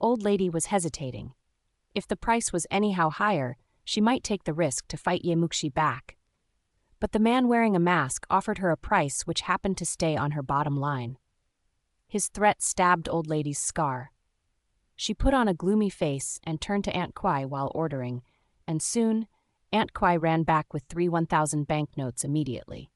Old lady was hesitating. If the price was anyhow higher, she might take the risk to fight Muxi back. But the man wearing a mask offered her a price which happened to stay on her bottom line. His threat stabbed old lady's scar. She put on a gloomy face and turned to Aunt Kwai while ordering, and soon Aunt Kwai ran back with 3 1,000 banknotes immediately.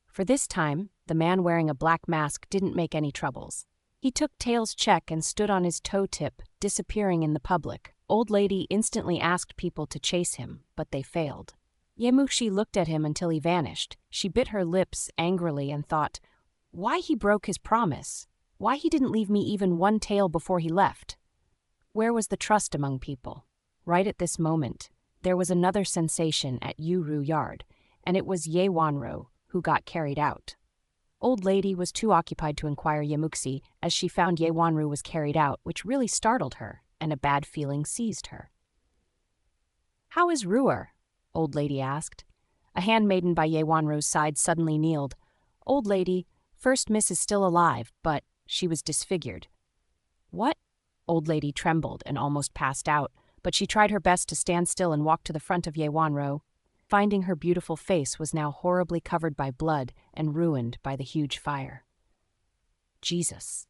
For this time, the man wearing a black mask didn't make any troubles. He took Tail's check and stood on his toe tip, disappearing in the public. Old lady instantly asked people to chase him, but they failed. Muxi looked at him until he vanished. She bit her lips angrily and thought, why he broke his promise? Why he didn't leave me even one tael before he left? Where was the trust among people? Right at this moment, there was another sensation at Yuru Yard, and it was Ye Wanro, who got carried out. Old lady was too occupied to inquire Muxi as she found Ye Wanru was carried out, which really startled her, and a bad feeling seized her. How is Ruer? Old lady asked. A handmaiden by Ye Wanru's side suddenly kneeled. Old lady, first miss is still alive, but she was disfigured. What? Old lady trembled and almost passed out, but she tried her best to stand still and walk to the front of Ye Wanro. Finding her beautiful face was now horribly covered by blood and ruined by the huge fire. Jesus.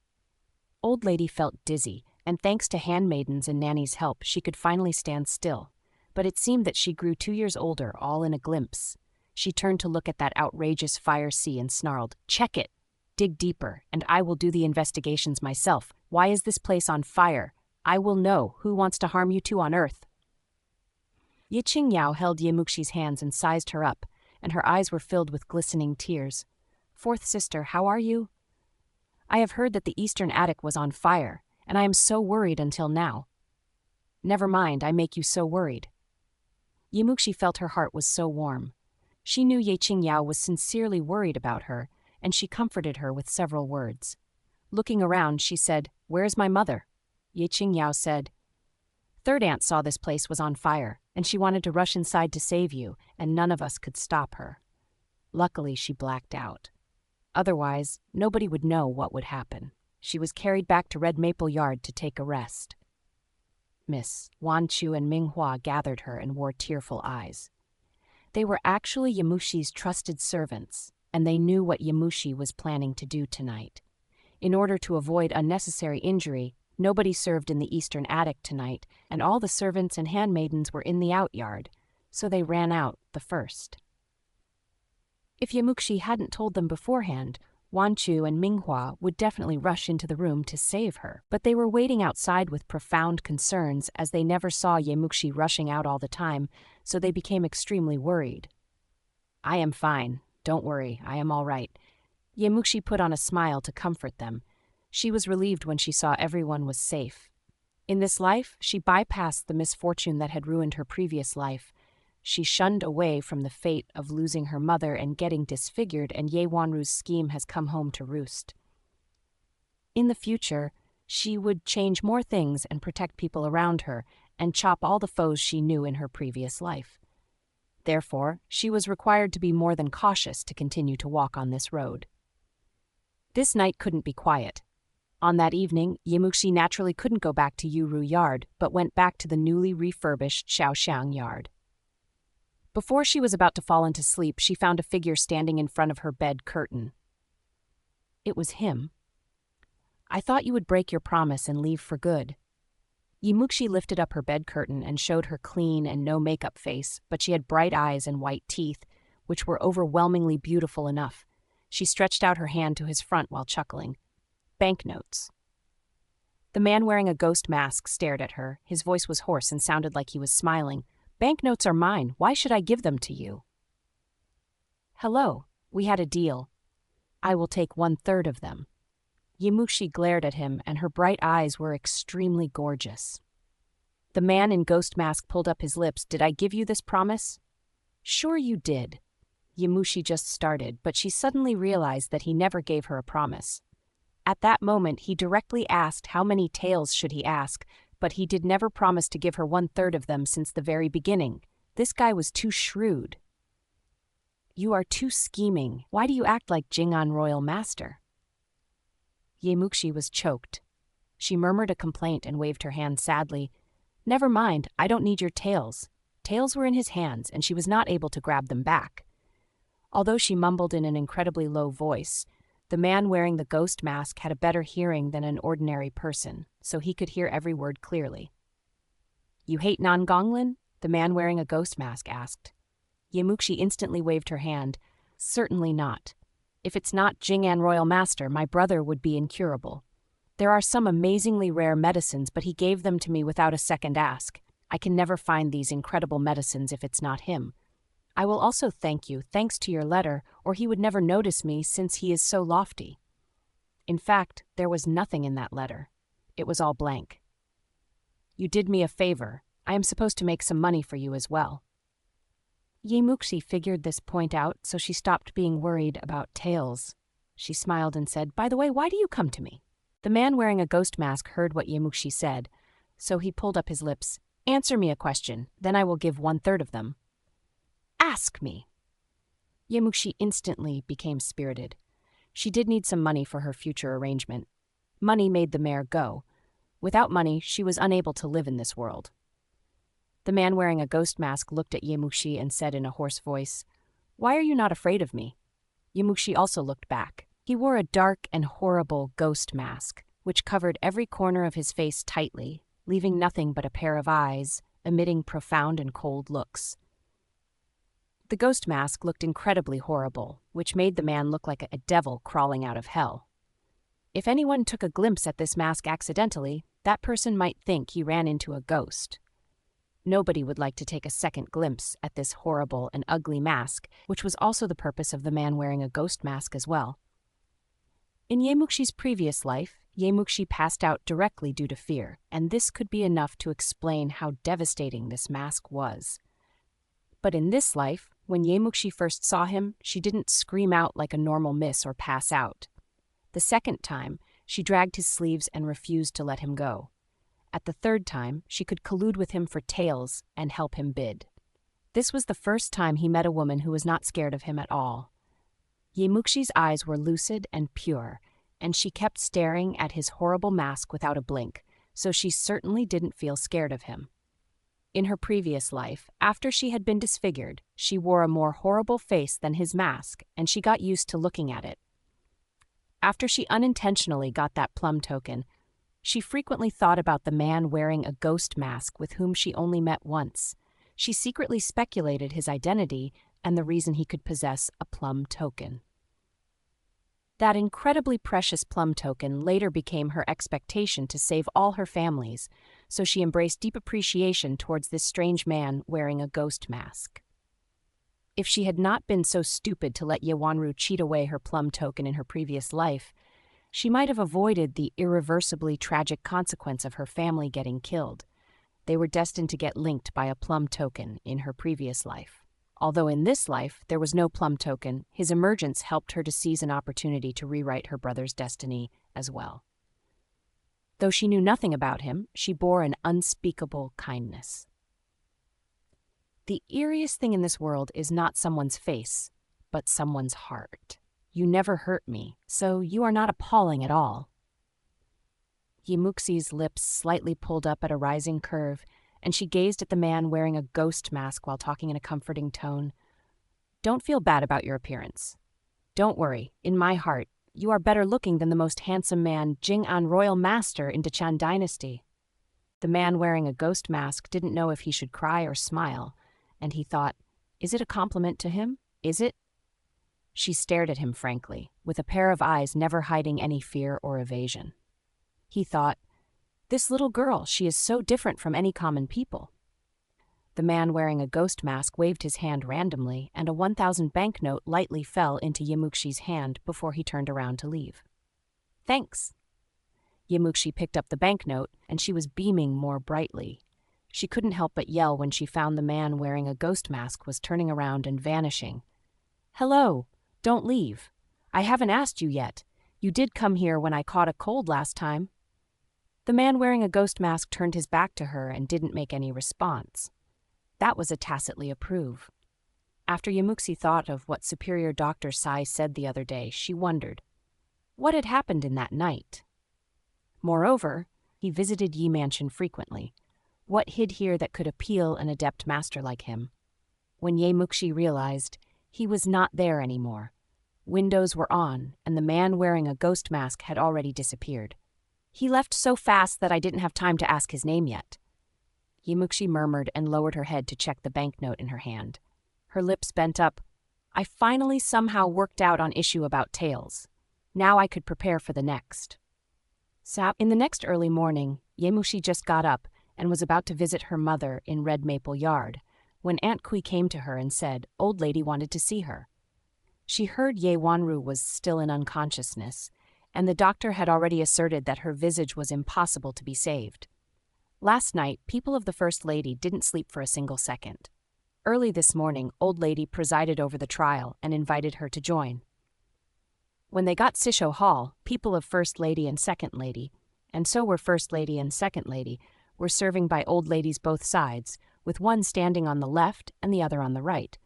Old lady felt dizzy, and thanks to handmaidens and Nanny's help, she could finally stand still. But it seemed that she grew 2 years older, all in a glimpse. She turned to look at that outrageous fire sea and snarled, "Check it! Dig deeper, and I will do the investigations myself. Why is this place on fire? I will know who wants to harm you two on earth." Ye Qingyao held Muxi's hands and sized her up, and her eyes were filled with glistening tears. "Fourth sister, how are you?" "I have heard that the eastern attic was on fire, and I am so worried until now." "Never mind, I make you so worried." Muxi felt her heart was so warm. She knew Ye Qingyao was sincerely worried about her, and she comforted her with several words. Looking around, she said, "Where's my mother?" Ye Qingyao said, "Third aunt saw this place was on fire, and she wanted to rush inside to save you, and none of us could stop her. Luckily, she blacked out. Otherwise, nobody would know what would happen. She was carried back to Red Maple Yard to take a rest." Miss Wan Chu and Ming Hua gathered her and wore tearful eyes. They were actually Muxi's trusted servants, and they knew what Muxi was planning to do tonight. In order to avoid unnecessary injury, nobody served in the eastern attic tonight, and all the servants and handmaidens were in the outyard, so they ran out the first. If Muxi hadn't told them beforehand, Wan Chu and Minghua would definitely rush into the room to save her, but they were waiting outside with profound concerns as they never saw Muxi rushing out all the time, so they became extremely worried. "I am fine. Don't worry, I am all right." Muxi put on a smile to comfort them. She was relieved when she saw everyone was safe. In this life, she bypassed the misfortune that had ruined her previous life. She shunned away from the fate of losing her mother and getting disfigured, and Ye Wanru's scheme has come home to roost. In the future, she would change more things and protect people around her, and chop all the foes she knew in her previous life. Therefore, she was required to be more than cautious to continue to walk on this road. This night couldn't be quiet. On that evening, Muxi naturally couldn't go back to Yuru Yard, but went back to the newly refurbished Shaoxiang Yard. Before she was about to fall into sleep, she found a figure standing in front of her bed curtain. It was him. "I thought you would break your promise and leave for good." Muxi lifted up her bed curtain and showed her clean and no-makeup face, but she had bright eyes and white teeth, which were overwhelmingly beautiful enough. She stretched out her hand to his front while chuckling. "Banknotes." The man wearing a ghost mask stared at her. His voice was hoarse and sounded like he was smiling. "Banknotes are mine. Why should I give them to you?" "Hello, we had a deal. I will take 1/3 of them." Muxi glared at him, and her bright eyes were extremely gorgeous. The man in ghost mask pulled up his lips. "Did I give you this promise?" "Sure you did." Muxi just started, but she suddenly realized that he never gave her a promise. At that moment, he directly asked how many taels should he ask, but he did never promise to give her 1/3 of them since the very beginning. This guy was too shrewd. "You are too scheming. Why do you act like Jing'an Royal Master?" Muxi was choked. She murmured a complaint and waved her hand sadly. "Never mind, I don't need your tails." Tails were in his hands, and she was not able to grab them back. Although she mumbled in an incredibly low voice, the man wearing the ghost mask had a better hearing than an ordinary person, so he could hear every word clearly. "You hate non-Gonglin?" the man wearing a ghost mask asked. Muxi instantly waved her hand. "Certainly not. If it's not Jing'an Royal Master, my brother would be incurable. There are some amazingly rare medicines, but he gave them to me without a second ask. I can never find these incredible medicines if it's not him. I will also thank you, thanks to your letter, or he would never notice me since he is so lofty." In fact, there was nothing in that letter. It was all blank. "You did me a favor. I am supposed to make some money for you as well." Muxi figured this point out, so she stopped being worried about tails. She smiled and said, "By the way, why do you come to me?" The man wearing a ghost mask heard what Muxi said, so he pulled up his lips. "Answer me a question, then I will give 1/3 of them." "Ask me." Muxi instantly became spirited. She did need some money for her future arrangement. Money made the mare go. Without money, she was unable to live in this world. The man wearing a ghost mask looked at Muxi and said in a hoarse voice, "Why are you not afraid of me?" Muxi also looked back. He wore a dark and horrible ghost mask, which covered every corner of his face tightly, leaving nothing but a pair of eyes, emitting profound and cold looks. The ghost mask looked incredibly horrible, which made the man look like a devil crawling out of hell. If anyone took a glimpse at this mask accidentally, that person might think he ran into a ghost. Nobody would like to take a second glimpse at this horrible and ugly mask, which was also the purpose of the man wearing a ghost mask as well. In Muxi's previous life, Muxi passed out directly due to fear, and this could be enough to explain how devastating this mask was. But in this life, when Muxi first saw him, she didn't scream out like a normal miss or pass out. The second time, she dragged his sleeves and refused to let him go. At the third time, she could collude with him for tails and help him bid. This was the first time he met a woman who was not scared of him at all. Muxi's eyes were lucid and pure, and she kept staring at his horrible mask without a blink, so she certainly didn't feel scared of him. In her previous life, after she had been disfigured, she wore a more horrible face than his mask, and she got used to looking at it. After she unintentionally got that plum token, she frequently thought about the man wearing a ghost mask with whom she only met once. She secretly speculated his identity and the reason he could possess a plum token. That incredibly precious plum token later became her expectation to save all her families, so she embraced deep appreciation towards this strange man wearing a ghost mask. If she had not been so stupid to let Yewanru cheat away her plum token in her previous life, she might have avoided the irreversibly tragic consequence of her family getting killed. They were destined to get linked by a plum token in her previous life. Although in this life there was no plum token, his emergence helped her to seize an opportunity to rewrite her brother's destiny as well. Though she knew nothing about him, she bore an unspeakable kindness. The eeriest thing in this world is not someone's face, but someone's heart. You never hurt me, so you are not appalling at all. Muxi's lips slightly pulled up at a rising curve, and she gazed at the man wearing a ghost mask while talking in a comforting tone. "Don't feel bad about your appearance. Don't worry, in my heart, you are better looking than the most handsome man, Jing'an Royal Master in Dechan Dynasty." The man wearing a ghost mask didn't know if he should cry or smile, and he thought, is it a compliment to him? Is it? She stared at him frankly, with a pair of eyes never hiding any fear or evasion. He thought, this little girl, she is so different from any common people. The man wearing a ghost mask waved his hand randomly, and a 1,000 banknote lightly fell into Muxi's hand before he turned around to leave. "Thanks." Muxi picked up the banknote, and she was beaming more brightly. She couldn't help but yell when she found the man wearing a ghost mask was turning around and vanishing. "Hello, don't leave. I haven't asked you yet. You did come here when I caught a cold last time." The man wearing a ghost mask turned his back to her and didn't make any response. That was a tacitly approve. After Muxi thought of what Superior Dr. Sai said the other day, she wondered, what had happened in that night? Moreover, He visited Yi Mansion frequently. What hid here that could appeal an adept master like him? When Ye Muxi realized, he was not there anymore. Windows were on, and the man wearing a ghost mask had already disappeared. He left so fast that I didn't have time to ask his name yet. Ye Muxi murmured and lowered her head to check the banknote in her hand. Her lips bent up. I finally somehow worked out on issue about tails. Now I could prepare for the next. In the next early morning, Ye Muxi just got up and was about to visit her mother in Red Maple Yard, when Aunt Kui came to her and said old lady wanted to see her. She heard Ye Wanru was still in unconsciousness, and the doctor had already asserted that her visage was impossible to be saved. Last night, people of the First Lady didn't sleep for a single second. Early this morning, old lady presided over the trial and invited her to join. When they got Sisho Hall, people of First Lady and Second Lady, and so were First Lady and Second Lady, were serving by old ladies both sides, with one standing on the left and the other on the right.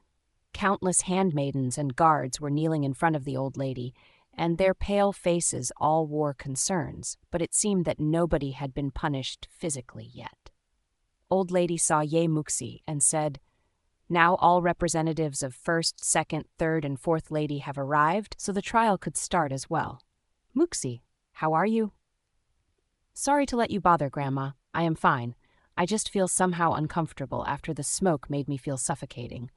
Countless handmaidens and guards were kneeling in front of the old lady, and their pale faces all wore concerns, but it seemed that nobody had been punished physically yet. Old lady saw Ye Muxi and said, "Now all representatives of First, Second, Third, and Fourth Lady have arrived, so the trial could start as well. Muxi, how are you?" "Sorry to let you bother, Grandma. I am fine. I just feel somehow uncomfortable after the smoke made me feel suffocating.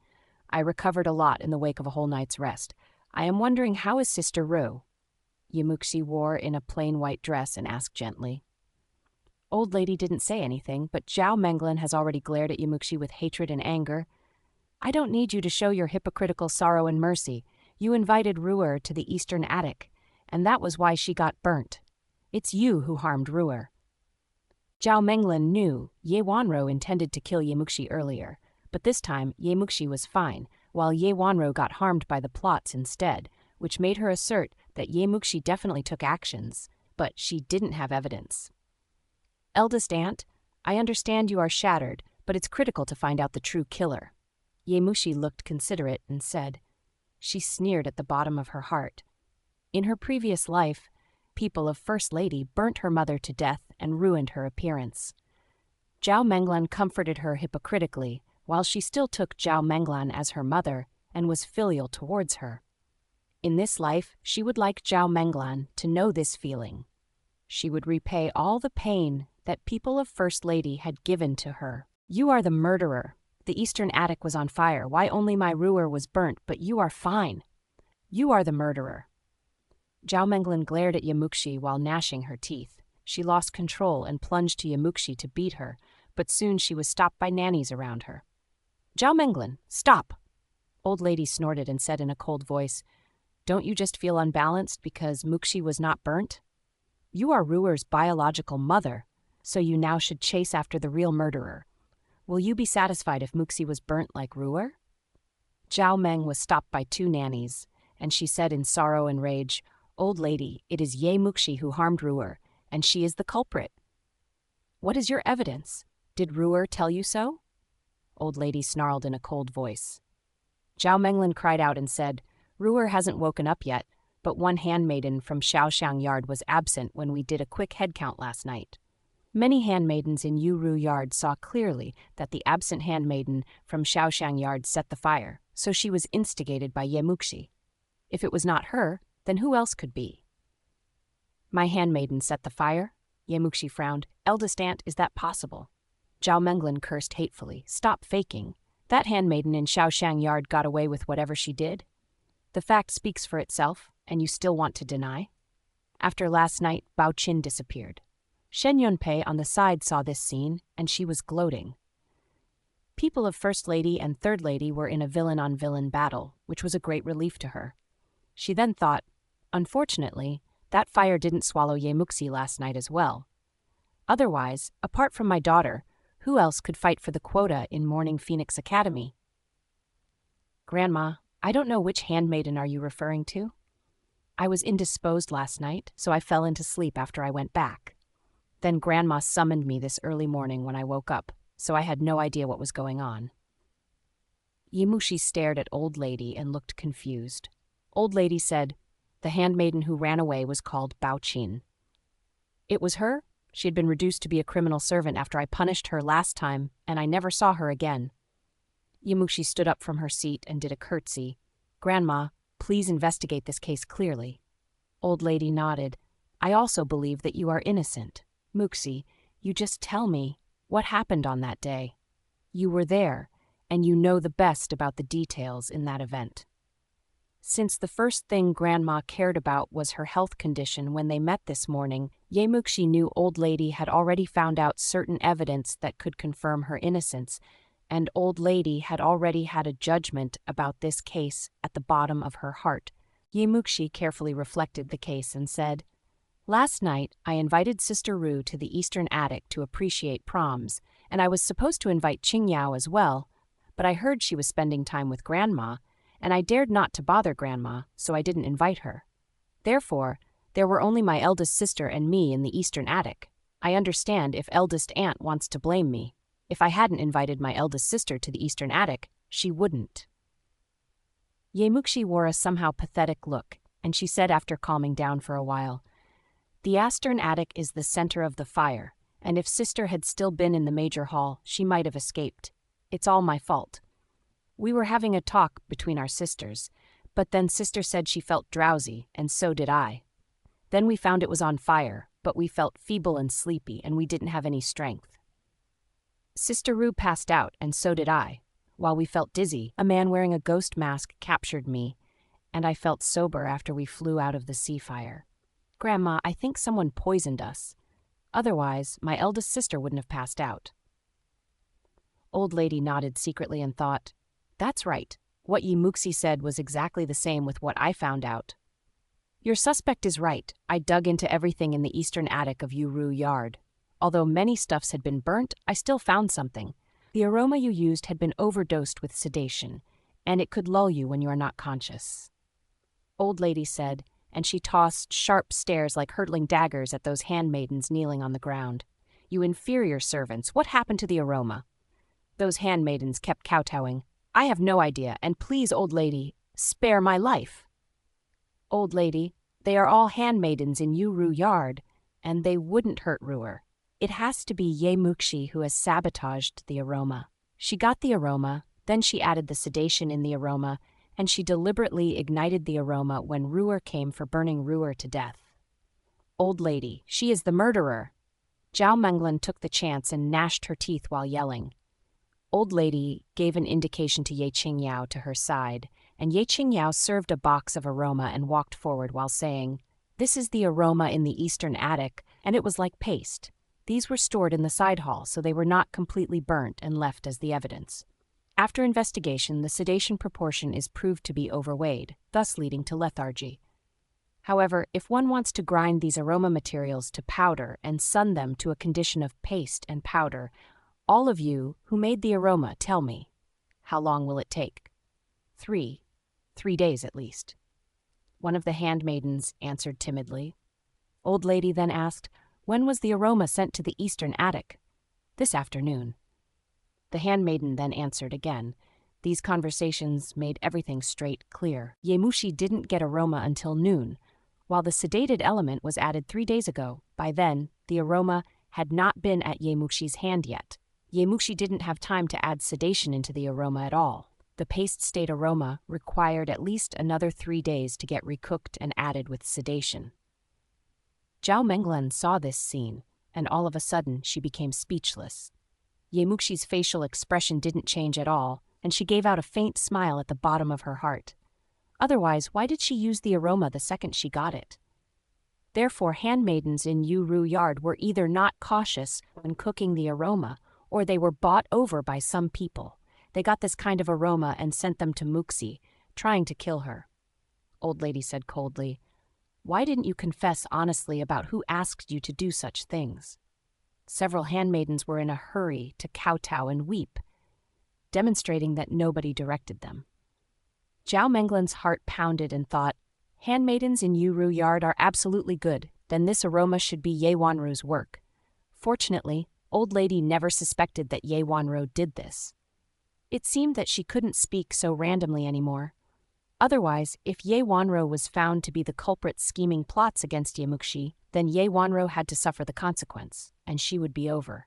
I recovered a lot in the wake of a whole night's rest. I am wondering, how is Sister Ru?" Ye Muxi wore in a plain white dress and asked gently. Old lady didn't say anything, but Zhao Menglan has already glared at Ye Muxi with hatred and anger. "I don't need you to show your hypocritical sorrow and mercy. You invited Ruer to the eastern attic, and that was why she got burnt. It's you who harmed Ruer." Zhao Menglan knew Ye Wanro intended to kill Ye Muxi earlier, but this time Ye Muxi was fine, while Ye Wanro got harmed by the plots instead, which made her assert that Ye Muxi definitely took actions, but she didn't have evidence. "Eldest aunt, I understand you are shattered, but it's critical to find out the true killer." Ye Muxi looked considerate and said. She sneered at the bottom of her heart. In her previous life, people of First Lady burnt her mother to death and ruined her appearance. Zhao Menglan comforted her hypocritically, while she still took Zhao Menglan as her mother and was filial towards her. In this life, she would like Zhao Menglan to know this feeling. She would repay all the pain that people of First Lady had given to her. "You are the murderer. The eastern attic was on fire. Why only my Ruer was burnt, but you are fine? You are the murderer." Zhao Menglan glared at Ye Muxi while gnashing her teeth. She lost control and plunged to Ye Muxi to beat her, but soon she was stopped by nannies around her. "Zhao Menglan, stop!" Old lady snorted and said in a cold voice, "Don't you just feel unbalanced because Muxi was not burnt? You are Ruer's biological mother, so you now should chase after the real murderer. Will you be satisfied if Muxi was burnt like Ruer?" Zhao Meng was stopped by two nannies, and she said in sorrow and rage, "Old lady, it is Ye Muxi who harmed Ruer, and she is the culprit. What is your evidence? Did Ruer tell you so?" Old lady snarled in a cold voice. Zhao Menglan cried out and said, "Ruer hasn't woken up yet, but one handmaiden from Shaoxiang Yard was absent when we did a quick head count last night." Many handmaidens in Yuru Yard saw clearly that the absent handmaiden from Shaoxiang Yard set the fire, so she was instigated by Ye Muxi. If it was not her, then who else could be? "My handmaiden set the fire?" Ye Muxi frowned. "Eldest aunt, is that possible?" Zhao Menglan cursed hatefully. "Stop faking. That handmaiden in Shaoxiang Yard got away with whatever she did. The fact speaks for itself, and you still want to deny?" After last night, Bao Qin disappeared. Shen Yunpei on the side saw this scene, and she was gloating. People of First Lady and Third Lady were in a villain-on-villain battle, which was a great relief to her. She then thought, unfortunately, that fire didn't swallow Ye Muxi last night as well. Otherwise, apart from my daughter, who else could fight for the quota in Morning Phoenix Academy? "Grandma, I don't know which handmaiden are you referring to? I was indisposed last night, so I fell into sleep after I went back. Then Grandma summoned me this early morning when I woke up, so I had no idea what was going on." Ye Muxi stared at Old Lady and looked confused. Old Lady said, "The handmaiden who ran away was called Bao Qin." "It was her? She had been reduced to be a criminal servant after I punished her last time, and I never saw her again. Muxi stood up from her seat and did a curtsy. Grandma, please investigate this case clearly. Old lady nodded. I also believe that you are innocent. Muxi, you just tell me, what happened on that day? You were there, and you know the best about the details in that event. Since the first thing Grandma cared about was her health condition when they met this morning, Muxi knew Old Lady had already found out certain evidence that could confirm her innocence, and Old Lady had already had a judgment about this case at the bottom of her heart. Muxi carefully reflected the case and said, Last night, I invited Sister Ru to the eastern attic to appreciate proms, and I was supposed to invite Qingyao as well, but I heard she was spending time with Grandma, and I dared not to bother Grandma, so I didn't invite her. Therefore, there were only my eldest sister and me in the eastern attic. I understand if eldest aunt wants to blame me. If I hadn't invited my eldest sister to the eastern attic, she wouldn't. Muxi wore a somehow pathetic look, and she said after calming down for a while, The eastern attic is the center of the fire, and if sister had still been in the major hall, she might have escaped. It's all my fault. We were having a talk between our sisters, but then sister said she felt drowsy, and so did I. Then we found it was on fire, but we felt feeble and sleepy, and we didn't have any strength. Sister Ru passed out, and so did I. While we felt dizzy, a man wearing a ghost mask captured me, and I felt sober after we flew out of the sea fire. Grandma, I think someone poisoned us. Otherwise, my eldest sister wouldn't have passed out. Old Lady nodded secretly and thought, That's right. What Muxi said was exactly the same with what I found out. Your suspect is right. I dug into everything in the eastern attic of Ru Yard. Although many stuffs had been burnt, I still found something. The aroma you used had been overdosed with sedation, and it could lull you when you are not conscious. Old Lady said, and she tossed sharp stares like hurtling daggers at those handmaidens kneeling on the ground. You inferior servants, what happened to the aroma? Those handmaidens kept kowtowing. I have no idea, and please, Old Lady, spare my life. Old Lady, they are all handmaidens in Ru Yard, and they wouldn't hurt Ruer. It has to be Muxi who has sabotaged the aroma. She got the aroma, then she added the sedation in the aroma, and she deliberately ignited the aroma when Ruer came for burning Ruer to death. Old Lady, she is the murderer. Zhao Menglan took the chance and gnashed her teeth while yelling. Old Lady gave an indication to Ye Qingyao to her side, and Ye Qingyao served a box of aroma and walked forward while saying, This is the aroma in the eastern attic, and it was like paste. These were stored in the side hall, so they were not completely burnt and left as the evidence. After investigation, the sedation proportion is proved to be overweighed, thus leading to lethargy. However, if one wants to grind these aroma materials to powder and sun them to a condition of paste and powder, all of you who made the aroma, tell me, how long will it take? 3 days at least. One of the handmaidens answered timidly. Old Lady then asked, When was the aroma sent to the eastern attic? This afternoon. The handmaiden then answered again. These conversations made everything straight clear. Muxi didn't get aroma until noon, while the sedated element was added 3 days ago. By then, the aroma had not been at Muxi's hand yet. Muxi didn't have time to add sedation into the aroma at all. The paste-state aroma required at least another 3 days to get recooked and added with sedation. Zhao Menglan saw this scene, and all of a sudden she became speechless. Muxi's facial expression didn't change at all, and she gave out a faint smile at the bottom of her heart. Otherwise, why did she use the aroma the second she got it? Therefore, handmaidens in Ru Yard were either not cautious when cooking the aroma, or they were bought over by some people. They got this kind of aroma and sent them to Muxi, trying to kill her. Old Lady said coldly, Why didn't you confess honestly about who asked you to do such things? Several handmaidens were in a hurry to kowtow and weep, demonstrating that nobody directed them. Zhao Menglan's heart pounded and thought, Handmaidens in Ru Yard are absolutely good, then this aroma should be Ye Wanru's work. Fortunately, Old Lady never suspected that Ye Wanru did this. It seemed that she couldn't speak so randomly anymore. Otherwise, if Ye Wanro was found to be the culprit scheming plots against Ye Muxi, then Ye Wanro had to suffer the consequence, and she would be over.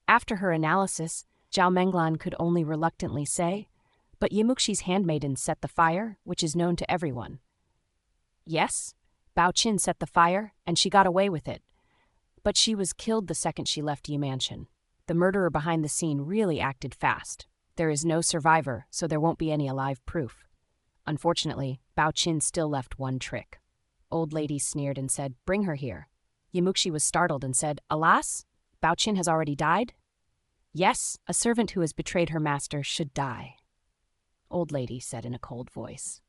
After her analysis, Zhao Menglan could only reluctantly say, "But Ye Muxi's handmaiden set the fire, which is known to everyone." Yes, Bao Qin set the fire, and she got away with it. But she was killed the second she left Yi Mansion. The murderer behind the scene really acted fast. There is no survivor, so there won't be any alive proof. Unfortunately, Bao Qin still left one trick. Old lady sneered and said, "Bring her here." Ye Muxi was startled and said, "Alas, Bao Qin has already died?" "Yes, a servant who has betrayed her master should die," Old lady said in a cold voice.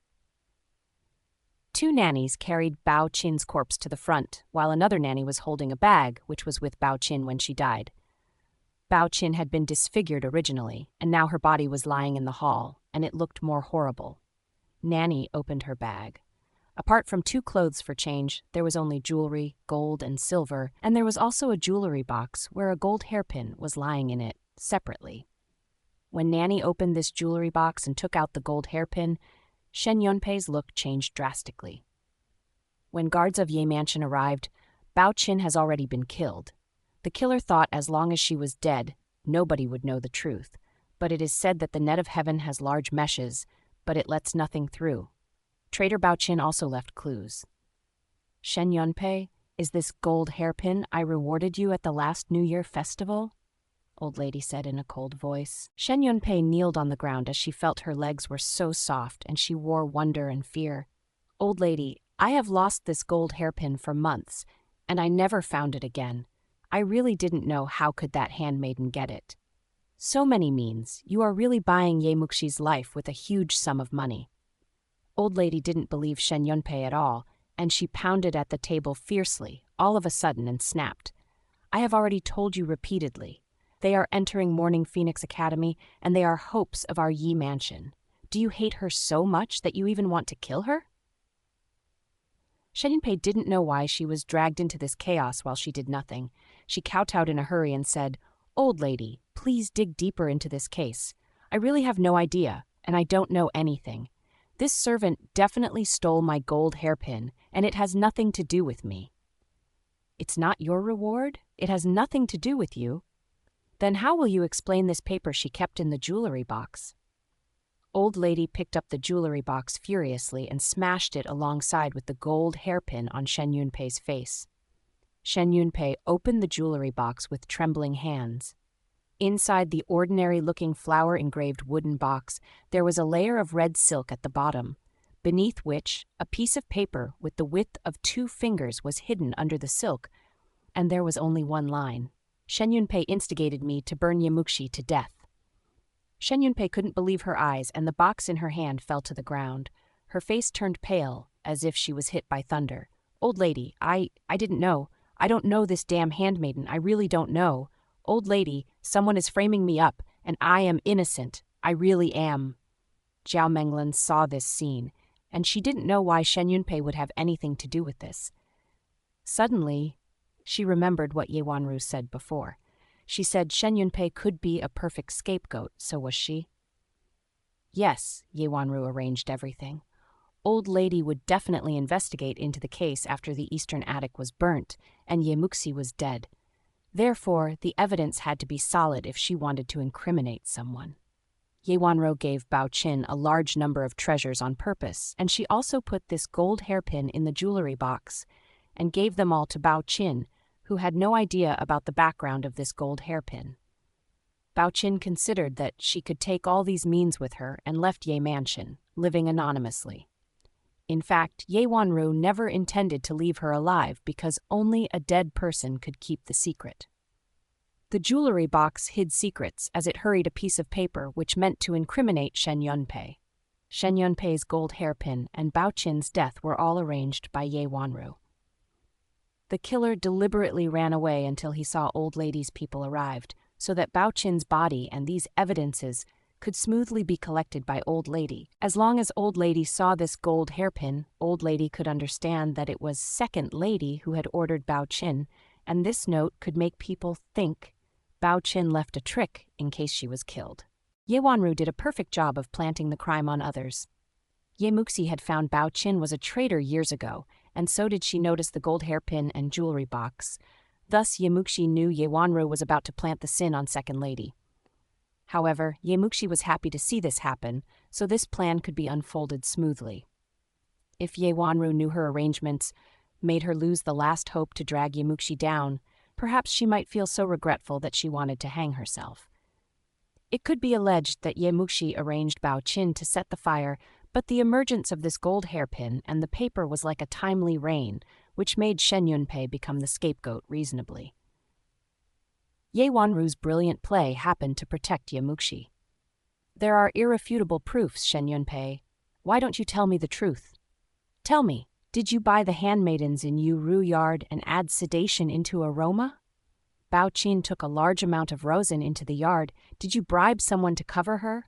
Two nannies carried Bao Qin's corpse to the front, while another nanny was holding a bag which was with Bao Qin when she died. Bao Qin had been disfigured originally, and now her body was lying in the hall, and it looked more horrible. Nanny opened her bag. Apart from 2 clothes for change, there was only jewelry, gold and silver, and there was also a jewelry box where a gold hairpin was lying in it, separately. When Nanny opened this jewelry box and took out the gold hairpin, Shen Yunpei's look changed drastically. When guards of Ye Mansion arrived, Bao Qin has already been killed. The killer thought as long as she was dead, nobody would know the truth, but it is said that the net of heaven has large meshes, but it lets nothing through. Traitor Bao Qin also left clues. "Shen Yunpei, is this gold hairpin I rewarded you at the last New Year festival?" Old lady said in a cold voice. Shen Yunpei kneeled on the ground as she felt her legs were so soft and she wore wonder and fear. "Old lady, I have lost this gold hairpin for months, and I never found it again. I really didn't know how could that handmaiden get it. So many means, you are really buying Ye Muxi's life with a huge sum of money." Old lady didn't believe Shen Yunpei at all, and she pounded at the table fiercely, all of a sudden, and snapped. "I have already told you repeatedly. They are entering Morning Phoenix Academy, and they are hopes of our Yi Mansion. Do you hate her so much that you even want to kill her?" Shen Yunpei didn't know why she was dragged into this chaos while she did nothing. She kowtowed in a hurry and said, "Old lady, please dig deeper into this case. I really have no idea, and I don't know anything. This servant definitely stole my gold hairpin, and it has nothing to do with me." "It's not your reward? It has nothing to do with you? Then how will you explain this paper she kept in the jewelry box?" Old lady picked up the jewelry box furiously and smashed it alongside with the gold hairpin on Shen Yunpei's face. Shen Yunpei opened the jewelry box with trembling hands. Inside the ordinary-looking flower-engraved wooden box, there was a layer of red silk at the bottom, beneath which a piece of paper with the width of 2 fingers was hidden under the silk, and there was only one line. "Shen Yunpei instigated me to burn Ye Muxi to death." Shen Yunpei couldn't believe her eyes, and the box in her hand fell to the ground. Her face turned pale, as if she was hit by thunder. "Old lady, I didn't know. I don't know this damn handmaiden. I really don't know. Old lady, someone is framing me up, and I am innocent. I really am." Zhao Menglan saw this scene, and she didn't know why Shen Yunpei would have anything to do with this. Suddenly, she remembered what Ye Wanru said before. She said Shen Yunpei could be a perfect scapegoat, so was she? Yes, Ye Wanru arranged everything. Old lady would definitely investigate into the case after the eastern attic was burnt, and Ye Muxi was dead. Therefore, the evidence had to be solid if she wanted to incriminate someone. Ye Wanro gave Bao Qin a large number of treasures on purpose, and she also put this gold hairpin in the jewelry box, and gave them all to Bao Qin, who had no idea about the background of this gold hairpin. Bao Qin considered that she could take all these means with her and left Ye Mansion, living anonymously. In fact, Ye Wanru never intended to leave her alive because only a dead person could keep the secret. The jewelry box hid secrets as it hurried a piece of paper which meant to incriminate Shen Yunpei. Shen Yunpei's gold hairpin and Bao Qin's death were all arranged by Ye Wanru. The killer deliberately ran away until he saw old lady's people arrived, so that Bao Qin's body and these evidences could smoothly be collected by old lady. As long as old lady saw this gold hairpin, old lady could understand that it was second lady who had ordered Bao Qin, and this note could make people think Bao Qin left a trick in case she was killed. Ye Wanru did a perfect job of planting the crime on others. Ye Muxi had found Bao Qin was a traitor years ago, and so did she notice the gold hairpin and jewelry box. Thus, Ye Muxi knew Ye Wanru was about to plant the sin on Second Lady. However, Ye Muxi was happy to see this happen, so this plan could be unfolded smoothly. If Ye Wanru knew her arrangements made her lose the last hope to drag Ye Muxi down, perhaps she might feel so regretful that she wanted to hang herself. It could be alleged that Ye Muxi arranged Bao Qin to set the fire, but the emergence of this gold hairpin and the paper was like a timely rain, which made Shen Yunpei become the scapegoat reasonably. Ye Wanru's brilliant play happened to protect Ye Muxi. There are irrefutable proofs, Shen Yunpei. Why don't you tell me the truth? Tell me, did you buy the handmaidens in Yu Ru yard and add sedation into aroma? Bao Qin took a large amount of rosin into the yard. Did you bribe someone to cover her?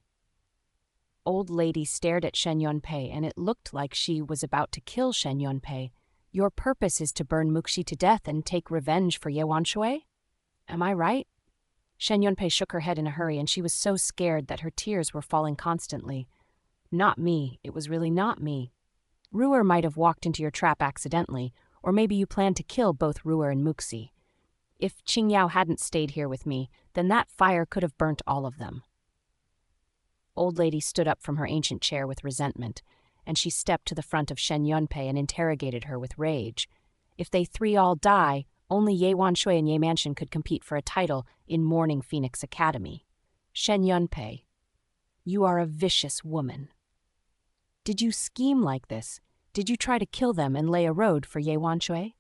Old lady stared at Shen Yunpei, and it looked like she was about to kill Shen Yunpei. Your purpose is to burn Muxi to death and take revenge for Ye Wanshui? Am I right? Shen Yunpei shook her head in a hurry, and she was so scared that her tears were falling constantly. Not me. It was really not me. Ruer might have walked into your trap accidentally, or maybe you planned to kill both Ruer and Muxi. If Qingyao hadn't stayed here with me, then that fire could have burnt all of them. Old lady stood up from her ancient chair with resentment, and she stepped to the front of Shen Yunpei and interrogated her with rage. If they three all die, only Ye Wanshui and Ye Mansion could compete for a title in Morning Phoenix Academy. Shen Yunpei, you are a vicious woman. Did you scheme like this? Did you try to kill them and lay a road for Ye Wanshui?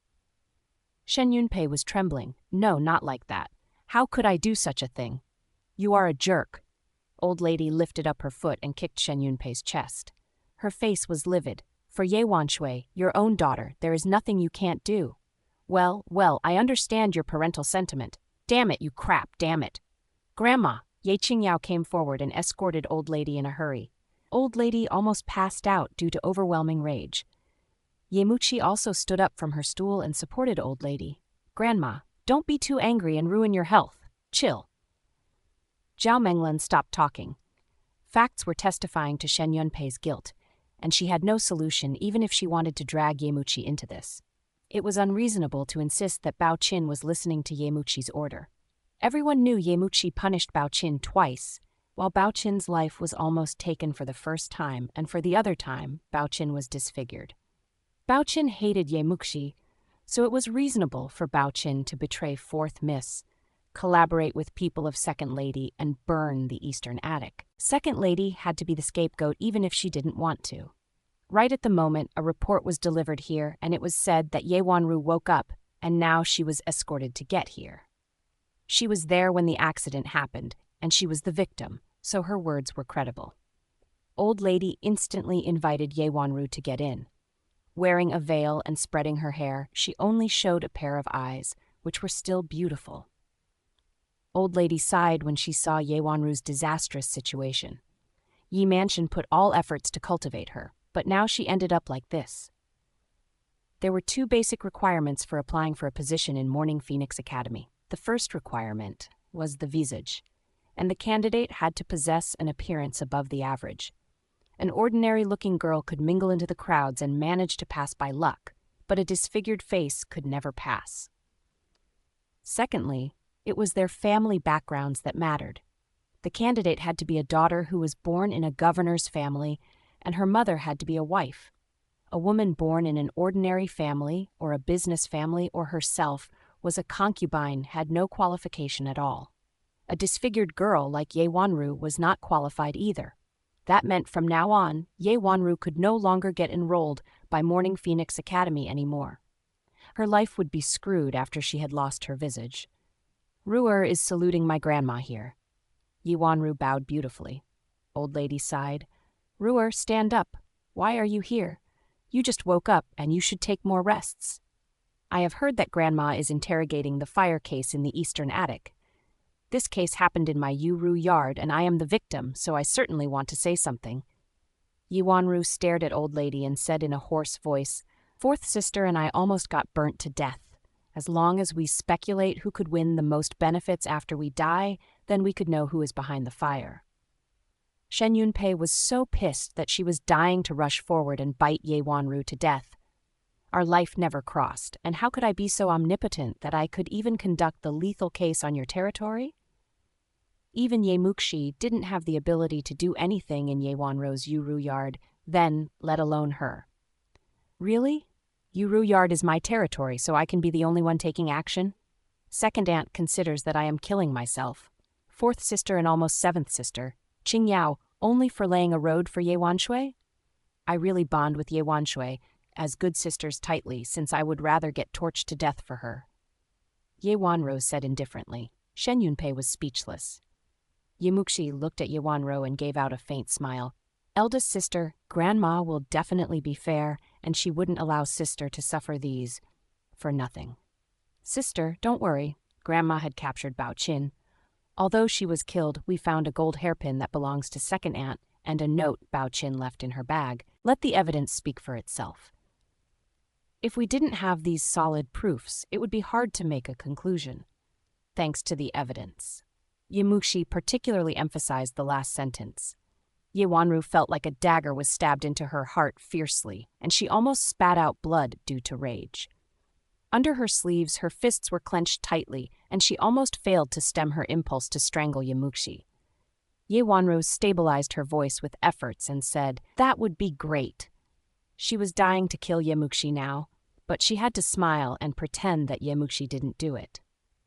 Shen Yunpei was trembling. No, not like that. How could I do such a thing? You are a jerk. Old lady lifted up her foot and kicked Shen Yunpei's chest. Her face was livid. For Ye Wanshui, your own daughter, there is nothing you can't do. Well, I understand your parental sentiment. Damn it, you crap, damn it. Grandma, Ye Qingyao came forward and escorted old lady in a hurry. Old lady almost passed out due to overwhelming rage. Ye Muxi also stood up from her stool and supported old lady. Grandma, don't be too angry and ruin your health. Chill. Zhao Menglan stopped talking. Facts were testifying to Shen Yunpei's guilt, and she had no solution even if she wanted to drag Ye Muxi into this. It was unreasonable to insist that Bao Qin was listening to Ye Muxi's order. Everyone knew Ye Muxi punished Bao Qin twice, while Bao Qin's life was almost taken for the first time, and for the other time, Bao Qin was disfigured. Bao Qin hated Ye Muxi, so it was reasonable for Bao Qin to betray Fourth Miss, collaborate with people of Second Lady, and burn the Eastern Attic. Second Lady had to be the scapegoat even if she didn't want to. Right at the moment, a report was delivered here, and it was said that Ye Wanru woke up, and now she was escorted to get here. She was there when the accident happened, and she was the victim, so her words were credible. Old lady instantly invited Ye Wanru to get in. Wearing a veil and spreading her hair, she only showed a pair of eyes, which were still beautiful. Old lady sighed when she saw Ye Wanru's disastrous situation. Ye Mansion put all efforts to cultivate her, but now she ended up like this. There were two basic requirements for applying for a position in Morning Phoenix Academy. The first requirement was the visage, and the candidate had to possess an appearance above the average. An ordinary-looking girl could mingle into the crowds and manage to pass by luck, but a disfigured face could never pass. Secondly, it was their family backgrounds that mattered. The candidate had to be a daughter who was born in a governor's family, and her mother had to be a wife. A woman born in an ordinary family, or a business family, or herself, was a concubine, had no qualification at all. A disfigured girl like Ye Wanru was not qualified either. That meant from now on, Ye Wanru could no longer get enrolled by Morning Phoenix Academy anymore. Her life would be screwed after she had lost her visage. Ruer is saluting my grandma here. Ye Wanru bowed beautifully. Old lady sighed. Ruer, stand up. Why are you here? You just woke up, and you should take more rests. I have heard that Grandma is interrogating the fire case in the Eastern Attic. This case happened in my Yu Ru yard, and I am the victim, so I certainly want to say something. Ye Wanru stared at old lady and said in a hoarse voice, Fourth sister and I almost got burnt to death. As long as we speculate who could win the most benefits after we die, then we could know who is behind the fire. Shen Yunpei was so pissed that she was dying to rush forward and bite Ye Wanru to death. Our life never crossed, and how could I be so omnipotent that I could even conduct the lethal case on your territory? Even Ye Muxi didn't have the ability to do anything in Ye Wanru's Yuru yard, then, let alone her. Really? Yuru yard is my territory, so I can be the only one taking action? Second aunt considers that I am killing myself. Fourth sister and almost seventh sister, Qing Yao, only for laying a road for Ye Wanshui? I really bond with Ye Wanshui as good sisters tightly, since I would rather get torched to death for her. Ye Wanro said indifferently. Shen Yunpei was speechless. Ye Muxi looked at Ye Wanro and gave out a faint smile. Eldest sister, Grandma will definitely be fair, and she wouldn't allow sister to suffer these for nothing. Sister, don't worry. Grandma had captured Bao Qin. Although she was killed, we found a gold hairpin that belongs to second aunt and a note Bao Qin left in her bag. Let the evidence speak for itself. If we didn't have these solid proofs, it would be hard to make a conclusion. Thanks to the evidence. Ye Muxi particularly emphasized the last sentence. Ye Wanru felt like a dagger was stabbed into her heart fiercely, and she almost spat out blood due to rage. Under her sleeves, her fists were clenched tightly, and she almost failed to stem her impulse to strangle Ye Muxi. Ye Wanru stabilized her voice with efforts and said, "That would be great." She was dying to kill Ye Muxi now, but she had to smile and pretend that Ye Muxi didn't do it.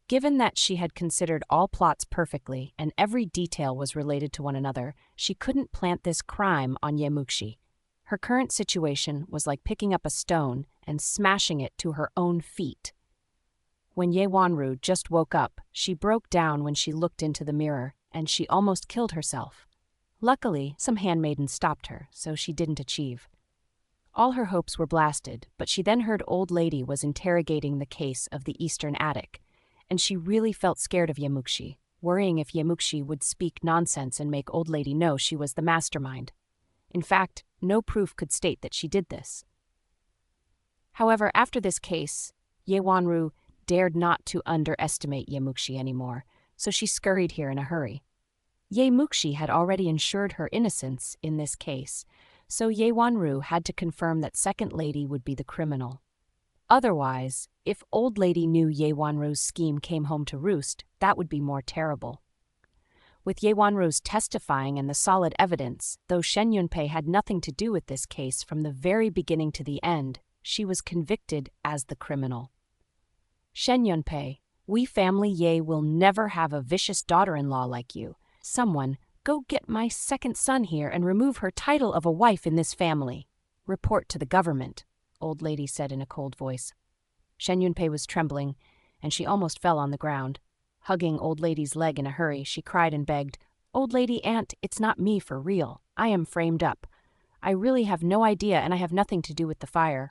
Given that she had considered all plots perfectly and every detail was related to one another, she couldn't plant this crime on Ye Muxi. Her current situation was like picking up a stone and smashing it to her own feet. When Ye Wanru just woke up, she broke down when she looked into the mirror, and she almost killed herself. Luckily, some handmaidens stopped her, so she didn't achieve. All her hopes were blasted, but she then heard Old Lady was interrogating the case of the Eastern Attic, and she really felt scared of Ye Muxi, worrying if Ye Muxi would speak nonsense and make Old Lady know she was the mastermind. In fact, no proof could state that she did this. However, after this case, Ye Wanru dared not to underestimate Ye Muxi anymore, so she scurried here in a hurry. Ye Muxi had already ensured her innocence in this case, so Ye Wanru had to confirm that Second Lady would be the criminal. Otherwise, if Old Lady knew Ye Wanru's scheme came home to roost, that would be more terrible. With Ye Wanru's testifying and the solid evidence, though Shen Yunpei had nothing to do with this case from the very beginning to the end, she was convicted as the criminal. Shen Yunpei, we family Ye will never have a vicious daughter-in-law like you. Someone, go get my second son here and remove her title of a wife in this family. Report to the government, Old Lady said in a cold voice. Shen Yunpei was trembling, and she almost fell on the ground. Hugging Old Lady's leg in a hurry, she cried and begged, "Old Lady Aunt, it's not me for real. I am framed up. I really have no idea, and I have nothing to do with the fire."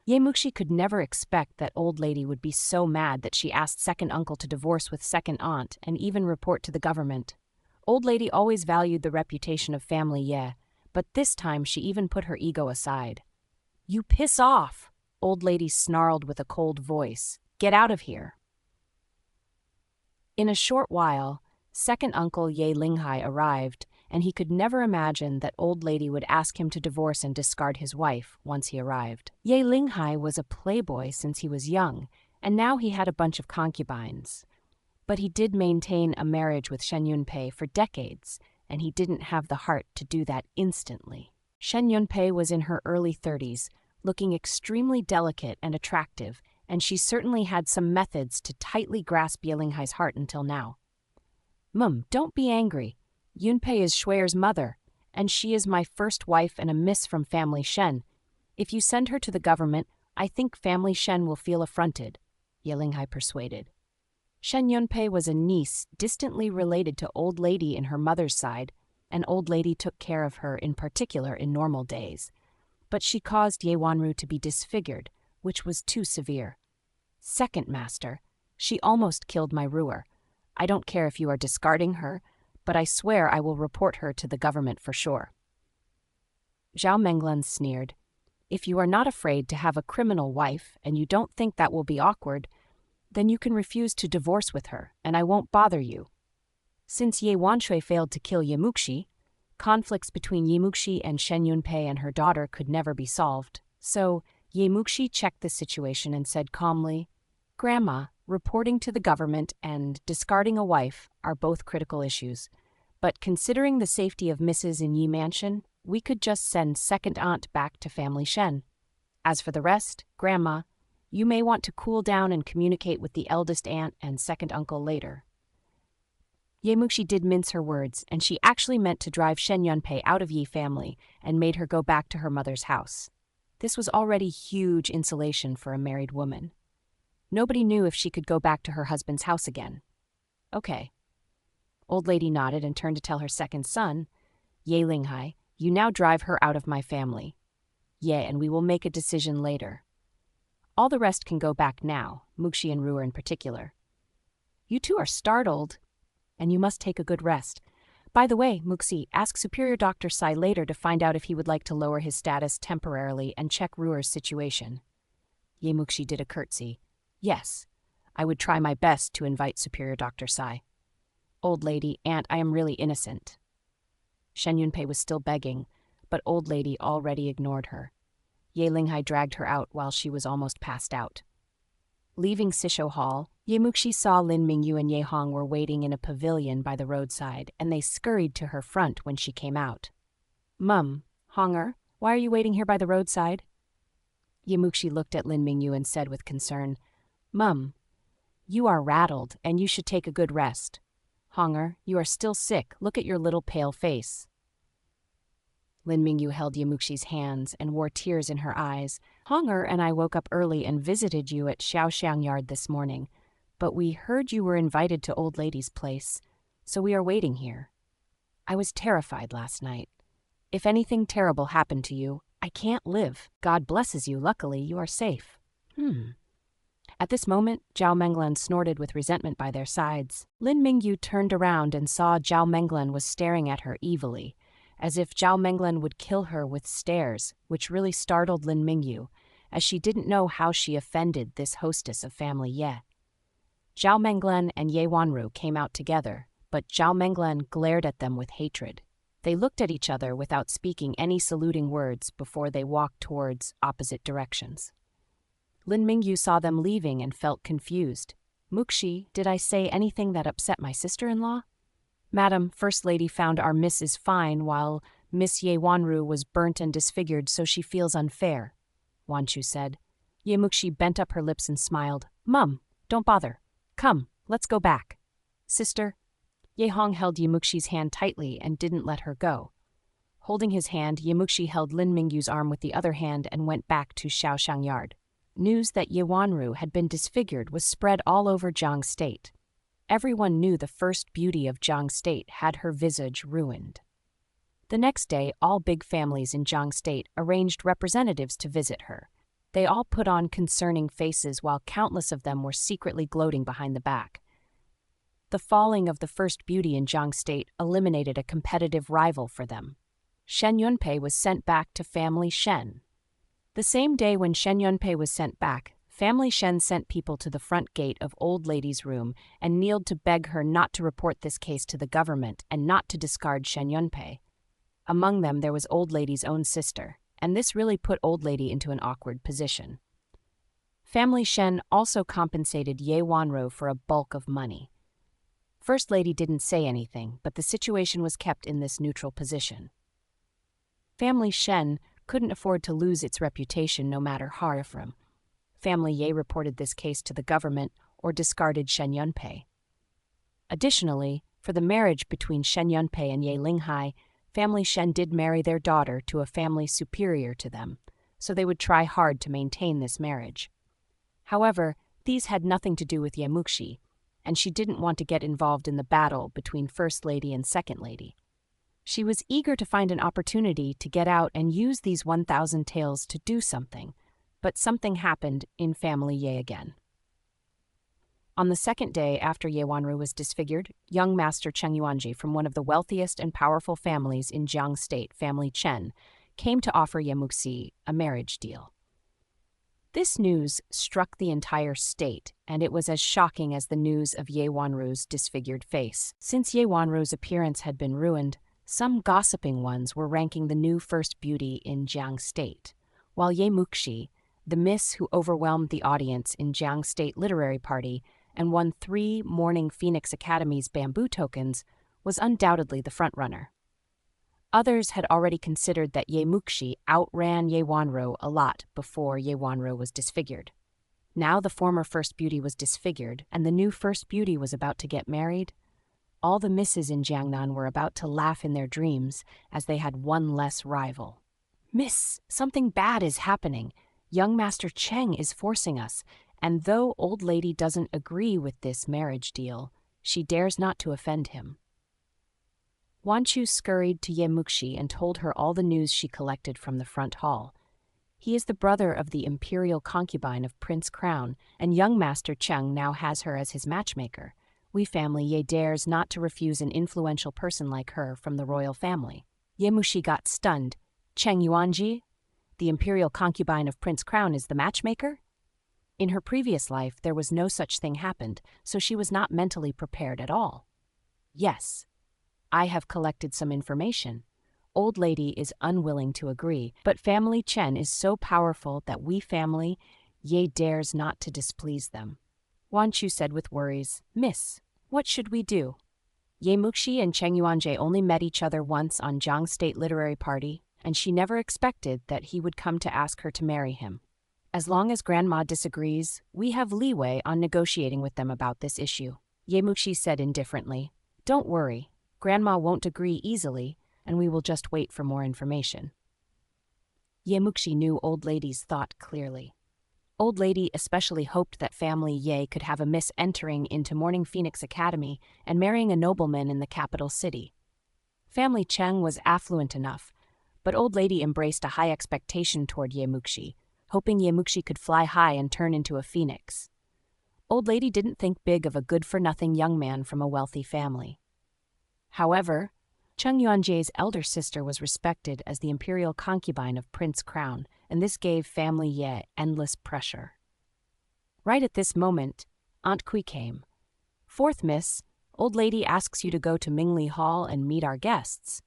Ye Muxi could never expect that Old Lady would be so mad that she asked second uncle to divorce with second aunt and even report to the government. Old Lady always valued the reputation of family Ye, but this time she even put her ego aside. "You piss off," Old Lady snarled with a cold voice. "Get out of here." In a short while, second uncle Ye Linghai arrived, and he could never imagine that Old Lady would ask him to divorce and discard his wife once he arrived. Ye Linghai was a playboy since he was young, and now he had a bunch of concubines. But he did maintain a marriage with Shen Yunpei for decades, and he didn't have the heart to do that instantly. Shen Yunpei was in her early 30s, looking extremely delicate and attractive, and she certainly had some methods to tightly grasp Ye Linghai's heart until now. Don't be angry. Yunpei is Shui's mother, and she is my first wife and a miss from family Shen. If you send her to the government, I think family Shen will feel affronted, Ye Linghai persuaded. Shen Yunpei was a niece distantly related to Old Lady in her mother's side, and Old Lady took care of her in particular in normal days. But she caused Ye Wanru to be disfigured, which was too severe. Second master, she almost killed my Ruer. I don't care if you are discarding her, but I swear I will report her to the government for sure. Zhao Menglan sneered. If you are not afraid to have a criminal wife and you don't think that will be awkward, then you can refuse to divorce with her, and I won't bother you. Since Ye Wanshui failed to kill Ye Muxi, Conflicts between Ye Muxi and Shen Yunpei and her daughter could never be solved, so Ye Muxi checked the situation and said calmly, "Grandma, reporting to the government and discarding a wife are both critical issues, but considering the safety of Mrs. in Yi Mansion, we could just send second aunt back to family Shen. As for the rest, Grandma, you may want to cool down and communicate with the eldest aunt and second uncle later." Ye Muxi did mince her words, and she actually meant to drive Shen Yunpei out of Yi family and made her go back to her mother's house. This was already huge insulation for a married woman. Nobody knew if she could go back to her husband's house again. Okay. Old lady nodded and turned to tell her second son, "Ye Linghai, you now drive her out of my family. Ye, and we will make a decision later. All the rest can go back now, Muxi and Ruer in particular. You two are startled, and you must take a good rest. By the way, Muxi, ask Superior Dr. Sai later to find out if he would like to lower his status temporarily and check Ruer's situation." Ye Muxi did a curtsy. "Yes, I would try my best to invite Superior Dr. Sai. Old lady, aunt, I am really innocent." Shen Yunpei was still begging, but old lady already ignored her. Ye Linghai dragged her out while she was almost passed out. Leaving Sisho Hall, Ye Muxi saw Lin Mingyu and Ye Hong were waiting in a pavilion by the roadside, and they scurried to her front when she came out. "Mum, Honger, why are you waiting here by the roadside?" Ye Muxi looked at Lin Mingyu and said with concern, "Mum, you are rattled, and you should take a good rest. Honger, you are still sick. Look at your little pale face." Lin Mingyu held Ye Muxi's hands and wore tears in her eyes. "Honger and I woke up early and visited you at Xiaoxiang Yard this morning, but we heard you were invited to old lady's place, so we are waiting here. I was terrified last night. If anything terrible happened to you, I can't live. God blesses you. Luckily, you are safe." At this moment, Zhao Menglan snorted with resentment by their sides. Lin Mingyu turned around and saw Zhao Menglan was staring at her evilly, as if Zhao Menglan would kill her with stares, which really startled Lin Mingyu, as she didn't know how she offended this hostess of family Ye. Zhao Menglan and Ye Wanru came out together, but Zhao Menglan glared at them with hatred. They looked at each other without speaking any saluting words before they walked towards opposite directions. Lin Mingyu saw them leaving and felt confused. "Muxi, did I say anything that upset my sister-in-law?" "Madam, First Lady found our Miss is fine while Miss Ye Wanru was burnt and disfigured, so she feels unfair," Wanchu said. Ye Muxi bent up her lips and smiled. "Mum, don't bother. Come, let's go back." "Sister." Ye Hong held Ye Muxi's hand tightly and didn't let her go. Holding his hand, Ye Muxi held Lin Mingyu's arm with the other hand and went back to Xiaoxiang Yard. News that Ye Wanru had been disfigured was spread all over Jiang State. Everyone knew the first beauty of Jiang State had her visage ruined. The next day, all big families in Jiang State arranged representatives to visit her. They all put on concerning faces while countless of them were secretly gloating behind the back. The falling of the first beauty in Jiang State eliminated a competitive rival for them. Shen Yunpei was sent back to family Shen. The same day when Shen Yunpei was sent back, family Shen sent people to the front gate of old lady's room and kneeled to beg her not to report this case to the government and not to discard Shen Yunpei. Among them there was old lady's own sister, and this really put old lady into an awkward position. Family Shen also compensated Ye Wanro for a bulk of money. First lady didn't say anything, but the situation was kept in this neutral position. Family Shen couldn't afford to lose its reputation no matter how from. Family Ye reported this case to the government or discarded Shen Yunpei. Additionally, for the marriage between Shen Yunpei and Ye Linghai, family Shen did marry their daughter to a family superior to them, so they would try hard to maintain this marriage. However, these had nothing to do with Ye Muxi, and she didn't want to get involved in the battle between First Lady and Second Lady. She was eager to find an opportunity to get out and use these 1,000 taels to do something, but something happened in family Ye again. On the second day after Ye Wanru was disfigured, young Master Cheng Yuanji from one of the wealthiest and powerful families in Jiang State, family Chen, came to offer Ye Muxi a marriage deal. This news struck the entire state, and it was as shocking as the news of Ye Wanru's disfigured face. Since Ye Wanru's appearance had been ruined, Some gossiping ones were ranking the new first beauty in Jiang State, while Ye Muxi, the miss who overwhelmed the audience in Jiang State Literary Party and won 3 Morning Phoenix Academy's bamboo tokens, was undoubtedly the frontrunner. Others had already considered that Ye Muxi outran Ye Wanro a lot before Ye Wanro was disfigured. Now the former first beauty was disfigured, and the new first beauty was about to get married. All the misses in Jiangnan were about to laugh in their dreams, as they had one less rival. "Miss, something bad is happening. Young Master Cheng is forcing us, and though old lady doesn't agree with this marriage deal, she dares not to offend him." Wanchu scurried to Ye Muxi and told her all the news she collected from the front hall. He is the brother of the imperial concubine of Prince Crown, and young Master Cheng now has her as his matchmaker. We family Ye dares not to refuse an influential person like her from the royal family. Ye Muxi got stunned. Cheng Yuanji, the imperial concubine of Prince Crown, is the matchmaker? In her previous life, there was no such thing happened, so she was not mentally prepared at all. Yes, I have collected some information. Old lady is unwilling to agree, but family Chen is so powerful that we family Ye dares not to displease them. Wanchu said with worries, "Miss, what should we do?" Ye Muxi and Cheng Yuanjie only met each other once on Jiang State Literary Party, and she never expected that he would come to ask her to marry him. As long as Grandma disagrees, we have leeway on negotiating with them about this issue. Ye Muxi said indifferently, "Don't worry, Grandma won't agree easily, and we will just wait for more information." Ye Muxi knew old lady's thought clearly. Old lady especially hoped that family Ye could have a miss entering into Morning Phoenix Academy and marrying a nobleman in the capital city. Family Cheng was affluent enough, but old lady embraced a high expectation toward Ye Muxi, hoping Ye Muxi could fly high and turn into a phoenix. Old lady didn't think big of a good-for-nothing young man from a wealthy family. However, Cheng Yuanjie's elder sister was respected as the imperial concubine of Prince Crown, and this gave family Ye endless pressure. Right at this moment, Aunt Kui came. "Fourth miss, old lady asks you to go to Mingli Hall and meet our guests."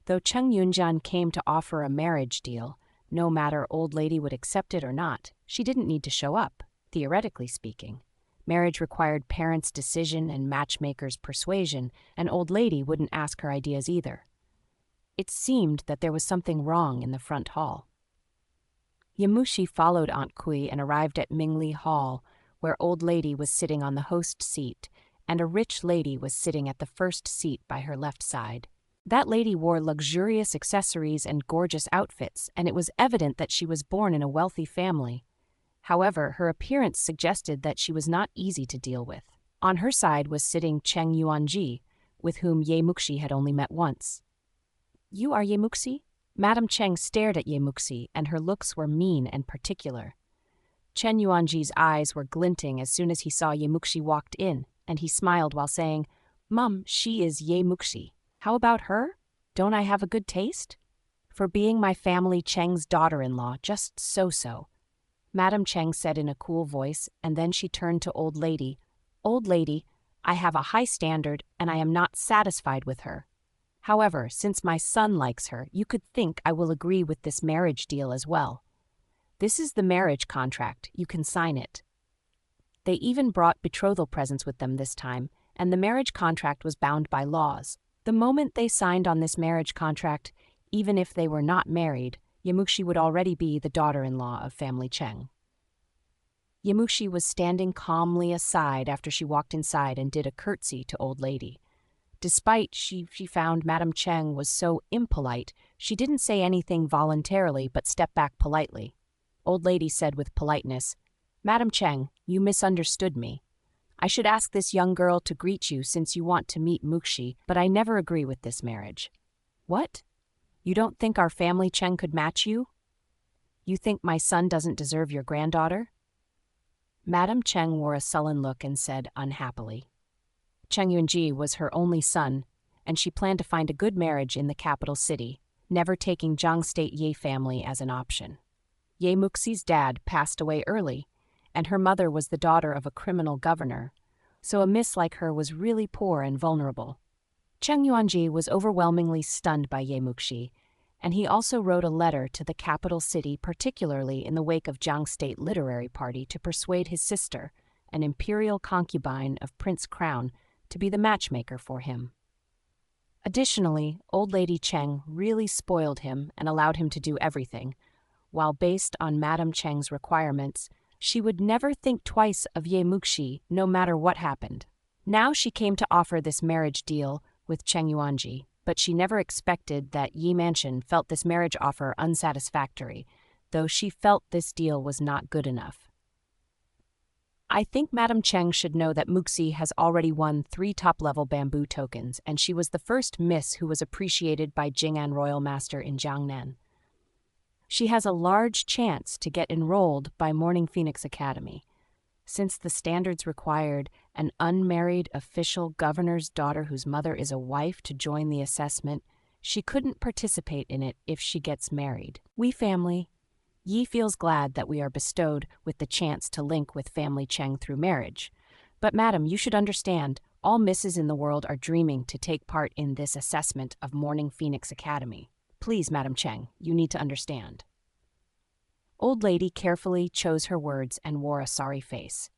Though Cheng Yunjian came to offer a marriage deal, no matter old lady would accept it or not, she didn't need to show up, theoretically speaking. Marriage required parents' decision and matchmakers' persuasion, and old lady wouldn't ask her ideas either. It seemed that there was something wrong in the front hall. Ye Muxi followed Aunt Kui and arrived at Mingli Hall, where old lady was sitting on the host seat, and a rich lady was sitting at the first seat by her left side. That lady wore luxurious accessories and gorgeous outfits, and it was evident that she was born in a wealthy family. However, her appearance suggested that she was not easy to deal with. On her side was sitting Cheng Yuanji, with whom Ye Muxi had only met once. "You are Ye Muxi?" Madame Cheng stared at Ye Muxi, and her looks were mean and particular. Chen Yuanji's eyes were glinting as soon as he saw Ye Muxi walked in, and he smiled while saying, "Mum, she is Ye Muxi. How about her? Don't I have a good taste? For being my family Cheng's daughter-in-law, just so-so." Madame Cheng said in a cool voice, and then she turned to old lady. "Old lady, I have a high standard, and I am not satisfied with her. However, since my son likes her, you could think I will agree with this marriage deal as well. This is the marriage contract, you can sign it." They even brought betrothal presents with them this time, and the marriage contract was bound by laws. The moment they signed on this marriage contract, even if they were not married, Ye Muxi would already be the daughter-in-law of family Cheng. Ye Muxi was standing calmly aside after she walked inside and did a curtsy to old lady. Despite she found Madame Cheng was so impolite, she didn't say anything voluntarily but stepped back politely. Old lady said with politeness, "Madame Cheng, you misunderstood me. I should ask this young girl to greet you since you want to meet Muxi, but I never agree with this marriage." "What? You don't think our family Cheng could match you? You think my son doesn't deserve your granddaughter?" Madame Cheng wore a sullen look and said unhappily. Cheng Yunji was her only son, and she planned to find a good marriage in the capital city, never taking Jiang State Ye family as an option. Ye Muxi's dad passed away early, and her mother was the daughter of a criminal governor, so a miss like her was really poor and vulnerable. Cheng Yuanji was overwhelmingly stunned by Ye Muxi, and he also wrote a letter to the capital city, particularly in the wake of Jiang State Literary Party, to persuade his sister, an imperial concubine of Prince Crown, to be the matchmaker for him. Additionally, old lady Cheng really spoiled him and allowed him to do everything, while based on Madame Cheng's requirements, she would never think twice of Ye Muxi no matter what happened. Now she came to offer this marriage deal with Cheng Yuanji, but she never expected that Yi Mansion felt this marriage offer unsatisfactory, though she felt this deal was not good enough. I think Madame Cheng should know that Muxi has already won 3 top-level bamboo tokens, and she was the first miss who was appreciated by Jing'an Royal Master in Jiangnan. She has a large chance to get enrolled by Morning Phoenix Academy. Since the standards required an unmarried official governor's daughter whose mother is a wife to join the assessment, she couldn't participate in it if she gets married. We family, Yi feels glad that we are bestowed with the chance to link with family Cheng through marriage. But madam, you should understand, all misses in the world are dreaming to take part in this assessment of Morning Phoenix Academy. Please, Madam Cheng, you need to understand. Old lady carefully chose her words and wore a sorry face.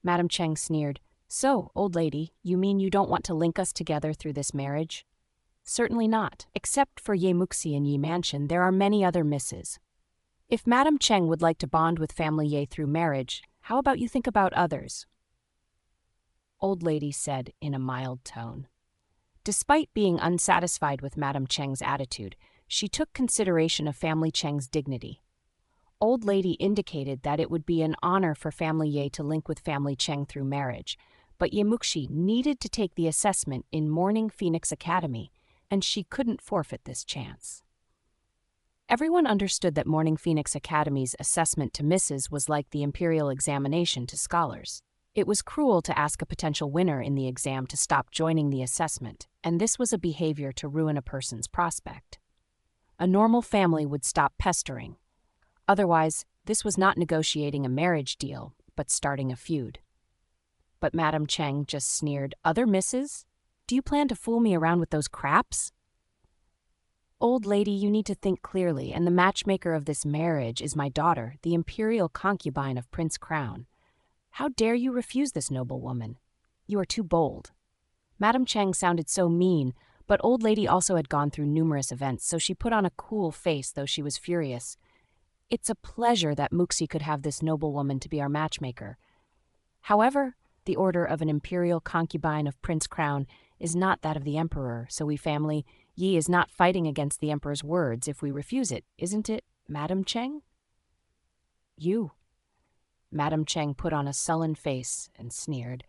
Madam Cheng sneered, "So, old lady, you mean you don't want to link us together through this marriage?" "Certainly not. Except for Ye Muxi and Yi Mansion, there are many other misses. If Madam Cheng would like to bond with family Ye through marriage, how about you think about others?" Old lady said in a mild tone. Despite being unsatisfied with Madam Cheng's attitude, she took consideration of family Cheng's dignity. Old lady indicated that it would be an honor for family Ye to link with family Cheng through marriage, but Ye Muxi needed to take the assessment in Morning Phoenix Academy, and she couldn't forfeit this chance. Everyone understood that Morning Phoenix Academy's assessment to misses was like the imperial examination to scholars. It was cruel to ask a potential winner in the exam to stop joining the assessment, and this was a behavior to ruin a person's prospect. A normal family would stop pestering. Otherwise, this was not negotiating a marriage deal, but starting a feud. But Madam Cheng just sneered, "Other misses? Do you plan to fool me around with those craps?" "Old lady, you need to think clearly, and the matchmaker of this marriage is my daughter, the imperial concubine of Prince Crown. How dare you refuse this noble woman? You are too bold." Madam Cheng sounded so mean, but old lady also had gone through numerous events, so she put on a cool face, though she was furious. "It's a pleasure that Muxi could have this noble woman to be our matchmaker. However, the order of an imperial concubine of Prince Crown is not that of the emperor, so we family Yi is not fighting against the emperor's words if we refuse it, isn't it, Madam Cheng?" "You." Madam Cheng put on a sullen face and sneered.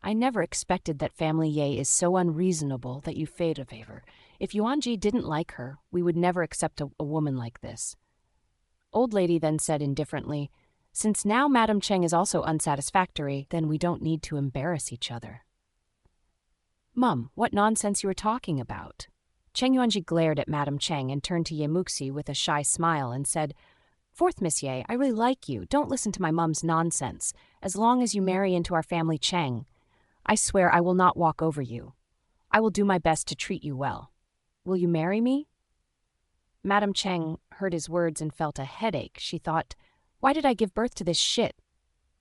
"I never expected that family Ye is so unreasonable that you fade a favor. If Yuanji didn't like her, we would never accept a woman like this." Old lady then said indifferently, "Since now Madam Cheng is also unsatisfactory, then we don't need to embarrass each other." "Mum, what nonsense you are talking about?" Cheng Yuanji glared at Madam Cheng and turned to Ye Muxi with a shy smile and said, "Fourth Miss Ye, I really like you. Don't listen to my mum's nonsense. As long as you marry into our family Cheng, I swear I will not walk over you. I will do my best to treat you well. Will you marry me?" Madam Cheng heard his words and felt a headache. She thought, "Why did I give birth to this shit?"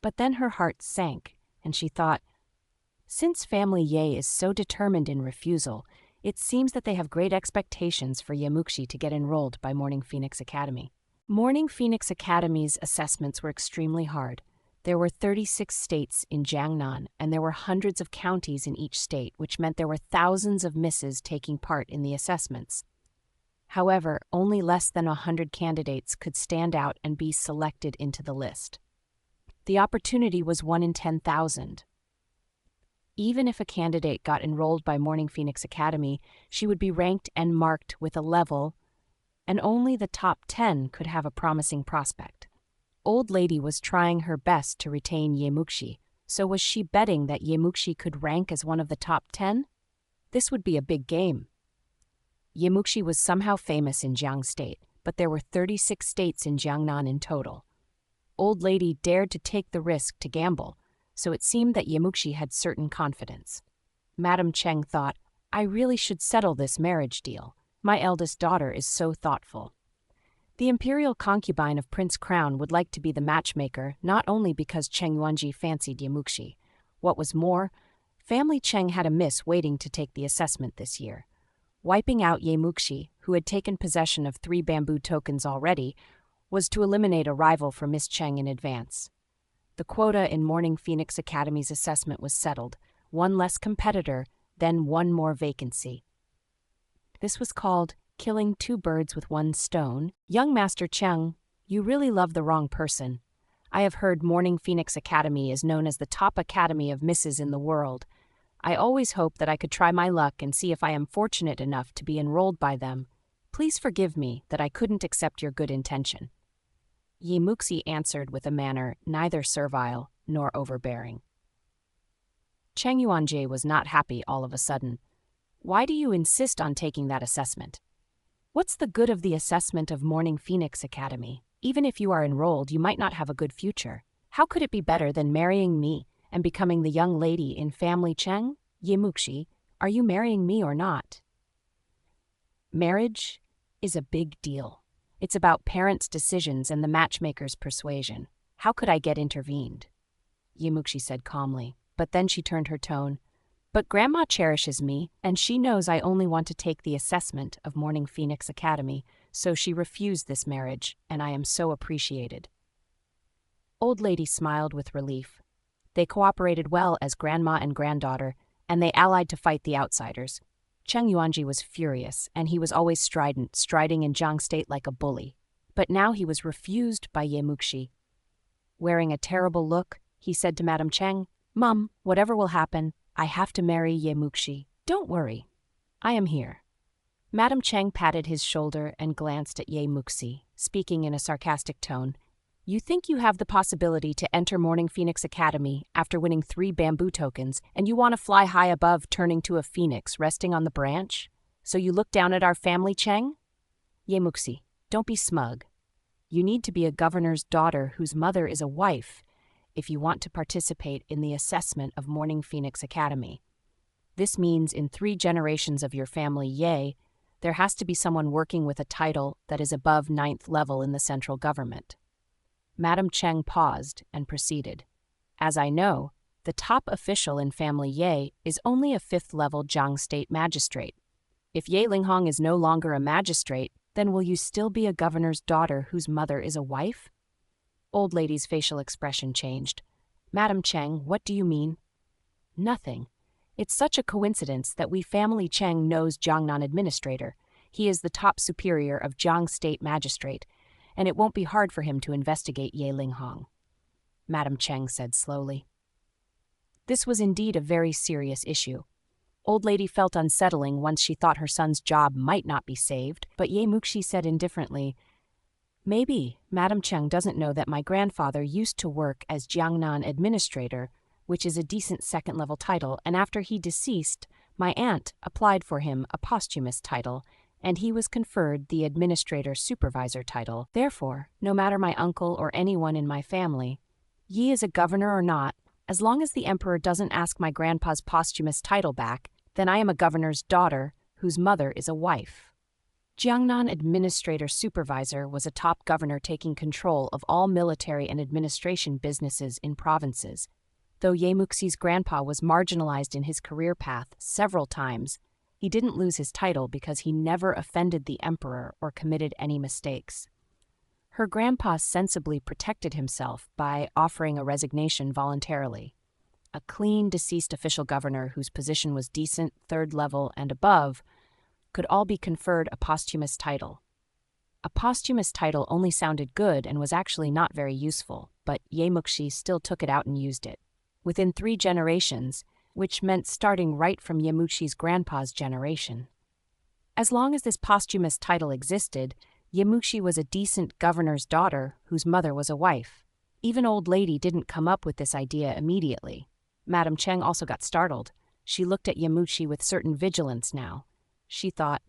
But then her heart sank, and she thought, since family Ye is so determined in refusal, it seems that they have great expectations for Ye Muxi to get enrolled by Morning Phoenix Academy. Morning Phoenix Academy's assessments were extremely hard. There were 36 states in Jiangnan, and there were hundreds of counties in each state, which meant there were thousands of misses taking part in the assessments. However, only less than 100 candidates could stand out and be selected into the list. The opportunity was 1 in 10,000. Even if a candidate got enrolled by Morning Phoenix Academy, she would be ranked and marked with a level, and only the top 10 could have a promising prospect. Old lady was trying her best to retain Ye Muxi, so was she betting that Ye Muxi could rank as one of the top 10? This would be a big game. Ye Muxi was somehow famous in Jiang State, but there were 36 states in Jiangnan in total. Old lady dared to take the risk to gamble, so it seemed that Ye Muxi had certain confidence. Madam Cheng thought, I really should settle this marriage deal. My eldest daughter is so thoughtful. The imperial concubine of Prince Crown would like to be the matchmaker, not only because Cheng Yuanji fancied Ye Muxi. What was more, family Cheng had a miss waiting to take the assessment this year. Wiping out Ye Muxi, who had taken possession of 3 bamboo tokens already, was to eliminate a rival for Miss Cheng in advance. The quota in Morning Phoenix Academy's assessment was settled, 1 less competitor, then 1 more vacancy. This was called killing 2 birds with 1 stone. Young Master Cheng, you really love the wrong person. I have heard Morning Phoenix Academy is known as the top academy of misses in the world. I always hope that I could try my luck and see if I am fortunate enough to be enrolled by them. Please forgive me that I couldn't accept your good intention. Ye Muxi answered with a manner neither servile nor overbearing. Cheng Yuanjie was not happy all of a sudden. Why do you insist on taking that assessment? What's the good of the assessment of Morning Phoenix Academy? Even if you are enrolled, you might not have a good future. How could it be better than marrying me and becoming the young lady in family Cheng? Ye Muxi, are you marrying me or not? Marriage is a big deal. It's about parents' decisions and the matchmaker's persuasion. How could I get intervened? Ye Muxi said calmly, but then she turned her tone. But Grandma cherishes me, and she knows I only want to take the assessment of Morning Phoenix Academy, so she refused this marriage, and I am so appreciated. Old Lady smiled with relief. They cooperated well as grandma and granddaughter, and they allied to fight the outsiders. Cheng Yuanji was furious, and he was always strident, striding in Jiang State like a bully. But now he was refused by Ye Muxi. Wearing a terrible look, he said to Madame Cheng, "Mum, whatever will happen, I have to marry Ye Muxi. Don't worry. I am here." Madame Cheng patted his shoulder and glanced at Ye Muxi, speaking in a sarcastic tone. "You think you have the possibility to enter Morning Phoenix Academy after winning 3 bamboo tokens, and you want to fly high above, turning to a phoenix resting on the branch? So you look down at our family, Cheng? Ye Muxi, don't be smug. You need to be a governor's daughter whose mother is a wife if you want to participate in the assessment of Morning Phoenix Academy. This means in 3 generations of your family, Ye, there has to be someone working with a title that is above 9th level in the central government." Madame Cheng paused and proceeded. "As I know, the top official in family Ye is only a 5th-level Jiang State magistrate. If Ye Linghong is no longer a magistrate, then will you still be a governor's daughter whose mother is a wife?" Old Lady's facial expression changed. "Madame Cheng, what do you mean?" "Nothing. It's such a coincidence that we family Cheng knows Jiangnan administrator. He is the top superior of Jiang State magistrate, and it won't be hard for him to investigate Ye Linghong," Madame Cheng said slowly. This was indeed a very serious issue. Old Lady felt unsettling once she thought her son's job might not be saved, but Ye Muxi said indifferently, "Maybe Madame Cheng doesn't know that my grandfather used to work as Jiangnan administrator, which is a decent 2nd-level title, and after he deceased, my aunt applied for him a posthumous title, and he was conferred the administrator-supervisor title. Therefore, no matter my uncle or anyone in my family, Yi is a governor or not, as long as the emperor doesn't ask my grandpa's posthumous title back, then I am a governor's daughter whose mother is a wife." Jiangnan administrator-supervisor was a top governor taking control of all military and administration businesses in provinces. Though Ye Muxi's grandpa was marginalized in his career path several times, he didn't lose his title because he never offended the emperor or committed any mistakes. Her grandpa sensibly protected himself by offering a resignation voluntarily. A clean, deceased official governor whose position was decent, 3rd level, and above could all be conferred a posthumous title. A posthumous title only sounded good and was actually not very useful, but Ye Muxi still took it out and used it. Within 3 generations, which meant starting right from Ye Muxi's grandpa's generation. As long as this posthumous title existed, Ye Muxi was a decent governor's daughter whose mother was a wife. Even Old Lady didn't come up with this idea immediately. Madame Cheng also got startled. She looked at Ye Muxi with certain vigilance now. She thought,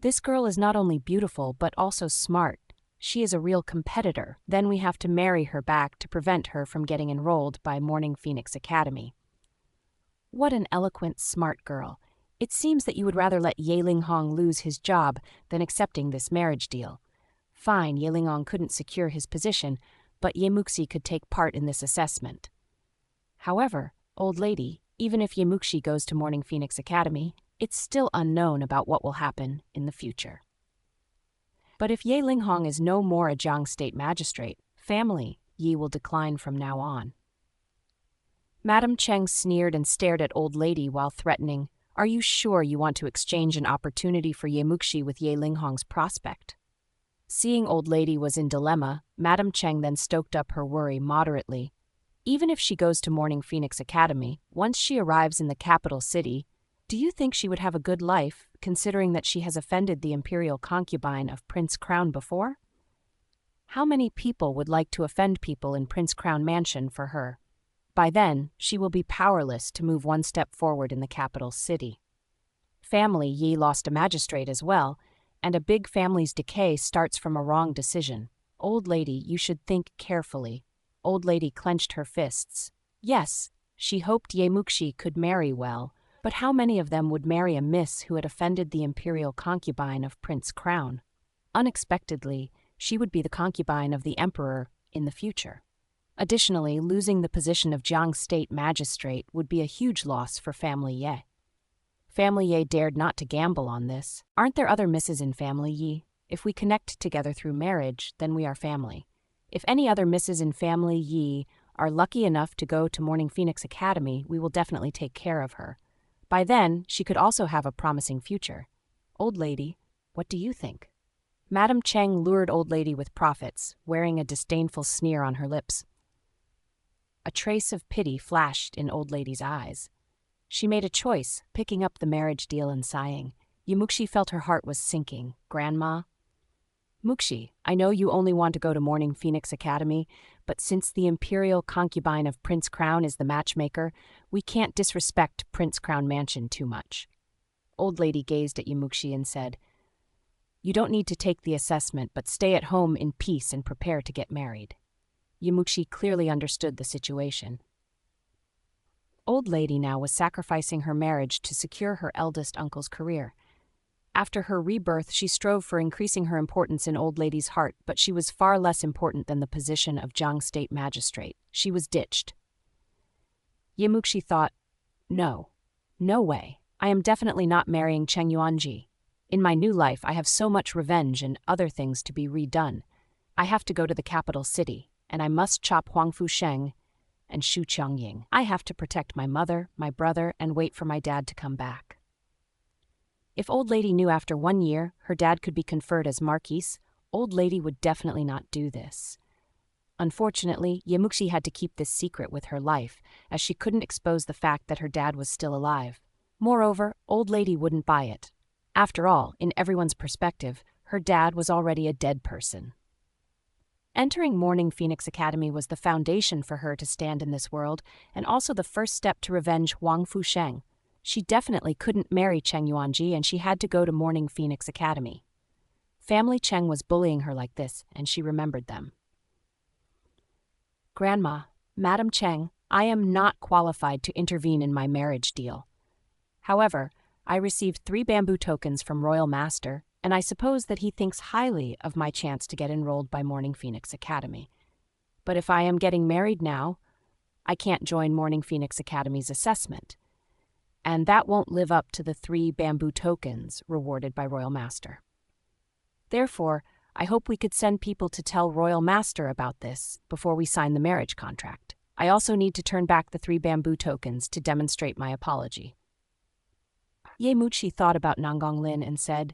"This girl is not only beautiful but also smart. She is a real competitor. Then we have to marry her back to prevent her from getting enrolled by Morning Phoenix Academy." What an eloquent, smart girl. It seems that you would rather let Ye Linghong lose his job than accepting this marriage deal. Fine, Ye Linghong couldn't secure his position, but Ye Muxi could take part in this assessment. However, old lady, even if Ye Muxi goes to Morning Phoenix Academy, it's still unknown about what will happen in the future. But if Ye Linghong is no more a Jiang State magistrate, family Yi will decline from now on. Madam Cheng sneered and stared at old lady while threatening, "Are you sure you want to exchange an opportunity for Ye Muxi with Ye Linghong's prospect?" Seeing old lady was in dilemma, Madam Cheng then stoked up her worry moderately. Even if she goes to Morning Phoenix Academy, once she arrives in the capital city, do you think she would have a good life, considering that she has offended the imperial concubine of Prince Crown before? How many people would like to offend people in Prince Crown Mansion for her? By then, she will be powerless to move one step forward in the capital city. Family Yi lost a magistrate as well, and a big family's decay starts from a wrong decision. Old lady, you should think carefully. Old lady clenched her fists. Yes, she hoped Ye Muxi could marry well, but how many of them would marry a miss who had offended the imperial concubine of Prince Crown? Unexpectedly, she would be the concubine of the emperor in the future. Additionally, losing the position of Jiang State magistrate would be a huge loss for family Ye. Family Ye dared not to gamble on this. Aren't there other misses in family Yi? If we connect together through marriage, then we are family. If any other misses in family Yi are lucky enough to go to Morning Phoenix Academy, we will definitely take care of her. By then, she could also have a promising future. Old lady, what do you think? Madam Cheng lured old lady with profits, wearing a disdainful sneer on her lips. A trace of pity flashed in old lady's eyes. She made a choice, picking up the marriage deal and sighing. Ye Muxi felt her heart was sinking. Grandma? Muxi, I know you only want to go to Morning Phoenix Academy, but since the imperial concubine of Prince Crown is the matchmaker, we can't disrespect Prince Crown Mansion too much. Old lady gazed at Ye Muxi and said, "You don't need to take the assessment, but stay at home in peace and prepare to get married." Ye Muxi clearly understood the situation. Old lady now was sacrificing her marriage to secure her eldest uncle's career. After her rebirth, she strove for increasing her importance in old lady's heart, but she was far less important than the position of Jiang State magistrate. She was ditched. Ye Muxi thought, no way. I am definitely not marrying Cheng Yuanji. In my new life, I have so much revenge and other things to be redone. I have to go to the capital city, and I must chop Huangfu Sheng and Shu Qiangying. I have to protect my mother, my brother, and wait for my dad to come back. If old lady knew after 1 year her dad could be conferred as Marquis, old lady would definitely not do this. Unfortunately, Ye Muxi had to keep this secret with her life, as she couldn't expose the fact that her dad was still alive. Moreover, old lady wouldn't buy it. After all, in everyone's perspective, her dad was already a dead person. Entering Morning Phoenix Academy was the foundation for her to stand in this world, and also the first step to revenge Huangfu Sheng. She definitely couldn't marry Cheng Yuanji, and she had to go to Morning Phoenix Academy. Family Cheng was bullying her like this, and she remembered them. Grandma, Madam Cheng, I am not qualified to intervene in my marriage deal. However, I received 3 bamboo tokens from Royal Master, and I suppose that he thinks highly of my chance to get enrolled by Morning Phoenix Academy. But if I am getting married now, I can't join Morning Phoenix Academy's assessment, and that won't live up to the 3 bamboo tokens rewarded by Royal Master. Therefore, I hope we could send people to tell Royal Master about this before we sign the marriage contract. I also need to turn back the 3 bamboo tokens to demonstrate my apology. Ye Muxi thought about Nanggong Lin and said,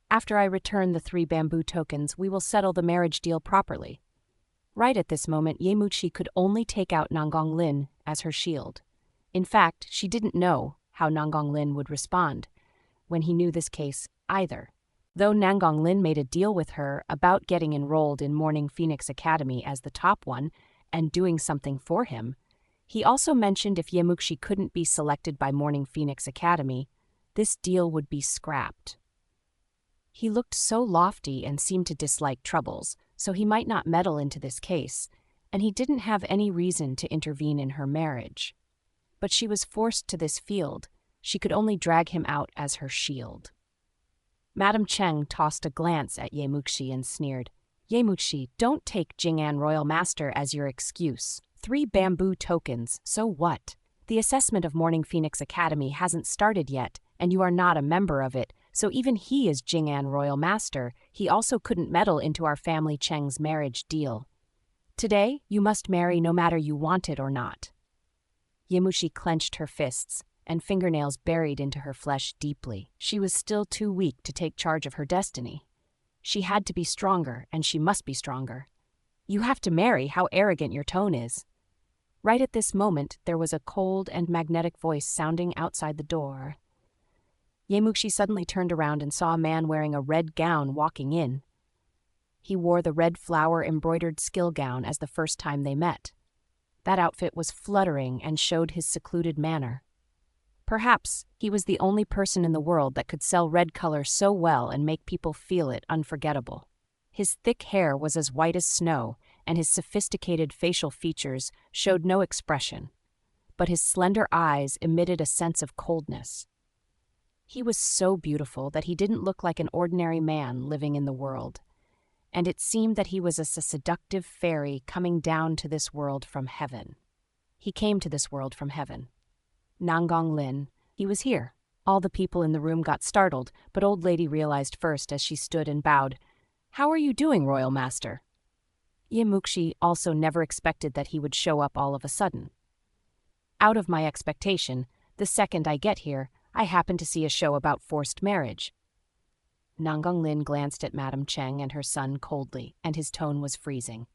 "After I return the 3 bamboo tokens, we will settle the marriage deal properly." Right at this moment, Ye Muxi could only take out Nanggong Lin as her shield. In fact, she didn't know how Nanggong Lin would respond when he knew this case either. Though Nanggong Lin made a deal with her about getting enrolled in Morning Phoenix Academy as the top one and doing something for him, he also mentioned if Ye Muxi couldn't be selected by Morning Phoenix Academy, this deal would be scrapped. He looked so lofty and seemed to dislike troubles, so he might not meddle into this case, and he didn't have any reason to intervene in her marriage. But she was forced to this field, She could only drag him out as her shield. Madame Cheng tossed a glance at Ye Muxi and sneered. Ye Muxi, don't take Jing'an Royal Master as your excuse. 3 bamboo tokens, so what? The assessment of Morning Phoenix Academy hasn't started yet, and you are not a member of it, so even he is Jing'an Royal Master. He also couldn't meddle into our family Cheng's marriage deal. Today, you must marry no matter you want it or not. Ye Muxi clenched her fists, and fingernails buried into her flesh deeply. She was still too weak to take charge of her destiny. She had to be stronger, and she must be stronger. You have to marry, how arrogant your tone is. Right at this moment, there was a cold and magnetic voice sounding outside the door. Ye Muxi suddenly turned around and saw a man wearing a red gown walking in. He wore the red flower-embroidered skill gown as the first time they met. That outfit was fluttering and showed his secluded manner. Perhaps he was the only person in the world that could sell red color so well and make people feel it unforgettable. His thick hair was as white as snow, and his sophisticated facial features showed no expression, but his slender eyes emitted a sense of coldness. He was so beautiful that he didn't look like an ordinary man living in the world, and it seemed that he was a seductive fairy coming down to this world from heaven. He came to this world from heaven. Nangang Lin, he was here. All the people in the room got startled, but Old Lady realized first as she stood and bowed. How are you doing, Royal Master? Ye Muxi also never expected that he would show up all of a sudden. Out of my expectation, the second I get here, I happen to see a show about forced marriage. Nangang Lin glanced at Madame Cheng and her son coldly, and his tone was freezing.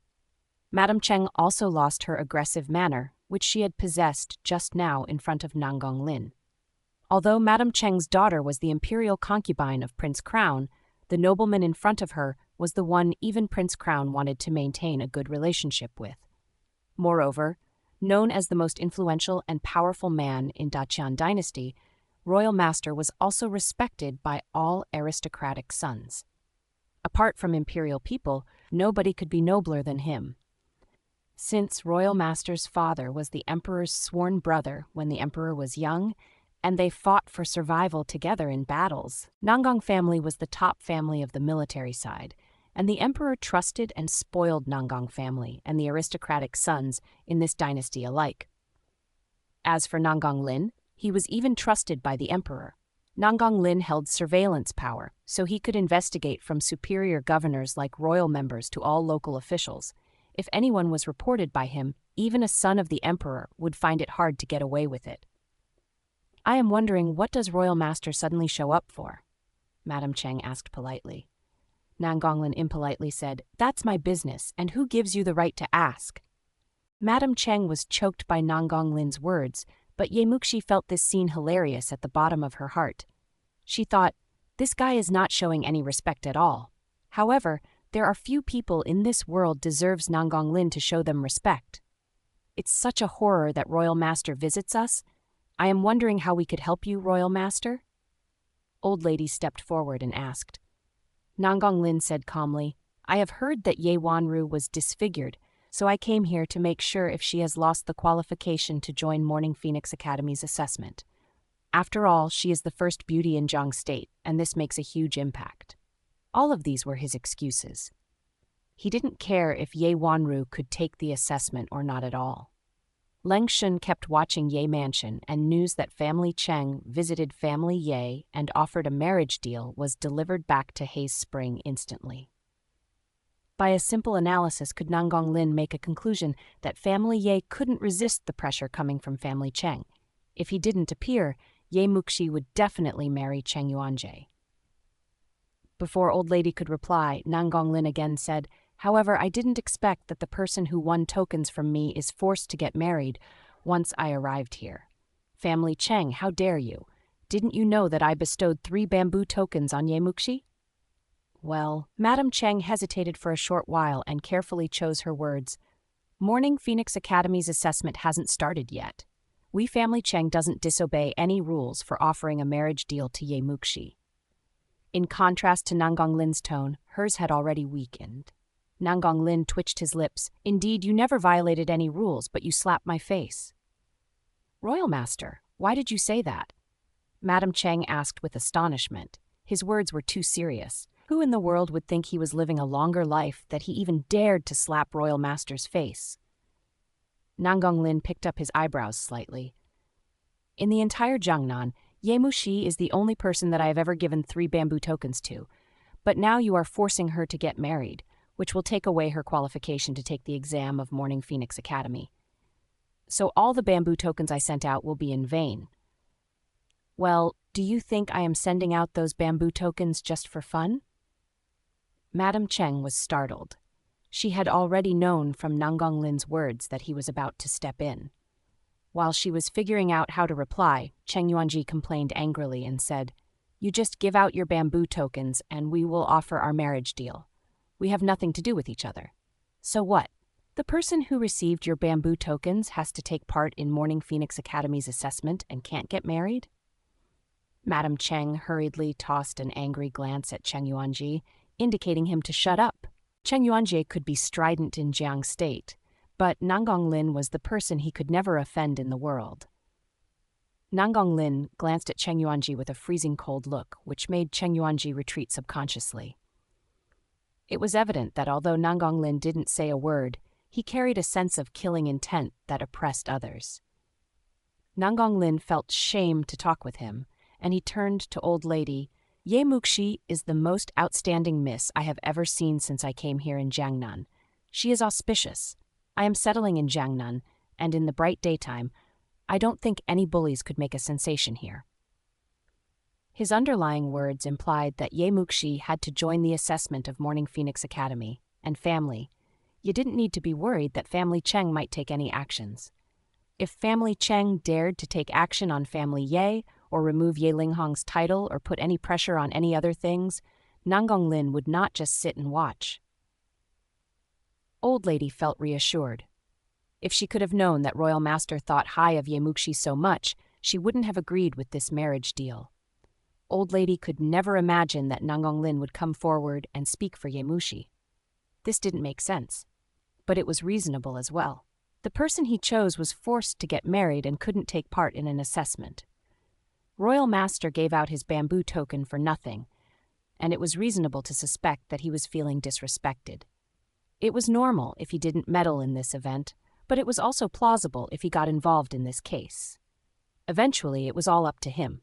Madame Cheng also lost her aggressive manner, which she had possessed just now in front of Nangang Lin. Although Madame Cheng's daughter was the imperial concubine of Prince Crown, the nobleman in front of her was the one even Prince Crown wanted to maintain a good relationship with. Moreover, known as the most influential and powerful man in Daqian dynasty, Royal Master was also respected by all aristocratic sons. Apart from imperial people, nobody could be nobler than him. Since Royal Master's father was the Emperor's sworn brother when the Emperor was young, and they fought for survival together in battles, Nangang family was the top family of the military side, and the Emperor trusted and spoiled Nangang family and the aristocratic sons in this dynasty alike. As for Nangang Lin, he was even trusted by the Emperor. Nangang Lin held surveillance power, so he could investigate from superior governors like royal members to all local officials. If anyone was reported by him, even a son of the Emperor would find it hard to get away with it. I am wondering, what does Royal Master suddenly show up for? Madame Cheng asked politely. Nangang Lin impolitely said, That's my business, and who gives you the right to ask? Madame Cheng was choked by Nangang Lin's words, but Ye Muxi felt this scene hilarious at the bottom of her heart. She thought, this guy is not showing any respect at all. However, there are few people in this world deserves Nangang Lin to show them respect. It's such a horror that Royal Master visits us. I am wondering how we could help you, Royal Master? Old Lady stepped forward and asked. Nangang Lin said calmly, I have heard that Ye Wanru was disfigured, so I came here to make sure if she has lost the qualification to join Morning Phoenix Academy's assessment. After all, she is the first beauty in Jiang State, and this makes a huge impact. All of these were his excuses. He didn't care if Ye Wanru could take the assessment or not at all. Leng Shun kept watching Ye Mansion, and news that Family Cheng visited Family Ye and offered a marriage deal was delivered back to Hayes Spring instantly. By a simple analysis, could Nangang Lin make a conclusion that Family Ye couldn't resist the pressure coming from Family Cheng. If he didn't appear, Ye Muxi would definitely marry Cheng Yuanjie. Before Old Lady could reply, Nangang Lin again said, However, I didn't expect that the person who won tokens from me is forced to get married once I arrived here. Family Cheng, how dare you? Didn't you know that I bestowed 3 bamboo tokens on Ye Muxi? Well, Madame Cheng hesitated for a short while and carefully chose her words. Morning Phoenix Academy's assessment hasn't started yet. We Family Cheng doesn't disobey any rules for offering a marriage deal to Ye Muxi. In contrast to Nangang Lin's tone, hers had already weakened. Nangang Lin twitched his lips. Indeed, you never violated any rules, but you slapped my face. Royal Master, why did you say that? Madam Cheng asked with astonishment. His words were too serious. Who in the world would think he was living a longer life that he even dared to slap Royal Master's face? Nanggong Lin picked up his eyebrows slightly. In the entire Jiangnan, Ye Muxi is the only person that I have ever given 3 bamboo tokens to, but now you are forcing her to get married, which will take away her qualification to take the exam of Morning Phoenix Academy. So all the bamboo tokens I sent out will be in vain. Well, do you think I am sending out those bamboo tokens just for fun? Madam Cheng was startled. She had already known from Nanggong Lin's words that he was about to step in. While she was figuring out how to reply, Cheng Yuanji complained angrily and said, "You just give out your bamboo tokens and we will offer our marriage deal. We have nothing to do with each other. So what? The person who received your bamboo tokens has to take part in Morning Phoenix Academy's assessment and can't get married?" Madam Cheng hurriedly tossed an angry glance at Cheng Yuanji, indicating him to shut up. Cheng Yuanji could be strident in Jiang State, but Nanggong Lin was the person he could never offend in the world. Nanggong Lin glanced at Cheng Yuanji with a freezing cold look, which made Cheng Yuanji retreat subconsciously. It was evident that although Nanggong Lin didn't say a word, he carried a sense of killing intent that oppressed others. Nanggong Lin felt shame to talk with him, and he turned to old lady. "Ye Muxi is the most outstanding miss I have ever seen since I came here in Jiangnan. She is auspicious. I am settling in Jiangnan, and in the bright daytime, I don't think any bullies could make a sensation here." His underlying words implied that Ye Muxi had to join the assessment of Morning Phoenix Academy, and family. You didn't need to be worried that Family Cheng might take any actions. If Family Cheng dared to take action on Family Ye, or remove Ye Linghong's title or put any pressure on any other things, Nanggong Lin would not just sit and watch. Old lady felt reassured. If she could have known that Royal Master thought high of Ye Muxi so much, she wouldn't have agreed with this marriage deal. Old lady could never imagine that Nanggong Lin would come forward and speak for Ye Muxi. This didn't make sense, but it was reasonable as well. The person he chose was forced to get married and couldn't take part in an assessment. Royal Master gave out his bamboo token for nothing, and it was reasonable to suspect that he was feeling disrespected. It was normal if he didn't meddle in this event, but it was also plausible if he got involved in this case. Eventually, it was all up to him.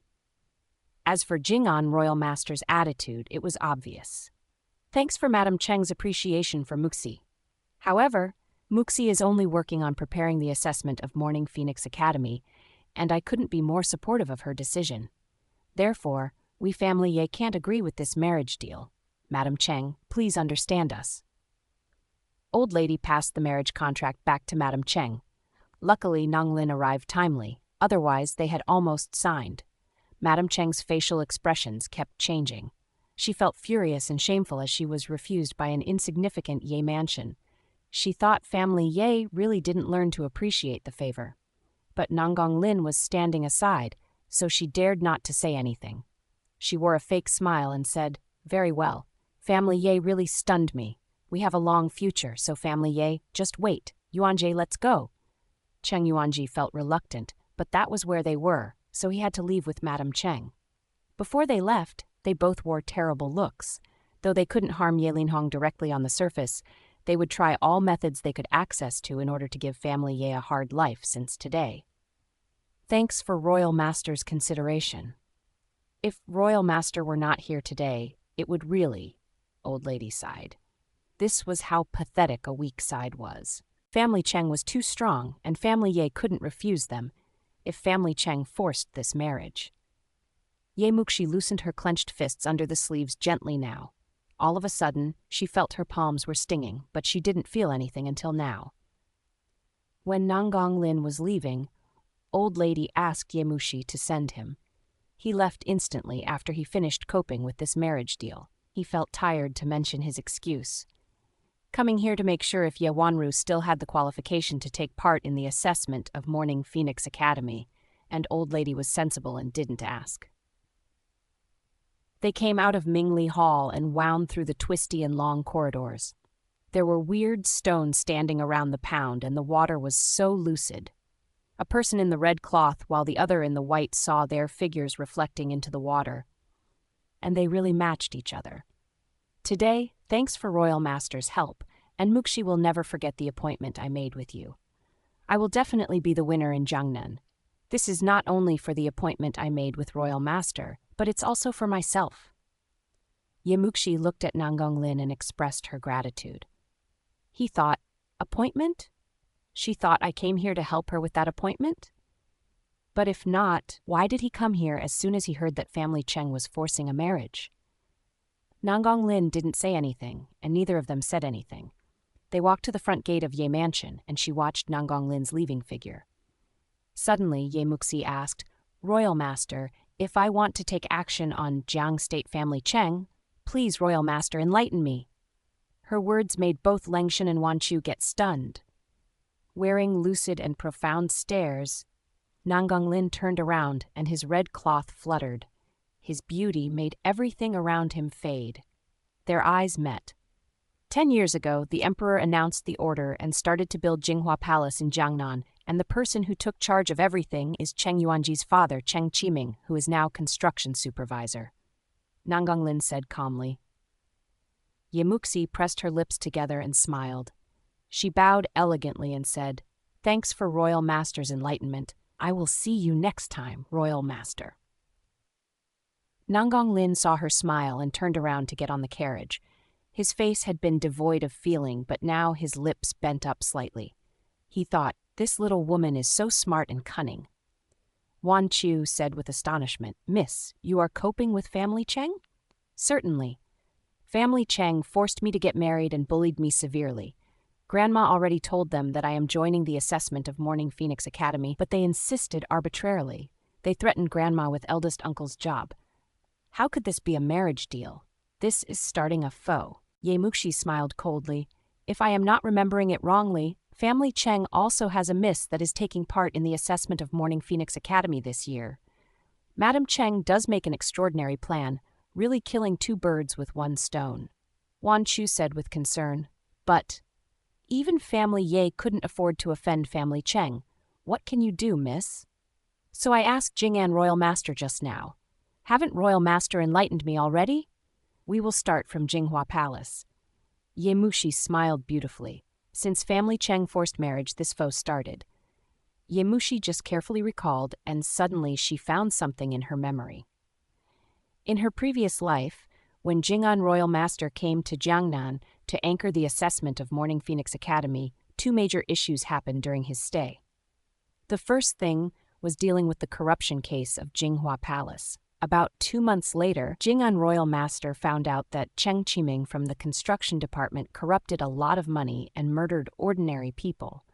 As for Jing'an Royal Master's attitude, it was obvious. Thanks for Madam Cheng's appreciation for Muxi. However, Muxi is only working on preparing the assessment of Morning Phoenix Academy, and I couldn't be more supportive of her decision. Therefore, we Family Ye can't agree with this marriage deal. Madam Cheng, please understand us. Old lady passed the marriage contract back to Madam Cheng. Luckily, Nang Lin arrived timely, otherwise they had almost signed. Madam Cheng's facial expressions kept changing. She felt furious and shameful as she was refused by an insignificant Ye mansion. She thought Family Ye really didn't learn to appreciate the favor. But Nanggong Lin was standing aside, so she dared not to say anything. She wore a fake smile and said, "Very well. Family Ye really stunned me. We have a long future, so Family Ye, just wait. Yuanji, let's go." Cheng Yuanji felt reluctant, but that was where they were, so he had to leave with Madam Cheng. Before they left, they both wore terrible looks. Though they couldn't harm Ye Linhong directly on the surface, they would try all methods they could access to in order to give Family Ye a hard life since today. Thanks for Royal Master's consideration. If Royal Master were not here today, it would really, old lady sighed. This was how pathetic a weak side was. Family Cheng was too strong, and Family Ye couldn't refuse them if Family Cheng forced this marriage. Ye Muxi loosened her clenched fists under the sleeves gently now. All of a sudden, she felt her palms were stinging, but she didn't feel anything until now. When Nanggong Lin was leaving, old lady asked Ye Muxi to send him. He left instantly after he finished coping with this marriage deal. He felt tired to mention his excuse. Coming here to make sure if Ye Wanru still had the qualification to take part in the assessment of Morning Phoenix Academy, and old lady was sensible and didn't ask. They came out of Mingli Hall and wound through the twisty and long corridors. There were weird stones standing around the pound, and the water was so lucid. A person in the red cloth while the other in the white saw their figures reflecting into the water. And they really matched each other. Today, thanks for Royal Master's help, and Muxi will never forget the appointment I made with you. I will definitely be the winner in Jiangnan. This is not only for the appointment I made with Royal Master, but it's also for myself. Ye Muxi looked at Nangonglin and expressed her gratitude. He thought, appointment? She thought I came here to help her with that appointment? But if not, why did he come here as soon as he heard that family Cheng was forcing a marriage? Nangonglin didn't say anything, and neither of them said anything. They walked to the front gate of Ye Mansion, and she watched Nangonglin's leaving figure. Suddenly, Ye Muxi asked, Royal Master, if I want to take action on Jiang State family Cheng, please, Royal Master, enlighten me. Her words made both Lengshan and Wanchu get stunned. Wearing lucid and profound stares, Nangonglin turned around and his red cloth fluttered. His beauty made everything around him fade. Their eyes met. 10 years ago, the emperor announced the order and started to build Jinghua Palace in Jiangnan, and the person who took charge of everything is Cheng Yuanji's father, Cheng Qiming, who is now construction supervisor. Nangonglin said calmly. Ye Muxi pressed her lips together and smiled. She bowed elegantly and said, Thanks for Royal Master's enlightenment. I will see you next time, Royal Master. Nangonglin saw her smile and turned around to get on the carriage. His face had been devoid of feeling, but now his lips bent up slightly. He thought, this little woman is so smart and cunning. Wan Chu said with astonishment, Miss, you are coping with family Cheng? Certainly. Family Cheng forced me to get married and bullied me severely. Grandma already told them that I am joining the assessment of Morning Phoenix Academy, but they insisted arbitrarily. They threatened Grandma with eldest uncle's job. How could this be a marriage deal? This is starting a foe. Ye Muxi smiled coldly. If I am not remembering it wrongly, family Cheng also has a miss that is taking part in the assessment of Morning Phoenix Academy this year. Madam Cheng does make an extraordinary plan, really killing 2 birds with 1 stone. Wan Chu said with concern. But even family Ye couldn't afford to offend family Cheng. What can you do, miss? So I asked Jing'an Royal Master just now. Haven't Royal Master enlightened me already? We will start from Jinghua Palace. Ye Muxi smiled beautifully. Since family Cheng forced marriage, this foe started. Ye Muxi just carefully recalled, and suddenly she found something in her memory. In her previous life, when Jing'an Royal Master came to Jiangnan to anchor the assessment of Morning Phoenix Academy, 2 major issues happened during his stay. The first thing was dealing with the corruption case of Jinghua Palace. About 2 months later, Jing'an Royal Master found out that Cheng Qiming from the construction department corrupted a lot of money and murdered ordinary people,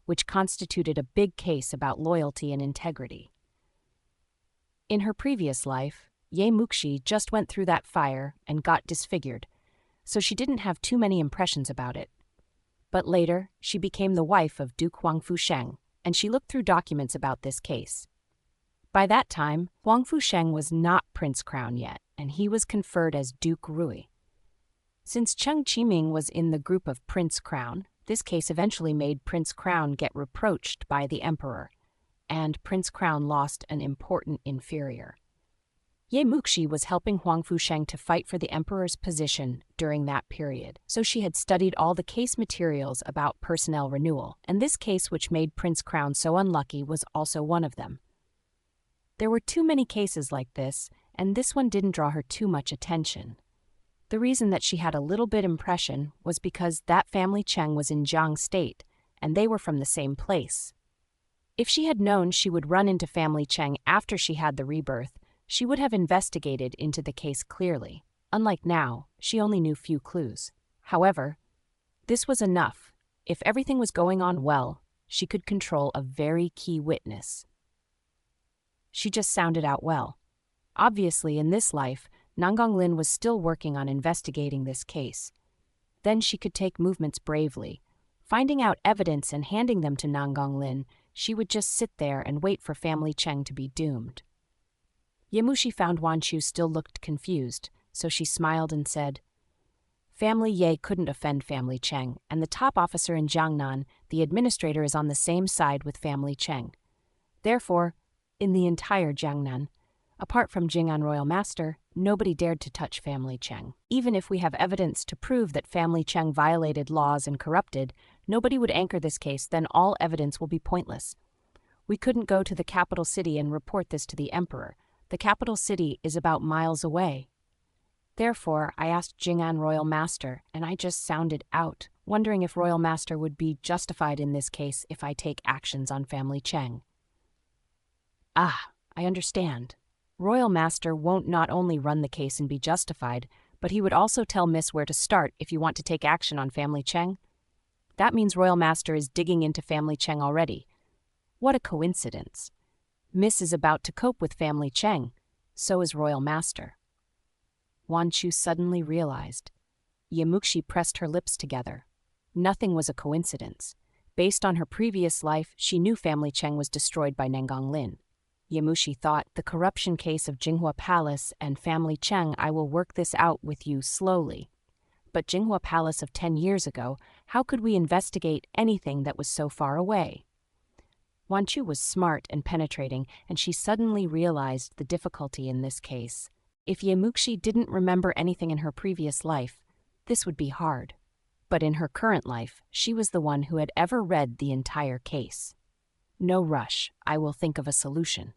which constituted a big case about loyalty and integrity. In her previous life, Ye Muxi just went through that fire and got disfigured, so she didn't have too many impressions about it. But later, she became the wife of Duke Huang Fusheng, and she looked through documents about this case. By that time, Huang Fusheng was not Prince Crown yet, and he was conferred as Duke Rui. Since Cheng Qiming was in the group of Prince Crown, this case eventually made Prince Crown get reproached by the emperor, and Prince Crown lost an important inferior. Ye Muxi was helping Huang Fusheng to fight for the emperor's position during that period, so she had studied all the case materials about personnel renewal, and this case which made Prince Crown so unlucky was also one of them. There were too many cases like this, and this one didn't draw her too much attention. The reason that she had a little bit impression was because that family Cheng was in Jiang State, and they were from the same place. If she had known she would run into family Cheng after she had the rebirth, she would have investigated into the case clearly. Unlike now, she only knew few clues. However, this was enough. If everything was going on well, she could control a very key witness. She just sounded out well. Obviously, in this life, Nangonglin was still working on investigating this case. Then she could take movements bravely. Finding out evidence and handing them to Nangonglin, she would just sit there and wait for family Cheng to be doomed. Ye Muxi found Wan Chu still looked confused, so she smiled and said, Family Ye couldn't offend family Cheng, and the top officer in Jiangnan, the administrator, is on the same side with family Cheng. Therefore, in the entire Jiangnan, apart from Jing'an royal master, nobody dared to touch family Cheng. Even if we have evidence to prove that family Cheng violated laws and corrupted, nobody would anchor this case, then all evidence will be pointless. We couldn't go to the capital city and report this to the emperor. The capital city is about miles away. Therefore, I asked Jing'an royal master, and I just sounded out, wondering if royal master would be justified in this case if I take actions on family Cheng. Ah, I understand. Royal master won't not only run the case and be justified, but he would also tell Miss where to start if you want to take action on family Cheng. That means royal master is digging into family Cheng already. What a coincidence. Miss is about to cope with family Cheng. So is royal master. Wan Chu suddenly realized. Muxi pressed her lips together. Nothing was a coincidence. Based on her previous life, she knew family Cheng was destroyed by Nengong Lin. Muxi thought, the corruption case of Jinghua Palace and family Cheng, I will work this out with you slowly. But Jinghua Palace of 10 years ago, how could we investigate anything that was so far away? Wan Chu was smart and penetrating, and she suddenly realized the difficulty in this case. If Muxi didn't remember anything in her previous life, this would be hard. But in her current life, she was the one who had ever read the entire case. No rush, I will think of a solution.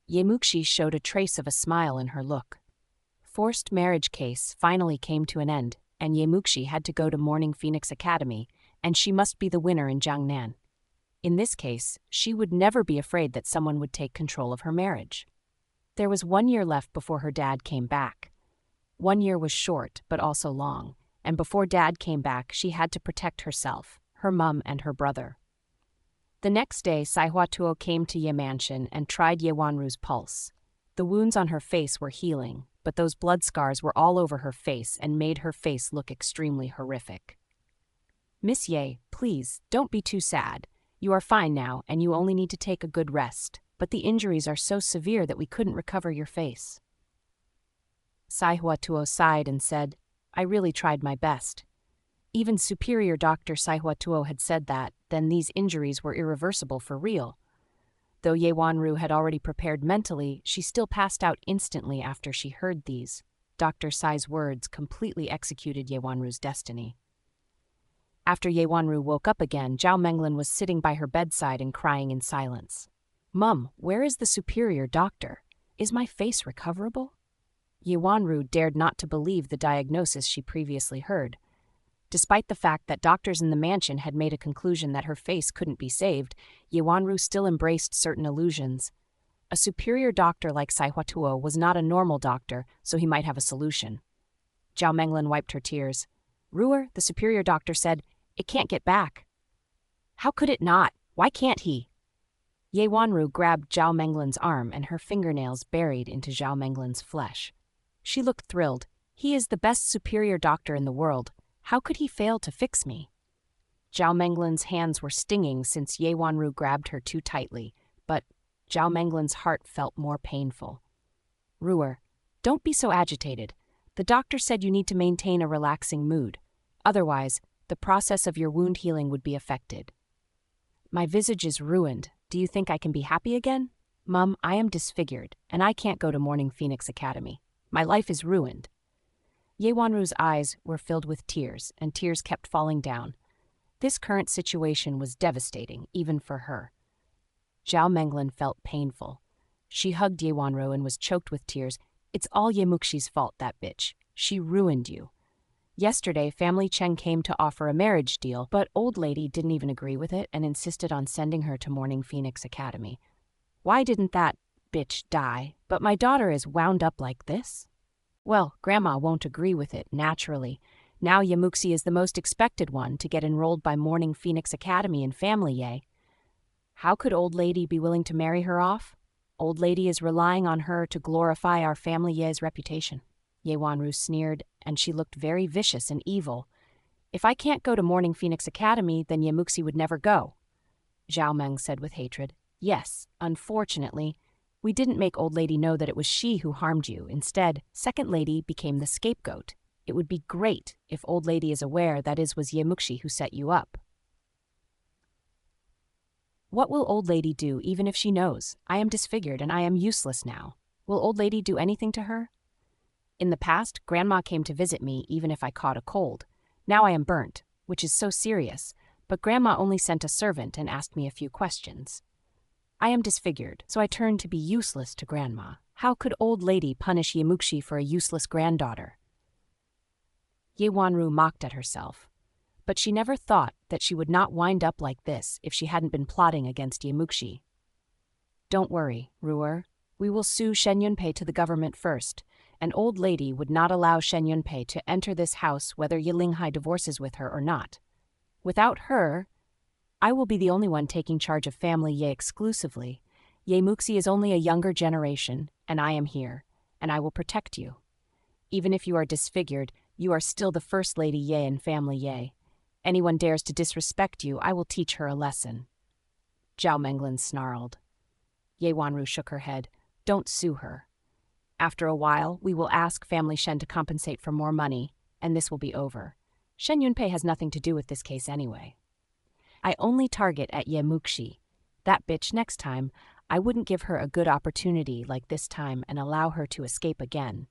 Muxi showed a trace of a smile in her look. Forced marriage case finally came to an end, and Muxi had to go to Morning Phoenix Academy, and she must be the winner in Jiangnan. In this case, she would never be afraid that someone would take control of her marriage. There was 1 year left before her dad came back. 1 year was short, but also long, and before Dad came back, she had to protect herself, her mum, and her brother. The next day, Sai Huatuo came to Ye Mansion and tried Ye Wanru's pulse. The wounds on her face were healing, but those blood scars were all over her face and made her face look extremely horrific. Miss Ye, please, don't be too sad. You are fine now, and you only need to take a good rest, but the injuries are so severe that we couldn't recover your face. Sai Huatuo sighed and said, I really tried my best. Even Superior Dr. Sai Huatuo had said that, then these injuries were irreversible for real. Though Ye Wanru had already prepared mentally, she still passed out instantly after she heard these. Dr. Sai's words completely executed Ye Wanru's destiny. After Ye Wanru woke up again, Zhao Menglin was sitting by her bedside and crying in silence. Mum, where is the superior doctor? Is my face recoverable? Ye Wanru dared not to believe the diagnosis she previously heard. Despite the fact that doctors in the mansion had made a conclusion that her face couldn't be saved, Ye Wanru still embraced certain illusions. A superior doctor like Sai Huatuo was not a normal doctor, so he might have a solution. Zhao Menglin wiped her tears. Ruer, the superior doctor said, it can't get back. How could it not? Why can't he? Ye Wanru grabbed Zhao Menglin's arm and her fingernails buried into Zhao Menglin's flesh. She looked thrilled. He is the best superior doctor in the world. How could he fail to fix me? Zhao Menglin's hands were stinging since Ye Wanru grabbed her too tightly, but Zhao Menglin's heart felt more painful. Ruer, don't be so agitated. The doctor said you need to maintain a relaxing mood. Otherwise, the process of your wound healing would be affected. My visage is ruined. Do you think I can be happy again? Mum, I am disfigured, and I can't go to Morning Phoenix Academy. My life is ruined. Ye Wanru's eyes were filled with tears, and tears kept falling down. This current situation was devastating, even for her. Zhao Menglin felt painful. She hugged Ye Wanru and was choked with tears. It's all Ye Muxi's fault, that bitch. She ruined you. Yesterday, family Cheng came to offer a marriage deal, but old lady didn't even agree with it and insisted on sending her to Morning Phoenix Academy. Why didn't that bitch die? But my daughter is wound up like this? Well, Grandma won't agree with it, naturally. Now Ye Muxi is the most expected one to get enrolled by Morning Phoenix Academy in Family Ye. How could old lady be willing to marry her off? Old lady is relying on her to glorify our Family Ye's reputation. Ye Wanru sneered, and she looked very vicious and evil. If I can't go to Morning Phoenix Academy, then Ye Muxi would never go. Zhao Meng said with hatred. Yes, unfortunately, we didn't make old lady know that it was she who harmed you. Instead, second lady became the scapegoat. It would be great if old lady is aware that it was Ye Muxi who set you up. What will old lady do even if she knows? I am disfigured and I am useless now. Will old lady do anything to her? In the past, Grandma came to visit me even if I caught a cold. Now I am burnt, which is so serious, but Grandma only sent a servant and asked me a few questions. I am disfigured, so I turned to be useless to Grandma. How could old lady punish Ye Muxi for a useless granddaughter? Ye Wanru mocked at herself. But she never thought that she would not wind up like this if she hadn't been plotting against Ye Muxi. Don't worry, Ruer. We will sue Shen Yunpei to the government first. An old lady would not allow Shen Yunpei to enter this house whether Ye Linghai divorces with her or not. Without her, I will be the only one taking charge of family Ye exclusively. Ye Muxi is only a younger generation, and I am here, and I will protect you. Even if you are disfigured, you are still the first lady Ye in family Ye. Anyone dares to disrespect you, I will teach her a lesson. Zhao Menglin snarled. Ye Wanru shook her head. Don't sue her. After a while, we will ask family Shen to compensate for more money, and this will be over. Shen Yunpei has nothing to do with this case anyway. I only target at Ye Muxi. That bitch next time, I wouldn't give her a good opportunity like this time and allow her to escape again.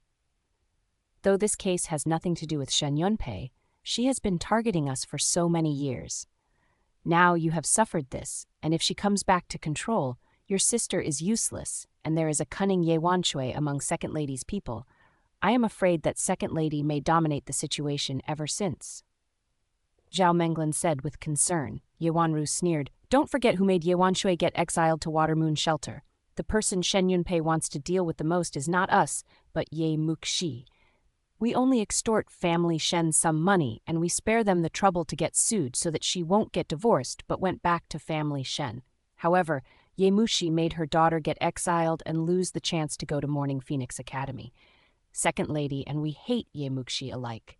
Though this case has nothing to do with Shen Yunpei, she has been targeting us for so many years. Now you have suffered this, and if she comes back to control, your sister is useless, and there is a cunning Ye Wanshui among Second Lady's people. I am afraid that Second Lady may dominate the situation ever since. Zhao Menglin said with concern. Ye Wanru sneered. Don't forget who made Ye Wanshui get exiled to Watermoon Shelter. The person Shen Yunpei wants to deal with the most is not us, but Ye Muxi. We only extort family Shen some money, and we spare them the trouble to get sued so that she won't get divorced but went back to family Shen. However, Ye Muxi made her daughter get exiled and lose the chance to go to Morning Phoenix Academy. Second Lady and we hate Ye Muxi alike.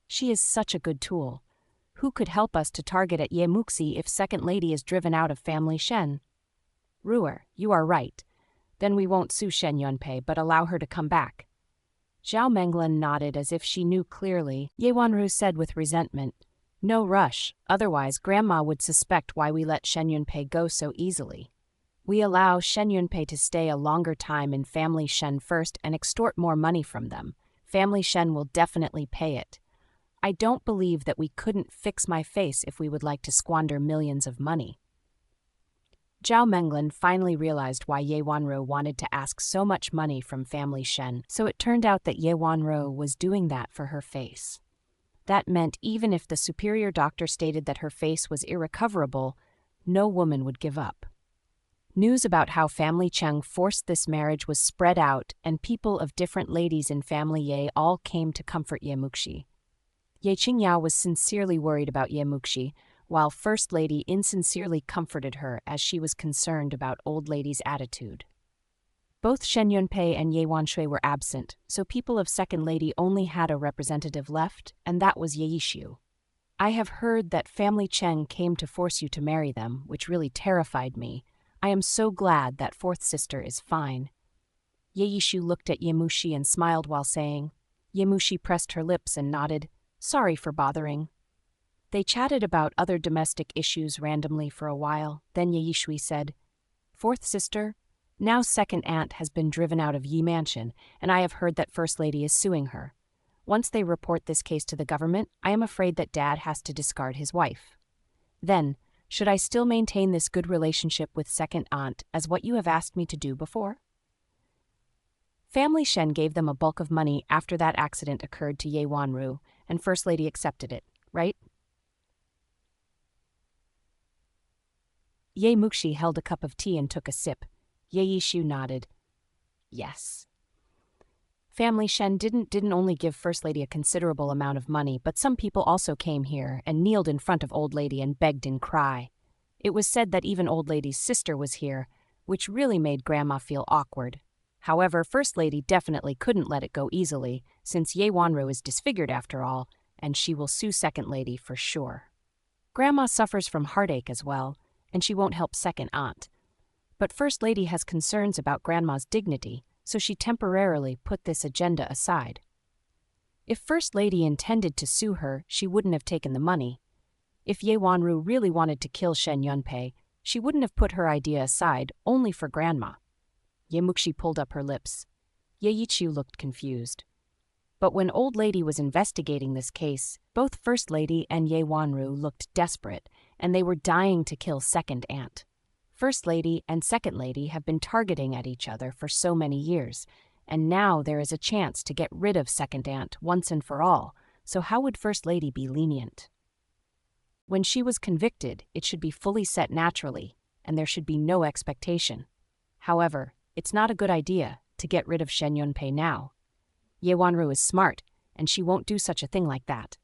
She is such a good tool. Who could help us to target at Ye Muxi if Second Lady is driven out of family Shen? Ruer, you are right. Then we won't sue Shen Yunpei but allow her to come back. Zhao Menglin nodded as if she knew clearly. Ye Wanru said with resentment, No rush, otherwise Grandma would suspect why we let Shen Yunpei go so easily. We allow Shen Yunpei to stay a longer time in family Shen first and extort more money from them. Family Shen will definitely pay it. I don't believe that we couldn't fix my face if we would like to squander millions of money. Zhao Menglin finally realized why Ye Wanru wanted to ask so much money from family Shen, so it turned out that Ye Wanru was doing that for her face. That meant even if the superior doctor stated that her face was irrecoverable, no woman would give up. News about how family Cheng forced this marriage was spread out, and people of different ladies in family Ye all came to comfort Ye Muxi. Ye Qingyao was sincerely worried about Ye Muxi, while First Lady insincerely comforted her as she was concerned about old lady's attitude. Both Shen Yunpei and Ye Wanshui were absent, so people of Second Lady only had a representative left, and that was Ye Yishu. I have heard that family Cheng came to force you to marry them, which really terrified me. I am so glad that fourth sister is fine. Ye Yishu looked at Ye Muxi and smiled while saying. Ye Muxi pressed her lips and nodded, Sorry for bothering. They chatted about other domestic issues randomly for a while, then Ye Yishui said, Fourth sister, now second aunt has been driven out of Yi Mansion, and I have heard that First Lady is suing her. Once they report this case to the government, I am afraid that Dad has to discard his wife. Then, should I still maintain this good relationship with second aunt as what you have asked me to do before? Family Shen gave them a bulk of money after that accident occurred to Ye Wanru, and First Lady accepted it, right? Ye Muxi held a cup of tea and took a sip. Ye Yishu nodded. Yes. Family Shen didn't only give First Lady a considerable amount of money, but some people also came here and kneeled in front of Old Lady and begged in cry. It was said that even Old Lady's sister was here, which really made Grandma feel awkward. However, First Lady definitely couldn't let it go easily, since Ye Wanru is disfigured after all, and she will sue Second Lady for sure. Grandma suffers from heartache as well, and she won't help second aunt. But First Lady has concerns about Grandma's dignity, so she temporarily put this agenda aside. If First Lady intended to sue her, she wouldn't have taken the money. If Ye Wanru really wanted to kill Shen Yunpei, she wouldn't have put her idea aside only for grandma. Ye Muxi pulled up her lips. Ye Yiqiu looked confused. But when Old Lady was investigating this case, both First Lady and Ye Wanru looked desperate, and they were dying to kill Second Aunt. First Lady and Second Lady have been targeting at each other for so many years, and now there is a chance to get rid of Second Aunt once and for all, so how would First Lady be lenient? When she was convicted, it should be fully set naturally, and there should be no expectation. However, it's not a good idea to get rid of Shen Yunpei now. Ye Wanru is smart, and she won't do such a thing like that.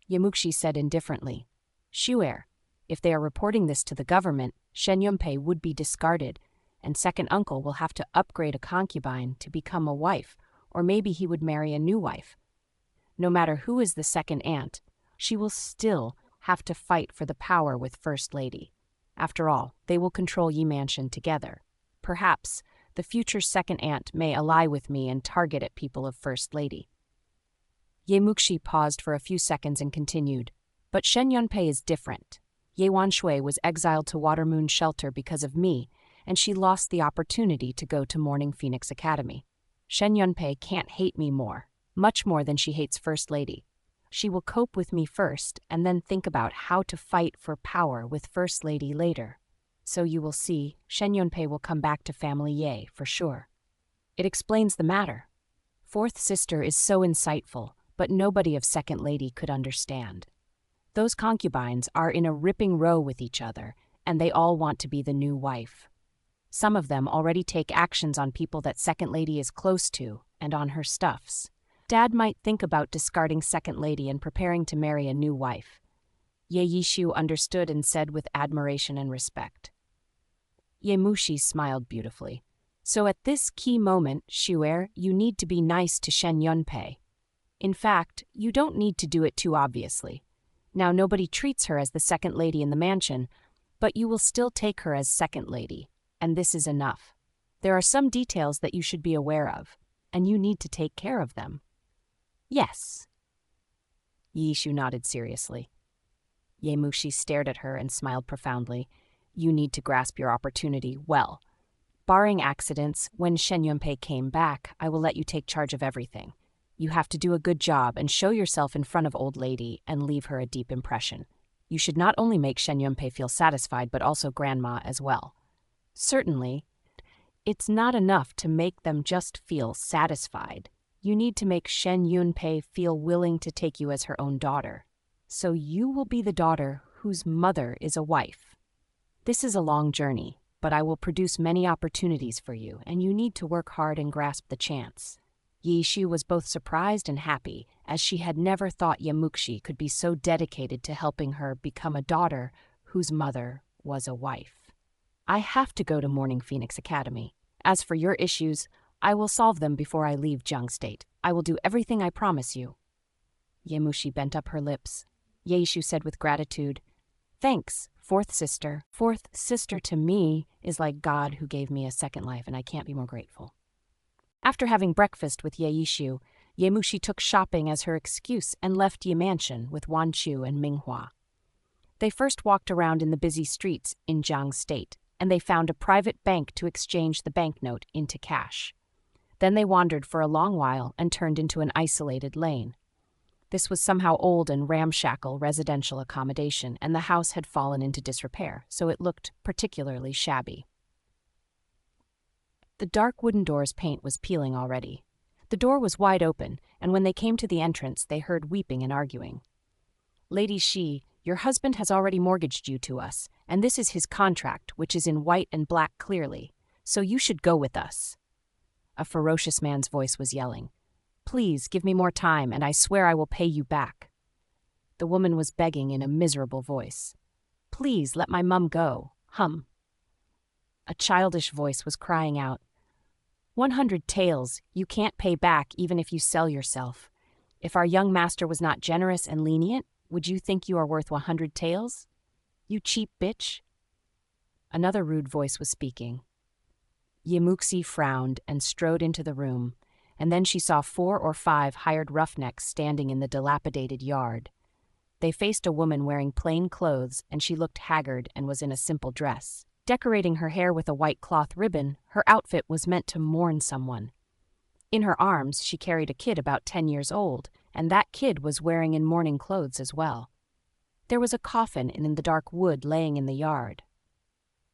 Ye Muxi said indifferently. Shu'er, if they are reporting this to the government, Shen Yunpei would be discarded, and second uncle will have to upgrade a concubine to become a wife, or maybe he would marry a new wife. No matter who is the second aunt, she will still have to fight for the power with First Lady. After all, they will control Yi Mansion together. Perhaps the future second aunt may ally with me and target at people of First Lady. Ye Muxi paused for a few seconds and continued. But Shen Yunpei is different. Ye Wanshui was exiled to Watermoon Shelter because of me, and she lost the opportunity to go to Morning Phoenix Academy. Shen Yunpei can't hate me more, much more than she hates First Lady. She will cope with me first and then think about how to fight for power with First Lady later. So you will see, Shen Yunpei will come back to family Ye for sure. It explains the matter. Fourth sister is so insightful, but nobody of Second Lady could understand. Those concubines are in a ripping row with each other, and they all want to be the new wife. Some of them already take actions on people that Second Lady is close to, and on her stuffs. Dad might think about discarding Second Lady and preparing to marry a new wife. Ye Yiqiu understood and said with admiration and respect. Ye Muxi smiled beautifully. So at this key moment, Shu'er, you need to be nice to Shen Yunpei. In fact, you don't need to do it too obviously. Now nobody treats her as the second lady in the mansion, but you will still take her as second lady, and this is enough. There are some details that you should be aware of, and you need to take care of them. Yes. Yiqiu nodded seriously. Ye Muxi stared at her and smiled profoundly. You need to grasp your opportunity well. Barring accidents, when Shen Yunpei came back, I will let you take charge of everything. You have to do a good job and show yourself in front of Old Lady and leave her a deep impression. You should not only make Shen Yunpei feel satisfied, but also Grandma as well. Certainly, it's not enough to make them just feel satisfied. You need to make Shen Yunpei feel willing to take you as her own daughter. So you will be the daughter whose mother is a wife. This is a long journey, but I will produce many opportunities for you, and you need to work hard and grasp the chance. Yiqiu was both surprised and happy, as she had never thought Ye Muxi could be so dedicated to helping her become a daughter whose mother was a wife. I have to go to Morning Phoenix Academy. As for your issues, I will solve them before I leave Jiang State. I will do everything I promise you. Ye Muxi bent up her lips. Ye Yiqiu said with gratitude, Thanks, fourth sister. Fourth sister to me is like God who gave me a second life, and I can't be more grateful. After having breakfast with Ye Yiqiu, Ye Muxi took shopping as her excuse and left Yi Mansion with Wan Chu and Minghua. They first walked around in the busy streets in Jiang State, and they found a private bank to exchange the banknote into cash. Then they wandered for a long while and turned into an isolated lane. This was somehow old and ramshackle residential accommodation, and the house had fallen into disrepair, so it looked particularly shabby. The dark wooden door's paint was peeling already. The door was wide open, and when they came to the entrance, they heard weeping and arguing. Lady Shi, your husband has already mortgaged you to us, and this is his contract, which is in white and black clearly, so you should go with us. A ferocious man's voice was yelling. Please give me more time, and I swear I will pay you back. The woman was begging in a miserable voice. Please let my mum go. Hum. A childish voice was crying out, 100 taels, you can't pay back even if you sell yourself. If our young master was not generous and lenient, would you think you are worth 100 taels? You cheap bitch. Another rude voice was speaking. Ye Muxi frowned and strode into the room, and then she saw 4 or 5 hired roughnecks standing in the dilapidated yard. They faced a woman wearing plain clothes, and she looked haggard and was in a simple dress. Decorating her hair with a white cloth ribbon, her outfit was meant to mourn someone. In her arms, she carried a kid about 10 years old, and that kid was wearing in mourning clothes as well. There was a coffin in the dark wood laying in the yard.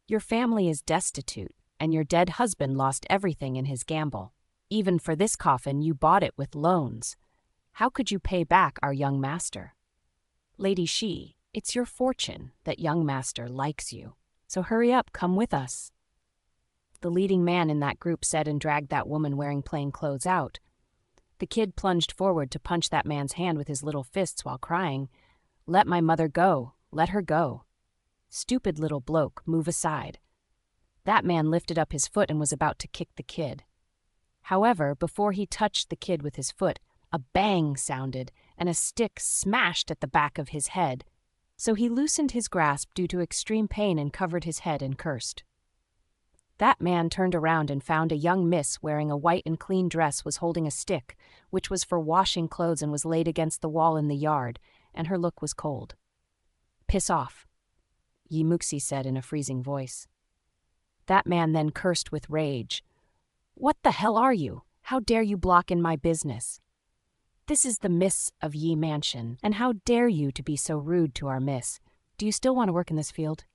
Your family is destitute, and your dead husband lost everything in his gamble. Even for this coffin, you bought it with loans. How could you pay back our young master? Lady Shi, it's your fortune that young master likes you. So hurry up, come with us. The leading man in that group said and dragged that woman wearing plain clothes out. The kid plunged forward to punch that man's hand with his little fists while crying, "Let my mother go, let her go. Stupid little bloke, move aside." That man lifted up his foot and was about to kick the kid. However, before he touched the kid with his foot, a bang sounded and a stick smashed at the back of his head. So he loosened his grasp due to extreme pain and covered his head and cursed. That man turned around and found a young miss wearing a white and clean dress was holding a stick, which was for washing clothes and was laid against the wall in the yard, and her look was cold. "Piss off," Muxi said in a freezing voice. That man then cursed with rage. "What the hell are you? How dare you block in my business? This is the miss of Yi Mansion, and how dare you to be so rude to our miss? Do you still want to work in this field?"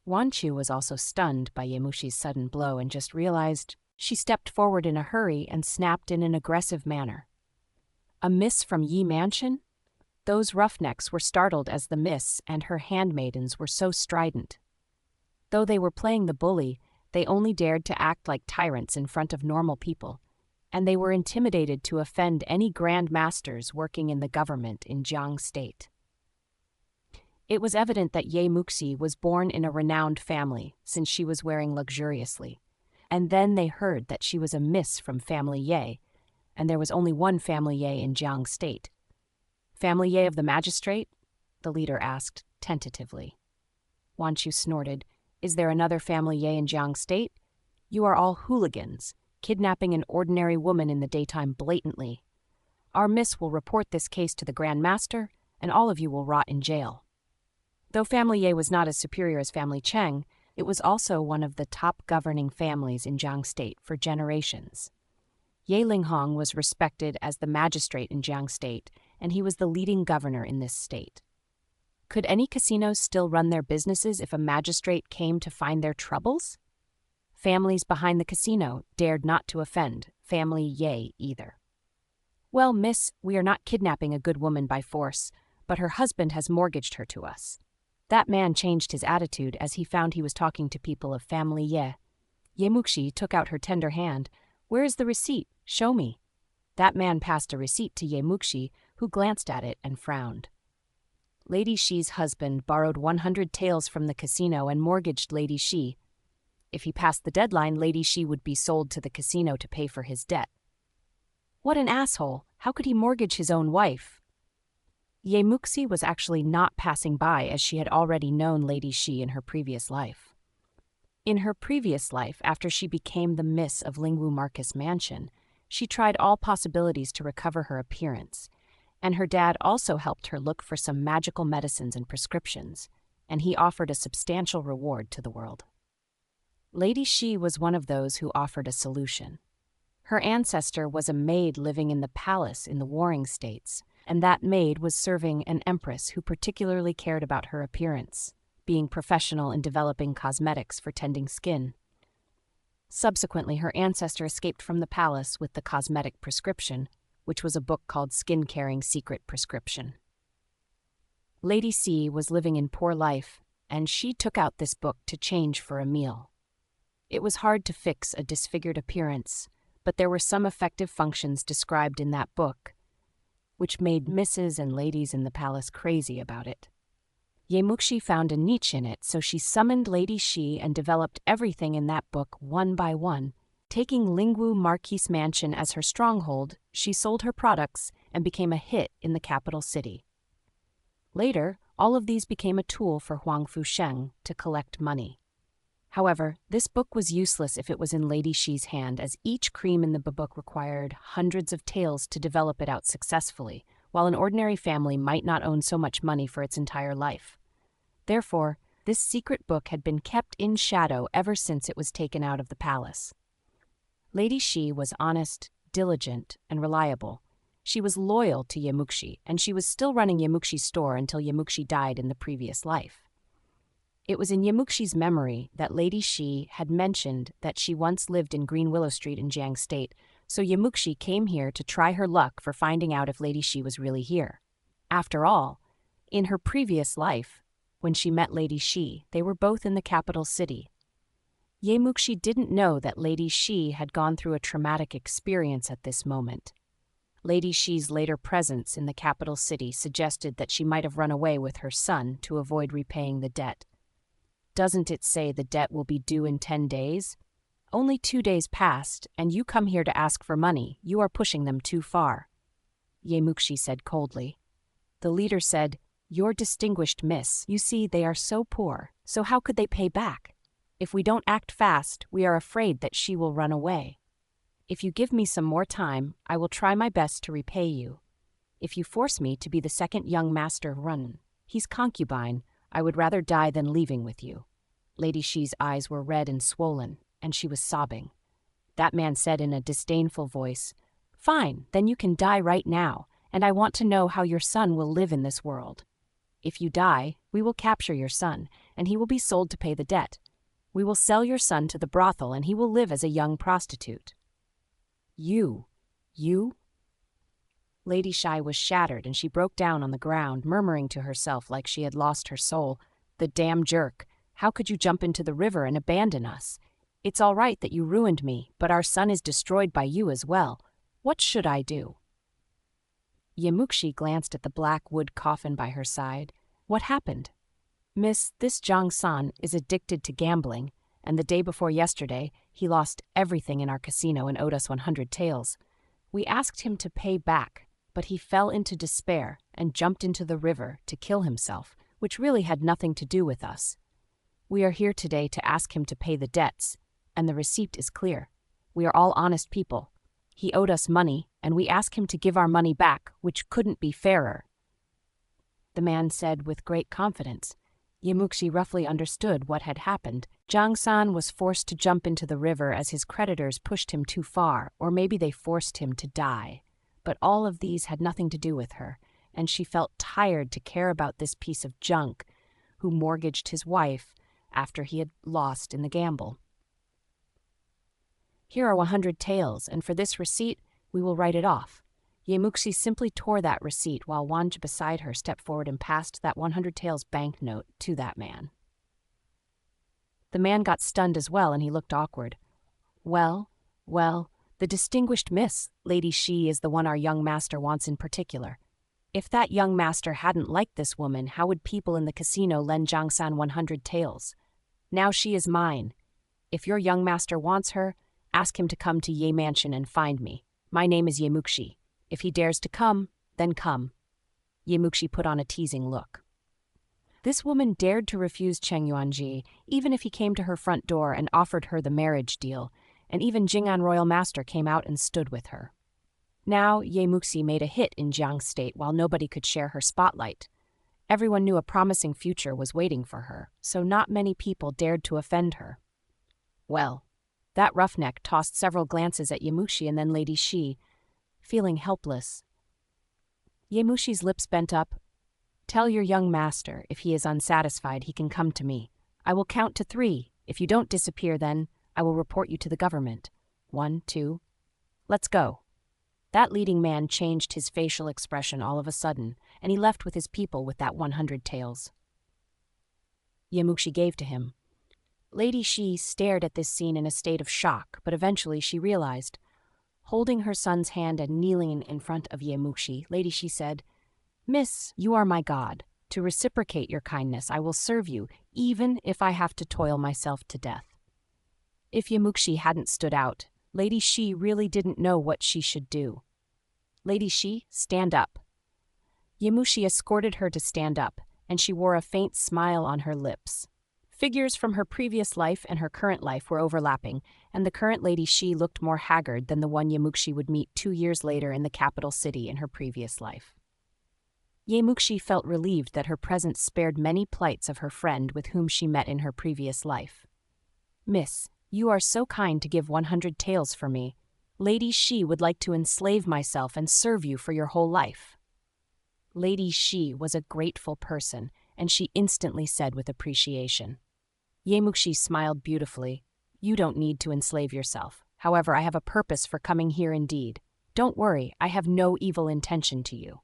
Wanchu was also stunned by Yemushi's sudden blow and just realized. She stepped forward in a hurry and snapped in an aggressive manner. "A miss from Yi Mansion?" Those roughnecks were startled as the miss and her handmaidens were so strident. Though they were playing the bully, they only dared to act like tyrants in front of normal people, and they were intimidated to offend any grand masters working in the government in Jiang State. It was evident that Ye Muxi was born in a renowned family, since she was wearing luxuriously. And then they heard that she was a miss from family Ye, and there was only one family Ye in Jiang State. "Family Ye of the magistrate?" the leader asked, tentatively. Wanchu snorted, "Is there another family Ye in Jiang State? You are all hooligans, kidnapping an ordinary woman in the daytime blatantly. Our miss will report this case to the Grand Master, and all of you will rot in jail." Though family Ye was not as superior as family Cheng, it was also one of the top governing families in Jiang State for generations. Ye Linghong was respected as the magistrate in Jiang State, and he was the leading governor in this state. Could any casinos still run their businesses if a magistrate came to find their troubles? Families behind the casino dared not to offend family Ye either. "Well, miss, we are not kidnapping a good woman by force, but her husband has mortgaged her to us." That man changed his attitude as he found he was talking to people of family Ye. Ye Muxi took out her tender hand. "Where is the receipt? Show me." That man passed a receipt to Ye Muxi, who glanced at it and frowned. Lady Shi's husband borrowed 100 taels from the casino and mortgaged Lady Shi. If he passed the deadline, Lady Shi would be sold to the casino to pay for his debt. What an asshole! How could he mortgage his own wife? Ye Muxi was actually not passing by, as she had already known Lady Shi in her previous life. In her previous life, after she became the miss of Lingwu Marcus Mansion, she tried all possibilities to recover her appearance, and her dad also helped her look for some magical medicines and prescriptions, and he offered a substantial reward to the world. Lady Shi was one of those who offered a solution. Her ancestor was a maid living in the palace in the warring states, and that maid was serving an empress who particularly cared about her appearance, being professional in developing cosmetics for tending skin. Subsequently, her ancestor escaped from the palace with the cosmetic prescription, which was a book called Skin Caring Secret Prescription. Lady C was living in poor life, and she took out this book to change for a meal. It was hard to fix a disfigured appearance, but there were some effective functions described in that book, which made misses and ladies in the palace crazy about it. Ye Muxi found a niche in it, so she summoned Lady Shi and developed everything in that book one by one. Taking Lingwu Marquis Mansion as her stronghold, she sold her products and became a hit in the capital city. Later, all of these became a tool for Huang Fusheng to collect money. However, this book was useless if it was in Lady Shi's hand, as each cream in the book required hundreds of taels to develop it out successfully, while an ordinary family might not own so much money for its entire life. Therefore, this secret book had been kept in shadow ever since it was taken out of the palace. Lady Shi was honest, diligent, and reliable. She was loyal to Muxi, and she was still running Muxi's store until Muxi died in the previous life. It was in Muxi's memory that Lady Shi had mentioned that she once lived in Green Willow Street in Jiang State, so Muxi came here to try her luck for finding out if Lady Shi was really here. After all, in her previous life, when she met Lady Shi, they were both in the capital city. Muxi didn't know that Lady Shi had gone through a traumatic experience at this moment. Lady Shi's later presence in the capital city suggested that she might have run away with her son to avoid repaying the debt. Doesn't it say the debt will be due in 10 days? Only 2 days passed, and you come here to ask for money. You are pushing them too far. Muxi said coldly. The leader said, "Your distinguished miss, you see they are so poor, so how could they pay back? If we don't act fast, we are afraid that she will run away. If you give me some more time, I will try my best to repay you. If you force me to be the second young master run, he's concubine, I would rather die than leaving with you." Lady Shi's eyes were red and swollen, and she was sobbing. That man said in a disdainful voice, "Fine, then you can die right now, and I want to know how your son will live in this world. If you die, we will capture your son, and he will be sold to pay the debt. We will sell your son to the brothel, and he will live as a young prostitute." You? Lady Shi was shattered, and she broke down on the ground, murmuring to herself like she had lost her soul. "The damn jerk! How could you jump into the river and abandon us? It's all right that you ruined me, but our son is destroyed by you as well. What should I do?" Muxi glanced at the black wood coffin by her side. "What happened?" "Miss, this Zhang San is addicted to gambling, and the day before yesterday, he lost everything in our casino and owed us 100 taels. We asked him to pay back, but he fell into despair and jumped into the river to kill himself, which really had nothing to do with us. We are here today to ask him to pay the debts, and the receipt is clear. We are all honest people. He owed us money, and we ask him to give our money back, which couldn't be fairer." The man said with great confidence. Muxi roughly understood what had happened. Zhang San was forced to jump into the river as his creditors pushed him too far, or maybe they forced him to die. But all of these had nothing to do with her, and she felt tired to care about this piece of junk who mortgaged his wife after he had lost in the gamble. "Here are 100 taels, and for this receipt, we will write it off." Muxi simply tore that receipt while Wanj beside her stepped forward and passed that 100 taels banknote to that man. The man got stunned as well, and he looked awkward. Well, the distinguished miss, Lady Shi, is the one our young master wants in particular. If that young master hadn't liked this woman, how would people in the casino lend Zhang San 100 taels? Now she is mine. If your young master wants her, ask him to come to Ye Mansion and find me. My name is Muxi. If he dares to come, then come. Muxi put on a teasing look. This woman dared to refuse Cheng Yuanji, even if he came to her front door and offered her the marriage deal, and even Jing'an Royal Master came out and stood with her. Now Muxi made a hit in Jiang State while nobody could share her spotlight. Everyone knew a promising future was waiting for her, so not many people dared to offend her. Well, that roughneck tossed several glances at Muxi and then Lady Shi, feeling helpless. Muxi's lips bent up. "Tell your young master, if he is unsatisfied, he can come to me. I will count to 3. If you don't disappear, then I will report you to the government. 1, 2. Let's go." That leading man changed his facial expression all of a sudden, and he left with his people with that 100 taels. Muxi gave to him. Lady Shi stared at this scene in a state of shock, but eventually she realized. Holding her son's hand and kneeling in front of Muxi, Lady Shi said, "Miss, you are my god. To reciprocate your kindness, I will serve you, even if I have to toil myself to death." If Muxi hadn't stood out, Lady Shi really didn't know what she should do. "Lady Shi, stand up." Muxi escorted her to stand up, and she wore a faint smile on her lips. Figures from her previous life and her current life were overlapping, and the current Lady Shi looked more haggard than the one Muxi would meet 2 years later in the capital city in her previous life. Ye Muxi felt relieved that her presence spared many plights of her friend with whom she met in her previous life. Miss, you are so kind to give 100 taels for me. Lady Shi would like to enslave myself and serve you for your whole life. Lady Shi was a grateful person, and she instantly said with appreciation. Ye Muxi smiled beautifully. You don't need to enslave yourself. However, I have a purpose for coming here indeed. Don't worry, I have no evil intention to you.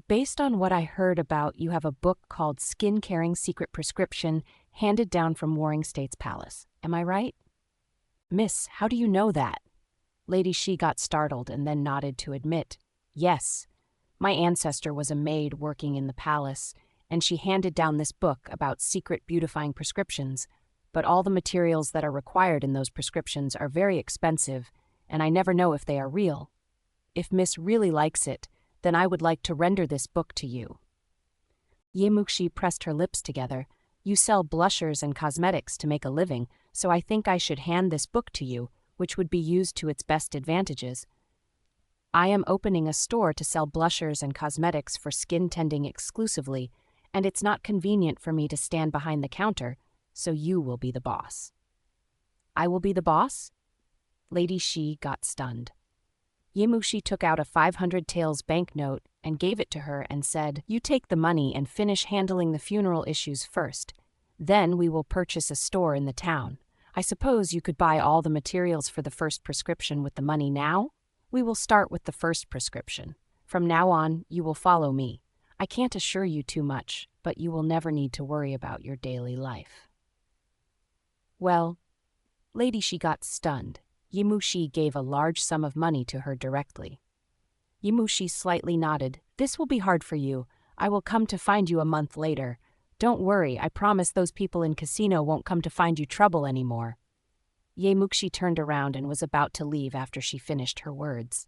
Based on what I heard about, you have a book called Skin Caring Secret Prescription, handed down from Warring State's Palace. Am I right? Miss, how do you know that? Lady Shi got startled and then nodded to admit, yes. My ancestor was a maid working in the palace, and she handed down this book about secret beautifying prescriptions, but all the materials that are required in those prescriptions are very expensive, and I never know if they are real. If Miss really likes it, then I would like to render this book to you. Ye Muxi pressed her lips together. You sell blushers and cosmetics to make a living, so I think I should hand this book to you, which would be used to its best advantages. I am opening a store to sell blushers and cosmetics for skin tending exclusively, and it's not convenient for me to stand behind the counter, so you will be the boss. I will be the boss? Lady Shi got stunned. Ye Muxi took out a 500 taels banknote and gave it to her and said, You take the money and finish handling the funeral issues first. Then we will purchase a store in the town. I suppose you could buy all the materials for the first prescription with the money now? We will start with the first prescription. From now on, you will follow me. I can't assure you too much, but you will never need to worry about your daily life. Well, Lady Shi got stunned. Ye Muxi gave a large sum of money to her directly. Ye Muxi slightly nodded. This will be hard for you. I will come to find you a month later. Don't worry, I promise those people in casino won't come to find you trouble anymore. Ye Muxi turned around and was about to leave after she finished her words.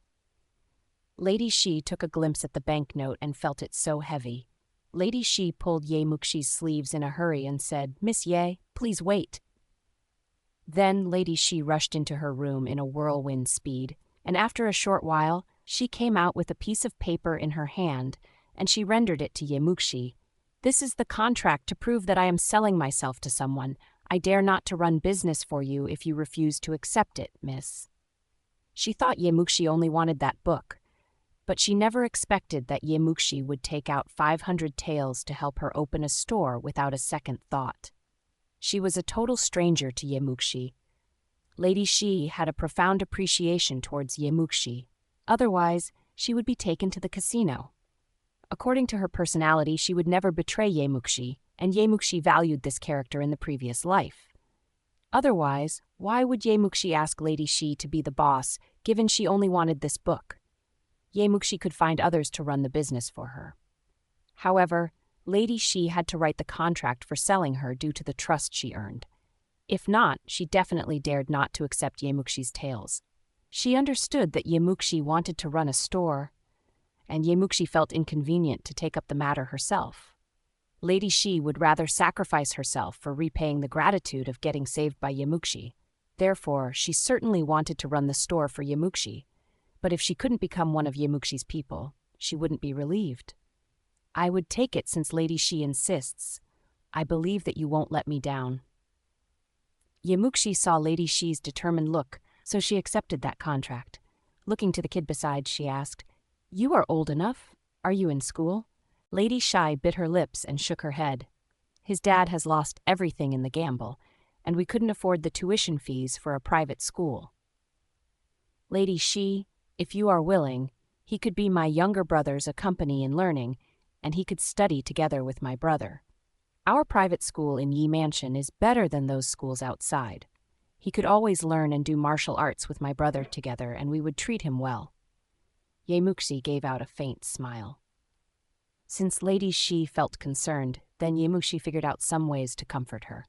Lady Shi took a glimpse at the banknote and felt it so heavy. Lady Shi pulled Ye Muxi's sleeves in a hurry and said, Miss Ye, please wait. Then Lady Shi rushed into her room in a whirlwind speed, and after a short while, she came out with a piece of paper in her hand, and she rendered it to Ye Muxi. This is the contract to prove that I am selling myself to someone. I dare not to run business for you if you refuse to accept it, miss. She thought Ye Muxi only wanted that book, but she never expected that Ye Muxi would take out 500 taels to help her open a store without a second thought. She was a total stranger to Ye Muxi. Lady Shi had a profound appreciation towards Ye Muxi. Otherwise, she would be taken to the casino. According to her personality, she would never betray Ye Muxi, and Ye Muxi valued this character in the previous life. Otherwise, why would Ye Muxi ask Lady Shi to be the boss, given she only wanted this book? Ye Muxi could find others to run the business for her. However, Lady Shi had to write the contract for selling her due to the trust she earned. If not, she definitely dared not to accept Ye Muxi's tales. She understood that Ye Muxi wanted to run a store, and Ye Muxi felt inconvenient to take up the matter herself. Lady Shi would rather sacrifice herself for repaying the gratitude of getting saved by Ye Muxi. Therefore, she certainly wanted to run the store for Ye Muxi, but if she couldn't become one of Ye Muxi's people, she wouldn't be relieved. I would take it since Lady Shi insists. I believe that you won't let me down. Ye Muxi saw Lady Shi's determined look, so she accepted that contract. Looking to the kid beside, she asked, You are old enough. Are you in school? Lady Shi bit her lips and shook her head. His dad has lost everything in the gamble, and we couldn't afford the tuition fees for a private school. Lady Shi, if you are willing, he could be my younger brother's company in learning, and he could study together with my brother. Our private school in Yi Mansion is better than those schools outside. He could always learn and do martial arts with my brother together, and we would treat him well. Ye Muxi gave out a faint smile. Since Lady Shi felt concerned, then Ye Muxi figured out some ways to comfort her.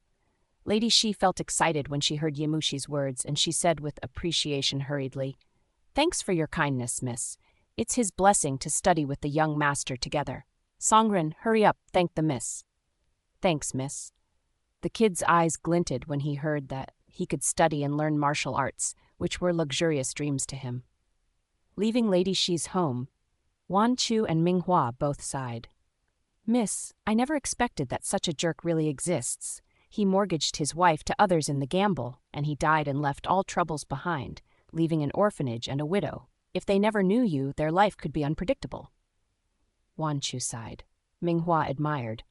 Lady Shi felt excited when she heard Ye Muxi's words, and she said with appreciation hurriedly, Thanks for your kindness, miss. It's his blessing to study with the young master together. Songren, hurry up, thank the miss. Thanks, miss. The kid's eyes glinted when he heard that he could study and learn martial arts, which were luxurious dreams to him. Leaving Lady Shi's home, Wan Chu and Ming Hua both sighed. Miss, I never expected that such a jerk really exists. He mortgaged his wife to others in the gamble, and he died and left all troubles behind, leaving an orphanage and a widow. If they never knew you, their life could be unpredictable. Wanchu sighed. Minghua admired.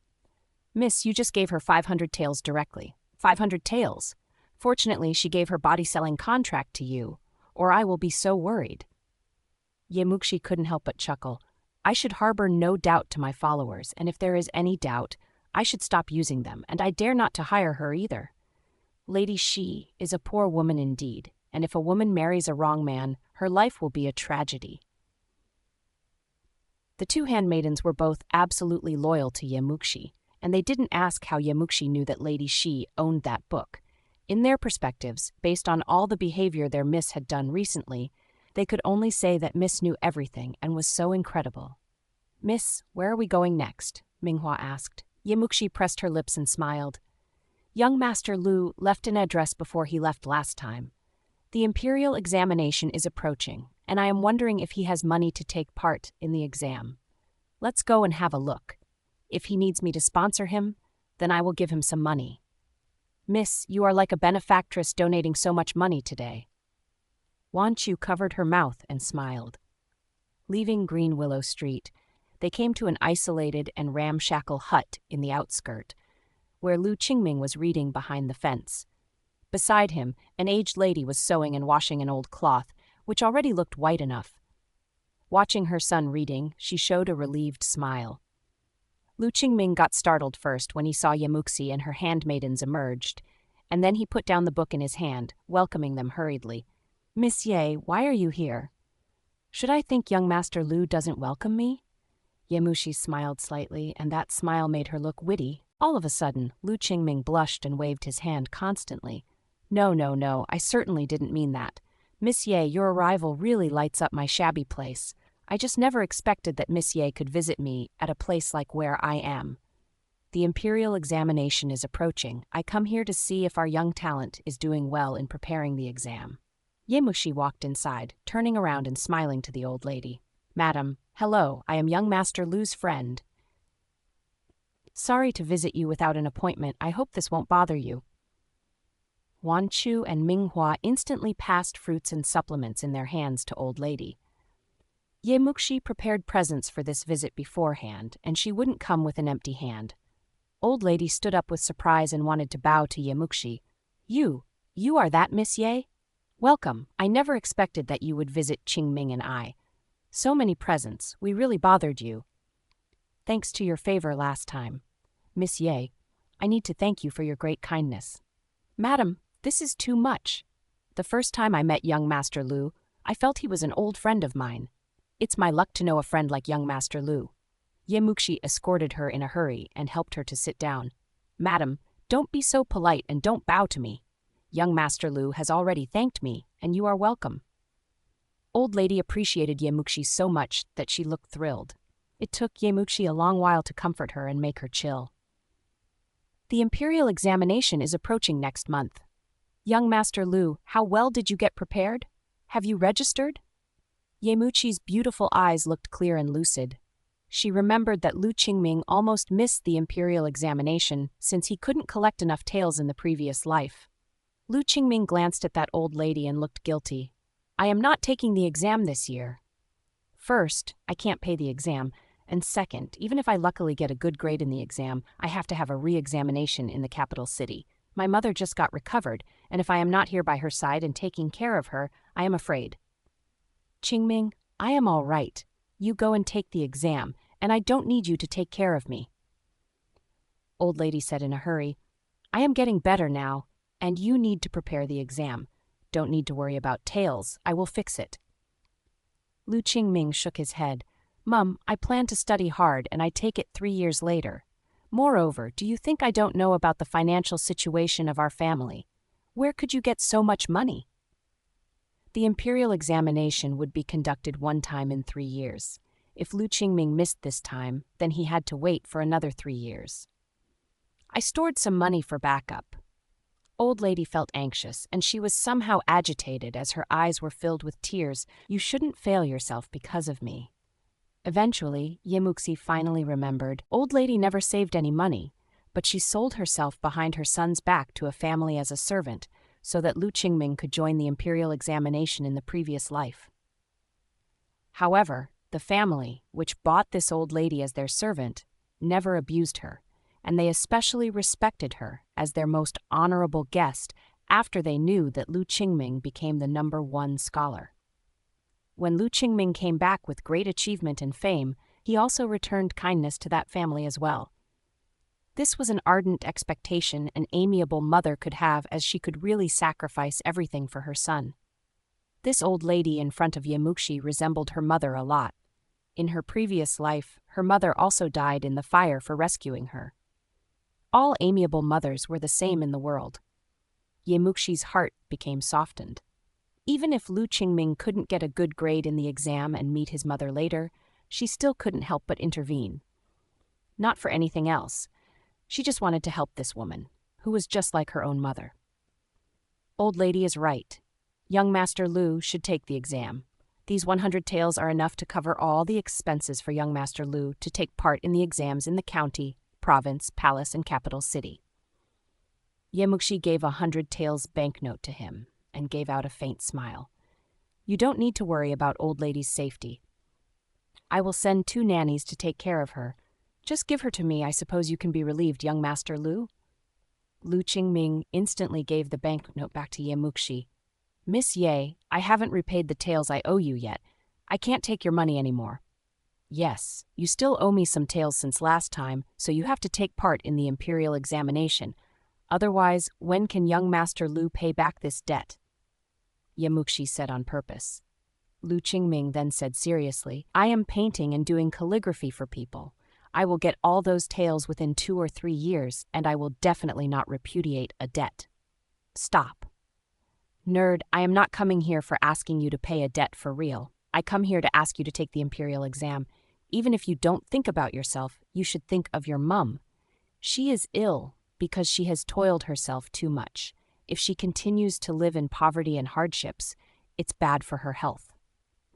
Miss, you just gave her 500 taels directly. 500 taels. Fortunately, she gave her body-selling contract to you, or I will be so worried. Ye Muxi couldn't help but chuckle. I should harbor no doubt to my followers, and if there is any doubt, I should stop using them, and I dare not to hire her either. Lady Shi is a poor woman indeed, and if a woman marries a wrong man, her life will be a tragedy. The two handmaidens were both absolutely loyal to Ye Muxi, and they didn't ask how Ye Muxi knew that Lady Shi owned that book. In their perspectives, based on all the behavior their miss had done recently, they could only say that Miss knew everything and was so incredible. Miss, where are we going next? Minghua asked. Ye Muxi pressed her lips and smiled. Young Master Lu left an address before he left last time. The imperial examination is approaching, and I am wondering if he has money to take part in the exam. Let's go and have a look. If he needs me to sponsor him, then I will give him some money. Miss, you are like a benefactress donating so much money today. Wanchu covered her mouth and smiled. Leaving Green Willow Street, they came to an isolated and ramshackle hut in the outskirt, where Lu Qingming was reading behind the fence. Beside him, an aged lady was sewing and washing an old cloth, which already looked white enough. Watching her son reading, she showed a relieved smile. Lu Qingming got startled first when he saw Ye Muxi and her handmaidens emerged, and then he put down the book in his hand, welcoming them hurriedly. Miss Ye, why are you here? Should I think young Master Lu doesn't welcome me? Ye Muxi smiled slightly, and that smile made her look witty. All of a sudden, Lu Qingming blushed and waved his hand constantly. No, I certainly didn't mean that. Miss Ye, your arrival really lights up my shabby place. I just never expected that Miss Ye could visit me at a place like where I am. The imperial examination is approaching. I come here to see if our young talent is doing well in preparing the exam. Ye Muxi walked inside, turning around and smiling to the old lady. Madam, hello, I am young Master Lu's friend. Sorry to visit you without an appointment. I hope this won't bother you. Wanchu and Minghua instantly passed fruits and supplements in their hands to old lady. Ye Muxi prepared presents for this visit beforehand, and she wouldn't come with an empty hand. Old lady stood up with surprise and wanted to bow to Ye Muxi. You are that Miss Ye? Welcome. I never expected that you would visit Qingming and I. So many presents. We really bothered you. Thanks to your favor last time. Miss Ye, I need to thank you for your great kindness. Madam, this is too much. The first time I met young Master Lu, I felt he was an old friend of mine. It's my luck to know a friend like young Master Lu. Ye Muxi escorted her in a hurry and helped her to sit down. Madam, don't be so polite and don't bow to me. Young Master Lu has already thanked me, and you are welcome. Old lady appreciated Ye Muxi so much that she looked thrilled. It took Ye Muxi a long while to comfort her and make her chill. The imperial examination is approaching next month. Young Master Lu, how well did you get prepared? Have you registered? Ye Muxi's beautiful eyes looked clear and lucid. She remembered that Lu Qingming almost missed the imperial examination since he couldn't collect enough taels in the previous life. Lu Qingming glanced at that old lady and looked guilty. I am not taking the exam this year. First, I can't pay the exam, and second, even if I luckily get a good grade in the exam, I have to have a re-examination in the capital city. My mother just got recovered, and if I am not here by her side and taking care of her, I am afraid. Qingming, I am all right. You go and take the exam, and I don't need you to take care of me. Old lady said in a hurry, I am getting better now, and you need to prepare the exam. Don't need to worry about tails. I will fix it. Lu Qingming shook his head. Mum, I plan to study hard, and I take it 3 years later. Moreover, do you think I don't know about the financial situation of our family? Where could you get so much money? The imperial examination would be conducted one time in 3 years. If Lu Qingming missed this time, then he had to wait for another 3 years. I stored some money for backup. Old lady felt anxious, and she was somehow agitated as her eyes were filled with tears. You shouldn't fail yourself because of me. Eventually, Muxi finally remembered. Old lady never saved any money, but she sold herself behind her son's back to a family as a servant so that Lu Qingming could join the imperial examination in the previous life. However, the family, which bought this old lady as their servant, never abused her, and they especially respected her as their most honorable guest after they knew that Lu Qingming became the #1 scholar. When Lu Qingming came back with great achievement and fame, he also returned kindness to that family as well. This was an ardent expectation an amiable mother could have, as she could really sacrifice everything for her son. This old lady in front of Muxi resembled her mother a lot. In her previous life, her mother also died in the fire for rescuing her. All amiable mothers were the same in the world. Muxi's heart became softened. Even if Lu Qingming couldn't get a good grade in the exam and meet his mother later, she still couldn't help but intervene. Not for anything else. She just wanted to help this woman, who was just like her own mother. Old lady is right. Young Master Lu should take the exam. These 100 taels are enough to cover all the expenses for young Master Lu to take part in the exams in the county, province, palace, and capital city. Muxi gave 100 taels banknote to him and gave out a faint smile. You don't need to worry about old lady's safety. I will send 2 nannies to take care of her. Just give her to me. I suppose you can be relieved, young Master Lu. Lu Qingming instantly gave the banknote back to Muxi. Miss Ye, I haven't repaid the taels I owe you yet. I can't take your money anymore. Yes, you still owe me some taels since last time, so you have to take part in the imperial examination. Otherwise, when can young Master Lu pay back this debt? Muxi said on purpose. Lu Qingming then said seriously, I am painting and doing calligraphy for people. I will get all those taels within 2 or 3 years, and I will definitely not repudiate a debt. Stop. Nerd, I am not coming here for asking you to pay a debt for real. I come here to ask you to take the imperial exam. Even if you don't think about yourself, you should think of your mum. She is ill because she has toiled herself too much. If she continues to live in poverty and hardships, it's bad for her health.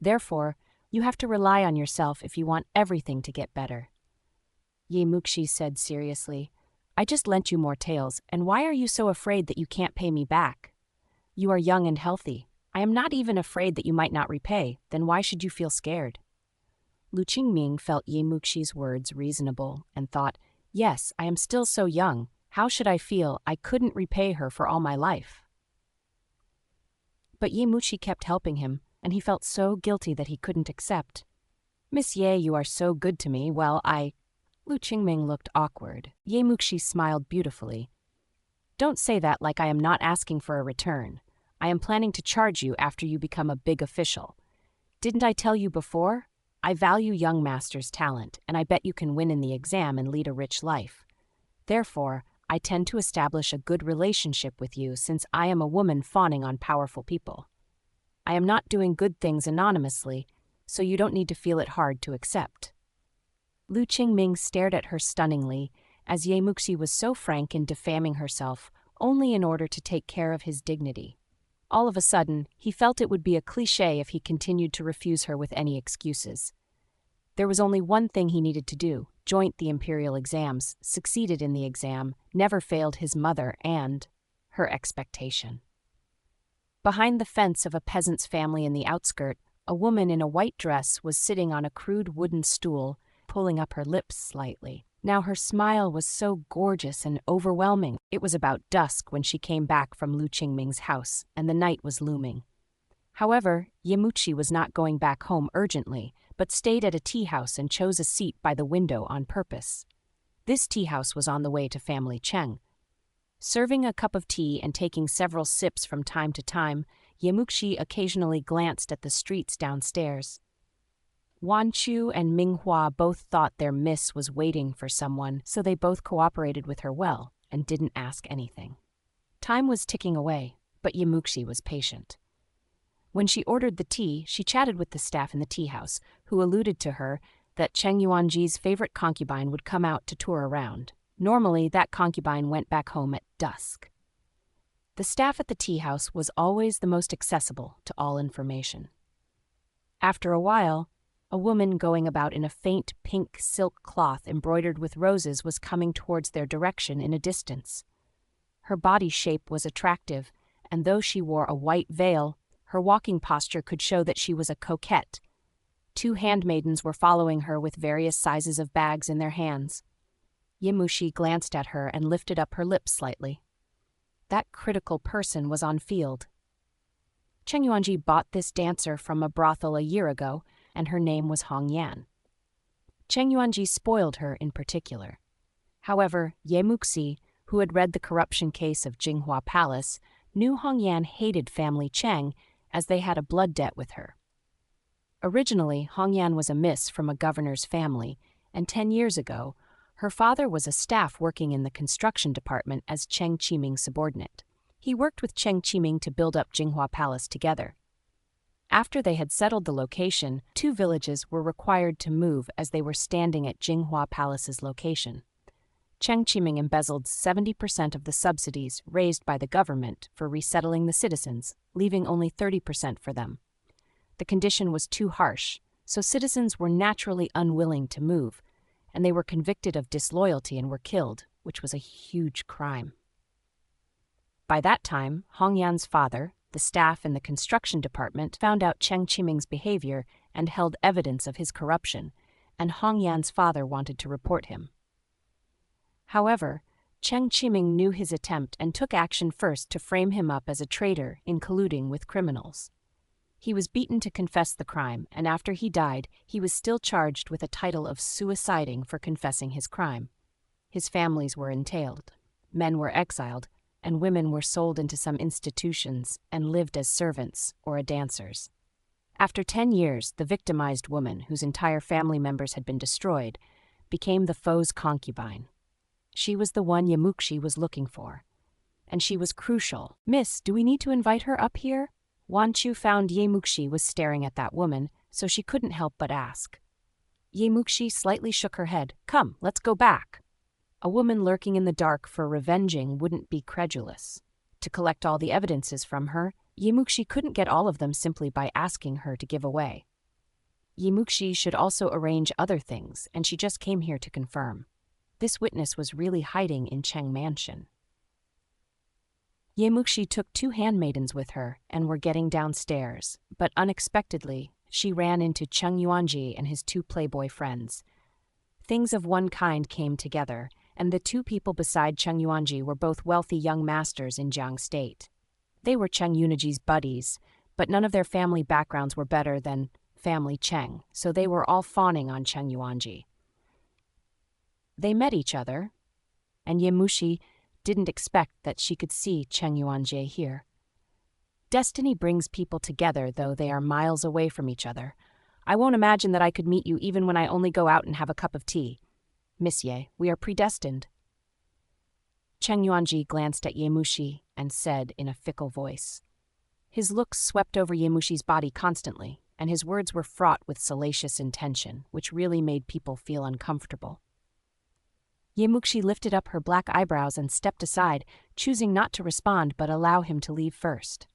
Therefore, you have to rely on yourself if you want everything to get better. Muxi said seriously, I just lent you more taels, and why are you so afraid that you can't pay me back? You are young and healthy. I am not even afraid that you might not repay, then why should you feel scared? Lu Qingming felt Muxi's words reasonable and thought, yes, I am still so young. How should I feel? I couldn't repay her for all my life. But Muxi kept helping him, and he felt so guilty that he couldn't accept. Miss Ye, you are so good to me. Well, Lu Qingming looked awkward. Muxi smiled beautifully. Don't say that like I am not asking for a return. I am planning to charge you after you become a big official. Didn't I tell you before? I value young master's talent, and I bet you can win in the exam and lead a rich life. Therefore, I tend to establish a good relationship with you since I am a woman fawning on powerful people. I am not doing good things anonymously, so you don't need to feel it hard to accept. Lu Qingming stared at her stunningly, as Muxi was so frank in defaming herself only in order to take care of his dignity. All of a sudden, he felt it would be a cliché if he continued to refuse her with any excuses. There was only one thing he needed to do: joint the imperial exams, succeeded in the exam, never failed his mother and her expectation. Behind the fence of a peasant's family in the outskirt, a woman in a white dress was sitting on a crude wooden stool, pulling up her lips slightly. Now her smile was so gorgeous and overwhelming. It was about dusk when she came back from Lu Qingming's house, and the night was looming. However, Muxi was not going back home urgently, but stayed at a tea house and chose a seat by the window on purpose. This tea house was on the way to family Cheng. Serving a cup of tea and taking several sips from time to time, Muxi occasionally glanced at the streets downstairs. Wan Chu and Ming Hua both thought their miss was waiting for someone, so they both cooperated with her well and didn't ask anything. Time was ticking away, but Muxi was patient. When she ordered the tea, she chatted with the staff in the tea house, who alluded to her that Cheng Yuanji's favorite concubine would come out to tour around. Normally, that concubine went back home at dusk. The staff at the tea house was always the most accessible to all information. After a while, A woman going about in a faint pink silk cloth embroidered with roses was coming towards their direction in a distance. Her body shape was attractive, and though she wore a white veil, her walking posture could show that she was a coquette. 2 handmaidens were following her with various sizes of bags in their hands. Muxi glanced at her and lifted up her lips slightly. That critical person was on field. Cheng Yuanji bought this dancer from a brothel a year ago, and her name was Hong Yan. Cheng Yuanji spoiled her in particular. However, Muxi, who had read the corruption case of Jinghua Palace, knew Hong Yan hated family Cheng as they had a blood debt with her. Originally, Hong Yan was a miss from a governor's family, and 10 years ago, her father was a staff working in the construction department as Cheng Qiming's subordinate. He worked with Cheng Qiming to build up Jinghua Palace together. After they had settled the location, 2 villages were required to move as they were standing at Jinghua Palace's location. Cheng Qiming embezzled 70% of the subsidies raised by the government for resettling the citizens, leaving only 30% for them. The condition was too harsh, so citizens were naturally unwilling to move, and they were convicted of disloyalty and were killed, which was a huge crime. By that time, Hong Yan's father, the staff in the construction department, found out Cheng Qiming's behavior and held evidence of his corruption, and Hong Yan's father wanted to report him. However, Cheng Qiming knew his attempt and took action first to frame him up as a traitor in colluding with criminals. He was beaten to confess the crime, and after he died, he was still charged with a title of suiciding for confessing his crime. His families were entailed, men were exiled, and women were sold into some institutions and lived as servants or dancers. After 10 years, the victimized woman, whose entire family members had been destroyed, became the foe's concubine. She was the one Muxi was looking for. And she was crucial. "Miss, do we need to invite her up here?" Wan Chu found Muxi was staring at that woman, so she couldn't help but ask. Muxi slightly shook her head. "Come, let's go back." A woman lurking in the dark for revenging wouldn't be credulous. To collect all the evidences from her, Muxi couldn't get all of them simply by asking her to give away. Muxi should also arrange other things, and she just came here to confirm. This witness was really hiding in Cheng Mansion. Muxi took 2 handmaidens with her and were getting downstairs, but unexpectedly, she ran into Cheng Yuanji and his 2 playboy friends. Things of one kind came together, and the 2 people beside Cheng Yuanji were both wealthy young masters in Jiang State. They were Cheng Yuanji's buddies, but none of their family backgrounds were better than family Cheng, so they were all fawning on Cheng Yuanji. They met each other, and Muxi didn't expect that she could see Cheng Yuanji here. Destiny brings people together, though they are miles away from each other. I won't imagine that I could meet you even when I only go out and have a cup of tea. Miss Ye, we are predestined. Cheng Yuanji glanced at Muxi and said in a fickle voice. His looks swept over Muxi's body constantly, and his words were fraught with salacious intention, which really made people feel uncomfortable. Muxi lifted up her black eyebrows and stepped aside, choosing not to respond but allow him to leave first.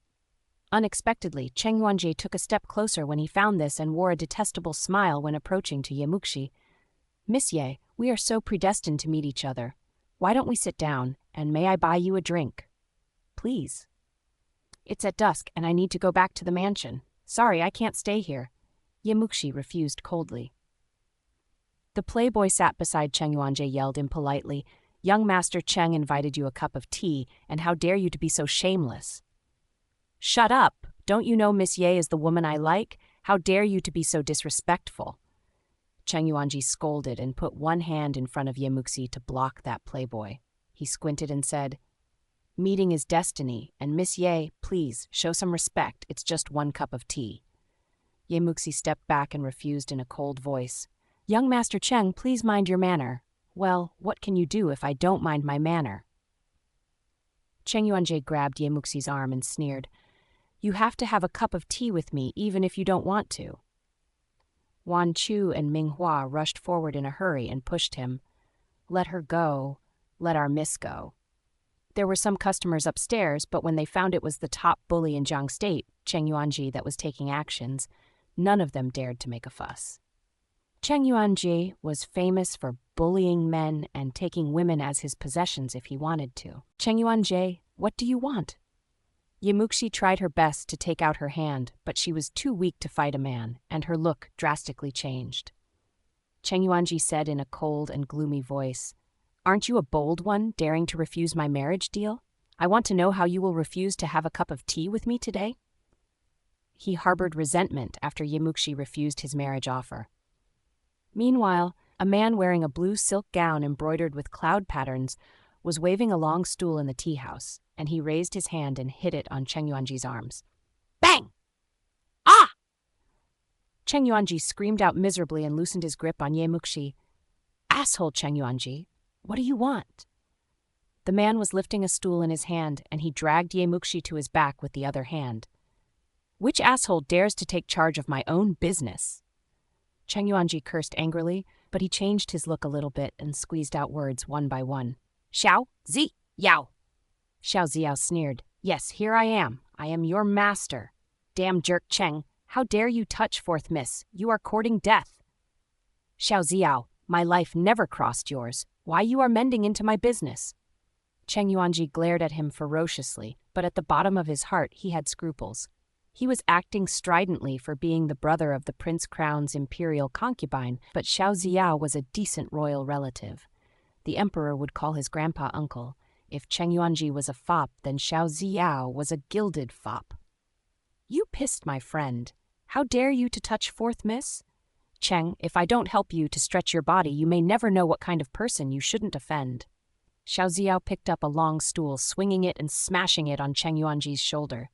Unexpectedly, Cheng Yuanji took a step closer when he found this and wore a detestable smile when approaching to Muxi. "Miss Ye, we are so predestined to meet each other. Why don't we sit down, and may I buy you a drink?" "Please." "It's at dusk, and I need to go back to the mansion. Sorry, I can't stay here." Muxi refused coldly. The playboy sat beside Cheng Yuanji yelled impolitely, "Young Master Cheng invited you a cup of tea, and how dare you to be so shameless?" "Shut up! Don't you know Miss Ye is the woman I like? How dare you to be so disrespectful?" Cheng Yuanji scolded and put one hand in front of Muxi to block that playboy. He squinted and said, "Meeting is destiny, and Miss Ye, please, show some respect. It's just one cup of tea." Muxi stepped back and refused in a cold voice. "Young Master Cheng, please mind your manner." "Well, what can you do if I don't mind my manner?" Cheng Yuanji grabbed Muxi's arm and sneered, "You have to have a cup of tea with me even if you don't want to." Wan Chu and Ming Hua rushed forward in a hurry and pushed him. "Let her go. Let our miss go." There were some customers upstairs, but when they found it was the top bully in Jiang State, Cheng Yuanji, that was taking actions, none of them dared to make a fuss. Cheng Yuanji was famous for bullying men and taking women as his possessions if he wanted to. Cheng Yuanji, what do you want? Muxi tried her best to take out her hand, but she was too weak to fight a man, and her look drastically changed. Cheng Yuanji said in a cold and gloomy voice, "Aren't you a bold one, daring to refuse my marriage deal? I want to know how you will refuse to have a cup of tea with me today." He harbored resentment after Muxi refused his marriage offer. Meanwhile, a man wearing a blue silk gown embroidered with cloud patterns was waving a long stool in the tea house, and he raised his hand and hit it on Cheng Yuanji's arms. Bang! Ah! Cheng Yuanji screamed out miserably and loosened his grip on Muxi. "Asshole, Cheng Yuanji, what do you want?" The man was lifting a stool in his hand, and he dragged Muxi to his back with the other hand. "Which asshole dares to take charge of my own business?" Cheng Yuanji cursed angrily, but he changed his look a little bit and squeezed out words one by one. "Xiao Zi Yao." Xiao Ziyao sneered. "Yes, here I am. I am your master. Damn jerk Cheng, how dare you touch fourth miss? You are courting death." "Xiao Ziyao, my life never crossed yours. Why you are mending into my business?" Cheng Yuanji glared at him ferociously, but at the bottom of his heart he had scruples. He was acting stridently for being the brother of the Prince Crown's imperial concubine, but Xiao Ziyao was a decent royal relative. The emperor would call his grandpa uncle. If Cheng Yuanji was a fop, then Xiao Ziyao was a gilded fop. "You pissed my friend. How dare you to touch fourth miss? Cheng, if I don't help you to stretch your body, you may never know what kind of person you shouldn't offend." Xiao Ziyao picked up a long stool, swinging it and smashing it on Cheng Yuanji's shoulder.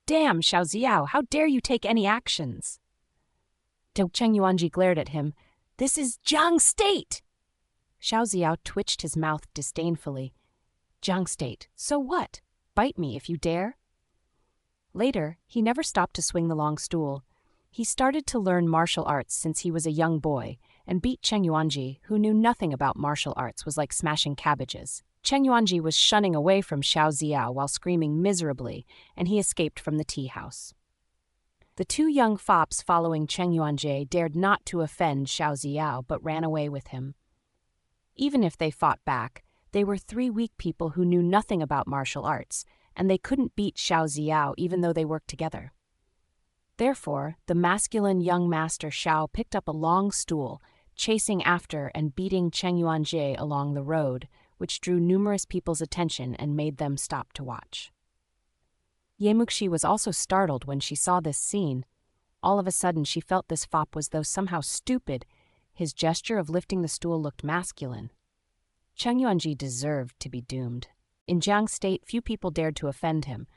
"Damn, Xiao Ziyao, how dare you take any actions?" Cheng Yuanji glared at him. "This is Jiang State!" Xiao Ziyao twitched his mouth disdainfully. "Jiang State, so what? Bite me if you dare." Later, he never stopped to swing the long stool. He started to learn martial arts since he was a young boy, and beat Cheng Yuanji, who knew nothing about martial arts, was like smashing cabbages. Cheng Yuanji was shunning away from Xiao Ziyao while screaming miserably, and he escaped from the tea house. The two young fops following Cheng Yuanji dared not to offend Xiao Ziyao, but ran away with him. Even if they fought back, they were three weak people who knew nothing about martial arts, and they couldn't beat Xiao Ziyao even though they worked together. Therefore, the masculine young master Xiao picked up a long stool, chasing after and beating Cheng Yuanji along the road, which drew numerous people's attention and made them stop to watch. Muxi was also startled when she saw this scene. All of a sudden, she felt this fop was though somehow stupid. His gesture of lifting the stool looked masculine. Cheng Yuanji deserved to be doomed. In Jiang State, few people dared to offend him,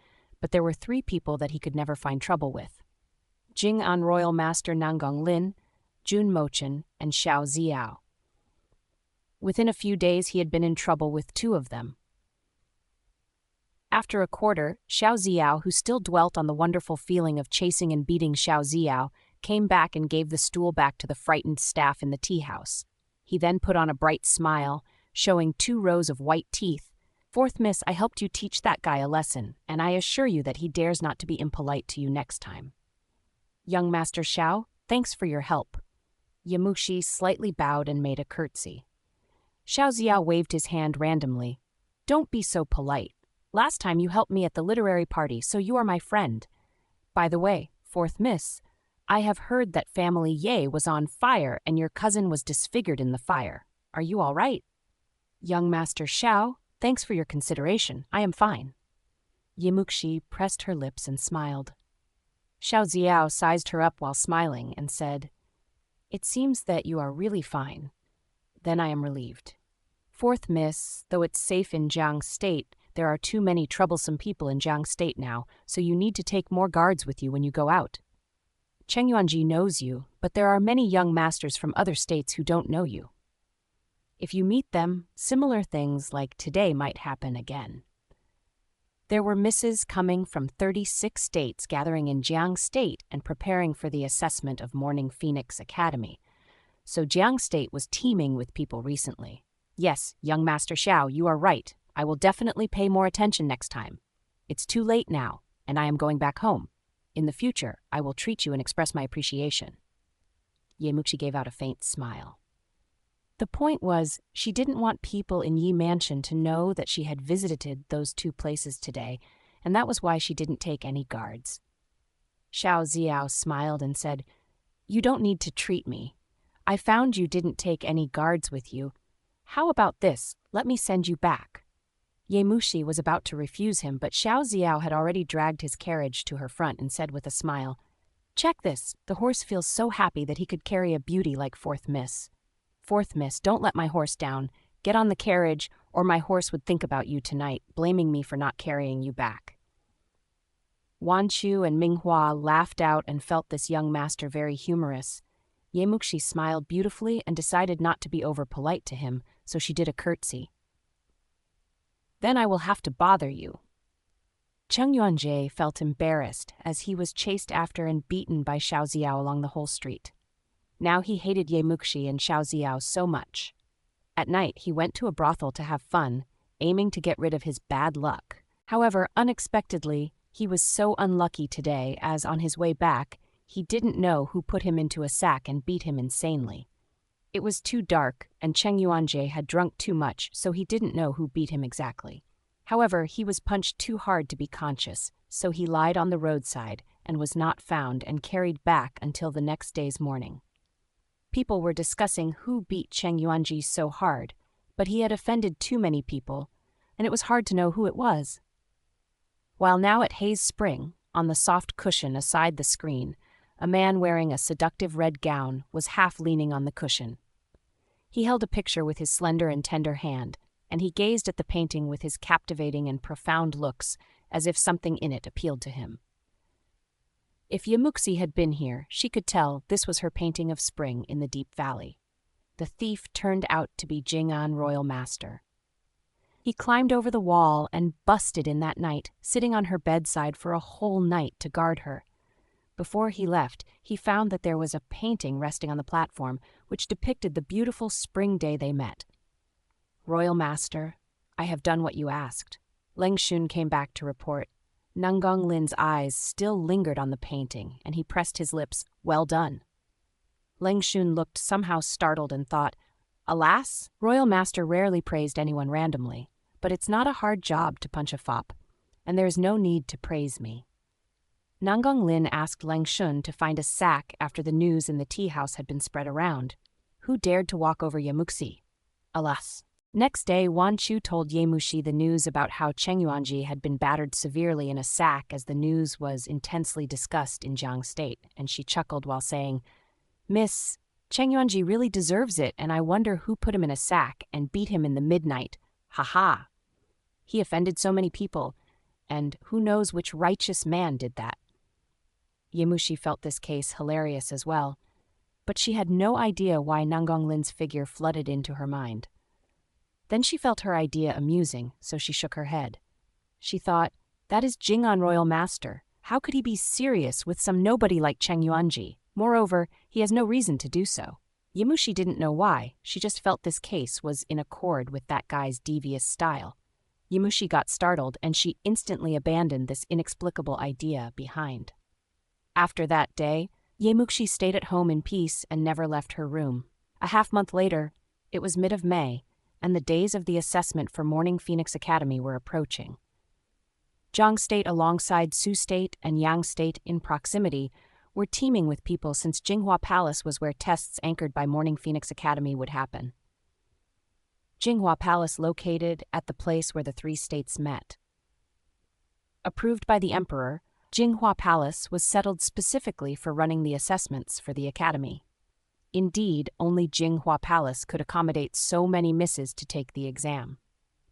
but there were three people that he could never find trouble with: Jing An Royal Master Nanggong Lin, Jun Mochen, and Xiao Ziyao. Within a few days, he had been in trouble with two of them. After a quarter, Xiao Ziyao, who still dwelt on the wonderful feeling of chasing and beating Xiao Ziyao, came back and gave the stool back to the frightened staff in the tea house. He then put on a bright smile, showing 2 rows of white teeth. "Fourth miss, I helped you teach that guy a lesson, and I assure you that he dares not to be impolite to you next time." "Young Master Xiao, thanks for your help." Muxi slightly bowed and made a curtsy. Xiao Ziyao waved his hand randomly. "Don't be so polite. Last time you helped me at the literary party, so you are my friend. By the way, fourth miss, I have heard that family Ye was on fire and your cousin was disfigured in the fire. Are you all right?" "Young Master Xiao, thanks for your consideration. I am fine." Muxi pressed her lips and smiled. Xiao Ziyao sized her up while smiling and said, "It seems that you are really fine. Then I am relieved. Fourth miss, though it's safe in Jiang State, there are too many troublesome people in Jiang State now, so you need to take more guards with you when you go out. Cheng Yuanji knows you, but there are many young masters from other states who don't know you. If you meet them, similar things like today might happen again." There were misses coming from 36 states gathering in Jiang State and preparing for the assessment of Morning Phoenix Academy. So Jiang State was teeming with people recently. "Yes, young Master Xiao, you are right. I will definitely pay more attention next time. It's too late now, and I am going back home. In the future, I will treat you and express my appreciation." Ye Muxi gave out a faint smile. The point was, she didn't want people in Yi Mansion to know that she had visited those two places today, and that was why she didn't take any guards. Xiao Ziao smiled and said, "You don't need to treat me. I found you didn't take any guards with you. How about this? Let me send you back." Ye Muxi was about to refuse him, but Xiao Ziao had already dragged his carriage to her front and said with a smile, "Check this. The horse feels so happy that he could carry a beauty like Fourth Miss. Fourth Miss, don't let my horse down. Get on the carriage, or my horse would think about you tonight, blaming me for not carrying you back." Wan Chu and Ming Hua laughed out and felt this young master very humorous. Ye Muxi smiled beautifully and decided not to be over-polite to him, so she did a curtsy. "Then I will have to bother you." Cheng Yuanjie felt embarrassed as he was chased after and beaten by Xiao Ziao along the whole street. Now he hated Ye Muxi and Xiao Ziao so much. At night, he went to a brothel to have fun, aiming to get rid of his bad luck. However, unexpectedly, he was so unlucky today as on his way back, he didn't know who put him into a sack and beat him insanely. It was too dark, and Cheng Yuanjie had drunk too much, so he didn't know who beat him exactly. However, he was punched too hard to be conscious, so he lied on the roadside and was not found and carried back until the next day's morning. People were discussing who beat Cheng Yuanjie so hard, but he had offended too many people, and it was hard to know who it was. While now at Hayes Spring, on the soft cushion aside the screen, a man wearing a seductive red gown was half leaning on the cushion. He held a picture with his slender and tender hand, and he gazed at the painting with his captivating and profound looks, as if something in it appealed to him. If Ye Muxi had been here, she could tell this was her painting of spring in the deep valley. The thief turned out to be Jing'an Royal Master. He climbed over the wall and busted in that night, sitting on her bedside for a whole night to guard her. Before he left, he found that there was a painting resting on the platform, which depicted the beautiful spring day they met. "Royal Master, I have done what you asked." Leng Shun came back to report. Nangong Lin's eyes still lingered on the painting, and he pressed his lips, "Well done." Leng Shun looked somehow startled and thought, "Alas, Royal Master rarely praised anyone randomly, but it's not a hard job to punch a fop, and there is no need to praise me." Nangong Lin asked Leng Shun to find a sack after the news in the tea house had been spread around. Who dared to walk over Ye Muxi? Alas. Next day, Wan Chu told Ye Muxi the news about how Cheng Yuanjie had been battered severely in a sack as the news was intensely discussed in Jiang State, and she chuckled while saying, "Miss, Cheng Yuanjie really deserves it, and I wonder who put him in a sack and beat him in the midnight. Ha ha! He offended so many people, and who knows which righteous man did that." Ye Muxi felt this case hilarious as well, but she had no idea why Nangong Lin's figure flooded into her mind. Then she felt her idea amusing, so she shook her head. She thought, that is Jing'an Royal Master. How could he be serious with some nobody like Cheng Yuanjie? Moreover, he has no reason to do so. Ye Muxi didn't know why, she just felt this case was in accord with that guy's devious style. Ye Muxi got startled, and she instantly abandoned this inexplicable idea behind. After that day, Ye Muxi stayed at home in peace and never left her room. A half-month later, it was mid of May, and the days of the assessment for Morning Phoenix Academy were approaching. Jiang State alongside Su State and Yang State in proximity were teeming with people since Jinghua Palace was where tests anchored by Morning Phoenix Academy would happen. Jinghua Palace located at the place where the three states met. Approved by the emperor, Jinghua Palace was settled specifically for running the assessments for the academy. Indeed, only Jinghua Palace could accommodate so many misses to take the exam.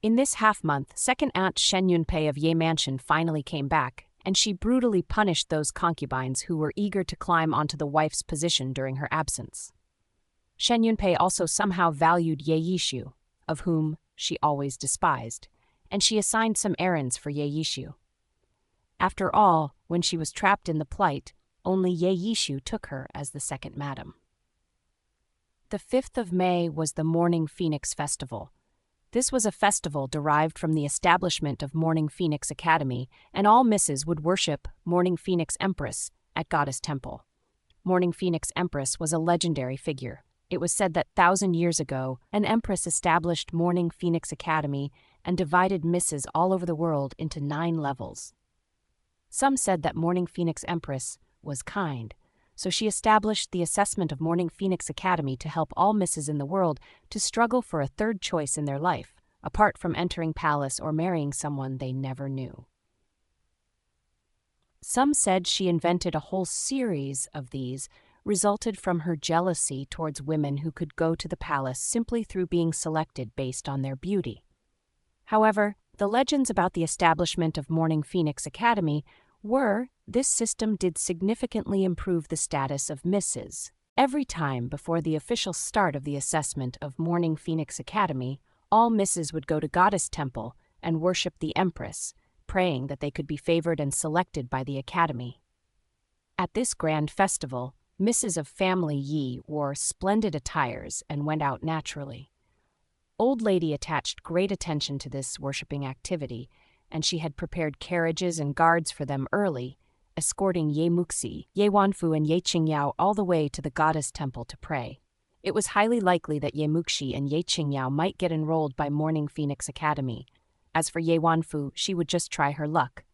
In this half-month, second aunt Shen Yunpei of Ye Mansion finally came back, and she brutally punished those concubines who were eager to climb onto the wife's position during her absence. Shen Yunpei also somehow valued Ye Yishu, of whom she always despised, and she assigned some errands for Ye Yishu. After all, when she was trapped in the plight, only Ye Yishu took her as the second madam. The 5th of May was the Morning Phoenix Festival. This was a festival derived from the establishment of Morning Phoenix Academy, and all misses would worship Morning Phoenix Empress at Goddess Temple. Morning Phoenix Empress was a legendary figure. It was said that 1,000 years ago, an empress established Morning Phoenix Academy and divided misses all over the world into 9 levels. Some said that Morning Phoenix Empress was kind, so she established the assessment of Morning Phoenix Academy to help all misses in the world to struggle for a third choice in their life, apart from entering palace or marrying someone they never knew. Some said she invented a whole series of these, resulted from her jealousy towards women who could go to the palace simply through being selected based on their beauty. However, the legends about the establishment of Morning Phoenix Academy were this system did significantly improve the status of misses. Every time before the official start of the assessment of Morning Phoenix Academy, all misses would go to Goddess Temple and worship the Empress, praying that they could be favored and selected by the Academy. At this grand festival, misses of family Yi wore splendid attires and went out naturally. Old Lady attached great attention to this worshipping activity, and she had prepared carriages and guards for them early, escorting Ye Muxi, Ye Wanfu, and Ye Qingyao all the way to the Goddess Temple to pray. It was highly likely that Ye Muxi and Ye Qingyao might get enrolled by Morning Phoenix Academy. As for Ye Wanfu, she would just try her luck.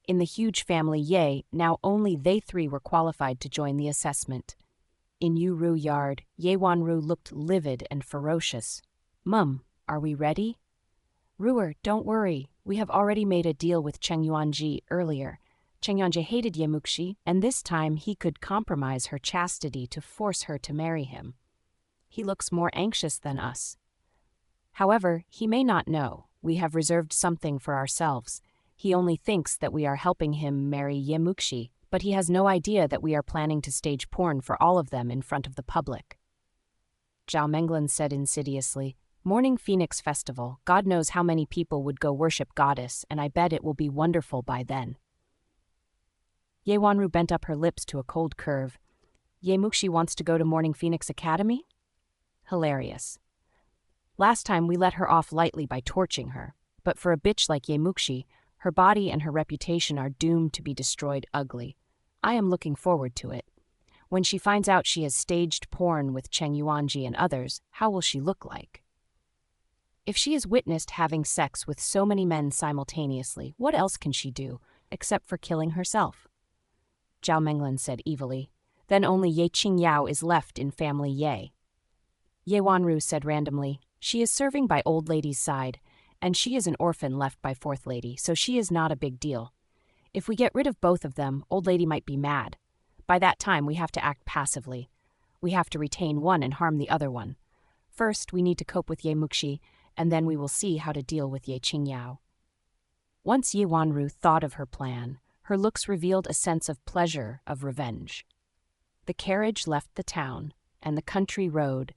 In the huge family Ye, now only they 3 were qualified to join the assessment. In Yuru Yard, Ye Wanru looked livid and ferocious. "Mum, are we ready?" "Ruer, don't worry. We have already made a deal with Cheng Yuanji earlier. Cheng Yuanji hated Ye Muxi, and this time he could compromise her chastity to force her to marry him. He looks more anxious than us. However, he may not know. We have reserved something for ourselves. He only thinks that we are helping him marry Ye Muxi, but he has no idea that we are planning to stage porn for all of them in front of the public." Zhao Menglan said insidiously, "Morning Phoenix Festival, God knows how many people would go worship Goddess, and I bet it will be wonderful by then." Ye Wanru bent up her lips to a cold curve. "Ye Muxi wants to go to Morning Phoenix Academy?" Hilarious. Last time we let her off lightly by torching her, but for a bitch like Ye Muxi, her body and her reputation are doomed to be destroyed ugly. I am looking forward to it. When she finds out she has staged porn with Cheng Yuanji and others, how will she look like? If she is witnessed having sex with so many men simultaneously, what else can she do, except for killing herself?" Zhao Menglan said evilly. "Then only Ye Qingyao is left in family Ye." Ye Wanru said randomly, "She is serving by Old Lady's side, and she is an orphan left by Fourth Lady, so she is not a big deal. If we get rid of both of them, Old Lady might be mad. By that time, we have to act passively. We have to retain one and harm the other one. First, we need to cope with Ye Muxi, and then we will see how to deal with Ye Qingyao." Once Ye Wanru thought of her plan, her looks revealed a sense of pleasure, of revenge. The carriage left the town, and the country road,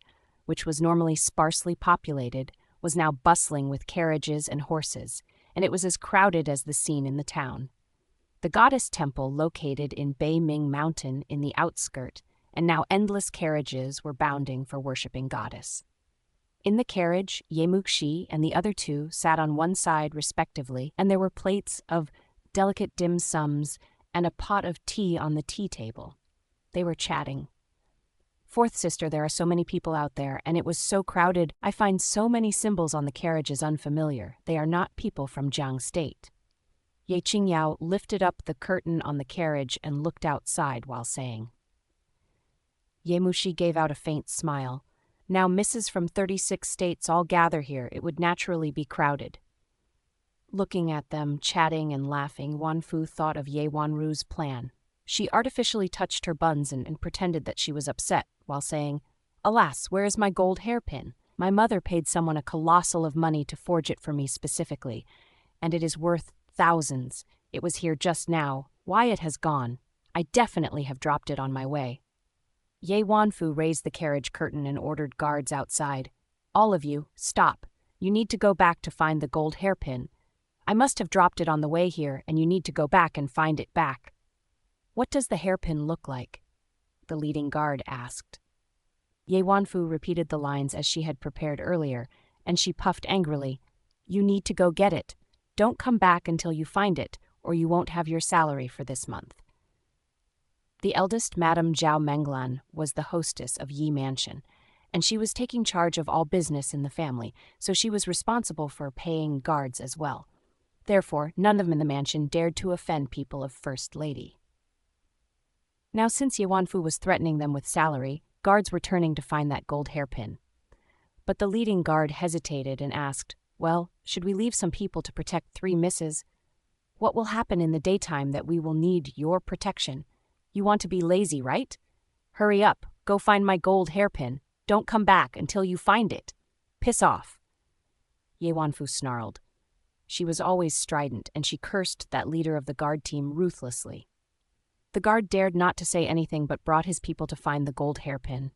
which was normally sparsely populated, was now bustling with carriages and horses, and it was as crowded as the scene in the town. The Goddess Temple located in Bei Ming Mountain in the outskirt, and now endless carriages were bounding for worshipping Goddess. In the carriage, Ye Muxi and the other 2 sat on one side respectively, and there were plates of delicate dim sums and a pot of tea on the tea table. They were chatting. "Fourth sister, there are so many people out there, and it was so crowded. I find so many symbols on the carriages unfamiliar. They are not people from Jiang State." Ye Qingyao lifted up the curtain on the carriage and looked outside while saying. Ye Muxi gave out a faint smile. "Now misses from 36 states all gather here. It would naturally be crowded." Looking at them, chatting and laughing, Wanfu thought of Ye Wanru's plan. She artificially touched her buns and pretended that she was upset, while saying, "Alas, where is my gold hairpin? My mother paid someone a colossal of money to forge it for me specifically, and it is worth thousands. It was here just now. Why it has gone? I definitely have dropped it on my way." Ye Wanfu raised the carriage curtain and ordered guards outside. "All of you, stop. You need to go back to find the gold hairpin. I must have dropped it on the way here, and you need to go back and find it back." "What does the hairpin look like?" the leading guard asked. Ye Wanfu repeated the lines as she had prepared earlier, and she puffed angrily. "You need to go get it. Don't come back until you find it, or you won't have your salary for this month." The eldest, Madame Zhao Menglan, was the hostess of Yi Mansion, and she was taking charge of all business in the family, so she was responsible for paying guards as well. Therefore, none of them in the mansion dared to offend people of First Lady. Now, since Ye Wanfu was threatening them with salary, guards were turning to find that gold hairpin. But the leading guard hesitated and asked, "Well, should we leave some people to protect 3 misses? What will happen in the daytime that we will need your protection? You want to be lazy, right? Hurry up, go find my gold hairpin. Don't come back until you find it. Piss off." Ye Wanfu snarled. She was always strident, and she cursed that leader of the guard team ruthlessly. The guard dared not to say anything but brought his people to find the gold hairpin.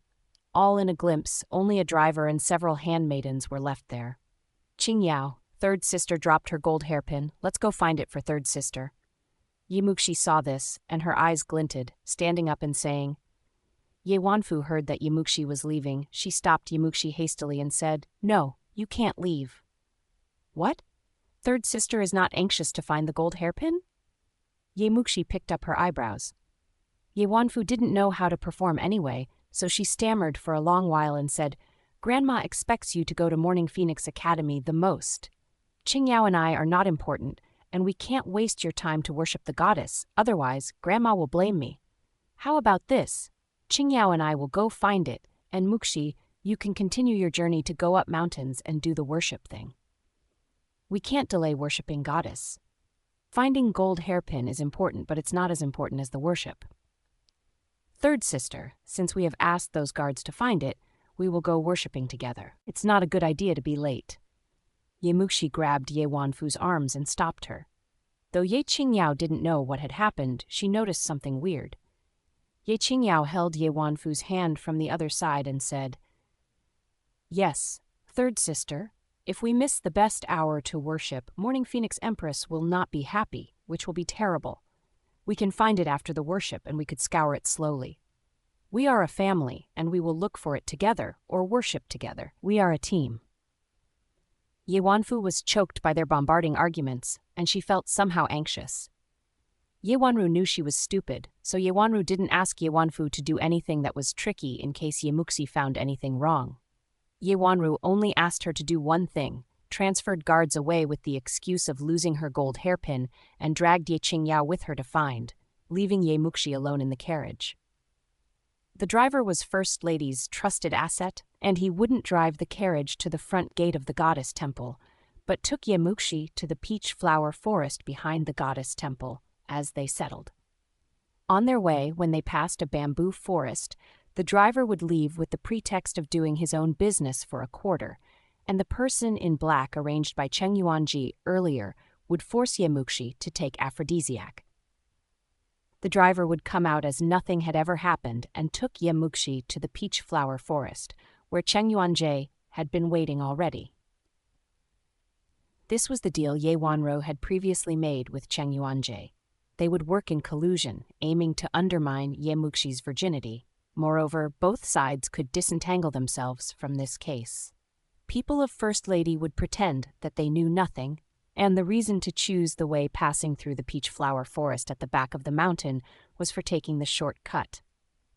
All in a glimpse, only a driver and several handmaidens were left there. Qingyao, third sister, dropped her gold hairpin. "Let's go find it for third sister." Ye Muxi saw this, and her eyes glinted, standing up and saying. Ye Wanfu heard that Ye Muxi was leaving. She stopped Ye Muxi hastily and said, "No, you can't leave." "What? Third sister is not anxious to find the gold hairpin?" Ye Muxi picked up her eyebrows. Ye Wanfu didn't know how to perform anyway, so she stammered for a long while and said, "Grandma expects you to go to Morning Phoenix Academy the most. Qingyao and I are not important, and we can't waste your time to worship the goddess, otherwise Grandma will blame me. How about this? Qingyao and I will go find it, and Muxi, you can continue your journey to go up mountains and do the worship thing. We can't delay worshiping goddess. Finding gold hairpin is important, but it's not as important as the worship. Third sister, since we have asked those guards to find it, we will go worshiping together. It's not a good idea to be late." Ye Muxi grabbed Ye Wanfu's arms and stopped her. Though Ye Qingyao didn't know what had happened, she noticed something weird. Ye Qingyao held Ye Wanfu's hand from the other side and said, "Yes, third sister, if we miss the best hour to worship, Morning Phoenix Empress will not be happy, which will be terrible. We can find it after the worship and we could scour it slowly. We are a family and we will look for it together or worship together. We are a team." Ye Wanfu was choked by their bombarding arguments, and she felt somehow anxious. Ye Wanru knew she was stupid, so Ye Wanru didn't ask Ye Wanfu to do anything that was tricky in case Ye Muxi found anything wrong. Ye Wanru only asked her to do one thing, transferred guards away with the excuse of losing her gold hairpin, and dragged Ye Qingyao with her to find, leaving Ye Muxi alone in the carriage. The driver was First Lady's trusted asset, and he wouldn't drive the carriage to the front gate of the goddess temple, but took Ye Muxi to the peach flower forest behind the goddess temple, as they settled. On their way, when they passed a bamboo forest, the driver would leave with the pretext of doing his own business for a quarter, and the person in black arranged by Cheng Yuanji earlier would force Ye Muxi to take aphrodisiac. The driver would come out as nothing had ever happened and took Ye Muxi to the peach flower forest, where Cheng Yuanji had been waiting already. This was the deal Ye Wanro had previously made with Cheng Yuanji. They would work in collusion, aiming to undermine Ye Muxi's virginity. Moreover, both sides could disentangle themselves from this case. People of First Lady would pretend that they knew nothing, and the reason to choose the way passing through the peach flower forest at the back of the mountain was for taking the short cut.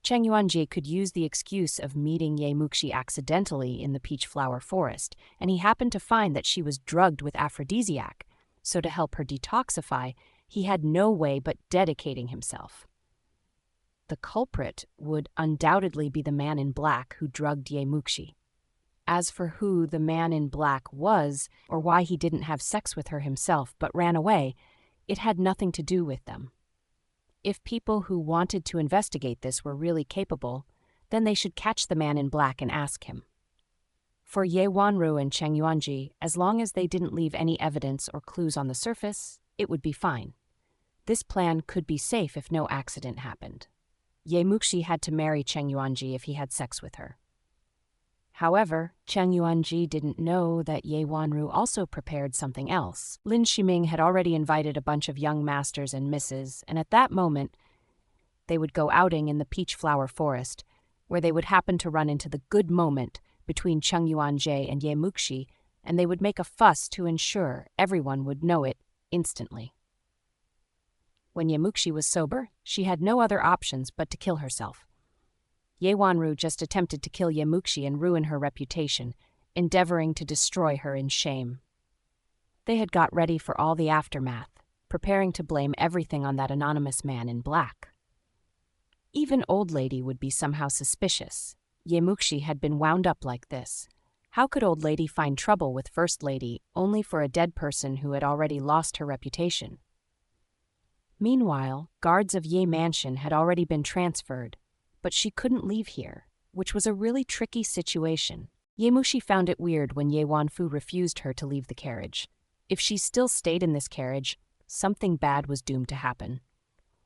Cheng Yuanji could use the excuse of meeting Ye Muxi accidentally in the peach flower forest, and he happened to find that she was drugged with aphrodisiac, so to help her detoxify, he had no way but dedicating himself. The culprit would undoubtedly be the man in black who drugged Ye Muxi. As for who the man in black was, or why he didn't have sex with her himself but ran away, it had nothing to do with them. If people who wanted to investigate this were really capable, then they should catch the man in black and ask him. For Ye Wanru and Cheng Yuanji, as long as they didn't leave any evidence or clues on the surface, it would be fine. This plan could be safe if no accident happened. Ye Muxi had to marry Cheng Yuanji if he had sex with her. However, Cheng Yuanji didn't know that Ye Wanru also prepared something else. Lin Shiming had already invited a bunch of young masters and misses, and at that moment, they would go outing in the peach flower forest, where they would happen to run into the good moment between Cheng Yuanji and Ye Muxi, and they would make a fuss to ensure everyone would know it instantly. When Ye Muxi was sober, she had no other options but to kill herself. Ye Wanru just attempted to kill Ye Muxi and ruin her reputation, endeavoring to destroy her in shame. They had got ready for all the aftermath, preparing to blame everything on that anonymous man in black. Even Old Lady would be somehow suspicious. Ye Muxi had been wound up like this. How could Old Lady find trouble with First Lady only for a dead person who had already lost her reputation? Meanwhile, guards of Ye Mansion had already been transferred, but she couldn't leave here, which was a really tricky situation. Ye Muxi found it weird when Ye Wanfu refused her to leave the carriage. If she still stayed in this carriage, something bad was doomed to happen.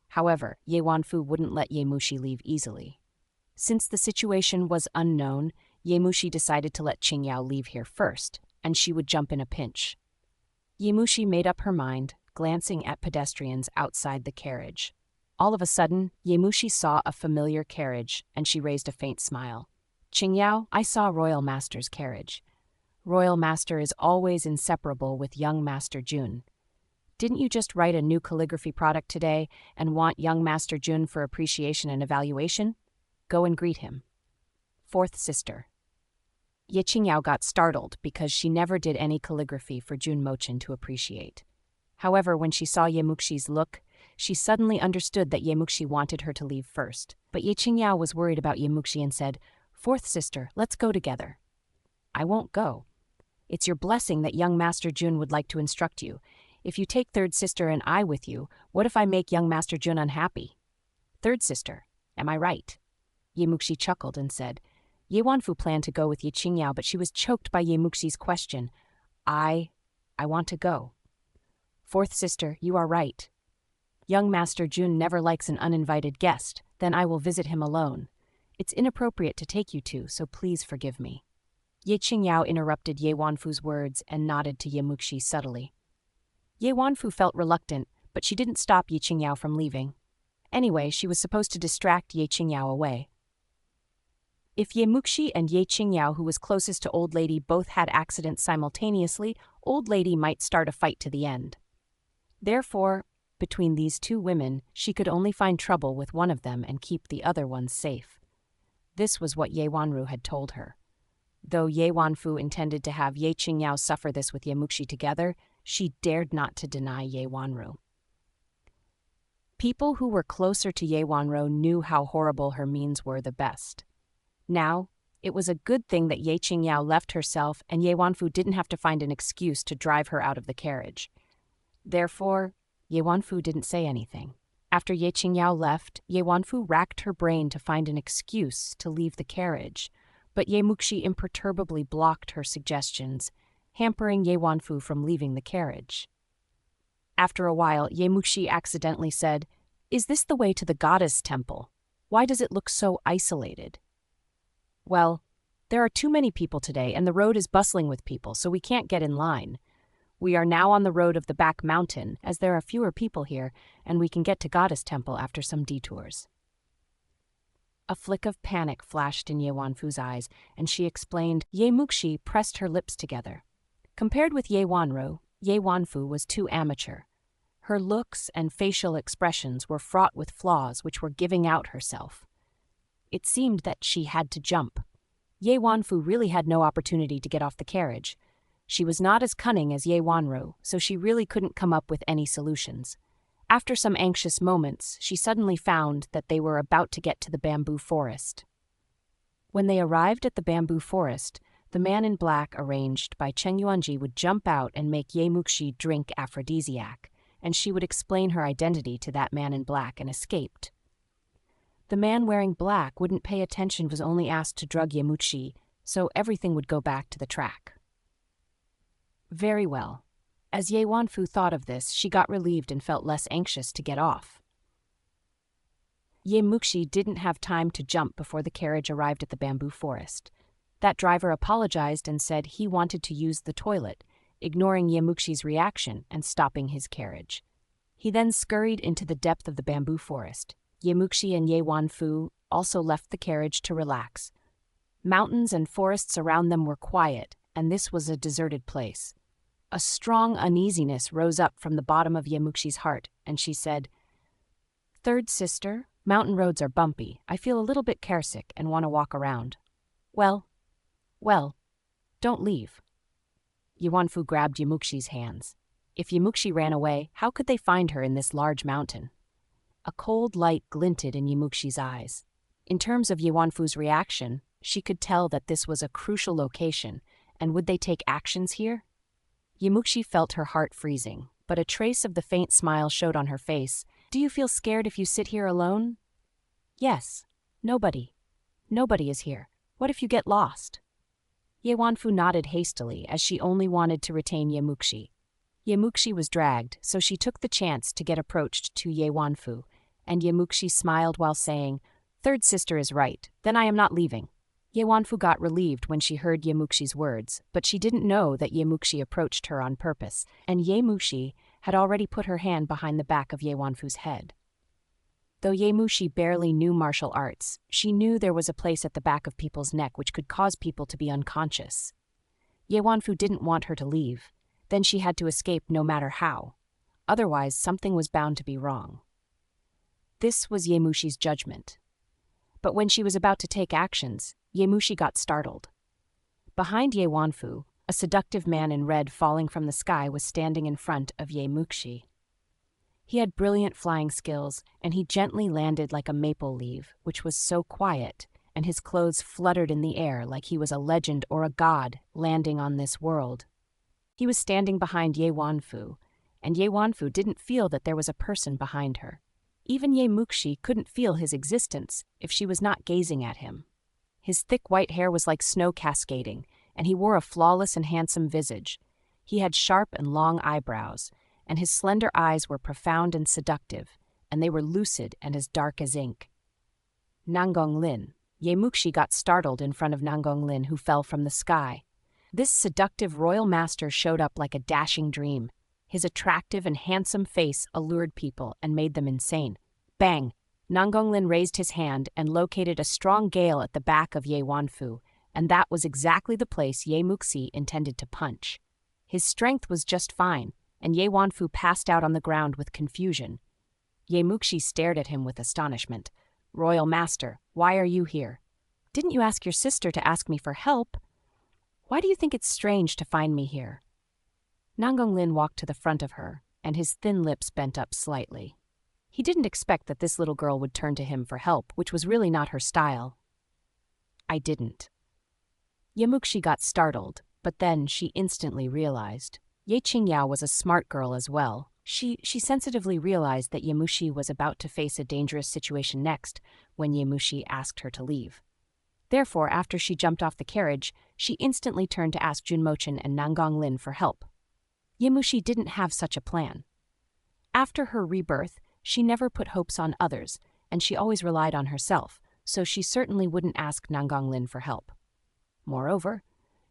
However, Ye Wanfu wouldn't let Ye Muxi leave easily. Since the situation was unknown, Ye Muxi decided to let Qingyao leave here first, and she would jump in a pinch. Ye Muxi made up her mind, glancing at pedestrians outside the carriage. All of a sudden, Ye Muxi saw a familiar carriage, and she raised a faint smile. "Qingyao, I saw Royal Master's carriage. Royal Master is always inseparable with young Master Jun. Didn't you just write a new calligraphy product today and want young Master Jun for appreciation and evaluation? Go and greet him." Fourth sister. Ye Qingyao got startled because she never did any calligraphy for Jun Mochin to appreciate. However, when she saw Ye Muxi's look, she suddenly understood that Ye Muxi wanted her to leave first. But Ye Qingyao was worried about Ye Muxi and said, "Fourth sister, let's go together." "I won't go. It's your blessing that young Master Jun would like to instruct you. If you take third sister and I with you, what if I make young Master Jun unhappy?" "Third sister, am I right?" Ye Muxi chuckled and said, Ye Wanfu planned to go with Ye Qingyao, but she was choked by Ye Muxi's question. I want to go." "Fourth sister, you are right. Young Master Jun never likes an uninvited guest, then I will visit him alone. It's inappropriate to take you two, so please forgive me." Ye Qingyao interrupted Ye Wanfu's words and nodded to Ye Muxi subtly. Ye Wanfu felt reluctant, but she didn't stop Ye Qingyao from leaving. Anyway, she was supposed to distract Ye Qingyao away. If Ye Muxi and Ye Qingyao, who was closest to Old Lady, both had accidents simultaneously, Old Lady might start a fight to the end. Therefore, between these two women, she could only find trouble with one of them and keep the other one safe. This was what Ye Wanru had told her. Though Ye Wanfu intended to have Ye Qingyao suffer this with Ye Muxi together, she dared not to deny Ye Wanru. People who were closer to Ye Wanru knew how horrible her means were the best. Now, it was a good thing that Ye Qingyao left herself and Ye Wanfu didn't have to find an excuse to drive her out of the carriage. Therefore, Ye Wanfu didn't say anything. After Ye Qingyao left, Ye Wanfu racked her brain to find an excuse to leave the carriage, but Ye Muxi imperturbably blocked her suggestions, hampering Ye Wanfu from leaving the carriage. After a while, Ye Muxi accidentally said, "Is this the way to the goddess temple? Why does it look so isolated?" "Well, there are too many people today and the road is bustling with people, so we can't get in line. We are now on the road of the back mountain, as there are fewer people here, and we can get to Goddess Temple after some detours." A flick of panic flashed in Ye Wanfu's eyes, and she explained. Ye Muxi pressed her lips together. Compared with Ye Wanru, Ye Wanfu was too amateur. Her looks and facial expressions were fraught with flaws which were giving out herself. It seemed that she had to jump. Ye Wanfu really had no opportunity to get off the carriage. She was not as cunning as Ye Wanru, so she really couldn't come up with any solutions. After some anxious moments, she suddenly found that they were about to get to the bamboo forest. When they arrived at the bamboo forest, the man in black arranged by Cheng Yuanji would jump out and make Ye Muxi drink aphrodisiac, and she would explain her identity to that man in black and escaped. The man wearing black wouldn't pay attention, was only asked to drug Ye Muxi, so everything would go back to the track. Very well. As Ye Wanfu thought of this, she got relieved and felt less anxious to get off. Ye Muxi didn't have time to jump before the carriage arrived at the bamboo forest. That driver apologized and said he wanted to use the toilet, ignoring Ye Muxi's reaction and stopping his carriage. He then scurried into the depth of the bamboo forest. Ye Muxi and Ye Wanfu also left the carriage to relax. Mountains and forests around them were quiet, and this was a deserted place. A strong uneasiness rose up from the bottom of Ye Muxi's heart, and she said, Third sister, mountain roads are bumpy. I feel a little bit caresick and want to walk around. Well, don't leave. Yeonfu grabbed Yemukshi's hands. If Yemukshi ran away, how could they find her in this large mountain? A cold light glinted in Yemukshi's eyes. In terms of Yeonfu's reaction, she could tell that this was a crucial location, and would they take actions here? Yemukshi felt her heart freezing, but a trace of the faint smile showed on her face. Do you feel scared if you sit here alone? Yes. Nobody is here. What if you get lost? Yeonfu nodded hastily, as she only wanted to retain Yemukshi. Yemukshi was dragged, so she took the chance to get approached to Yeonfu, and Yemukshi smiled while saying, "Third sister is right, then I am not leaving." Yeonfu got relieved when she heard Yemukshi's words, but she didn't know that Yemukshi approached her on purpose, and Yemukshi had already put her hand behind the back of Yeonfu's head. Though Yemukshi barely knew martial arts, she knew there was a place at the back of people's neck which could cause people to be unconscious. Yeonfu didn't want her to leave. Then she had to escape no matter how. Otherwise, something was bound to be wrong. This was Yemushi's judgment. But when she was about to take actions, Yemushi got startled. Behind Yeonfu, a seductive man in red falling from the sky was standing in front of Yemukshi. He had brilliant flying skills, and he gently landed like a maple leaf, which was so quiet, and his clothes fluttered in the air like he was a legend or a god landing on this world. He was standing behind Yeonfu, and Yeonfu didn't feel that there was a person behind her. Even Yemukshi couldn't feel his existence if she was not gazing at him. His thick white hair was like snow cascading, and he wore a flawless and handsome visage. He had sharp and long eyebrows, and his slender eyes were profound and seductive, and they were lucid and as dark as ink. Nangonglin. Yemukshi got startled in front of Nangonglin, who fell from the sky. This seductive royal master showed up like a dashing dream. His attractive and handsome face allured people and made them insane. Bang! Nangonglin raised his hand and located a strong gale at the back of Yeonfu, and that was exactly the place Yemukshi intended to punch. His strength was just fine, and Yeonfu passed out on the ground with confusion. Yemukshi stared at him with astonishment. "Royal Master, why are you here? Didn't you ask your sister to ask me for help? Why do you think it's strange to find me here?" Nangonglin walked to the front of her, and his thin lips bent up slightly. He didn't expect that this little girl would turn to him for help, which was really not her style. "I didn't." Yemukshi got startled, but then she instantly realized. Ye Qingyao was a smart girl as well. She sensitively realized that Yemukshi was about to face a dangerous situation next when Yemukshi asked her to leave. Therefore, after she jumped off the carriage, she instantly turned to ask Junmochin and Nangonglin for help. Yemukshi didn't have such a plan. After her rebirth, she never put hopes on others, and she always relied on herself, so she certainly wouldn't ask Nangonglin for help. Moreover,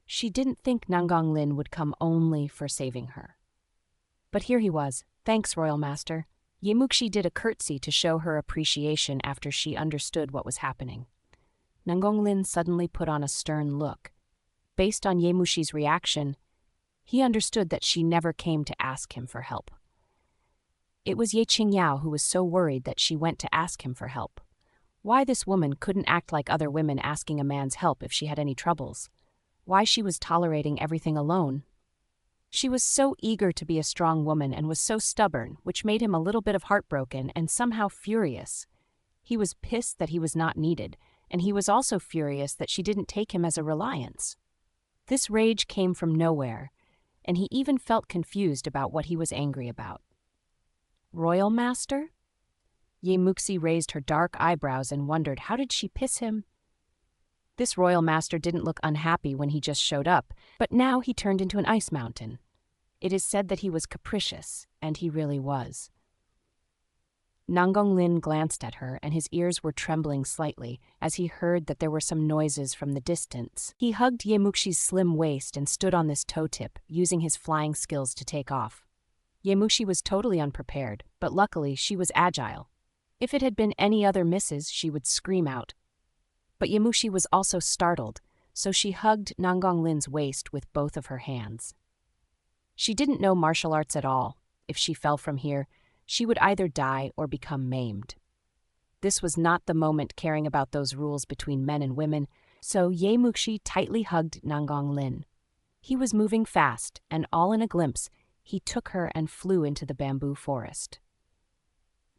she didn't think Nangonglin would come only for saving her. But here he was. "Thanks, Royal Master." Yemukshi did a curtsy to show her appreciation after she understood what was happening. Nangonglin suddenly put on a stern look. Based on Yemushi's reaction, he understood that she never came to ask him for help. It was Ye Qingyao who was so worried that she went to ask him for help. Why this woman couldn't act like other women asking a man's help if she had any troubles? Why she was tolerating everything alone? She was so eager to be a strong woman and was so stubborn, which made him a little bit of heartbroken and somehow furious. He was pissed that he was not needed, and he was also furious that she didn't take him as a reliance. This rage came from nowhere, and he even felt confused about what he was angry about. "Royal Master?" Yemukshi raised her dark eyebrows and wondered, how did she piss him? This royal master didn't look unhappy when he just showed up, but now he turned into an ice mountain. It is said that he was capricious, and he really was. Nangonglin glanced at her, and his ears were trembling slightly as he heard that there were some noises from the distance. He hugged Yemukshi's slim waist and stood on this toe tip, using his flying skills to take off. Yemukshi was totally unprepared, but luckily she was agile. If it had been any other missus, she would scream out. But Yemukshi was also startled, so she hugged Nangonglin's waist with both of her hands. She didn't know martial arts at all. If she fell from here, she would either die or become maimed. This was not the moment caring about those rules between men and women, so Ye Muxi tightly hugged Nangang Lin. He was moving fast, and all in a glimpse, he took her and flew into the bamboo forest.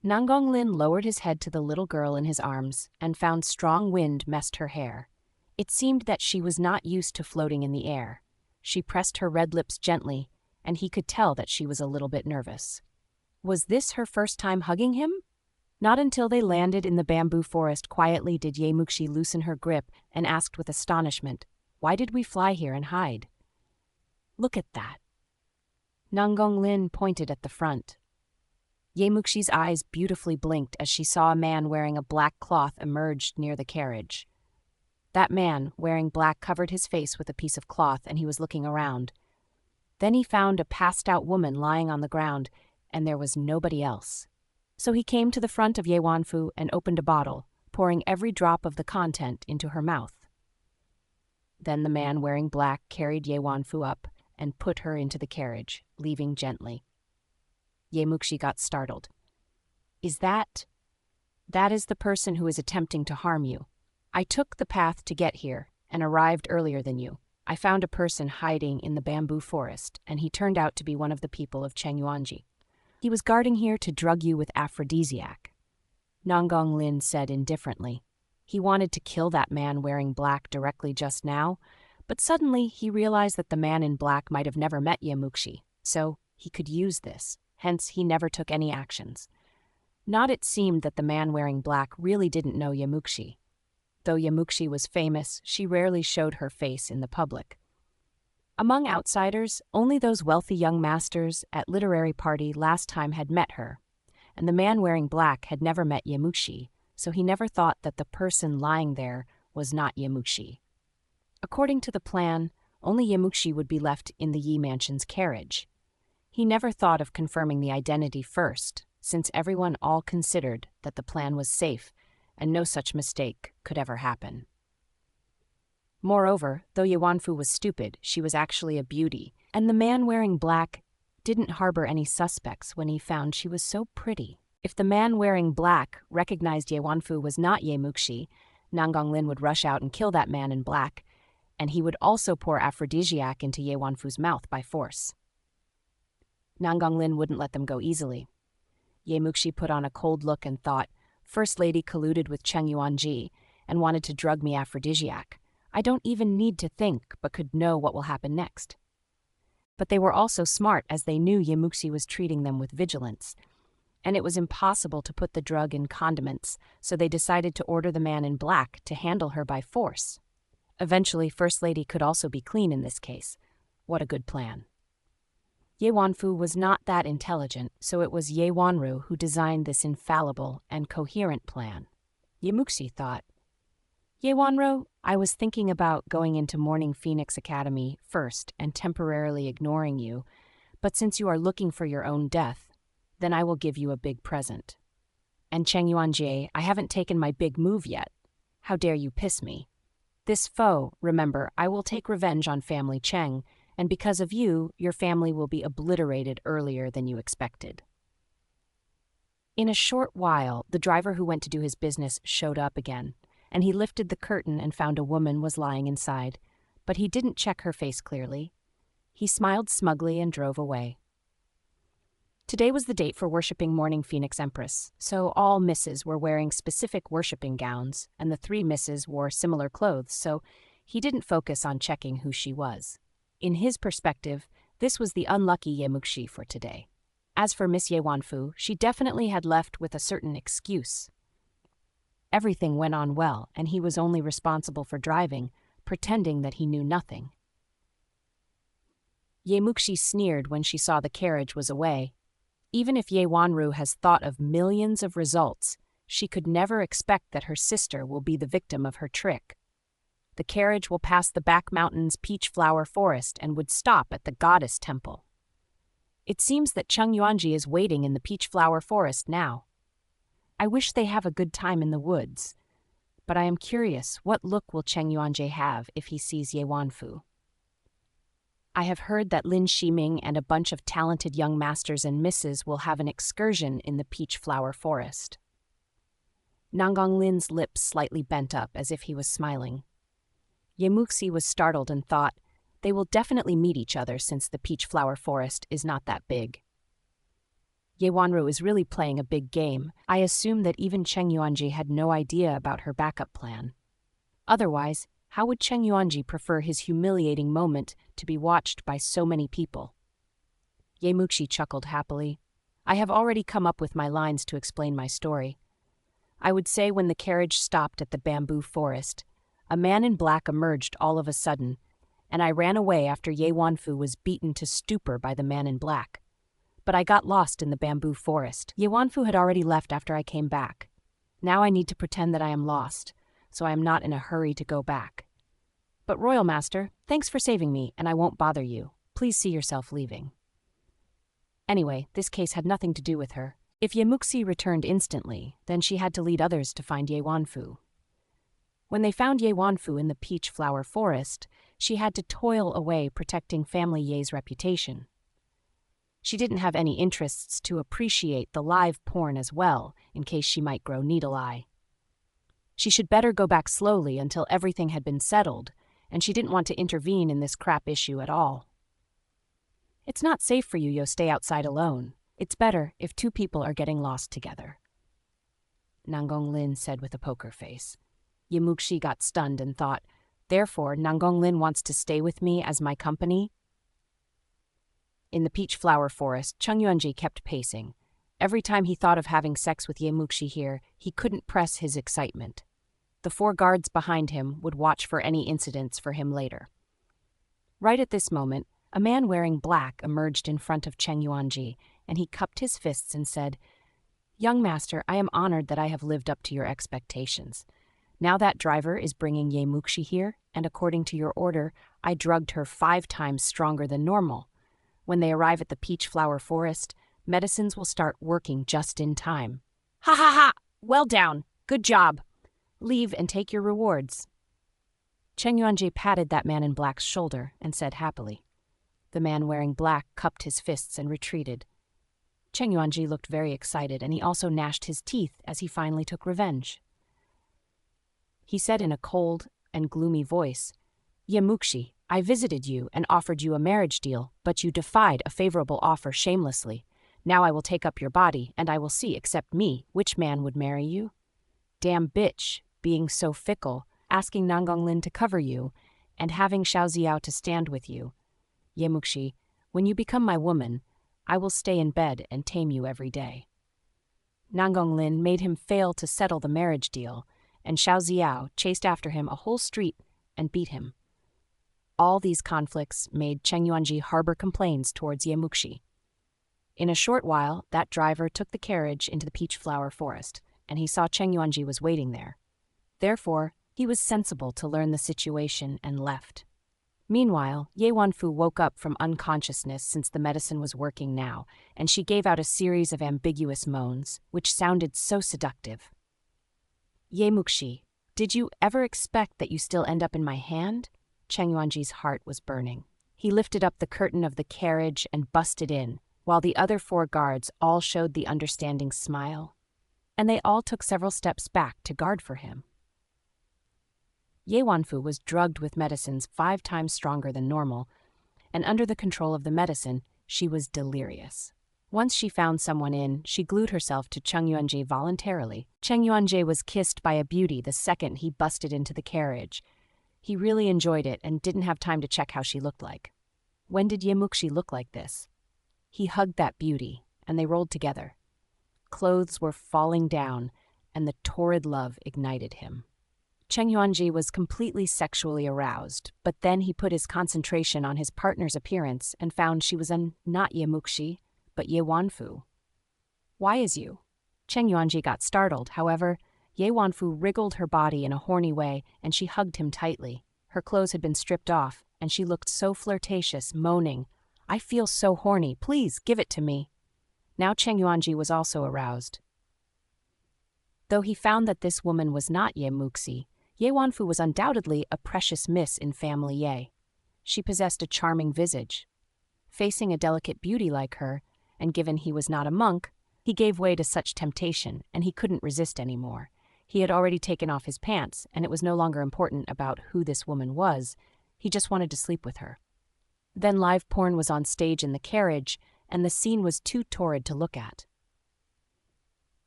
Nangang Lin lowered his head to the little girl in his arms and found strong wind messed her hair. It seemed that she was not used to floating in the air. She pressed her red lips gently, and he could tell that she was a little bit nervous. Was this her first time hugging him? Not until they landed in the bamboo forest quietly did Ye Muxi loosen her grip and asked with astonishment, "Why did we fly here and hide?" "Look at that." Nangang Lin pointed at the front. Ye Muxi's eyes beautifully blinked as she saw a man wearing a black cloth emerged near the carriage. That man, wearing black, covered his face with a piece of cloth, and he was looking around. Then he found a passed-out woman lying on the ground, and there was nobody else. So he came to the front of Ye Wanfu and opened a bottle, pouring every drop of the content into her mouth. Then the man wearing black carried Ye Wanfu up and put her into the carriage, leaving gently. Ye Muxi got startled. That is the person who is attempting to harm you. I took the path to get here and arrived earlier than you. I found a person hiding in the bamboo forest, and he turned out to be one of the people of Chengyuanji. He was guarding here to drug you with aphrodisiac. Nangang Lin said indifferently. He wanted to kill that man wearing black directly just now, but suddenly he realized that the man in black might have never met Ye Muxi, so he could use this. Hence, he never took any actions. Not it seemed that the man wearing black really didn't know Ye Muxi. Though Ye Muxi was famous, she rarely showed her face in the public. Among outsiders, only those wealthy young masters at literary party last time had met her, and the man wearing black had never met Ye Muxi, so he never thought that the person lying there was not Ye Muxi. According to the plan, only Ye Muxi would be left in the Yi Mansion's carriage. He never thought of confirming the identity first, since everyone all considered that the plan was safe and no such mistake could ever happen. Moreover, though Ye Wanfu was stupid, she was actually a beauty, and the man wearing black didn't harbor any suspects when he found she was so pretty. If the man wearing black recognized Ye Wanfu was not Ye Muxi, Nangang Lin would rush out and kill that man in black, and he would also pour aphrodisiac into Ye Wanfu's mouth by force. Nangang Lin wouldn't let them go easily. Ye Muxi put on a cold look and thought, First Lady colluded with Cheng Yuanji and wanted to drug me aphrodisiac. I don't even need to think, but could know what will happen next. But they were also smart, as they knew Ye Muxi was treating them with vigilance, and it was impossible to put the drug in condiments, so they decided to order the man in black to handle her by force. Eventually, First Lady could also be clean in this case. What a good plan. Ye Wanfu was not that intelligent, so it was Ye Wanru who designed this infallible and coherent plan. Ye Muxi thought, Ye Wanru, I was thinking about going into Morning Phoenix Academy first and temporarily ignoring you, but since you are looking for your own death, then I will give you a big present. And Cheng Yuanjie, I haven't taken my big move yet. How dare you piss me? This foe, remember, I will take revenge on family Cheng, and because of you, your family will be obliterated earlier than you expected. In a short while, the driver who went to do his business showed up again, and he lifted the curtain and found a woman was lying inside, but he didn't check her face clearly. He smiled smugly and drove away. Today was the date for worshipping Morning Phoenix Empress, so all misses were wearing specific worshipping gowns, and the 3 misses wore similar clothes, so he didn't focus on checking who she was. In his perspective, this was the unlucky Ye Muxi for today. As for Miss Ye Wanfu, she definitely had left with a certain excuse. Everything went on well, and he was only responsible for driving, pretending that he knew nothing. Ye Muxi sneered when she saw the carriage was away. Even if Ye Wanru has thought of millions of results, she could never expect that her sister will be the victim of her trick. The carriage will pass the back mountains peach flower forest and would stop at the goddess temple. It seems that Cheng Yuanji is waiting in the peach flower forest now. I wish they have a good time in the woods, but I am curious, what look will Cheng Yuanji have if he sees Ye Wanfu? I have heard that Lin Shiming and a bunch of talented young masters and misses will have an excursion in the peach flower forest. Nangonglin's lips slightly bent up as if he was smiling. Ye Muxi was startled and thought, they will definitely meet each other since the peach flower forest is not that big. Ye Wanru is really playing a big game. I assume that even Cheng Yuanji had no idea about her backup plan. Otherwise, how would Cheng Yuanji prefer his humiliating moment to be watched by so many people? Ye Muxi chuckled happily. I have already come up with my lines to explain my story. I would say when the carriage stopped at the bamboo forest, a man in black emerged all of a sudden, and I ran away after Ye Wanfu was beaten to stupor by the man in black. But I got lost in the bamboo forest. Ye Wanfu had already left after I came back. Now I need to pretend that I am lost, so I am not in a hurry to go back. But Royal Master, thanks for saving me, and I won't bother you. Please see yourself leaving. Anyway, this case had nothing to do with her. If Ye Muxi returned instantly, then she had to lead others to find Ye Wanfu. When they found Ye Wanfu in the peach flower forest, she had to toil away protecting family Ye's reputation. She didn't have any interests to appreciate the live porn as well, in case she might grow needle-eye. She should better go back slowly until everything had been settled, and she didn't want to intervene in this crap issue at all. It's not safe for you, stay outside alone. It's better if two people are getting lost together. Nangonglin said with a poker face. Ye Muxi got stunned and thought, therefore Nangonglin wants to stay with me as my company? In the peach flower forest, Cheng Yuanji kept pacing. Every time he thought of having sex with Ye Muxi here, he couldn't press his excitement. The 4 guards behind him would watch for any incidents for him later. Right at this moment, a man wearing black emerged in front of Cheng Yuanji, and he cupped his fists and said, Young master, I am honored that I have lived up to your expectations. Now that driver is bringing Ye Muxi here, and according to your order, I drugged her 5 times stronger than normal. When they arrive at the peach flower forest, medicines will start working just in time. Ha ha ha! Well down! Good job! Leave and take your rewards. Cheng Yuanji patted that man in black's shoulder and said happily. The man wearing black cupped his fists and retreated. Cheng Yuanji looked very excited, and he also gnashed his teeth as he finally took revenge. He said in a cold and gloomy voice, Ye Muxi, I visited you and offered you a marriage deal, but you defied a favorable offer shamelessly. Now I will take up your body, and I will see, except me, which man would marry you. Damn bitch, being so fickle, asking Nangonglin to cover you, and having Xiaoziao to stand with you. Ye Muxi, when you become my woman, I will stay in bed and tame you every day. Nangonglin made him fail to settle the marriage deal, and Xiaoziao chased after him a whole street and beat him. All these conflicts made Cheng Yuanji harbor complaints towards Ye Muxi. In a short while, that driver took the carriage into the peach flower forest, and he saw Cheng Yuanji was waiting there. Therefore, he was sensible to learn the situation and left. Meanwhile, Ye Wanfu woke up from unconsciousness since the medicine was working now, and she gave out a series of ambiguous moans, which sounded so seductive. Ye Muxi, did you ever expect that you still end up in my hand? Cheng Yuanji's heart was burning. He lifted up the curtain of the carriage and busted in, while the other 4 guards all showed the understanding smile, and they all took several steps back to guard for him. Ye Wanfu was drugged with medicines 5 times stronger than normal, and under the control of the medicine, she was delirious. Once she found someone in, she glued herself to Cheng Yuanji voluntarily. Cheng Yuanji was kissed by a beauty the second he busted into the carriage. He really enjoyed it and didn't have time to check how she looked like. When did Ye Muxi look like this? He hugged that beauty, and they rolled together. Clothes were falling down, and the torrid love ignited him. Cheng Yuanji was completely sexually aroused, but then he put his concentration on his partner's appearance and found she was not Ye Muxi, but Ye Wanfu. Why is you? Cheng Yuanji got startled, however. Ye Wanfu wriggled her body in a horny way, and she hugged him tightly. Her clothes had been stripped off, and she looked so flirtatious, moaning, I feel so horny, please give it to me. Now Cheng Yuanji was also aroused. Though he found that this woman was not Ye Muxi, Ye Wanfu was undoubtedly a precious miss in family Ye. She possessed a charming visage. Facing a delicate beauty like her, and given he was not a monk, he gave way to such temptation, and he couldn't resist any more. He had already taken off his pants, and it was no longer important about who this woman was. He just wanted to sleep with her. Then live porn was on stage in the carriage, and the scene was too torrid to look at.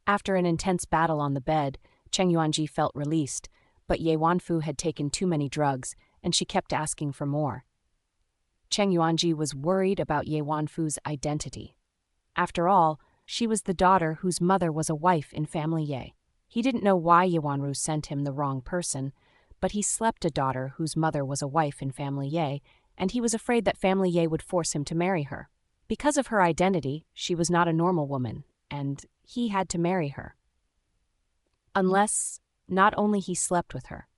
After an intense battle on the bed, Cheng Yuanji felt released, but Ye Wanfu had taken too many drugs, and she kept asking for more. Cheng Yuanji was worried about Ye Wanfu's identity. After all, she was the daughter whose mother was a wife in family Ye. He didn't know why Ye Wanru sent him the wrong person, but he slept a daughter whose mother was a wife in family Ye, and he was afraid that family Ye would force him to marry her. Because of her identity, she was not a normal woman, and he had to marry her. Unless, not only he slept with her.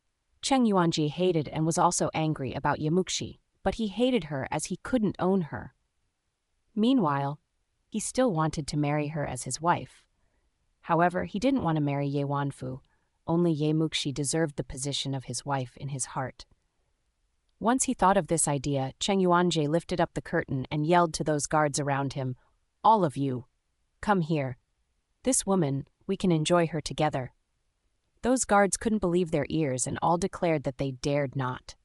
Cheng Yuanji hated and was also angry about Ye Muxi, but he hated her as he couldn't own her. Meanwhile, he still wanted to marry her as his wife. However, he didn't want to marry Ye Wanfu. Only Ye Muxi deserved the position of his wife in his heart. Once he thought of this idea, Cheng Yuanji lifted up the curtain and yelled to those guards around him, "All of you, come here. This woman, we can enjoy her together." Those guards couldn't believe their ears and all declared that they dared not.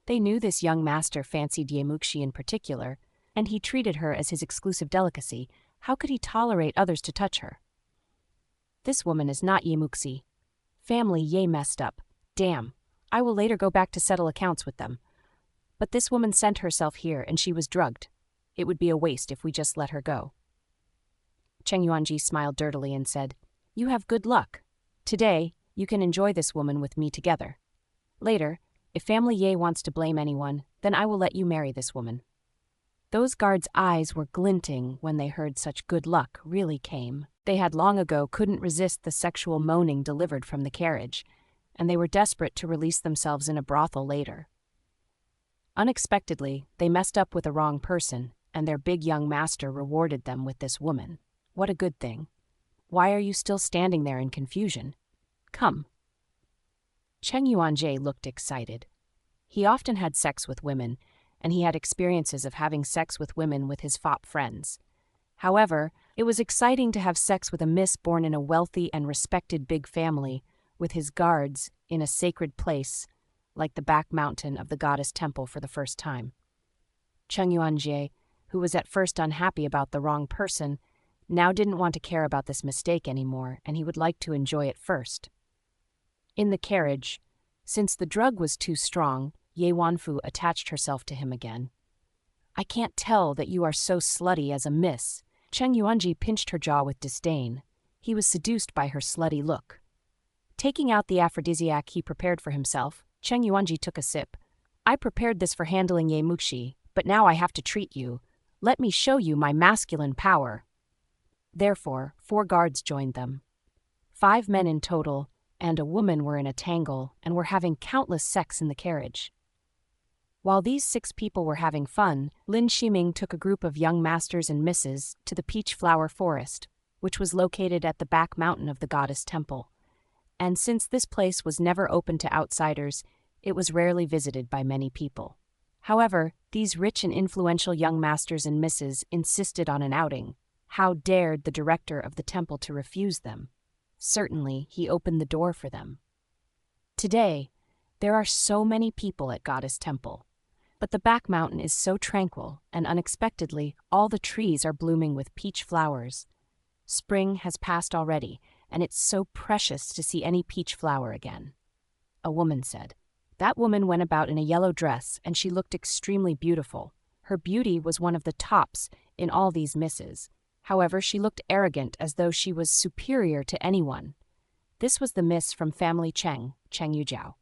They knew this young master fancied Ye Muxi in particular, and he treated her as his exclusive delicacy. How could he tolerate others to touch her? "This woman is not Ye Muxi. Family Ye messed up. Damn. I will later go back to settle accounts with them. But this woman sent herself here and she was drugged. It would be a waste if we just let her go." Cheng Yuanji smiled dirtily and said, "You have good luck. Today, you can enjoy this woman with me together. Later, if family Ye wants to blame anyone, then I will let you marry this woman." Those guards' eyes were glinting when they heard such good luck really came. They had long ago couldn't resist the sexual moaning delivered from the carriage, and they were desperate to release themselves in a brothel later. Unexpectedly, they messed up with the wrong person, and their big young master rewarded them with this woman. What a good thing. Why are you still standing there in confusion? Come. Cheng Yuanji looked excited. He often had sex with women, and he had experiences of having sex with women with his fop friends. However, it was exciting to have sex with a miss born in a wealthy and respected big family, with his guards in a sacred place, like the back mountain of the goddess temple for the first time. Cheng Yuanji, who was at first unhappy about the wrong person, now didn't want to care about this mistake anymore, and he would like to enjoy it first. In the carriage, since the drug was too strong, Ye Wanfu attached herself to him again. "I can't tell that you are so slutty as a miss." Cheng Yuanji pinched her jaw with disdain. He was seduced by her slutty look. Taking out the aphrodisiac he prepared for himself, Cheng Yuanji took a sip. "I prepared this for handling Ye Muxi, but now I have to treat you. Let me show you my masculine power." Therefore, 4 guards joined them. 5 men in total, and a woman were in a tangle and were having countless sex in the carriage. While these 6 people were having fun, Lin Shiming took a group of young masters and misses to the peach flower forest, which was located at the back mountain of the goddess temple. And since this place was never open to outsiders, it was rarely visited by many people. However, these rich and influential young masters and misses insisted on an outing. How dared the director of the temple to refuse them? Certainly, he opened the door for them. Today, there are so many people at Goddess Temple. But the back mountain is so tranquil, and unexpectedly, all the trees are blooming with peach flowers. Spring has passed already, and it's so precious to see any peach flower again. A woman said. That woman went about in a yellow dress, and she looked extremely beautiful. Her beauty was one of the tops in all these misses. However, she looked arrogant as though she was superior to anyone. This was the miss from family Cheng Yujiao.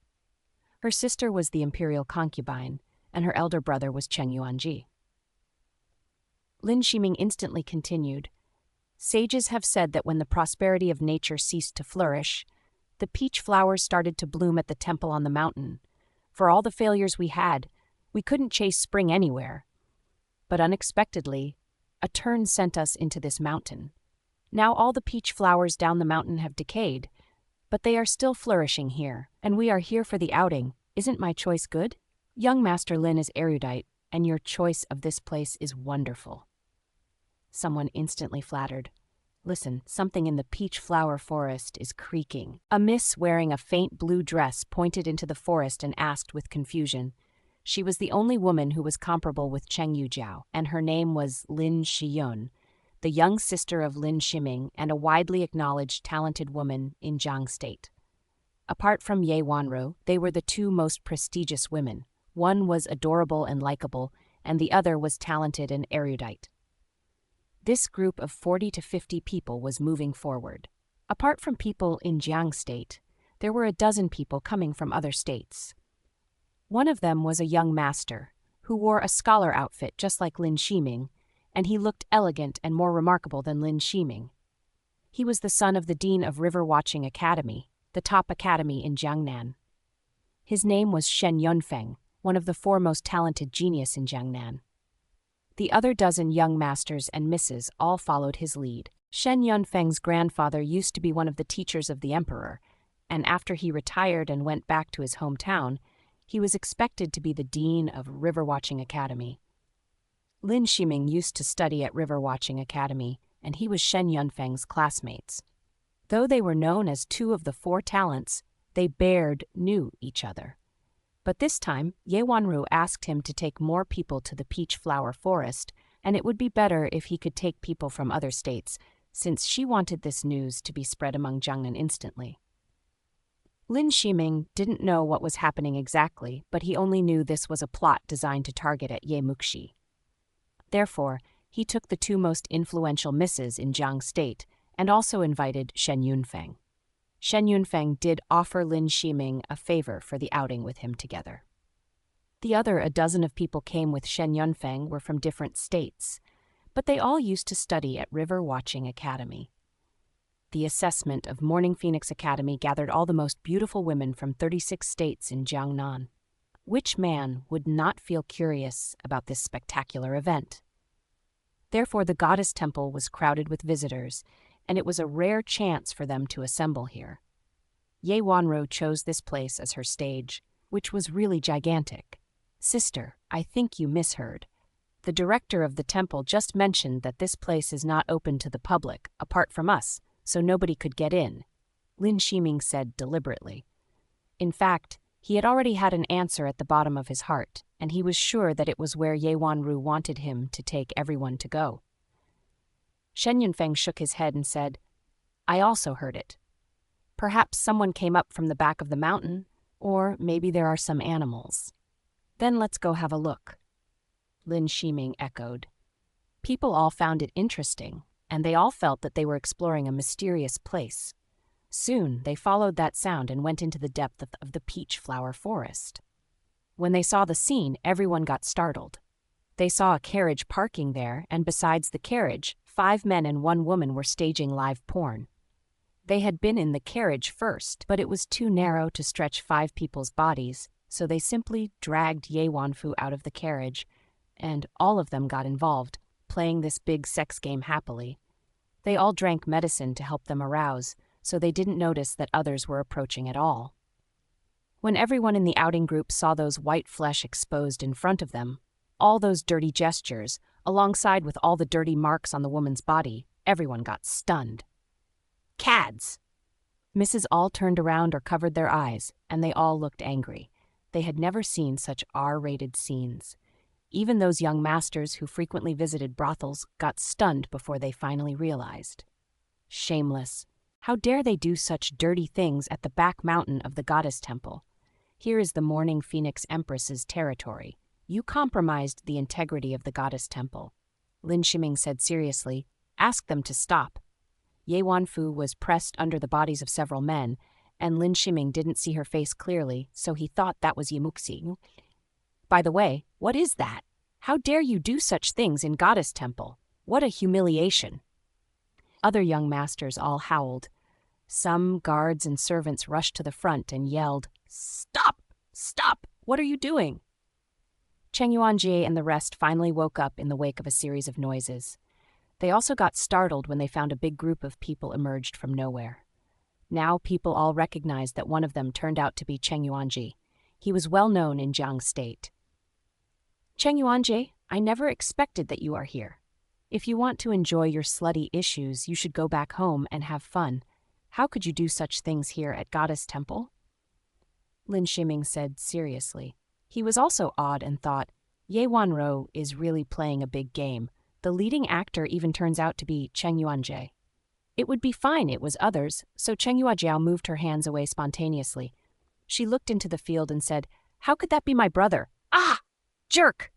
Her sister was the imperial concubine, and her elder brother was Cheng Yuanji. Lin Shiming instantly continued, "Sages have said that when the prosperity of nature ceased to flourish, the peach flowers started to bloom at the temple on the mountain. For all the failures we had, we couldn't chase spring anywhere. But unexpectedly, a turn sent us into this mountain. Now all the peach flowers down the mountain have decayed, but they are still flourishing here, and we are here for the outing. Isn't my choice good? Young Master Lin is erudite, and your choice of this place is wonderful." Someone instantly flattered. Listen, something in the peach flower forest is creaking. A miss wearing a faint blue dress pointed into the forest and asked with confusion. She was the only woman who was comparable with Cheng Yujiao, and her name was Lin Shiyun, the young sister of Lin Shiming and a widely acknowledged talented woman in Jiang State. Apart from Ye Wanru, they were the two most prestigious women. One was adorable and likable, and the other was talented and erudite. This group of 40 to 50 people was moving forward. Apart from people in Jiang State, there were a dozen people coming from other states. One of them was a young master, who wore a scholar outfit just like Lin Shiming, and he looked elegant and more remarkable than Lin Shiming. He was the son of the dean of River Watching Academy, the top academy in Jiangnan. His name was Shen Yunfeng, one of the foremost talented genius in Jiangnan. The other dozen young masters and misses all followed his lead. Shen Yunfeng's grandfather used to be one of the teachers of the emperor, and after he retired and went back to his hometown, he was expected to be the dean of River Watching Academy. Lin Shiming used to study at River Watching Academy, and he was Shen Yunfeng's classmates. Though they were known as two of the four talents, they barely knew each other. But this time, Ye Wanru asked him to take more people to the peach flower forest, and it would be better if he could take people from other states, since she wanted this news to be spread among Jiangnan instantly. Lin Shiming didn't know what was happening exactly, but he only knew this was a plot designed to target at Ye Muxi. Therefore, he took the two most influential misses in Jiang State and also invited Shen Yunfeng. Shen Yunfeng did offer Lin Shiming a favor for the outing with him together. The other a dozen of people came with Shen Yunfeng were from different states, but they all used to study at River Watching Academy. The assessment of Morning Phoenix Academy gathered all the most beautiful women from 36 states in Jiangnan. Which man would not feel curious about this spectacular event? Therefore, the goddess temple was crowded with visitors, and it was a rare chance for them to assemble here. Ye Wanru chose this place as her stage, which was really gigantic. Sister, I think you misheard. The director of the temple just mentioned that this place is not open to the public, apart from us, so nobody could get in, Lin Shiming said deliberately. In fact, he had already had an answer at the bottom of his heart, and he was sure that it was where Ye Wanru wanted him to take everyone to go. Shen Yunfeng shook his head and said, I also heard it. Perhaps someone came up from the back of the mountain, or maybe there are some animals. Then let's go have a look. Lin Shiming echoed. People all found it interesting, and they all felt that they were exploring a mysterious place. Soon, they followed that sound and went into the depth of the peach flower forest. When they saw the scene, everyone got startled. They saw a carriage parking there, and besides the carriage, 5 men and 1 woman were staging live porn. They had been in the carriage first, but it was too narrow to stretch 5 people's bodies, so they simply dragged Ye Wanfu out of the carriage, and all of them got involved, playing this big sex game happily. They all drank medicine to help them arouse, so they didn't notice that others were approaching at all. When everyone in the outing group saw those white flesh exposed in front of them, all those dirty gestures, alongside with all the dirty marks on the woman's body, everyone got stunned. Cads! Misses all turned around or covered their eyes, and they all looked angry. They had never seen such R-rated scenes. Even those young masters who frequently visited brothels got stunned before they finally realized. Shameless. How dare they do such dirty things at the back mountain of the goddess temple? Here is the Morning Phoenix Empress's territory. You compromised the integrity of the goddess temple. Lin Shiming said seriously, ask them to stop. Ye Wanfu was pressed under the bodies of several men, and Lin Shiming didn't see her face clearly, so he thought that was Ye Muxi. By the way, what is that? How dare you do such things in goddess temple? What a humiliation. Other young masters all howled. Some guards and servants rushed to the front and yelled, Stop! Stop! What are you doing? Cheng Yuanjie and the rest finally woke up in the wake of a series of noises. They also got startled when they found a big group of people emerged from nowhere. Now people all recognized that one of them turned out to be Cheng Yuanjie. He was well known in Jiang State. Cheng Yuanjie, I never expected that you are here. If you want to enjoy your slutty issues, you should go back home and have fun. How could you do such things here at Goddess Temple? Lin Shiming said seriously. He was also awed and thought, Ye Wanro is really playing a big game. The leading actor even turns out to be Cheng Yuanjie. It would be fine it was others, so Cheng Yuajiao moved her hands away spontaneously. She looked into the field and said, How could that be my brother? Ah! Jerk!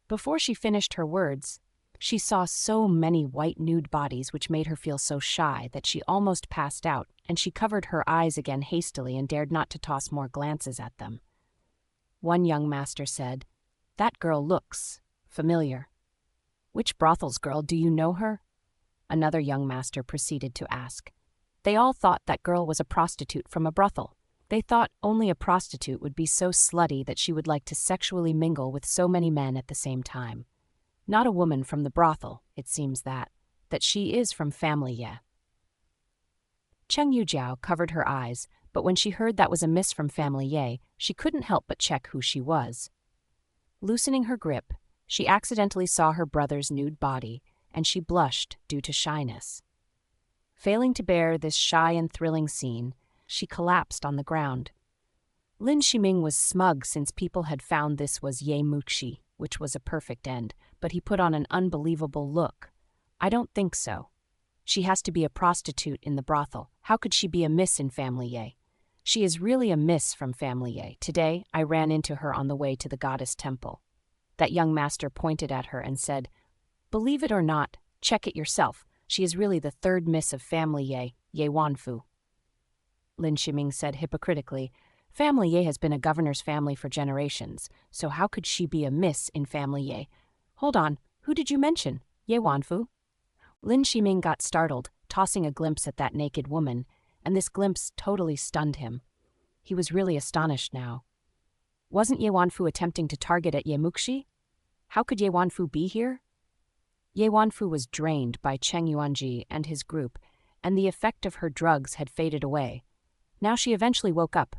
Before she finished her words, she saw so many white nude bodies which made her feel so shy that she almost passed out, and she covered her eyes again hastily and dared not to toss more glances at them. One young master said, That girl looks familiar. Which brothel's girl, do you know her? Another young master proceeded to ask. They all thought that girl was a prostitute from a brothel. They thought only a prostitute would be so slutty that she would like to sexually mingle with so many men at the same time. Not a woman from the brothel, it seems that she is from family Ye. Cheng Yujiao covered her eyes, but when she heard that was a miss from family Ye, she couldn't help but check who she was. Loosening her grip, she accidentally saw her brother's nude body, and she blushed due to shyness. Failing to bear this shy and thrilling scene, she collapsed on the ground. Lin Shiming was smug since people had found this was Ye Muxi, which was a perfect end, but he put on an unbelievable look. I don't think so. She has to be a prostitute in the brothel. How could she be a miss in family Ye? She is really a miss from family Ye. Today, I ran into her on the way to the goddess temple. That young master pointed at her and said, Believe it or not, check it yourself. She is really the third miss of family Ye, Ye Wanfu. Lin Shiming said hypocritically, Family Ye has been a governor's family for generations, so how could she be a miss in family Ye? Hold on, who did you mention? Ye Wanfu? Lin Shiming got startled, tossing a glimpse at that naked woman, and this glimpse totally stunned him. He was really astonished now. Wasn't Ye Wanfu attempting to target at Ye Muxi? How could Ye Wanfu be here? Ye Wanfu was drained by Cheng Yuanji and his group, and the effect of her drugs had faded away. Now she eventually woke up.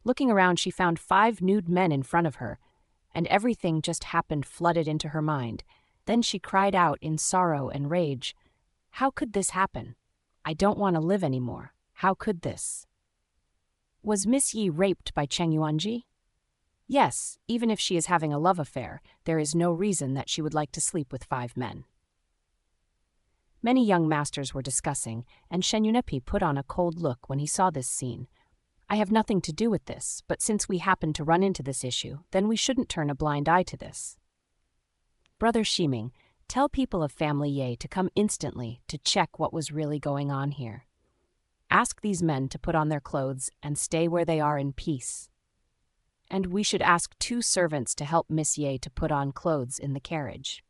Looking around, she found 5 nude men in front of her, and everything just happened flooded into her mind. Then she cried out in sorrow and rage, How could this happen? I don't want to live anymore. How could this? Was Miss Yi raped by Cheng Yuanji? Yes, even if she is having a love affair, there is no reason that she would like to sleep with 5 men. Many young masters were discussing, and Shen Yunepi put on a cold look when he saw this scene. I have nothing to do with this, but since we happen to run into this issue, then we shouldn't turn a blind eye to this. Brother Shiming, tell people of family Ye to come instantly to check what was really going on here. Ask these men to put on their clothes and stay where they are in peace. And we should ask 2 servants to help Miss Ye to put on clothes in the carriage.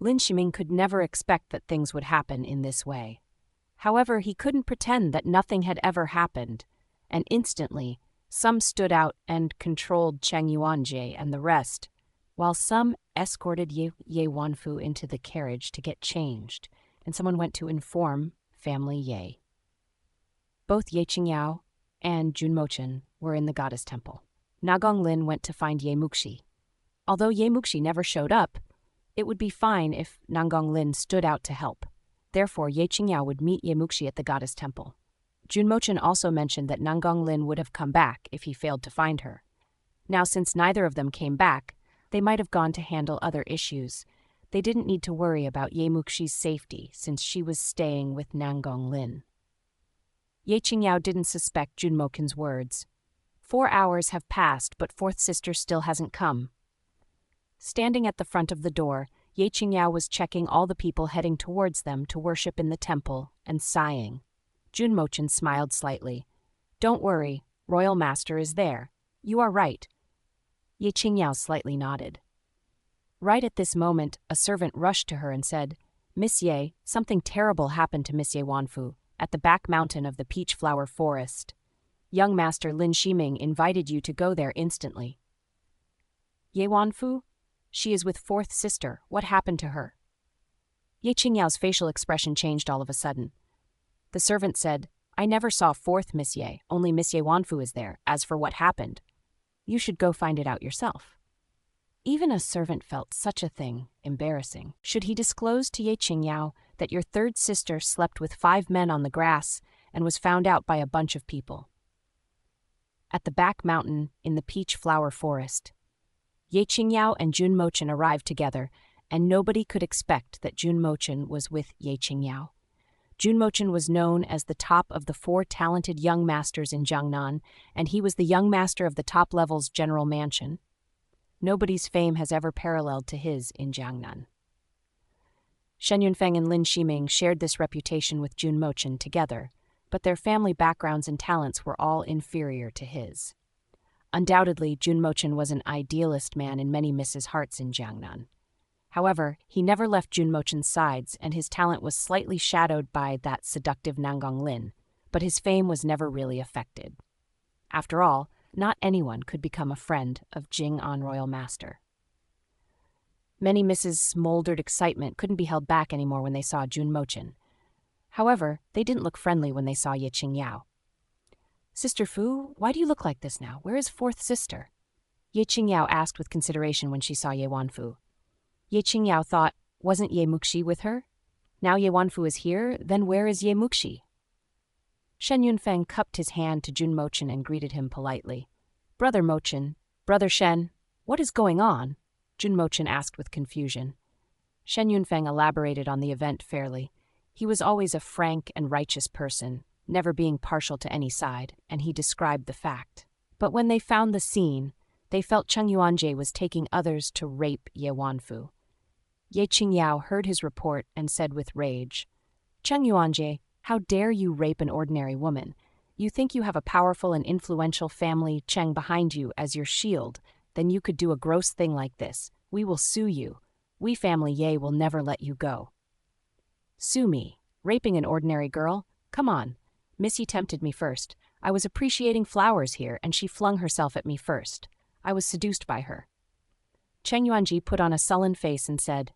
Lin Shiming could never expect that things would happen in this way. However, he couldn't pretend that nothing had ever happened, and instantly, some stood out and controlled Cheng Yuanjie and the rest, while some escorted Ye Wanfu into the carriage to get changed, and someone went to inform family Ye. Both Ye Qingyao and Jun Mochen were in the goddess temple. Nagong Lin went to find Ye Muxi. Although Ye Muxi never showed up, it would be fine if Nagong Lin stood out to help. Therefore, Ye Qingyao would meet Ye Muxi at the goddess temple. Jun Mochen also mentioned that Nagong Lin would have come back if he failed to find her. Now, since neither of them came back, they might have gone to handle other issues. They didn't need to worry about Ye Muxi's safety since she was staying with Nagong Lin. Ye Qingyao didn't suspect Jun Mochen's words. 4 hours have passed, but 4th sister still hasn't come. Standing at the front of the door, Ye Qingyao was checking all the people heading towards them to worship in the temple and sighing. Jun Mochen smiled slightly. Don't worry, Royal Master is there. You are right. Ye Qingyao slightly nodded. Right at this moment, a servant rushed to her and said, Miss Ye, something terrible happened to Miss Ye Wanfu at the back mountain of the peach flower forest. Young Master Lin Shiming invited you to go there instantly. Ye Wanfu? She is with 4th sister. What happened to her? Ye Qingyao's facial expression changed all of a sudden. The servant said, I never saw 4th Miss Ye, only Miss Ye Wanfu is there. As for what happened, you should go find it out yourself. Even a servant felt such a thing embarrassing. Should he disclose to Ye Qingyao that your third sister slept with 5 men on the grass and was found out by a bunch of people? At the back mountain in the peach flower forest, Ye Qingyao and Jun Mochen arrived together, and nobody could expect that Jun Mochen was with Ye Qingyao. Jun Mochen was known as the top of the 4 talented young masters in Jiangnan, and he was the young master of the top level's general mansion. Nobody's fame has ever paralleled to his in Jiangnan. Shen Yunfeng and Lin Shiming shared this reputation with Jun Mochen together, but their family backgrounds and talents were all inferior to his. Undoubtedly, Jun Mochen was an idealist man in many Mrs. Hearts in Jiangnan. However, he never left Jun Mochen's sides, and his talent was slightly shadowed by that seductive Nangong Lin, but his fame was never really affected. After all, not anyone could become a friend of Jing An Royal Master. Many Mrs. smoldered excitement couldn't be held back anymore when they saw Jun Mochen. However, they didn't look friendly when they saw Ye Qingyao. "Sister Fu, why do you look like this now? Where is 4th sister?" Ye Qingyao asked with consideration when she saw Ye Wanfu. Ye Qingyao thought, wasn't Ye Muxi with her? Now Ye Wanfu is here, then where is Ye Muxi? Shen Yunfeng cupped his hand to Jun Mochen and greeted him politely. "Brother Mochen, Brother Shen, what is going on?" Jun Mochen asked with confusion. Shen Yunfeng elaborated on the event fairly. He was always a frank and righteous person, never being partial to any side, and he described the fact. But when they found the scene, they felt Cheng Yuanjie was taking others to rape Ye Wanfu. Ye Qingyao heard his report and said with rage, "Cheng Yuanjie, how dare you rape an ordinary woman? You think you have a powerful and influential family Cheng behind you as your shield, then you could do a gross thing like this. We will sue you. We family Ye will never let you go." "Sue me? Raping an ordinary girl? Come on. Missy tempted me first. I was appreciating flowers here, and she flung herself at me first. I was seduced by her." Cheng Yuanji put on a sullen face and said,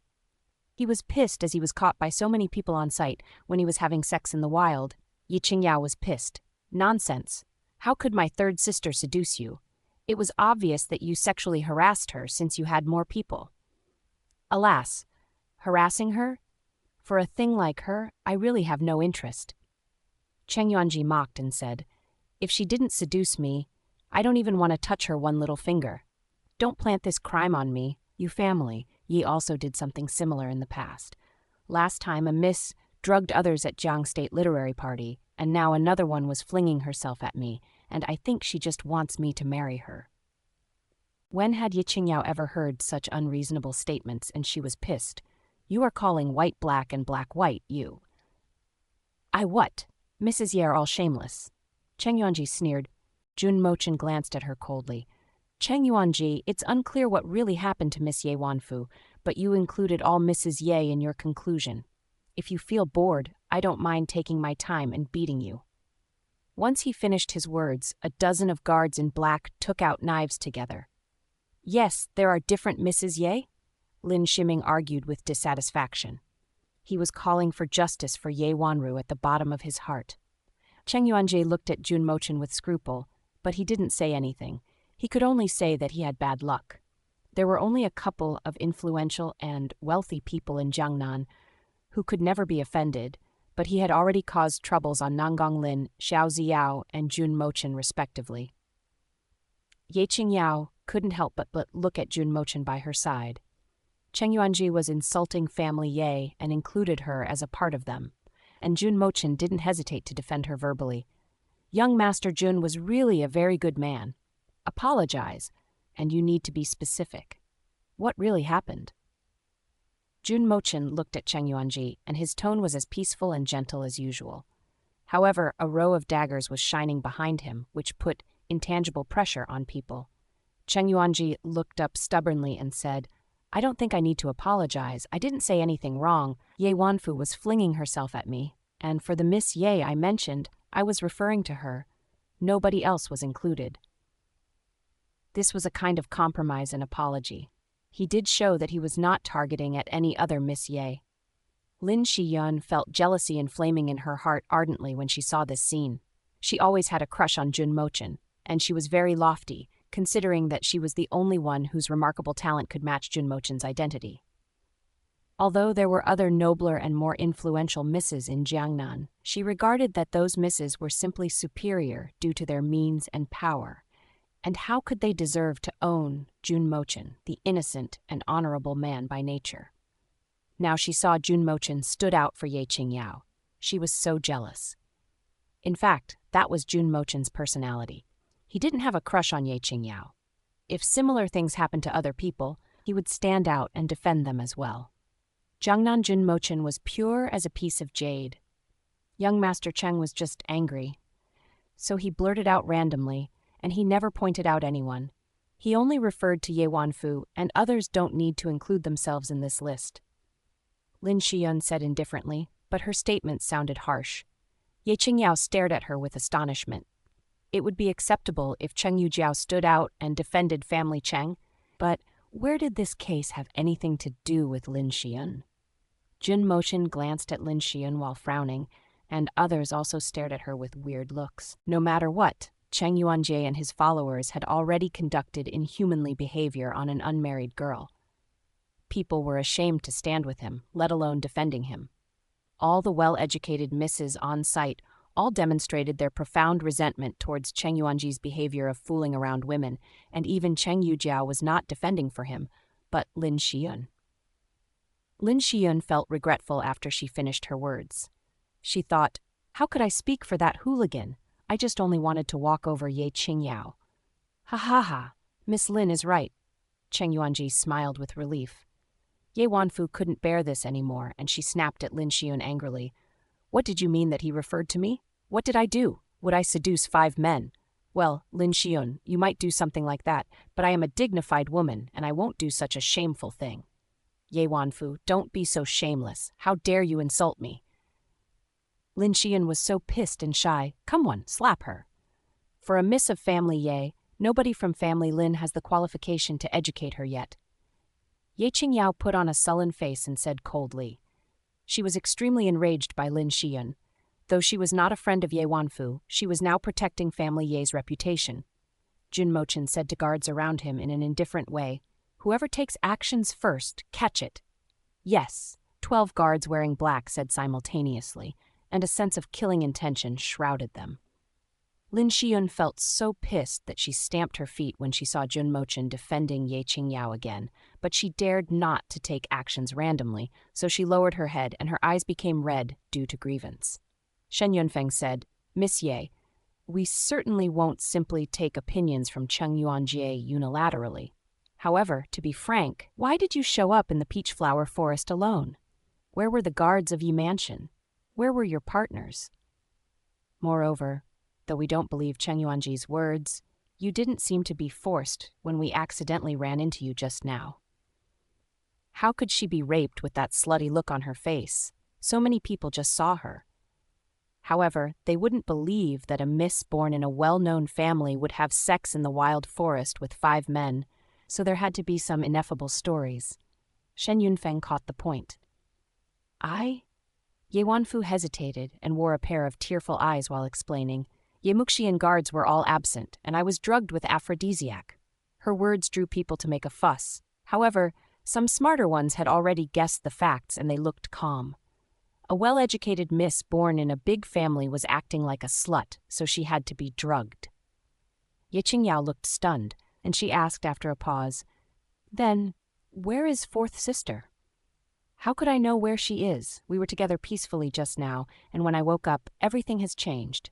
he was pissed as he was caught by so many people on site when he was having sex in the wild. Ye Qingyao was pissed. "Nonsense. How could my 3rd sister seduce you? It was obvious that you sexually harassed her since you had more people." "Alas, harassing her? For a thing like her, I really have no interest." Cheng Yuanji mocked and said, "If she didn't seduce me, I don't even want to touch her one little finger. Don't plant this crime on me, you family. Ye also did something similar in the past. Last time a miss drugged others at Jiang State Literary Party, and now another one was flinging herself at me, and I think she just wants me to marry her." When had Ye Qingyao ever heard such unreasonable statements, and she was pissed? "You are calling white black and black white, you." "I what? Mrs. Ye are all shameless." Cheng Yuanji sneered. Jun Mochen glanced at her coldly. "Cheng Yuanji, it's unclear what really happened to Miss Ye Wanfu, but you included all Mrs. Ye in your conclusion. If you feel bored, I don't mind taking my time and beating you." Once he finished his words, a dozen of guards in black took out knives together. "Yes, there are different Mrs. Ye?" Lin Shiming argued with dissatisfaction. He was calling for justice for Ye Wanru at the bottom of his heart. Cheng Yuanji looked at Jun Mochen with scruple, but he didn't say anything. He could only say that he had bad luck. There were only a couple of influential and wealthy people in Jiangnan who could never be offended, but he had already caused troubles on Nangong Lin, Xiao Ziyao, and Jun Mochen respectively. Ye Qingyao couldn't help but look at Jun Mochen by her side. Cheng Yuanji was insulting family Ye and included her as a part of them, and Jun Mochen didn't hesitate to defend her verbally. "Young Master Jun was really a very good man. Apologize, and you need to be specific. What really happened?" Jun Mochen looked at Cheng Yuanji, and his tone was as peaceful and gentle as usual. However, a row of daggers was shining behind him, which put intangible pressure on people. Cheng Yuanji looked up stubbornly and said, "I don't think I need to apologize. I didn't say anything wrong. Ye Wanfu was flinging herself at me, and for the Miss Ye I mentioned, I was referring to her. Nobody else was included." This was a kind of compromise and apology. He did show that he was not targeting at any other Miss Ye. Lin Shiyun felt jealousy inflaming in her heart ardently when she saw this scene. She always had a crush on Jun Mochen, and she was very lofty, considering that she was the only one whose remarkable talent could match Junmochen's identity. Although there were other nobler and more influential misses in Jiangnan, she regarded that those misses were simply superior due to their means and power. And how could they deserve to own Junmochen, the innocent and honorable man by nature? Now she saw Junmochen stood out for Ye Qingyao. She was so jealous. In fact, that was Junmochen's personality. He didn't have a crush on Ye Qingyao. If similar things happened to other people, he would stand out and defend them as well. Jiangnan Junmochen was pure as a piece of jade. Young Master Cheng was just angry. So he blurted out randomly, and he never pointed out anyone. He only referred to Ye Wanfu, and others don't need to include themselves in this list. Lin Shiyun said indifferently, but her statement sounded harsh. Ye Qingyao stared at her with astonishment. It would be acceptable if Cheng Yujiao stood out and defended family Cheng, but where did this case have anything to do with Lin Shiyun? Junmochen glanced at Lin Shiyun while frowning, and others also stared at her with weird looks. No matter what, Cheng Yuanjie and his followers had already conducted inhumanly behavior on an unmarried girl. People were ashamed to stand with him, let alone defending him. All the well-educated misses on site all demonstrated their profound resentment towards Cheng Yuanji's behavior of fooling around women, and even Cheng Yujiao was not defending for him, but Lin Shiyun. Lin Shiyun felt regretful after she finished her words. She thought, how could I speak for that hooligan? I just only wanted to walk over Ye Qingyao. Ha ha ha, Miss Lin is right. Cheng Yuanji smiled with relief. Ye Wanfu couldn't bear this anymore, and she snapped at Lin Shiyun angrily. What did you mean that he referred to me? What did I do? Would I seduce 5 men? Well, Lin Shiyun, you might do something like that, but I am a dignified woman, and I won't do such a shameful thing. Ye Wanfu, don't be so shameless. How dare you insult me? Lin Shiyun was so pissed and shy. Come on, slap her. For a miss of family Ye, nobody from family Lin has the qualification to educate her yet. Ye Qingyao put on a sullen face and said coldly. She was extremely enraged by Lin Shiyun. Though she was not a friend of Ye Wanfu, she was now protecting family Ye's reputation. Junmochen said to guards around him in an indifferent way, whoever takes actions first, catch it. Yes, 12 guards wearing black said simultaneously, and a sense of killing intention shrouded them. Lin Shiyun felt so pissed that she stamped her feet when she saw Junmochen defending Ye Qingyao again, but she dared not to take actions randomly, so she lowered her head and her eyes became red due to grievance. Shen Yunfeng said, Miss Ye, we certainly won't simply take opinions from Cheng Yuanjie unilaterally. However, to be frank, why did you show up in the peach flower forest alone? Where were the guards of Yi Mansion? Where were your partners? Moreover, though we don't believe Cheng Yuanji's words, you didn't seem to be forced when we accidentally ran into you just now. How could she be raped with that slutty look on her face? So many people just saw her. However, they wouldn't believe that a miss born in a well-known family would have sex in the wild forest with 5 men, so there had to be some ineffable stories. Shen Yunfeng caught the point. Ye Wanfu hesitated and wore a pair of tearful eyes while explaining. Ye Muxi and guards were all absent, and I was drugged with aphrodisiac. Her words drew people to make a fuss. However, some smarter ones had already guessed the facts and they looked calm. A well-educated miss born in a big family was acting like a slut, so she had to be drugged. Ye Qingyao looked stunned, and she asked after a pause, Then, where is 4th sister? How could I know where she is? We were together peacefully just now, and when I woke up, everything has changed,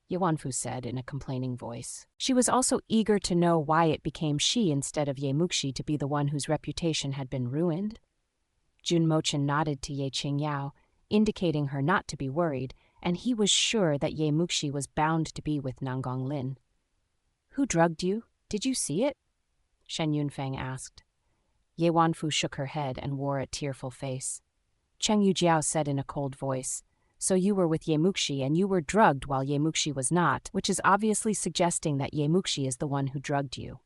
Ye Wanfu said in a complaining voice. She was also eager to know why it became she instead of Ye Muxi to be the one whose reputation had been ruined. Junmochen nodded to Ye Qingyao, indicating her not to be worried, and he was sure that Ye Muxi was bound to be with Nanggong Lin. Who drugged you? Did you see it? Shen Yunfeng asked. Ye Wanfu shook her head and wore a tearful face. Cheng Yujiao said in a cold voice, So you were with Ye Muxi and you were drugged while Ye Muxi was not, which is obviously suggesting that Ye Muxi is the one who drugged you.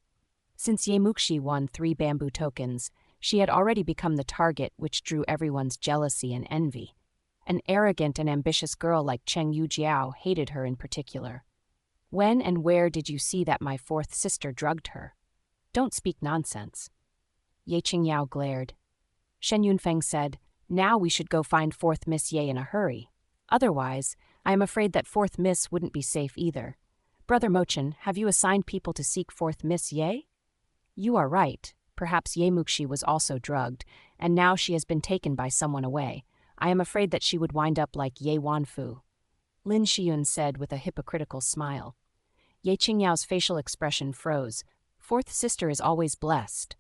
Since Ye Muxi won 3 bamboo tokens, she had already become the target which drew everyone's jealousy and envy. An arrogant and ambitious girl like Cheng Yujiao hated her in particular. When and where did you see that my fourth sister drugged her? Don't speak nonsense. Ye Qingyao glared. Shen Yunfeng said, now we should go find fourth Miss Ye in a hurry. Otherwise, I am afraid that fourth Miss wouldn't be safe either. Brother Mochen, have you assigned people to seek fourth Miss Ye? You are right. Perhaps Ye Muxi was also drugged, and now she has been taken by someone away. I am afraid that she would wind up like Ye Wanfu. Lin Shiyun said with a hypocritical smile. Ye Qingyao's facial expression froze. Fourth sister is always blessed.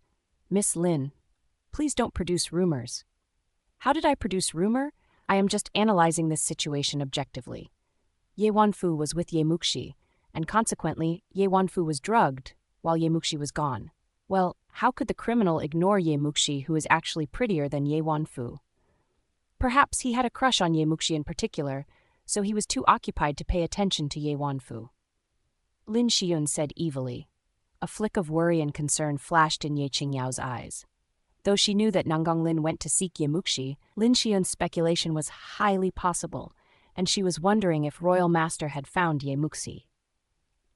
Miss Lin, please don't produce rumors. How did I produce rumor? I am just analyzing this situation objectively. Ye Wanfu was with Ye Muxi, and consequently, Ye Wanfu was drugged while Ye Muxi was gone. Well, how could the criminal ignore Ye Muxi, who is actually prettier than Ye Wanfu? Perhaps he had a crush on Ye Muxi in particular, so he was too occupied to pay attention to Ye Wanfu. Lin Shiyun said evilly. A flick of worry and concern flashed in Ye Qingyao's eyes. Though she knew that Nanggong Lin went to seek Ye Muxi, Lin Shiyun's speculation was highly possible, and she was wondering if Royal Master had found Ye Muxi.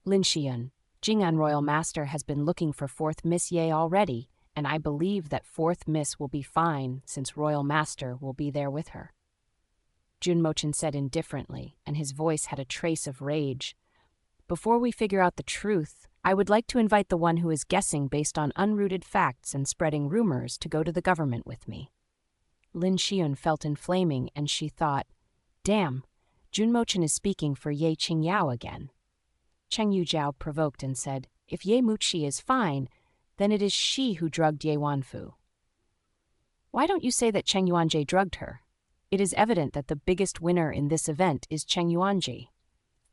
Lin Shiyun, Jing'an Royal Master has been looking for fourth Miss Ye already, and I believe that fourth Miss will be fine since Royal Master will be there with her. Jun Mochen said indifferently, and his voice had a trace of rage. Before we figure out the truth, I would like to invite the one who is guessing based on unrooted facts and spreading rumors to go to the government with me. Lin Shiyun felt inflaming, and she thought, damn, Jun Mochen is speaking for Ye Qingyao again. Cheng Yujiao provoked and said, if Ye Muxi is fine, then it is she who drugged Ye Wanfu. Why don't you say that Cheng Yuanjie drugged her? It is evident that the biggest winner in this event is Cheng Yuanjie.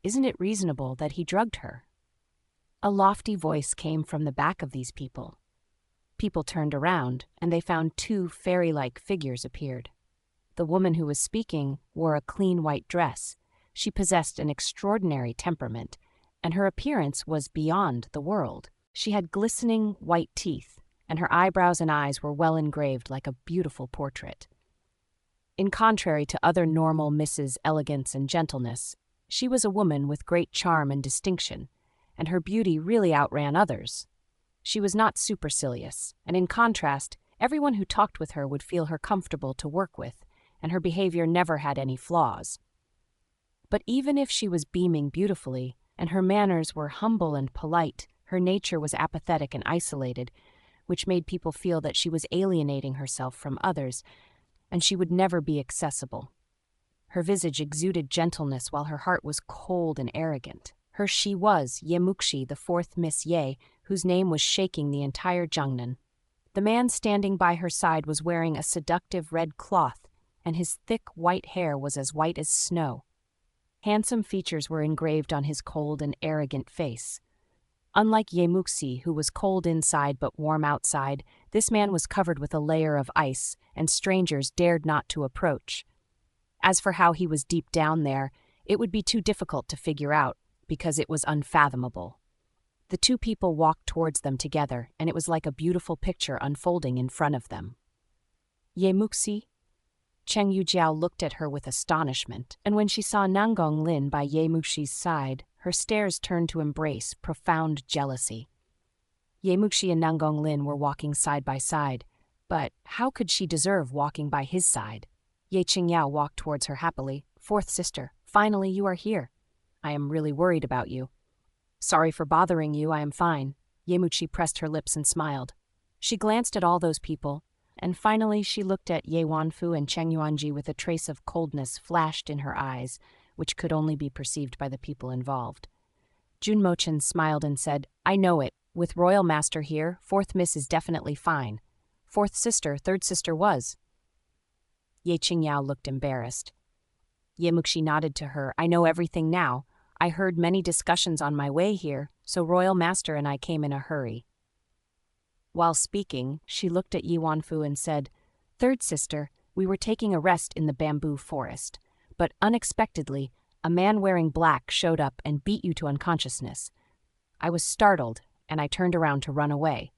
Isn't it reasonable that he drugged her? A lofty voice came from the back of these people. People turned around, and they found two fairy-like figures appeared. The woman who was speaking wore a clean white dress. She possessed an extraordinary temperament, and her appearance was beyond the world. She had glistening white teeth, and her eyebrows and eyes were well engraved like a beautiful portrait. In contrary to other normal Misses' elegance and gentleness, she was a woman with great charm and distinction, and her beauty really outran others. She was not supercilious, and in contrast, everyone who talked with her would feel her comfortable to work with, and her behavior never had any flaws. But even if she was beaming beautifully, and her manners were humble and polite, her nature was apathetic and isolated, which made people feel that she was alienating herself from others, and she would never be accessible. Her visage exuded gentleness while her heart was cold and arrogant. She was Ye Muxi, the fourth Miss Ye, whose name was shaking the entire Jiangnan. The man standing by her side was wearing a seductive red cloth, and his thick white hair was as white as snow. Handsome features were engraved on his cold and arrogant face. Unlike Ye Muxi, who was cold inside but warm outside, this man was covered with a layer of ice, and strangers dared not to approach. As for how he was deep down there, it would be too difficult to figure out, because it was unfathomable. The two people walked towards them together, and it was like a beautiful picture unfolding in front of them. Ye Muxi? Cheng Yujiao looked at her with astonishment, and when she saw Nanggong Lin by Ye Muxi's side, her stares turned to embrace profound jealousy. Ye Muxi and Nanggong Lin were walking side by side, but how could she deserve walking by his side? Ye Qingyao walked towards her happily. Fourth sister, finally you are here. I am really worried about you. Sorry for bothering you, I am fine. Ye Muxi pressed her lips and smiled. She glanced at all those people, and finally she looked at Ye Wanfu and Cheng Yuanji with a trace of coldness flashed in her eyes, which could only be perceived by the people involved. Jun Mochen smiled and said, I know it. With Royal Master here, fourth Miss is definitely fine. Fourth sister, third sister was. Ye Qingyao looked embarrassed. Ye Muxi nodded to her. I know everything now. I heard many discussions on my way here, so Royal Master and I came in a hurry. While speaking, she looked at Ye Wanfu and said, Third sister, we were taking a rest in the bamboo forest, but unexpectedly, a man wearing black showed up and beat you to unconsciousness. I was startled, and I turned around to run away.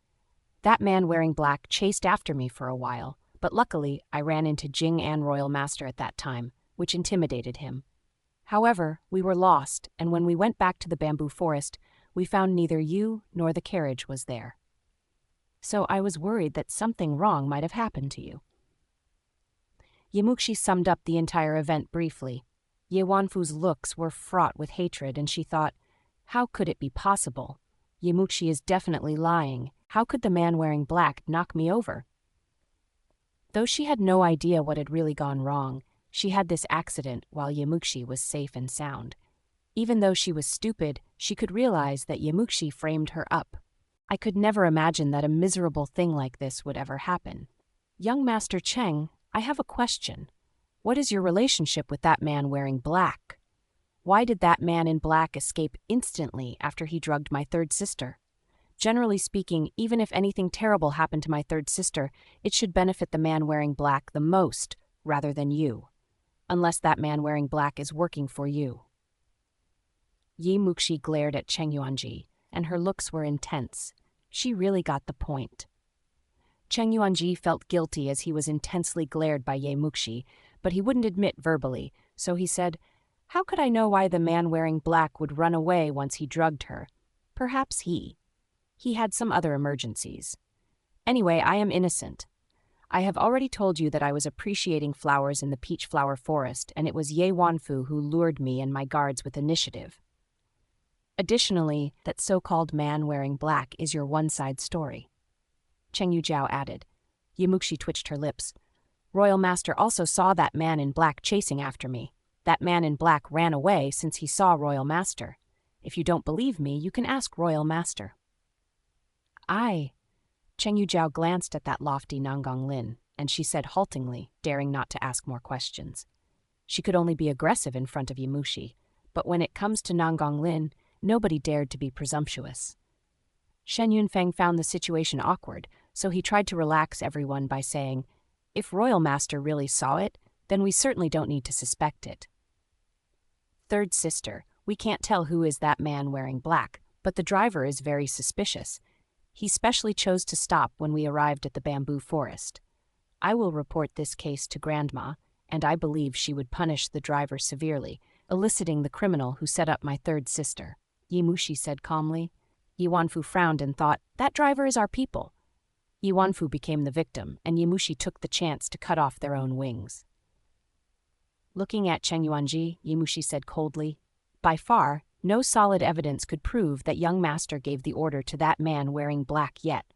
That man wearing black chased after me for a while, but luckily I ran into Jing'an Royal Master at that time, which intimidated him. However, we were lost, and when we went back to the bamboo forest, we found neither you nor the carriage was there. So I was worried that something wrong might have happened to you." Muxi summed up the entire event briefly. Ye Wanfu's looks were fraught with hatred, and she thought, how could it be possible? Muxi is definitely lying. How could the man wearing black knock me over? Though she had no idea what had really gone wrong, she had this accident while Muxi was safe and sound. Even though she was stupid, she could realize that Muxi framed her up. I could never imagine that a miserable thing like this would ever happen. "Young Master Cheng, I have a question. What is your relationship with that man wearing black? Why did that man in black escape instantly after he drugged my third sister? Generally speaking, even if anything terrible happened to my third sister, it should benefit the man wearing black the most, rather than you. Unless that man wearing black is working for you." Muxi glared at Cheng Yuanji, and her looks were intense. She really got the point. Cheng Yuanji felt guilty as he was intensely glared by Muxi, but he wouldn't admit verbally, so he said, "How could I know why the man wearing black would run away once he drugged her? Perhaps he had some other emergencies. Anyway, I am innocent. I have already told you that I was appreciating flowers in the peach flower forest, and it was Ye Wanfu who lured me and my guards with initiative. Additionally, that so-called man wearing black is your one-side story." Cheng Yujiao added. Muxi twitched her lips. "Royal Master also saw that man in black chasing after me. That man in black ran away since he saw Royal Master. If you don't believe me, you can ask Royal Master." Cheng Yujiao glanced at that lofty Nangang Lin, and she said haltingly, daring not to ask more questions. She could only be aggressive in front of Muxi, but when it comes to Nangang Lin, nobody dared to be presumptuous. Shen Yunfeng found the situation awkward, so he tried to relax everyone by saying, "If Royal Master really saw it, then we certainly don't need to suspect it. Third sister, we can't tell who is that man wearing black, but the driver is very suspicious. He specially chose to stop when we arrived at the bamboo forest. I will report this case to Grandma, and I believe she would punish the driver severely, eliciting the criminal who set up my third sister," Muxi said calmly. Wanfu frowned and thought, "That driver is our people." Wanfu became the victim, and Muxi took the chance to cut off their own wings. Looking at Cheng Yuanji, Muxi said coldly, "By far, no solid evidence could prove that young master gave the order to that man wearing black yet.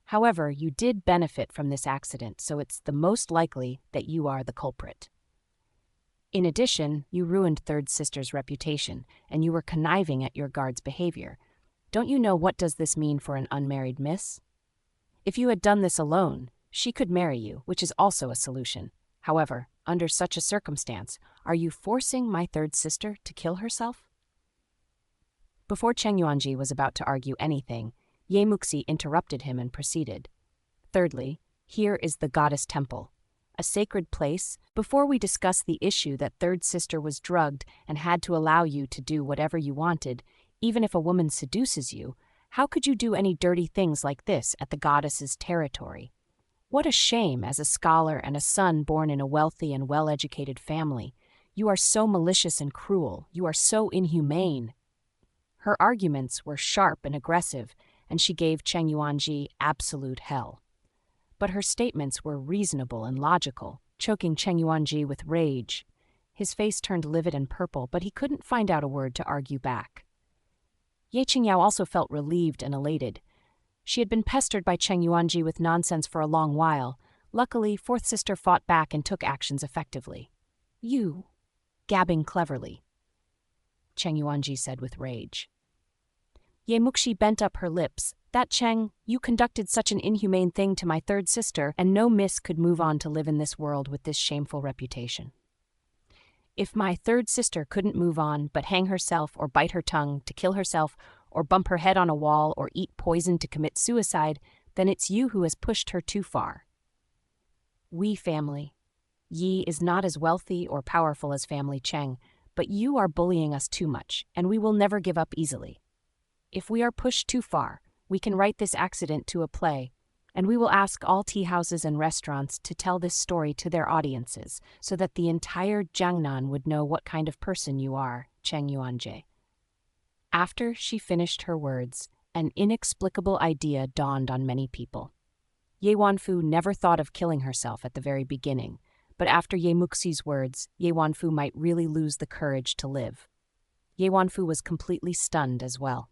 However, you did benefit from this accident, so it's the most likely that you are the culprit. In addition, you ruined third sister's reputation, and you were conniving at your guard's behavior. Don't you know what does this mean for an unmarried miss? If you had done this alone, she could marry you, which is also a solution. However, under such a circumstance, are you forcing my third sister to kill herself?" Before Cheng Yuanji was about to argue anything, Muxi interrupted him and proceeded. "Thirdly, here is the goddess temple, a sacred place. Before we discuss the issue that third sister was drugged and had to allow you to do whatever you wanted, even if a woman seduces you, how could you do any dirty things like this at the goddess's territory? What a shame as a scholar and a son born in a wealthy and well-educated family. You are so malicious and cruel. You are so inhumane." Her arguments were sharp and aggressive, and she gave Cheng Yuanji absolute hell. But her statements were reasonable and logical, choking Cheng Yuanji with rage. His face turned livid and purple, but he couldn't find out a word to argue back. Ye Qingyao also felt relieved and elated. She had been pestered by Cheng Yuanji with nonsense for a long while. Luckily, fourth sister fought back and took actions effectively. "You," gabbing cleverly, Cheng Yuanji said with rage. Muxi bent up her lips. "That Cheng, you conducted such an inhumane thing to my third sister, and no miss could move on to live in this world with this shameful reputation. If my third sister couldn't move on but hang herself or bite her tongue to kill herself or bump her head on a wall or eat poison to commit suicide, then it's you who has pushed her too far. We family. Yi is not as wealthy or powerful as family Cheng, but you are bullying us too much, and we will never give up easily. If we are pushed too far, we can write this accident to a play. And we will ask all tea houses and restaurants to tell this story to their audiences so that the entire Jiangnan would know what kind of person you are, Cheng Yuanjie. After she finished her words, an inexplicable idea dawned on many people. Ye Wanfu never thought of killing herself at the very beginning, but after Ye Muxi's words, Ye Wanfu might really lose the courage to live. Ye Wanfu was completely stunned as well.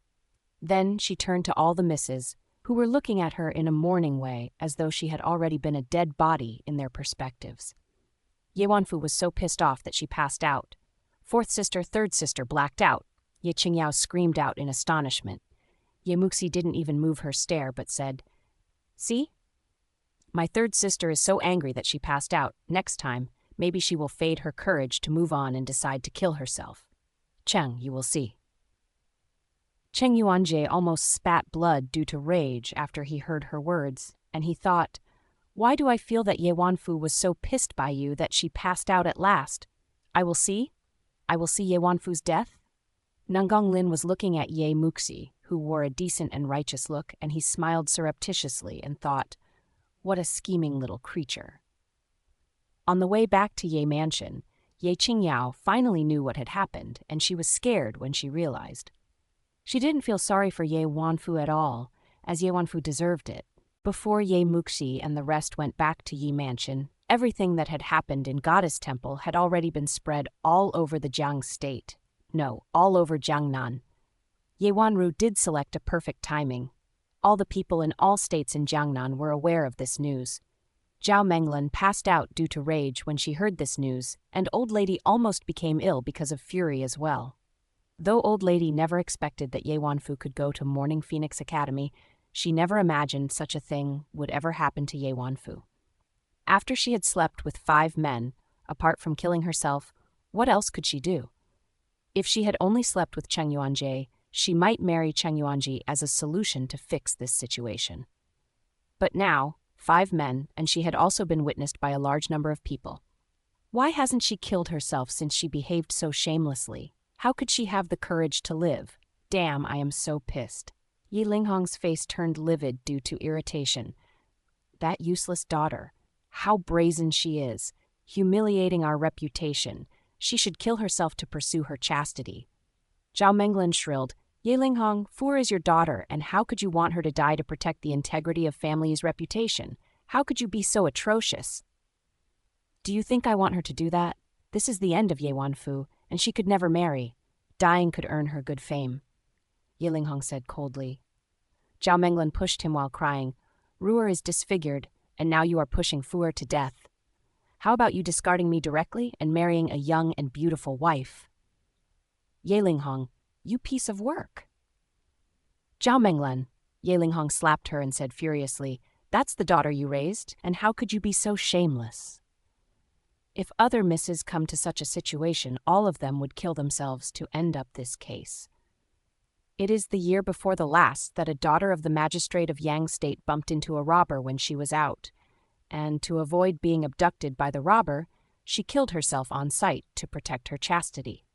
Then she turned to all the misses, who were looking at her in a mourning way as though she had already been a dead body in their perspectives. Ye Wanfu was so pissed off that she passed out. Fourth sister, third sister blacked out. Ye Qingyao screamed out in astonishment. Ye Muxi didn't even move her stare but said, "See? My third sister is so angry that she passed out. Next time, maybe she will fade her courage to move on and decide to kill herself. Cheng, you will see." Cheng Yuanjie almost spat blood due to rage after he heard her words, and he thought, "Why do I feel that Ye Wanfu was so pissed by you that she passed out at last? I will see? I will see Ye Wanfu's death?" Nangong Lin was looking at Ye Muxi, who wore a decent and righteous look, and he smiled surreptitiously and thought, "What a scheming little creature." On the way back to Ye Mansion, Ye Qingyao finally knew what had happened, and she was scared when she realized. She didn't feel sorry for Ye Wanfu at all, as Ye Wanfu deserved it. Before Ye Muxi and the rest went back to Ye Mansion, everything that had happened in Goddess Temple had already been spread all over the Jiang state. No, all over Jiangnan. Ye Wanru did select a perfect timing. All the people in all states in Jiangnan were aware of this news. Zhao Menglan passed out due to rage when she heard this news, and Old Lady almost became ill because of fury as well. Though Old Lady never expected that Ye Wanfu could go to Morning Phoenix Academy, she never imagined such a thing would ever happen to Ye Wanfu. After she had slept with 5 men, apart from killing herself, what else could she do? If she had only slept with Cheng Yuanjie, she might marry Cheng Yuanjie as a solution to fix this situation. But now, 5 men, and she had also been witnessed by a large number of people. Why hasn't she killed herself since she behaved so shamelessly? How could she have the courage to live? Damn, I am so pissed. Yi Linghong's face turned livid due to irritation. That useless daughter. How brazen she is. Humiliating our reputation. She should kill herself to pursue her chastity. Zhao Menglan shrilled, "Ye Linghong, Fu is your daughter, and how could you want her to die to protect the integrity of family's reputation? How could you be so atrocious?" "Do you think I want her to do that? This is the end of Ye Wanfu, and she could never marry. Dying could earn her good fame," Ye Linghong said coldly. Zhao Menglan pushed him while crying, "Ruer is disfigured, and now you are pushing Fuer to death. How about you discarding me directly and marrying a young and beautiful wife?" "Ye Linghong, you piece of work." "Zhao Menglan," Ye Linghong slapped her and said furiously, "That's the daughter you raised, and how could you be so shameless?" If other misses come to such a situation, all of them would kill themselves to end up this case. It is the year before the last that a daughter of the magistrate of Yang State bumped into a robber when she was out, and to avoid being abducted by the robber, she killed herself on sight to protect her chastity.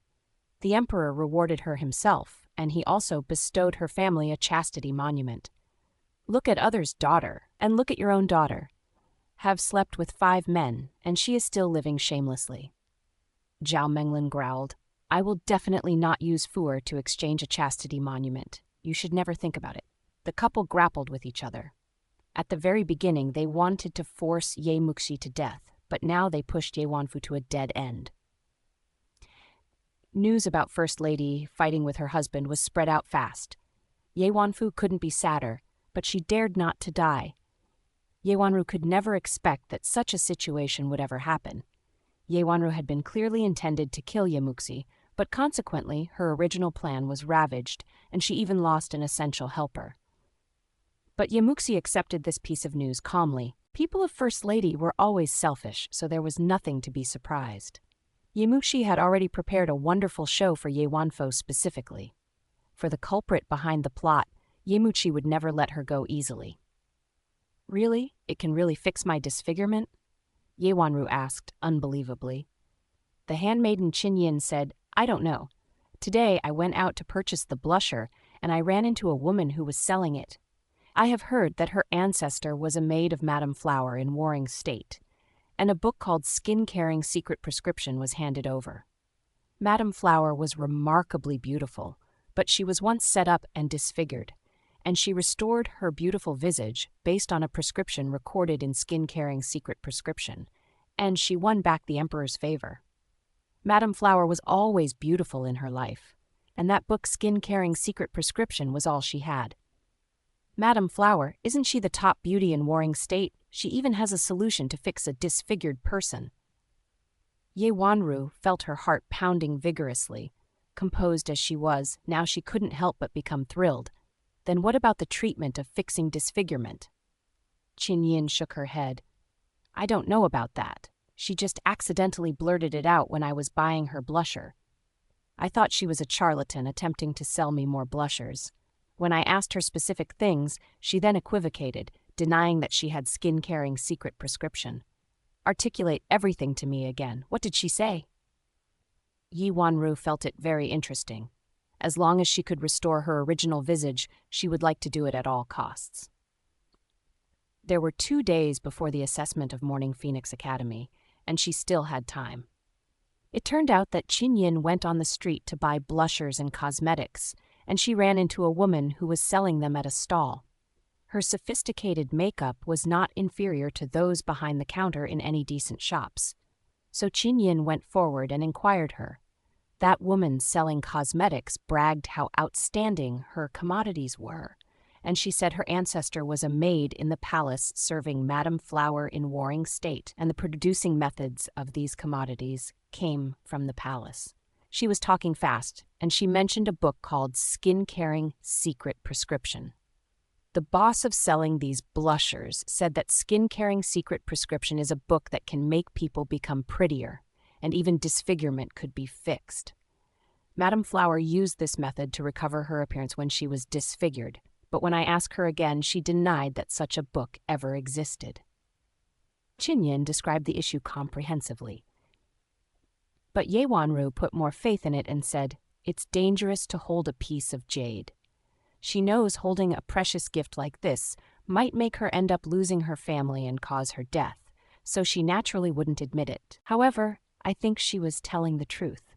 The emperor rewarded her himself, and he also bestowed her family a chastity monument. Look at others' daughter, and look at your own daughter. Have slept with 5 men, and she is still living shamelessly. Zhao Menglan growled, "I will definitely not use Fuer to exchange a chastity monument. You should never think about it." The couple grappled with each other. At the very beginning, they wanted to force Ye Muxi to death, but now they pushed Ye Wanfu to a dead end. News about First Lady fighting with her husband was spread out fast. Ye Wanfu couldn't be sadder, but she dared not to die. Ye Wanru could never expect that such a situation would ever happen. Ye Wanru had been clearly intended to kill Ye Muxi, but consequently her original plan was ravaged, and she even lost an essential helper. But Ye Muxi accepted this piece of news calmly. People of First Lady were always selfish, so there was nothing to be surprised. Ye Muxi had already prepared a wonderful show for Ye Wanfu specifically. For the culprit behind the plot, Ye Muxi would never let her go easily. "Really? It can really fix my disfigurement?" Ye Wanru asked, unbelievably. The handmaiden Qin Yin said, "I don't know. Today I went out to purchase the blusher, and I ran into a woman who was selling it. I have heard that her ancestor was a maid of Madame Flower in warring state, and a book called Skin-Caring Secret Prescription was handed over. Madame Flower was remarkably beautiful, but she was once set up and disfigured, and she restored her beautiful visage based on a prescription recorded in Skin-Caring Secret Prescription, and she won back the emperor's favor. Madame Flower was always beautiful in her life, and that book Skin-Caring Secret Prescription was all she had. Madame Flower, isn't she the top beauty in warring state? She even has a solution to fix a disfigured person. Ye Wanru felt her heart pounding vigorously. Composed as she was, now she couldn't help but become thrilled. Then what about the treatment of fixing disfigurement? Qin Yin shook her head. I don't know about that. She just accidentally blurted it out when I was buying her blusher. I thought she was a charlatan attempting to sell me more blushers. When I asked her specific things, she then equivocated, denying that she had skin-caring secret prescription. Articulate everything to me again. What did she say? Yi Wanru felt it very interesting. As long as she could restore her original visage, she would like to do it at all costs. There were 2 days before the assessment of Morning Phoenix Academy, and she still had time. It turned out that Qin Yin went on the street to buy blushers and cosmetics, and she ran into a woman who was selling them at a stall. Her sophisticated makeup was not inferior to those behind the counter in any decent shops. So Qin Yin went forward and inquired her. That woman selling cosmetics bragged how outstanding her commodities were, and she said her ancestor was a maid in the palace serving Madame Flower in warring state, and the producing methods of these commodities came from the palace. She was talking fast, and she mentioned a book called Skin-Caring Secret Prescription. The boss of selling these blushers said that Skin-Caring Secret Prescription is a book that can make people become prettier, and even disfigurement could be fixed. Madame Flower used this method to recover her appearance when she was disfigured, but when I asked her again, she denied that such a book ever existed. Qin Yin described the issue comprehensively. But Ye Wanru put more faith in it and said, "It's dangerous to hold a piece of jade. She knows holding a precious gift like this might make her end up losing her family and cause her death, so she naturally wouldn't admit it. However, I think she was telling the truth."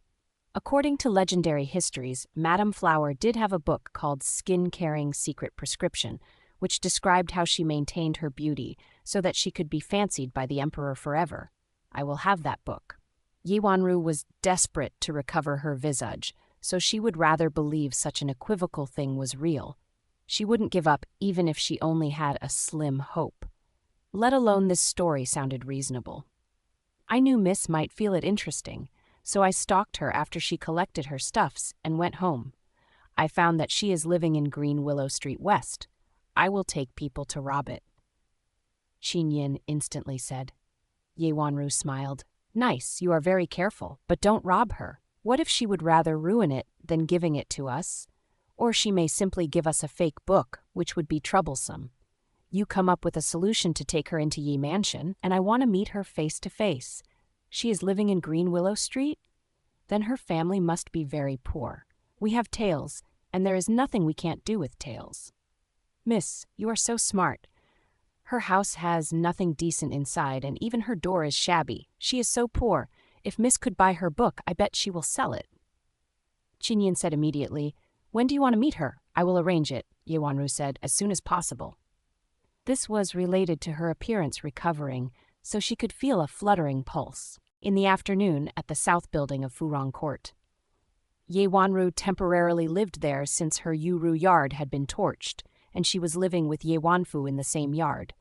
According to legendary histories, Madame Flower did have a book called Skin-Caring Secret Prescription, which described how she maintained her beauty so that she could be fancied by the emperor forever. I will have that book. Yi Wanru was desperate to recover her visage, so she would rather believe such an equivocal thing was real. She wouldn't give up even if she only had a slim hope. Let alone this story sounded reasonable. I knew Miss might feel it interesting, so I stalked her after she collected her stuffs and went home. I found that she is living in Green Willow Street West. I will take people to rob it. Qin Yin instantly said. Ye Wanru smiled. Nice, you are very careful, but don't rob her. What if she would rather ruin it than giving it to us? Or she may simply give us a fake book, which would be troublesome. You come up with a solution to take her into Yi Mansion, and I want to meet her face to face. She is living in Green Willow Street? Then her family must be very poor. We have tails, and there is nothing we can't do with tails. Miss, you are so smart. Her house has nothing decent inside, and even her door is shabby. She is so poor. If Miss could buy her book, I bet she will sell it. Qin Yin said immediately, When do you want to meet her? I will arrange it, Ye Wanru said, as soon as possible. This was related to her appearance recovering, so she could feel a fluttering pulse. In the afternoon, at the south building of Furong Court. Ye Wanru temporarily lived there since her Yuru yard had been torched, and she was living with Ye Wanfu in the same yard.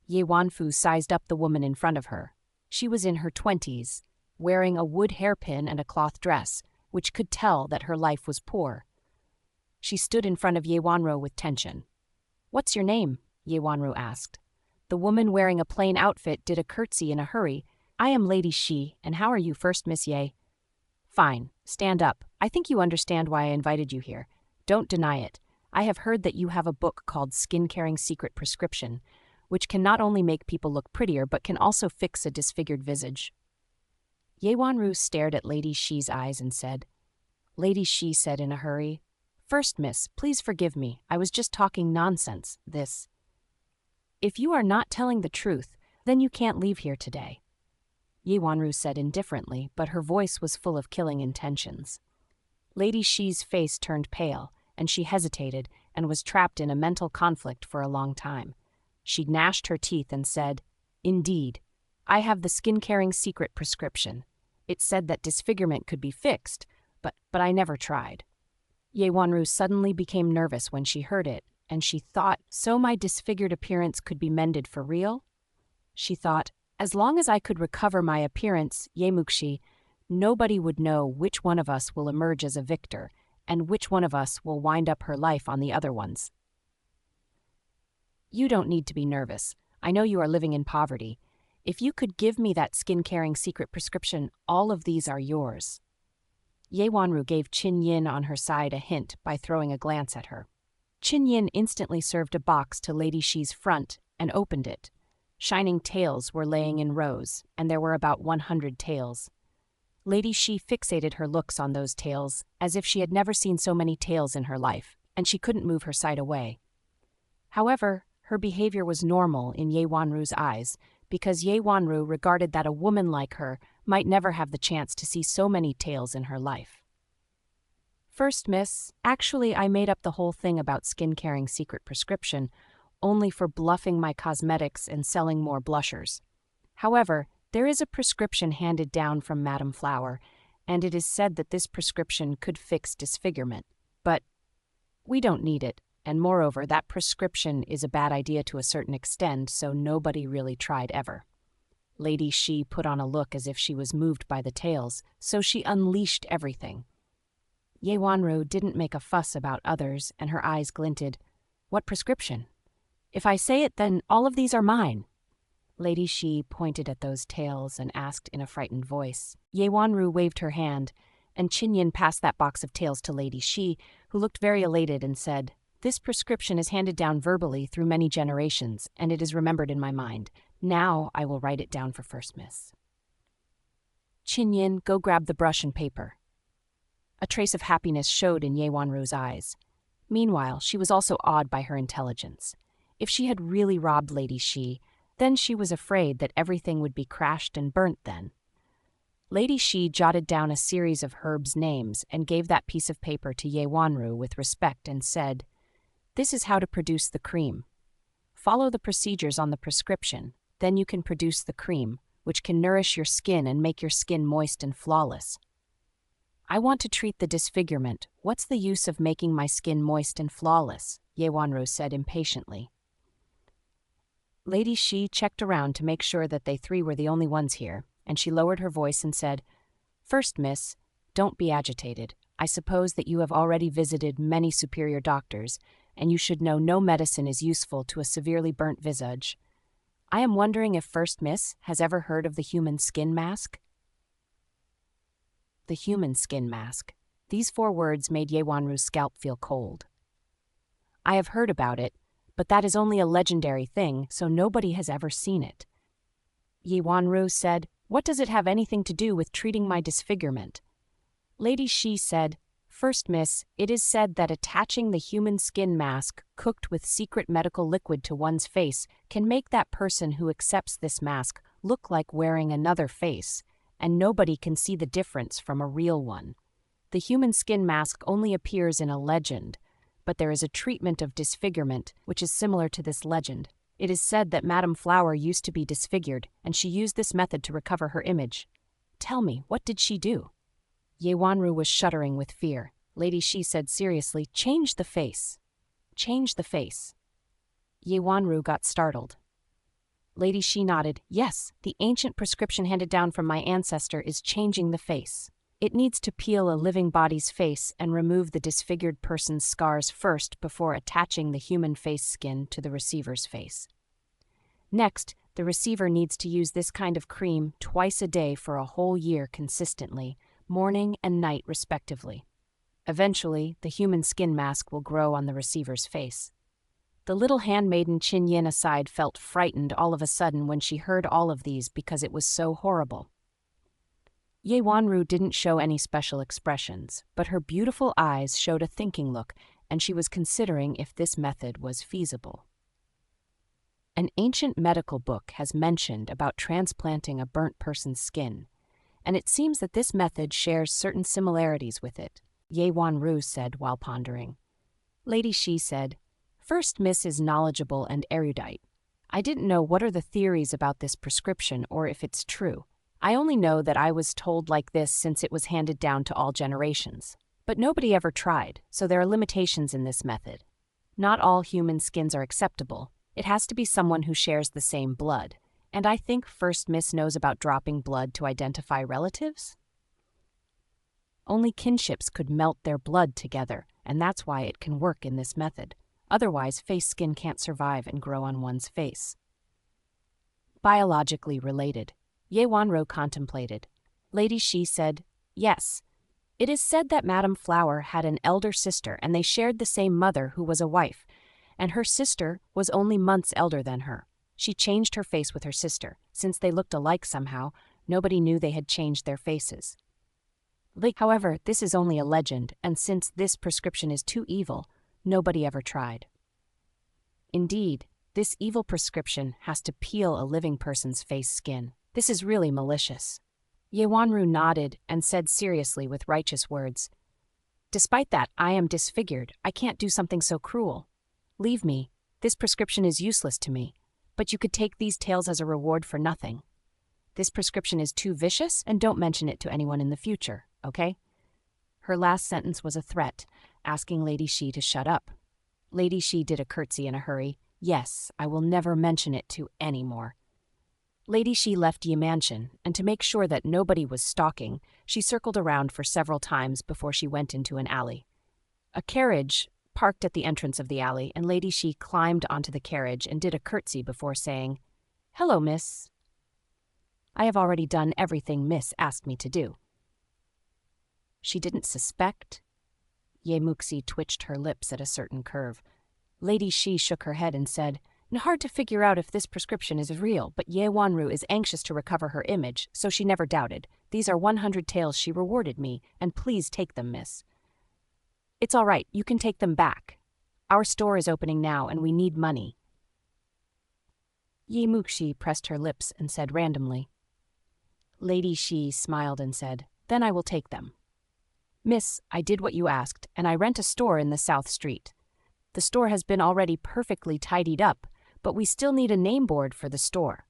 Ye Wanfu sized up the woman in front of her. She was in her 20s, wearing a wood hairpin and a cloth dress, which could tell that her life was poor. She stood in front of Ye Wanru with tension. What's your name? Ye Wanru asked. The woman wearing a plain outfit did a curtsy in a hurry. I am Lady Shi, and how are you first, Miss Ye? Fine, stand up. I think you understand why I invited you here. Don't deny it. I have heard that you have a book called Skin-Caring Secret Prescription, which can not only make people look prettier but can also fix a disfigured visage. Ye Wanru stared at Lady Shi's eyes and said, Lady Shi said in a hurry, First, miss, please forgive me. I was just talking nonsense. If you are not telling the truth, then you can't leave here today. Ye Wanru said indifferently, but her voice was full of killing intentions. Lady Shi's face turned pale, and she hesitated and was trapped in a mental conflict for a long time. She gnashed her teeth and said, Indeed, I have the skin-caring secret prescription. It said that disfigurement could be fixed, but I never tried. Ye Wanru suddenly became nervous when she heard it, and she thought, so my disfigured appearance could be mended for real? She thought, as long as I could recover my appearance, Ye Muxi, nobody would know which one of us will emerge as a victor, and which one of us will wind up her life on the other ones. You don't need to be nervous. I know you are living in poverty. If you could give me that skin-caring secret prescription, all of these are yours. Ye Wanru gave Qin Yin on her side a hint by throwing a glance at her. Qin Yin instantly served a box to Lady Shi's front and opened it. Shining tails were laying in rows, and there were about 100 tails. Lady Shi fixated her looks on those tails, as if she had never seen so many tails in her life, and she couldn't move her sight away. However, her behavior was normal in Ye Wanru's eyes, because Ye Wanru regarded that a woman like her might never have the chance to see so many tails in her life. First, miss, actually I made up the whole thing about skin-caring secret prescription only for bluffing my cosmetics and selling more blushers. However, there is a prescription handed down from Madame Flower, and it is said that this prescription could fix disfigurement. But we don't need it, and moreover, that prescription is a bad idea to a certain extent, so nobody really tried ever. Lady Shi put on a look as if she was moved by the tales, so she unleashed everything. Ye Wanru didn't make a fuss about others, and her eyes glinted. What prescription? If I say it, then all of these are mine. Lady Shi pointed at those tails and asked in a frightened voice. Ye Wanru waved her hand, and Qin Yin passed that box of tails to Lady Shi, who looked very elated and said, This prescription is handed down verbally through many generations, and it is remembered in my mind. Now I will write it down for First Miss. Qin Yin, go grab the brush and paper. A trace of happiness showed in Ye Wanru's eyes. Meanwhile, she was also awed by her intelligence. If she had really robbed Lady Shi, then she was afraid that everything would be crashed and burnt then. Lady Shi jotted down a series of herbs' names and gave that piece of paper to Ye Wanru with respect and said, This is how to produce the cream. Follow the procedures on the prescription, then you can produce the cream, which can nourish your skin and make your skin moist and flawless. I want to treat the disfigurement. What's the use of making my skin moist and flawless? Ye Wanru said impatiently. Lady Shi checked around to make sure that they three were the only ones here, and she lowered her voice and said, First, miss, don't be agitated. I suppose that you have already visited many superior doctors, and you should know no medicine is useful to a severely burnt visage. I am wondering if First Miss has ever heard of the human skin mask? The human skin mask. These 4 words made Ye Wanru's scalp feel cold. I have heard about it, but that is only a legendary thing, so nobody has ever seen it. Ye Wanru said, What does it have anything to do with treating my disfigurement? Lady Shi said, First, miss, it is said that attaching the human skin mask cooked with secret medical liquid to one's face can make that person who accepts this mask look like wearing another face, and nobody can see the difference from a real one. The human skin mask only appears in a legend, but there is a treatment of disfigurement which is similar to this legend. It is said that Madame Flower used to be disfigured, and she used this method to recover her image. Tell me, what did she do? Ye Wanru was shuddering with fear. Lady Shi said seriously, Change the face. Change the face. Ye Wanru got startled. Lady Shi nodded. Yes, the ancient prescription handed down from my ancestor is changing the face. It needs to peel a living body's face and remove the disfigured person's scars first before attaching the human face skin to the receiver's face. Next, the receiver needs to use this kind of cream twice a day for a whole year consistently, morning and night respectively. Eventually, the human skin mask will grow on the receiver's face. The little handmaiden Qin Yin aside felt frightened all of a sudden when she heard all of these because it was so horrible. Ye Wanru didn't show any special expressions, but her beautiful eyes showed a thinking look, and she was considering if this method was feasible. An ancient medical book has mentioned about transplanting a burnt person's skin, and it seems that this method shares certain similarities with it, Ye Wanru said while pondering. Lady Shi said, "First Miss is knowledgeable and erudite. I didn't know what are the theories about this prescription or if it's true. I only know that I was told like this since it was handed down to all generations. But nobody ever tried, so there are limitations in this method. Not all human skins are acceptable. It has to be someone who shares the same blood. And I think First Miss knows about dropping blood to identify relatives? Only kinships could melt their blood together, and that's why it can work in this method. Otherwise, face skin can't survive and grow on one's face." Biologically related, Ye Wanro contemplated. Lady Shi said, "Yes. It is said that Madame Flower had an elder sister and they shared the same mother who was a wife, and her sister was only months elder than her. She changed her face with her sister. Since they looked alike somehow, nobody knew they had changed their faces. However, this is only a legend, and since this prescription is too evil, nobody ever tried. Indeed, this evil prescription has to peel a living person's face skin. This is really malicious." Ye Wanru nodded and said seriously with righteous words, "Despite that, I am disfigured. I can't do something so cruel. Leave me. This prescription is useless to me. But you could take these tails as a reward for nothing. This prescription is too vicious, and don't mention it to anyone in the future, okay?" Her last sentence was a threat, asking Lady Shi to shut up. Lady Shi did a curtsy in a hurry. "Yes, I will never mention it to any more." Lady Shi left Yi Mansion, and to make sure that nobody was stalking, she circled around for several times before she went into an alley. A carriage parked at the entrance of the alley, and Lady Shi climbed onto the carriage and did a curtsy before saying, "Hello, miss. I have already done everything Miss asked me to do." She didn't suspect? Ye Muxi twitched her lips at a certain curve. Lady Shi shook her head and said, "Hard to figure out if this prescription is real, but Ye Wanru is anxious to recover her image, so she never doubted. These are 100 taels she rewarded me, and please take them, miss." "It's all right, you can take them back. Our store is opening now, and we need money." Ye Muxi pressed her lips and said randomly. Lady Shi smiled and said, "Then I will take them. Miss, I did what you asked, and I rent a store in the South Street. The store has been already perfectly tidied up, but we still need a name board for the store.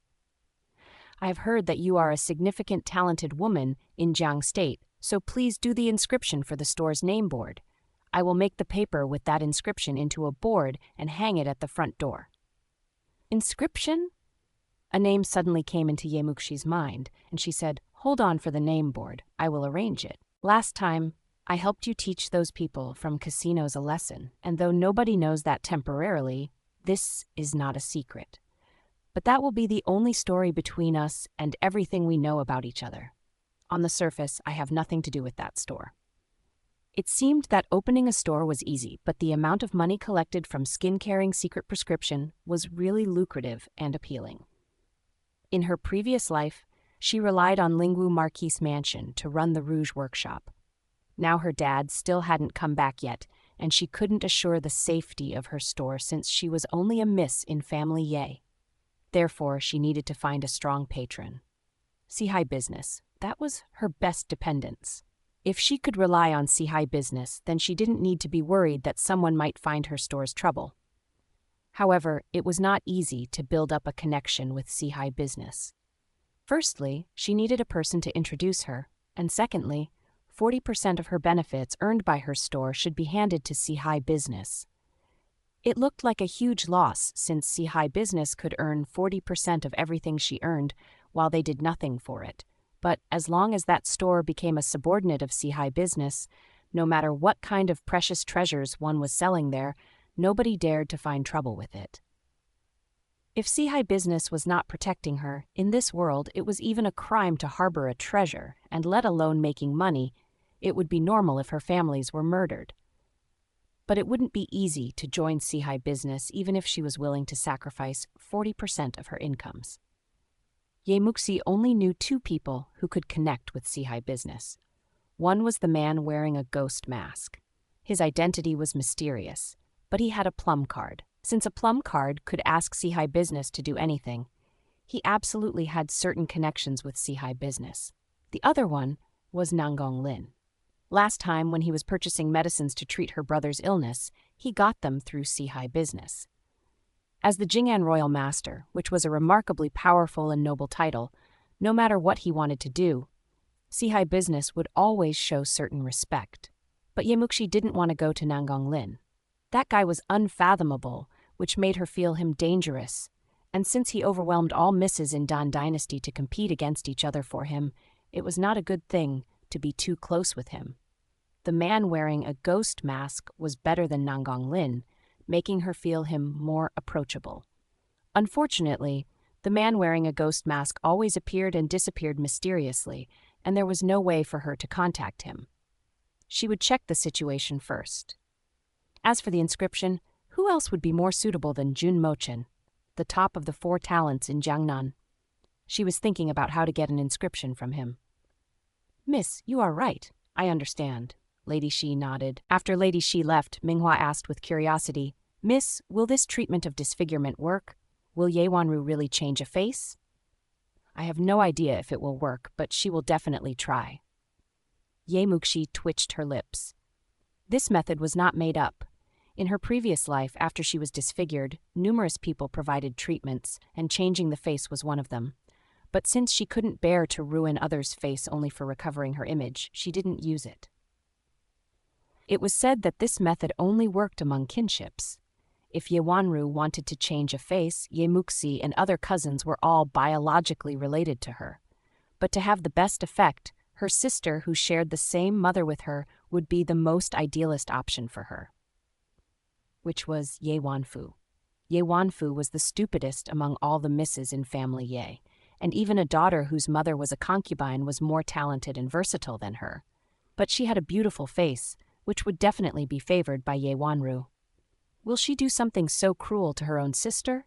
I have heard that you are a significant talented woman in Jiang State, so please do the inscription for the store's name board. I will make the paper with that inscription into a board and hang it at the front door." "Inscription?" A name suddenly came into Ye Muxi's mind, and she said, "Hold on for the name board. I will arrange it. Last time, I helped you teach those people from casinos a lesson, and though nobody knows that temporarily, this is not a secret. But that will be the only story between us and everything we know about each other. On the surface, I have nothing to do with that store." It seemed that opening a store was easy, but the amount of money collected from skin-caring secret prescription was really lucrative and appealing. In her previous life, she relied on Lingwu Marquis Mansion to run the Rouge workshop. Now her dad still hadn't come back yet, and she couldn't assure the safety of her store since she was only a miss in family Ye. Therefore, she needed to find a strong patron. Sihai Business, that was her best dependence. If she could rely on Sihai Business, then she didn't need to be worried that someone might find her store's trouble. However, it was not easy to build up a connection with Sihai Business. Firstly, she needed a person to introduce her, and secondly, 40% of her benefits earned by her store should be handed to Sihai Business. It looked like a huge loss since Sihai Business could earn 40% of everything she earned while they did nothing for it. But as long as that store became a subordinate of Sihai Business, no matter what kind of precious treasures one was selling there, nobody dared to find trouble with it. If Sihai Business was not protecting her, in this world it was even a crime to harbor a treasure, and let alone making money. It would be normal if her families were murdered. But it wouldn't be easy to join Sihai Business even if she was willing to sacrifice 40% of her incomes. Ye Muxi only knew two people who could connect with Sihai business. One was the man wearing a ghost mask. His identity was mysterious, but he had a plum card. Since a plum card could ask Sihai business to do anything, he absolutely had certain connections with Sihai business. The other one was Nanggong Lin. Last time, when he was purchasing medicines to treat her brother's illness, he got them through Sihai business. As the Jing'an royal master, which was a remarkably powerful and noble title, no matter what he wanted to do, Sihai business would always show certain respect. But Ye Muxi didn't want to go to Nanggong Lin. That guy was unfathomable, which made her feel him dangerous, and since he overwhelmed all misses in Dan Dynasty to compete against each other for him, it was not a good thing to be too close with him. The man wearing a ghost mask was better than Nanggong Lin, making her feel him more approachable. Unfortunately, the man wearing a ghost mask always appeared and disappeared mysteriously, and there was no way for her to contact him. She would check the situation first. As for the inscription, who else would be more suitable than Jun Mochen, the top of the 4 talents in Jiangnan? She was thinking about how to get an inscription from him. "Miss, you are right. I understand." Lady Shi nodded. After Lady Shi left, Minghua asked with curiosity, "Miss, will this treatment of disfigurement work? Will Ye Wanru really change a face?" "I have no idea if it will work, but she will definitely try." Ye Muxi twitched her lips. This method was not made up. In her previous life, after she was disfigured, numerous people provided treatments, and changing the face was one of them. But since she couldn't bear to ruin others' face only for recovering her image, she didn't use it. It was said that this method only worked among kinships. If Ye Wanru wanted to change a face, Ye Muxi and other cousins were all biologically related to her. But to have the best effect, her sister, who shared the same mother with her, would be the most idealist option for her, which was Ye Wanfu. Ye Wanfu was the stupidest among all the misses in family Ye, and even a daughter whose mother was a concubine was more talented and versatile than her. But she had a beautiful face, which would definitely be favored by Ye Wanru. Will she do something so cruel to her own sister?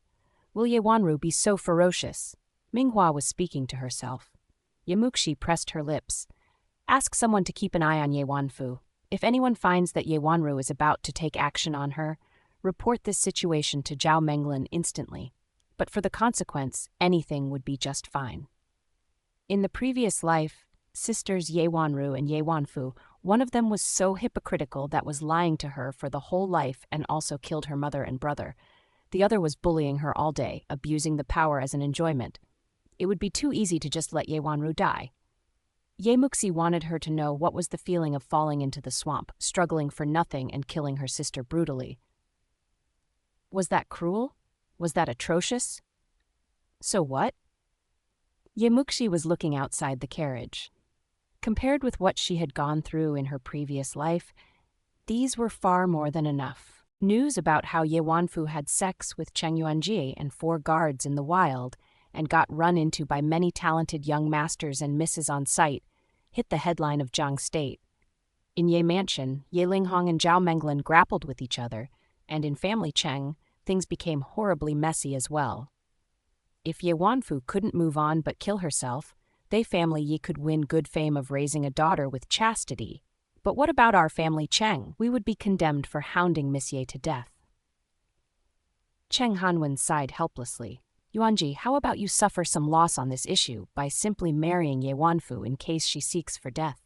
Will Ye Wanru be so ferocious? Minghua was speaking to herself. Ye Muxi pressed her lips. Ask someone to keep an eye on Ye Wanfu. If anyone finds that Ye Wanru is about to take action on her, report this situation to Zhao Menglin instantly. But for the consequence, anything would be just fine. In the previous life, sisters Ye Wanru and Ye Wanfu, one of them was so hypocritical that was lying to her for the whole life and also killed her mother and brother. The other was bullying her all day, abusing the power as an enjoyment. It would be too easy to just let Ye Wanru die. Ye Muxi wanted her to know what was the feeling of falling into the swamp, struggling for nothing and killing her sister brutally. Was that cruel? Was that atrocious? So what? Ye Muxi was looking outside the carriage. Compared with what she had gone through in her previous life, these were far more than enough. News about how Ye Wanfu had sex with Cheng Yuanji and 4 guards in the wild and got run into by many talented young masters and misses on sight hit the headline of Jiang State. In Ye Mansion, Ye Linghong and Zhao Menglin grappled with each other, and in family Cheng, things became horribly messy as well. If Ye Wanfu couldn't move on but kill herself, they family Ye could win good fame of raising a daughter with chastity. But what about our family Cheng? We would be condemned for hounding Miss Ye to death. Cheng Hanwen sighed helplessly. Yuanji, how about you suffer some loss on this issue by simply marrying Ye Wanfu in case she seeks for death?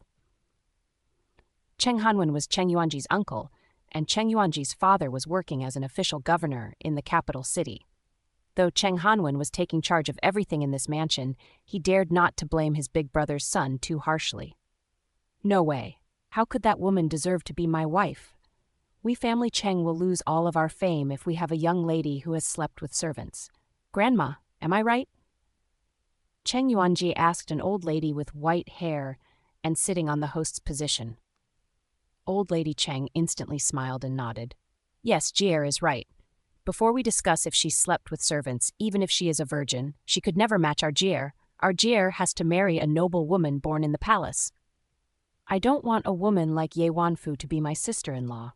Cheng Hanwen was Cheng Yuanji's uncle, and Cheng Yuanji's father was working as an official governor in the capital city. Though Cheng Hanwen was taking charge of everything in this mansion, he dared not to blame his big brother's son too harshly. No way. How could that woman deserve to be my wife? We family Cheng will lose all of our fame if we have a young lady who has slept with servants. Grandma, am I right? Cheng Yuanji asked an old lady with white hair and sitting on the host's position. Old Lady Cheng instantly smiled and nodded. Yes, Jier is right. Before we discuss if she slept with servants, even if she is a virgin, she could never match our Jier. Our Jier has to marry a noble woman born in the palace. I don't want a woman like Ye Wanfu to be my sister-in-law.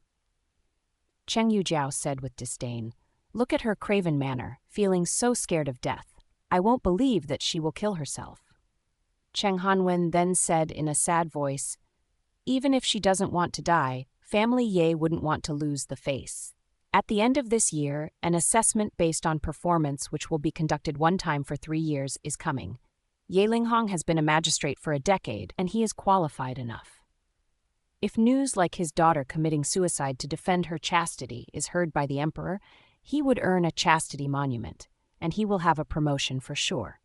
Cheng Yujiao said with disdain. Look at her craven manner, feeling so scared of death. I won't believe that she will kill herself. Cheng Hanwen then said in a sad voice, even if she doesn't want to die, family Ye wouldn't want to lose the face. At the end of this year, an assessment based on performance, which will be conducted one time for 3 years, is coming. Ye Linghong has been a magistrate for a decade, and he is qualified enough. If news like his daughter committing suicide to defend her chastity is heard by the emperor, he would earn a chastity monument, and he will have a promotion for sure.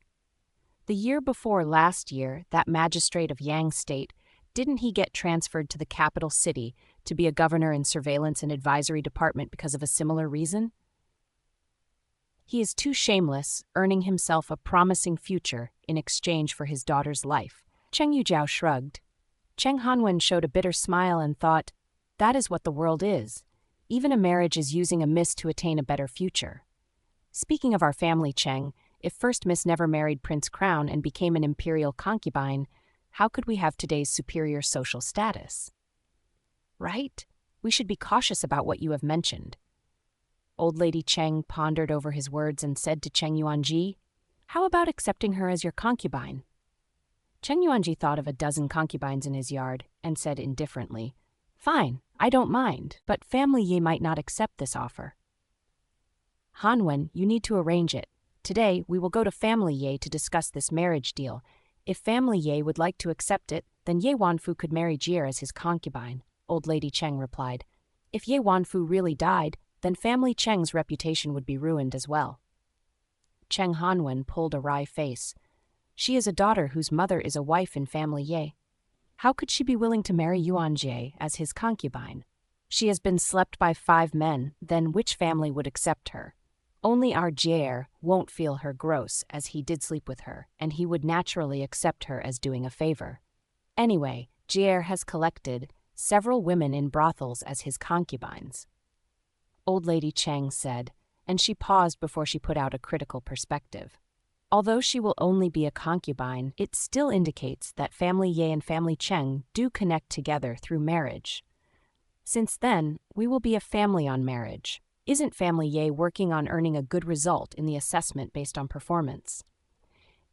The year before last year, that magistrate of Yang State, didn't he get transferred to the capital city to be a governor in surveillance and advisory department because of a similar reason? He is too shameless, earning himself a promising future in exchange for his daughter's life. Cheng Yujiao shrugged. Cheng Hanwen showed a bitter smile and thought, that is what the world is. Even a marriage is using a miss to attain a better future. Speaking of our family, Cheng, if First Miss never married Prince Crown and became an imperial concubine, how could we have today's superior social status? Right? We should be cautious about what you have mentioned. Old Lady Cheng pondered over his words and said to Cheng Yuanji, how about accepting her as your concubine? Cheng Yuanji thought of a dozen concubines in his yard and said indifferently, fine, I don't mind, but family Ye might not accept this offer. Hanwen, you need to arrange it. Today, we will go to family Ye to discuss this marriage deal. If family Ye would like to accept it, then Ye Wanfu could marry Jier as his concubine, Old Lady Cheng replied. If Ye Wanfu really died, then family Cheng's reputation would be ruined as well. Cheng Hanwen pulled a wry face. She is a daughter whose mother is a wife in family Ye. How could she be willing to marry Yuan Jie as his concubine? She has been slept by 5 men, then which family would accept her? Only our Jier won't feel her gross, as he did sleep with her, and he would naturally accept her as doing a favor. Anyway, Jier has collected several women in brothels as his concubines. Old Lady Cheng said, and she paused before she put out a critical perspective. Although she will only be a concubine, it still indicates that family Ye and family Cheng do connect together through marriage. Since then, we will be a family on marriage. Isn't family Ye working on earning a good result in the assessment based on performance?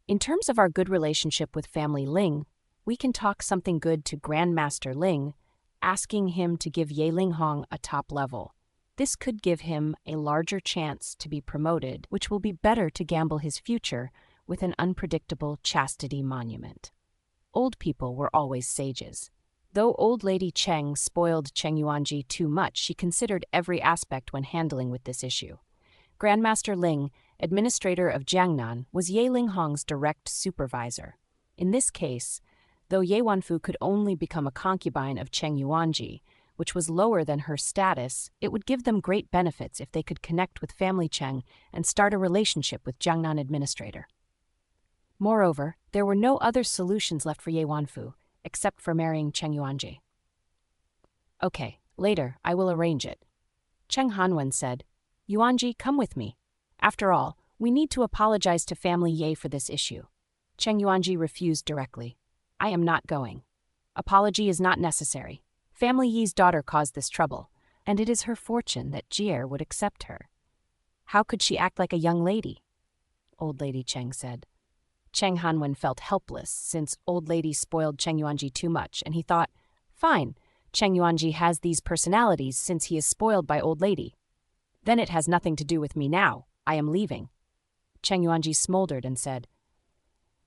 In terms of our good relationship with family Ling, we can talk something good to Grandmaster Ling, asking him to give Ye Linghong a top level. This could give him a larger chance to be promoted, which will be better to gamble his future with an unpredictable chastity monument. Old people were always sages. Though Old Lady Cheng spoiled Cheng Yuanji too much, she considered every aspect when handling with this issue. Grandmaster Ling, administrator of Jiangnan, was Ye Linghong's direct supervisor. In this case, though Ye Wanfu could only become a concubine of Cheng Yuanji, which was lower than her status, it would give them great benefits if they could connect with family Cheng and start a relationship with Jiangnan administrator. Moreover, there were no other solutions left for Ye Wanfu, except for marrying Cheng Yuanji. Okay, later, I will arrange it. Cheng Hanwen said, Yuanji, come with me. After all, we need to apologize to family Ye for this issue. Cheng Yuanji refused directly. I am not going. Apology is not necessary. Family Ye's daughter caused this trouble, and it is her fortune that Jier would accept her. How could she act like a young lady? Old Lady Cheng said. Cheng Hanwen felt helpless since Old Lady spoiled Cheng Yuanji too much, and he thought, fine, Cheng Yuanji has these personalities since he is spoiled by Old Lady. Then it has nothing to do with me now. I am leaving. Cheng Yuanji smoldered and said,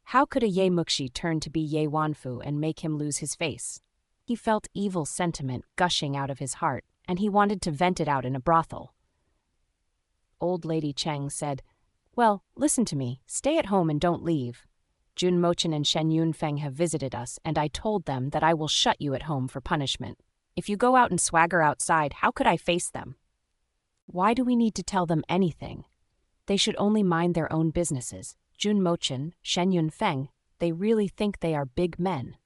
how could a Ye Muxi turn to be Ye Wanfu and make him lose his face? He felt evil sentiment gushing out of his heart, and he wanted to vent it out in a brothel. Old Lady Cheng said, well, listen to me. Stay at home and don't leave. Jun Mochen and Shen Yunfeng have visited us, and I told them that I will shut you at home for punishment. If you go out and swagger outside, how could I face them? Why do we need to tell them anything? They should only mind their own businesses. Jun Mochen, Shen Yunfeng, they really think they are big men.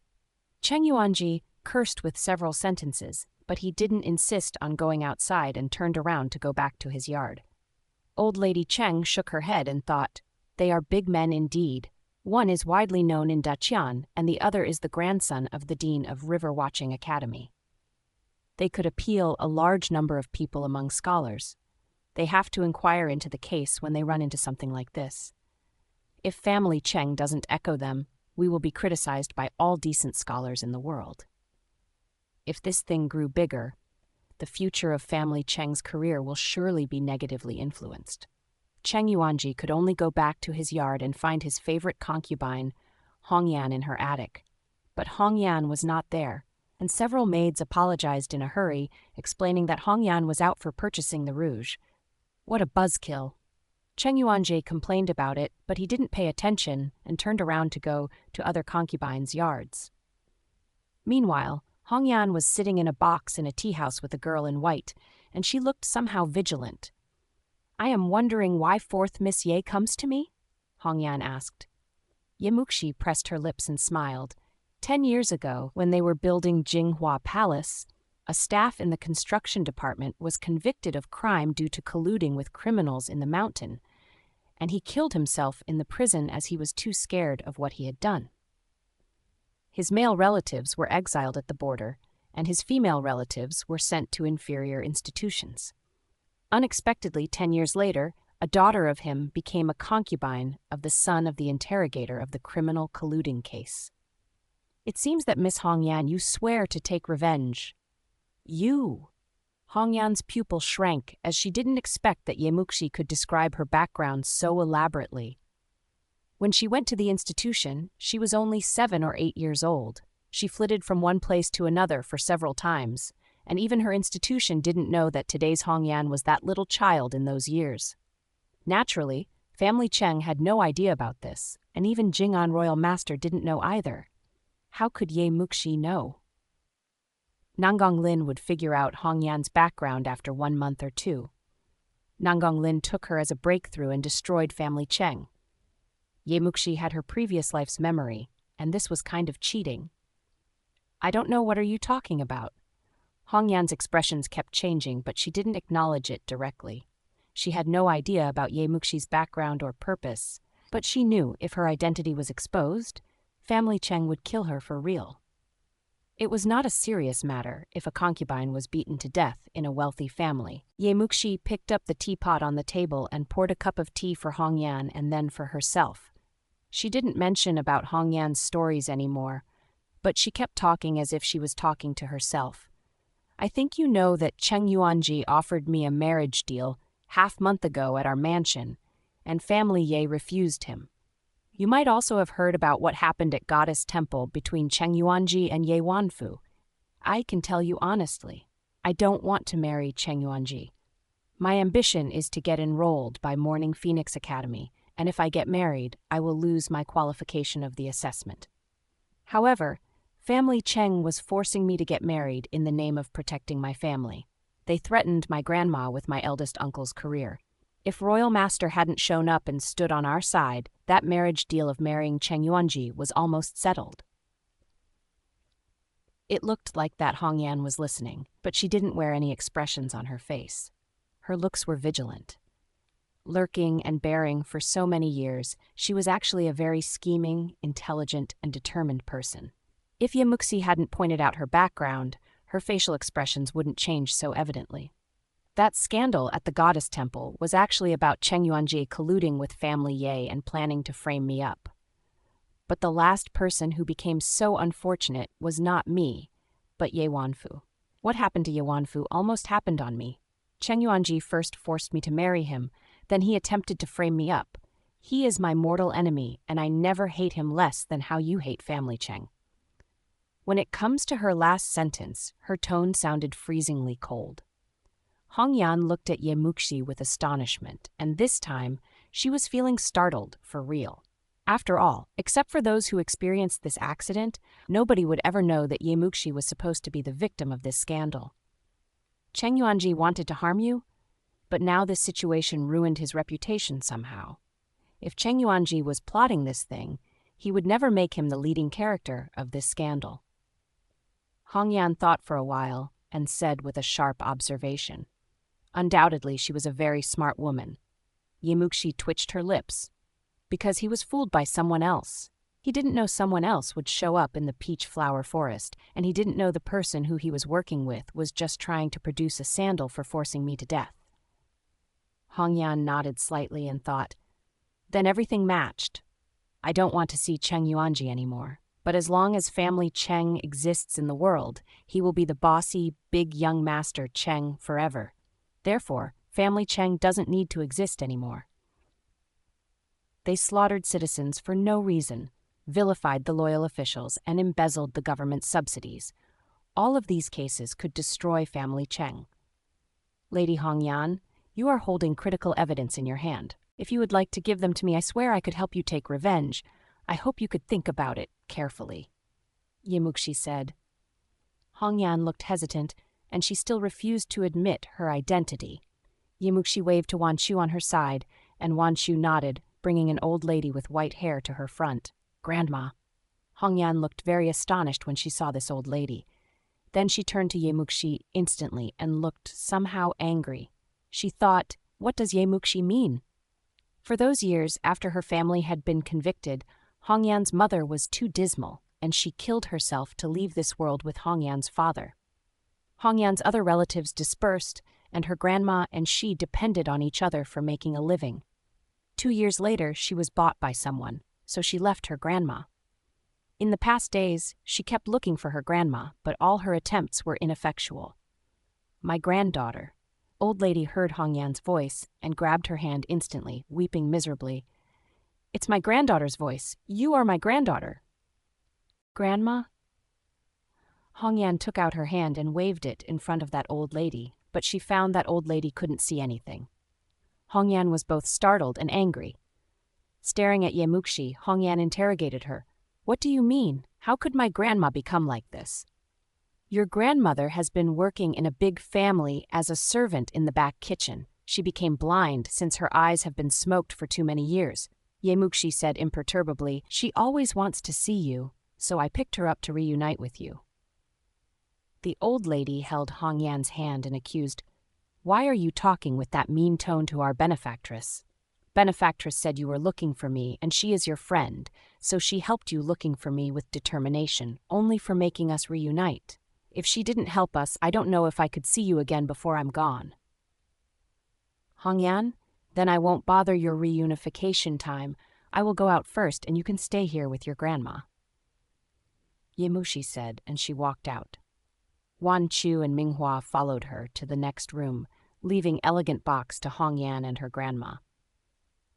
Cheng Yuanji cursed with several sentences, but he didn't insist on going outside and turned around to go back to his yard. Old Lady Cheng shook her head and thought, they are big men indeed. One is widely known in Daqian, and the other is the grandson of the dean of River Watching Academy. They could appeal a large number of people among scholars. They have to inquire into the case when they run into something like this. If family Cheng doesn't echo them, we will be criticized by all decent scholars in the world. If this thing grew bigger, the future of family Cheng's career will surely be negatively influenced. Cheng Yuanji could only go back to his yard and find his favorite concubine, Hongyan, in her attic. But Hongyan was not there, and several maids apologized in a hurry, explaining that Hongyan was out for purchasing the rouge. What a buzzkill. Cheng Yuanji complained about it, but he didn't pay attention and turned around to go to other concubines' yards. Meanwhile, Hongyan was sitting in a box in a tea house with a girl in white, and she looked somehow vigilant. "I am wondering why fourth Miss Ye comes to me?" Hongyan asked. Ye Muxi pressed her lips and smiled. 10 years ago, when they were building Jinghua Palace, a staff in the construction department was convicted of crime due to colluding with criminals in the mountain, and he killed himself in the prison as he was too scared of what he had done. His male relatives were exiled at the border, and his female relatives were sent to inferior institutions. Unexpectedly, 10 years later, a daughter of him became a concubine of the son of the interrogator of the criminal colluding case. "It seems that Miss Hongyan, you swear to take revenge." "You?" Hongyan's pupil shrank as she didn't expect that Ye Muxi could describe her background so elaborately. When she went to the institution, she was only 7 or 8 years old. She flitted from one place to another for several times, and even her institution didn't know that today's Hongyan was that little child in those years. Naturally, family Cheng had no idea about this, and even Jing'an royal master didn't know either. How could Ye Muxi know? Nanggong Lin would figure out Hongyan's background after 1 month or 2. Nanggong Lin took her as a breakthrough and destroyed family Cheng. Ye Muxi had her previous life's memory, and this was kind of cheating. "I don't know, what are you talking about?" Hongyan's expressions kept changing, but she didn't acknowledge it directly. She had no idea about Ye Muxi's background or purpose, but she knew if her identity was exposed, family Cheng would kill her for real. It was not a serious matter if a concubine was beaten to death in a wealthy family. Ye Muxi picked up the teapot on the table and poured a cup of tea for Hongyan and then for herself. She didn't mention about Hongyan's stories anymore, but she kept talking as if she was talking to herself. "I think you know that Cheng Yuanji offered me a marriage deal half-month ago at our mansion, and family Ye refused him. You might also have heard about what happened at Goddess Temple between Cheng Yuanji and Ye Wanfu. I can tell you honestly, I don't want to marry Cheng Yuanji. My ambition is to get enrolled by Morning Phoenix Academy, and if I get married, I will lose my qualification of the assessment. However, family Cheng was forcing me to get married in the name of protecting my family. They threatened my grandma with my eldest uncle's career. If Royal Master hadn't shown up and stood on our side, that marriage deal of marrying Cheng Yuanji was almost settled." It looked like that Hongyan was listening, but she didn't wear any expressions on her face. Her looks were vigilant. Lurking and bearing for so many years, she was actually a very scheming, intelligent, and determined person. If Ye Muxi hadn't pointed out her background, her facial expressions wouldn't change so evidently. That scandal at the Goddess Temple was actually about Cheng Yuanji colluding with family Ye and planning to frame me up. But the last person who became so unfortunate was not me, but Ye Wanfu. What happened to Ye Wanfu almost happened on me. Cheng Yuanji first forced me to marry him, then he attempted to frame me up. He is my mortal enemy, and I never hate him less than how you hate family Cheng. When it comes to her last sentence, her tone sounded freezingly cold. Hongyan looked at Ye Muxi with astonishment, and this time she was feeling startled for real. After all, except for those who experienced this accident, nobody would ever know that Ye Muxi was supposed to be the victim of this scandal. Cheng Yuanji wanted to harm you? But now this situation ruined his reputation somehow. If Cheng Yuanji was plotting this thing, he would never make him the leading character of this scandal. Hongyan thought for a while and said with a sharp observation. Undoubtedly, she was a very smart woman. Ye Muxi twitched her lips. Because he was fooled by someone else. He didn't know someone else would show up in the peach flower forest, and he didn't know the person who he was working with was just trying to produce a sandal for forcing me to death. Hongyan nodded slightly and thought, then everything matched. I don't want to see Cheng Yuanji anymore. But as long as family Cheng exists in the world, he will be the bossy, big young master Cheng forever. Therefore, family Cheng doesn't need to exist anymore. They slaughtered citizens for no reason, vilified the loyal officials, and embezzled the government subsidies. All of these cases could destroy family Cheng. Lady Hongyan, you are holding critical evidence in your hand. If you would like to give them to me, I swear I could help you take revenge. I hope you could think about it carefully, Ye Muxi said. Hongyan looked hesitant, and she still refused to admit her identity. Ye Muxi waved to Wan Shu on her side, and Wan Shu nodded, bringing an old lady with white hair to her front. Grandma. Hongyan looked very astonished when she saw this old lady. Then she turned to Ye Muxi instantly and looked somehow angry. She thought, what does Ye Muxi mean? For those years after her family had been convicted, Hongyan's mother was too dismal, and she killed herself to leave this world with Hongyan's father. Hongyan's other relatives dispersed, and her grandma and she depended on each other for making a living. 2 years later, she was bought by someone, so she left her grandma. In the past days, she kept looking for her grandma, but all her attempts were ineffectual. My granddaughter. Old lady heard Hongyan's voice and grabbed her hand instantly, weeping miserably. It's my granddaughter's voice. You are my granddaughter. Grandma? Hongyan took out her hand and waved it in front of that old lady, but she found that old lady couldn't see anything. Hongyan was both startled and angry. Staring at Ye Muxi, Hongyan interrogated her. What do you mean? How could my grandma become like this? Your grandmother has been working in a big family as a servant in the back kitchen. She became blind since her eyes have been smoked for too many years. Ye Muxi said imperturbably, she always wants to see you, so I picked her up to reunite with you. The old lady held Hongyan's hand and accused, Why are you talking with that mean tone to our benefactress? Benefactress said you were looking for me, and she is your friend, so she helped you looking for me with determination, only for making us reunite. If she didn't help us, I don't know if I could see you again before I'm gone. Hongyan, then I won't bother your reunification time. I will go out first, and you can stay here with your grandma. Ye Muxi said, and she walked out. Wan Chu and Minghua followed her to the next room, leaving elegant box to Hongyan and her grandma.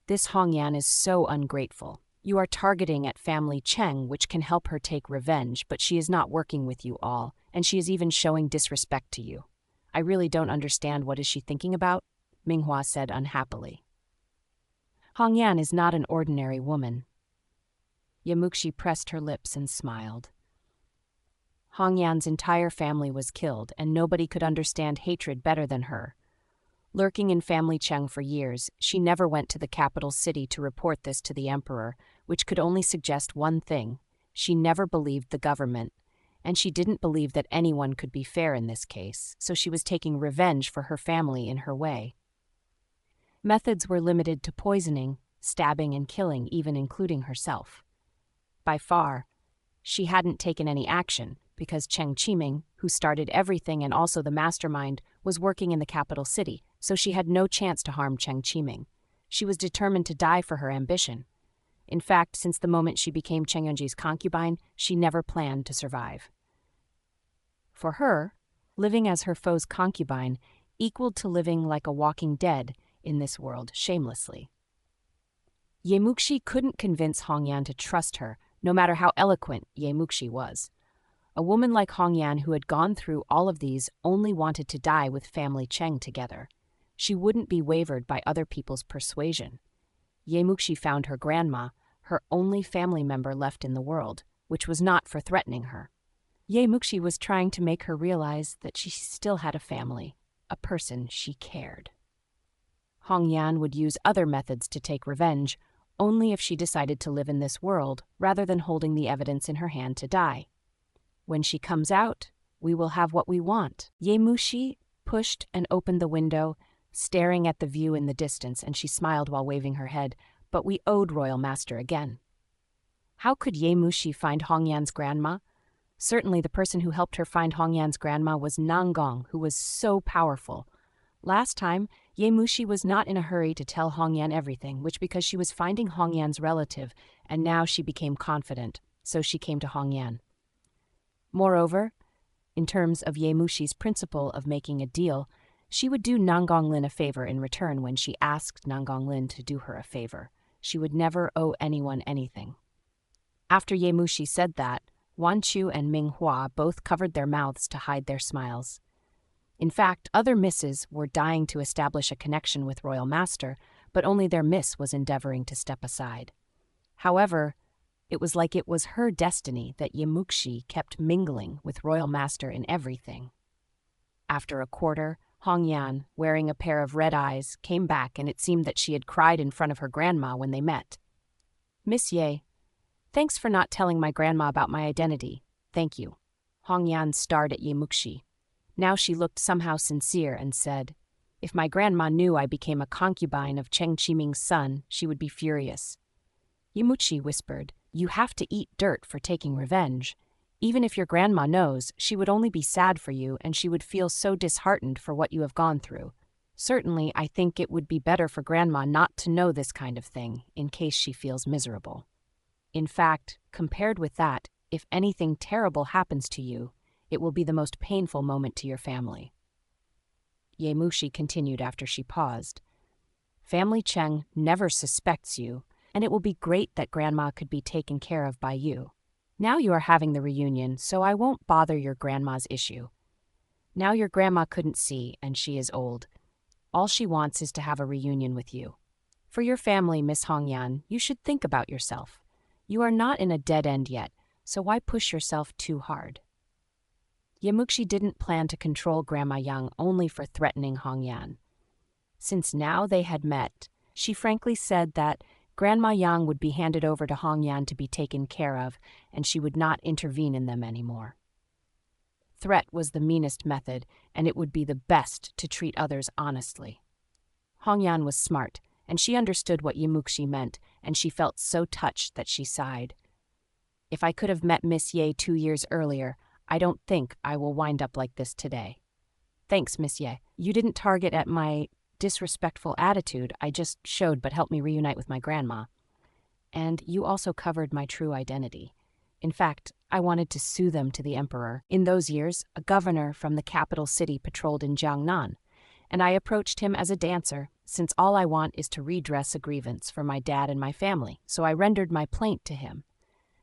This Hongyan is so ungrateful. You are targeting at family Cheng, which can help her take revenge, but she is not working with you all, and she is even showing disrespect to you. I really don't understand what is she thinking about, Minghua said unhappily. Hongyan is not an ordinary woman. Ye Muxi pressed her lips and smiled. Hongyan's entire family was killed, and nobody could understand hatred better than her. Lurking in family Cheng for years, she never went to the capital city to report this to the emperor, which could only suggest one thing. She never believed the government, and she didn't believe that anyone could be fair in this case, so she was taking revenge for her family in her way. Methods were limited to poisoning, stabbing, and killing, even including herself. By far, she hadn't taken any action, because Cheng Qiming, who started everything and also the mastermind, was working in the capital city, so she had no chance to harm Cheng Qiming. She was determined to die for her ambition. In fact, since the moment she became Cheng Yunji's concubine, she never planned to survive. For her, living as her foe's concubine equaled to living like a walking dead in this world shamelessly. Ye Muxi couldn't convince Hongyan to trust her, no matter how eloquent Ye Muxi was. A woman like Hongyan, who had gone through all of these, only wanted to die with family Cheng together. She wouldn't be wavered by other people's persuasion. Ye Muxi found her grandma, her only family member left in the world, which was not for threatening her. Ye Muxi was trying to make her realize that she still had a family, a person she cared. Hongyan would use other methods to take revenge, only if she decided to live in this world rather than holding the evidence in her hand to die. When she comes out, we will have what we want. Ye Muxi pushed and opened the window, staring at the view in the distance, and she smiled while waving her head, but we owed Royal Master again. How could Ye Muxi find Hongyan's grandma? Certainly the person who helped her find Hongyan's grandma was Nanggong, who was so powerful. Last time, Ye Muxi was not in a hurry to tell Hongyan everything, which because she was finding Hongyan's relative, and now she became confident, so she came to Hongyan. Moreover, in terms of Ye Muxi's principle of making a deal, she would do Nangonglin a favor in return when she asked Nangonglin to do her a favor. She would never owe anyone anything. After Ye Muxi said that, Wan Chu and Ming Hua both covered their mouths to hide their smiles. In fact, other misses were dying to establish a connection with Royal Master, but only their miss was endeavoring to step aside. However, it was like it was her destiny that Ye Muxi kept mingling with Royal Master in everything. After a quarter, Hongyan, wearing a pair of red eyes, came back, and it seemed that she had cried in front of her grandma when they met. "Miss Ye, thanks for not telling my grandma about my identity. Thank you." Hongyan stared at Ye Muxi. Now she looked somehow sincere and said, "If my grandma knew I became a concubine of Cheng Qiming's son, she would be furious." Ye Muxi whispered, "You have to eat dirt for taking revenge. Even if your grandma knows, she would only be sad for you, and she would feel so disheartened for what you have gone through. Certainly, I think it would be better for grandma not to know this kind of thing, in case she feels miserable. In fact, compared with that, if anything terrible happens to you, it will be the most painful moment to your family." Ye Muxi continued after she paused. "Family Cheng never suspects you, and it will be great that grandma could be taken care of by you. Now you are having the reunion, so I won't bother your grandma's issue. Now your grandma couldn't see, and she is old. All she wants is to have a reunion with you. For your family, Miss Hongyan, you should think about yourself. You are not in a dead end yet, so why push yourself too hard?" Ye Muxi didn't plan to control Grandma Yang only for threatening Hongyan. Since now they had met, she frankly said that Grandma Yang would be handed over to Hongyan to be taken care of, and she would not intervene in them anymore. Threat was the meanest method, and it would be the best to treat others honestly. Hongyan was smart, and she understood what Ye Muxi meant, and she felt so touched that she sighed. "If I could have met Miss Ye 2 years earlier, I don't think I will wind up like this today." "Thanks, Miss Ye. You didn't target at my disrespectful attitude I just showed, but helped me reunite with my grandma. And you also covered my true identity. In fact, I wanted to sue them to the emperor. In those years, a governor from the capital city patrolled in Jiangnan, and I approached him as a dancer, since all I want is to redress a grievance for my dad and my family, so I rendered my plaint to him.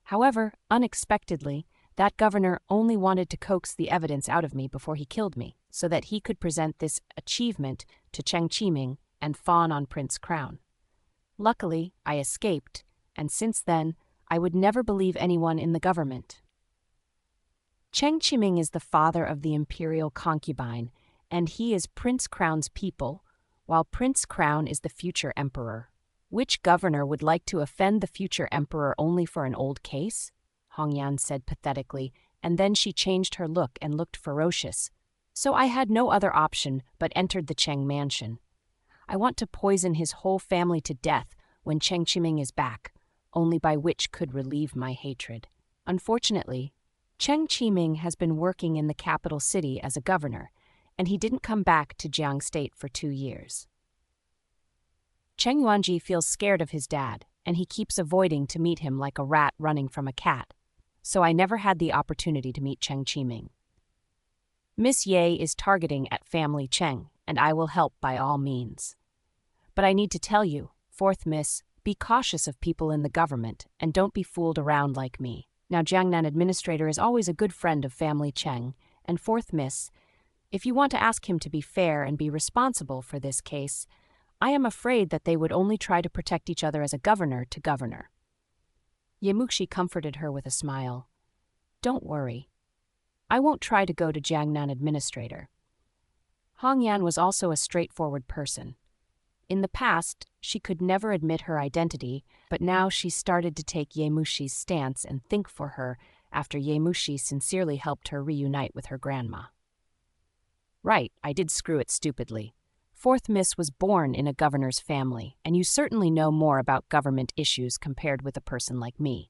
However, unexpectedly, that governor only wanted to coax the evidence out of me before he killed me, so that he could present this achievement to Cheng Qiming and fawn on Prince's crown. Luckily, I escaped, and since then, I would never believe anyone in the government. Cheng Qiming is the father of the imperial concubine, and he is Prince Crown's people, while Prince Crown is the future emperor. Which governor would like to offend the future emperor only for an old case?" Hongyan said pathetically, and then she changed her look and looked ferocious. "So I had no other option but entered the Cheng mansion. I want to poison his whole family to death when Cheng Qiming is back, only by which could relieve my hatred. Unfortunately, Cheng Qiming has been working in the capital city as a governor, and he didn't come back to Jiang State for 2 years. Cheng Yuanji feels scared of his dad, and he keeps avoiding to meet him like a rat running from a cat, so I never had the opportunity to meet Cheng Qiming. Miss Ye is targeting at family Cheng, and I will help by all means. But I need to tell you, fourth miss, be cautious of people in the government, and don't be fooled around like me. Now Jiangnan administrator is always a good friend of family Cheng, and fourth miss, if you want to ask him to be fair and be responsible for this case, I am afraid that they would only try to protect each other as a governor to governor." Ye Muxi comforted her with a smile. "Don't worry. I won't try to go to Jiangnan administrator." Hongyan was also a straightforward person. In the past, she could never admit her identity, but now she started to take Ye Muxi's stance and think for her after Ye Muxi sincerely helped her reunite with her grandma. "Right, I did screw it stupidly. Fourth Miss was born in a governor's family, and you certainly know more about government issues compared with a person like me.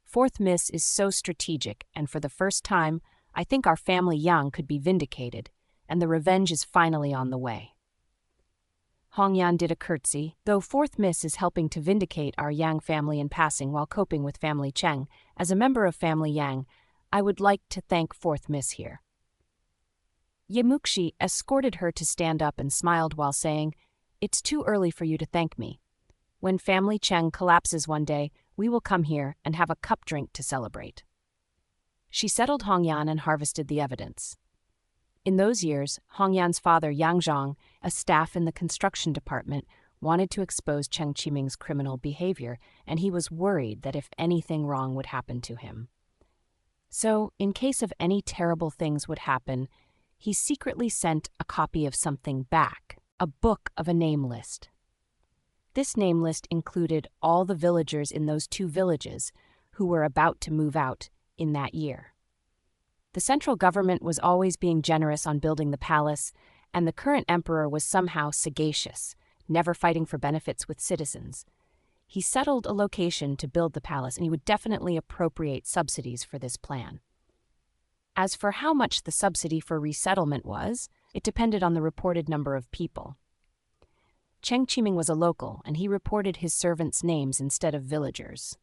Fourth Miss is so strategic, and for the first time, I think our family Yang could be vindicated, and the revenge is finally on the way. Hongyan did a curtsy, though fourth miss is helping to vindicate our Yang family in passing while coping with family Cheng. As a member of family Yang, I would like to thank fourth miss here. Ye Muxi escorted her to stand up and smiled while saying, "It's too early for you to thank me. When family Cheng collapses one day, we will come here and have a cup drink to celebrate." She settled Hongyan and harvested the evidence. In those years, Hongyan's father Yang Zhang, a staff in the construction department, wanted to expose Cheng Qiming's criminal behavior, and he was worried that if anything wrong would happen to him. So, in case of any terrible things would happen, he secretly sent a copy of something back, a book of a name list. This name list included all the villagers in those 2 villages who were about to move out in that year. The central government was always being generous on building the palace, and the current emperor was somehow sagacious, never fighting for benefits with citizens. He settled a location to build the palace, and he would definitely appropriate subsidies for this plan. As for how much the subsidy for resettlement was, it depended on the reported number of people. Cheng Qiming was a local, and he reported his servants' names instead of villagers.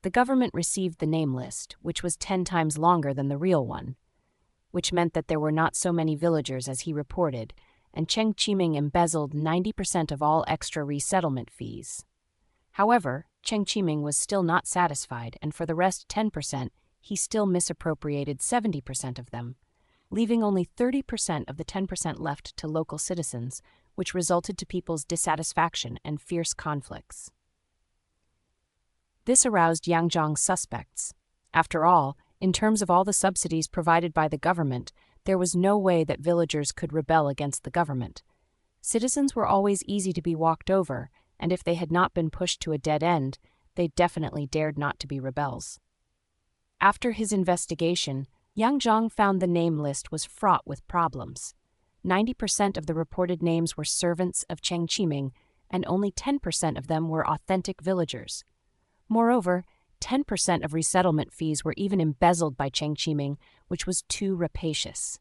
The government received the name list, which was 10 times longer than the real one, which meant that there were not so many villagers as he reported, and Cheng Qiming embezzled 90% of all extra resettlement fees. However, Cheng Qiming was still not satisfied, and for the rest 10%, he still misappropriated 70% of them, leaving only 30% of the 10% left to local citizens, which resulted to people's dissatisfaction and fierce conflicts. This aroused Yang Zhang's suspects. After all, in terms of all the subsidies provided by the government, there was no way that villagers could rebel against the government. Citizens were always easy to be walked over, and if they had not been pushed to a dead end, they definitely dared not to be rebels. After his investigation, Yang Zhang found the name list was fraught with problems. 90% of the reported names were servants of Cheng Qiming, and only 10% of them were authentic villagers. Moreover, 10% of resettlement fees were even embezzled by Cheng Qiming, which was too rapacious.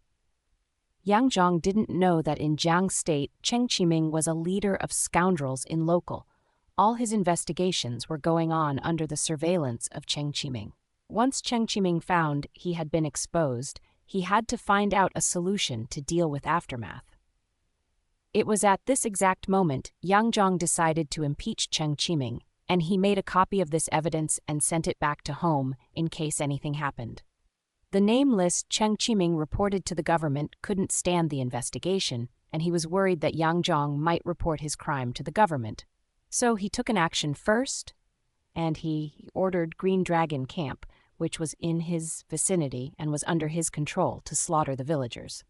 Yang Zhang didn't know that in Jiang State, Cheng Qiming was a leader of scoundrels in local. All his investigations were going on under the surveillance of Cheng Qiming. Once Cheng Qiming found he had been exposed, he had to find out a solution to deal with aftermath. It was at this exact moment Yang Zhang decided to impeach Cheng Qiming, and he made a copy of this evidence and sent it back to home in case anything happened. The name list Cheng Qiming reported to the government couldn't stand the investigation, and he was worried that Yang Zhang might report his crime to the government. So he took an action first, and he ordered Green Dragon Camp, which was in his vicinity and was under his control, to slaughter the villagers.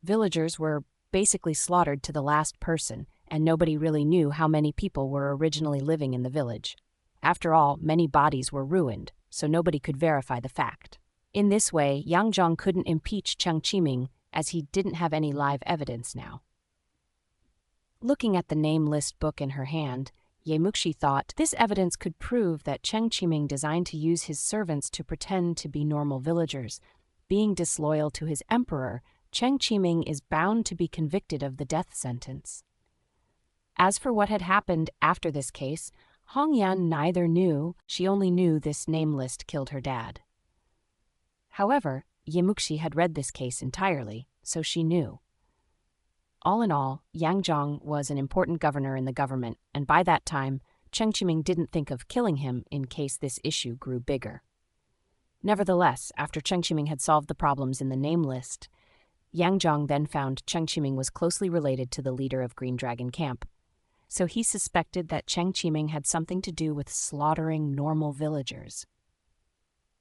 Villagers were basically slaughtered to the last person, and nobody really knew how many people were originally living in the village. After all, many bodies were ruined, so nobody could verify the fact. In this way, Yang Zhang couldn't impeach Cheng Qiming, as he didn't have any live evidence now. Looking at the name list book in her hand, Ye Muxi thought this evidence could prove that Cheng Qiming designed to use his servants to pretend to be normal villagers. Being disloyal to his emperor, Cheng Qiming is bound to be convicted of the death sentence. As for what had happened after this case, Hongyan neither knew. She only knew this name list killed her dad. However, Ye Muxi had read this case entirely, so she knew. All in all, Yang Zhang was an important governor in the government, and by that time, Cheng Qiming didn't think of killing him in case this issue grew bigger. Nevertheless, after Cheng Qiming had solved the problems in the name list, Yang Zhang then found Cheng Qiming was closely related to the leader of Green Dragon Camp, so he suspected that Cheng Qiming had something to do with slaughtering normal villagers.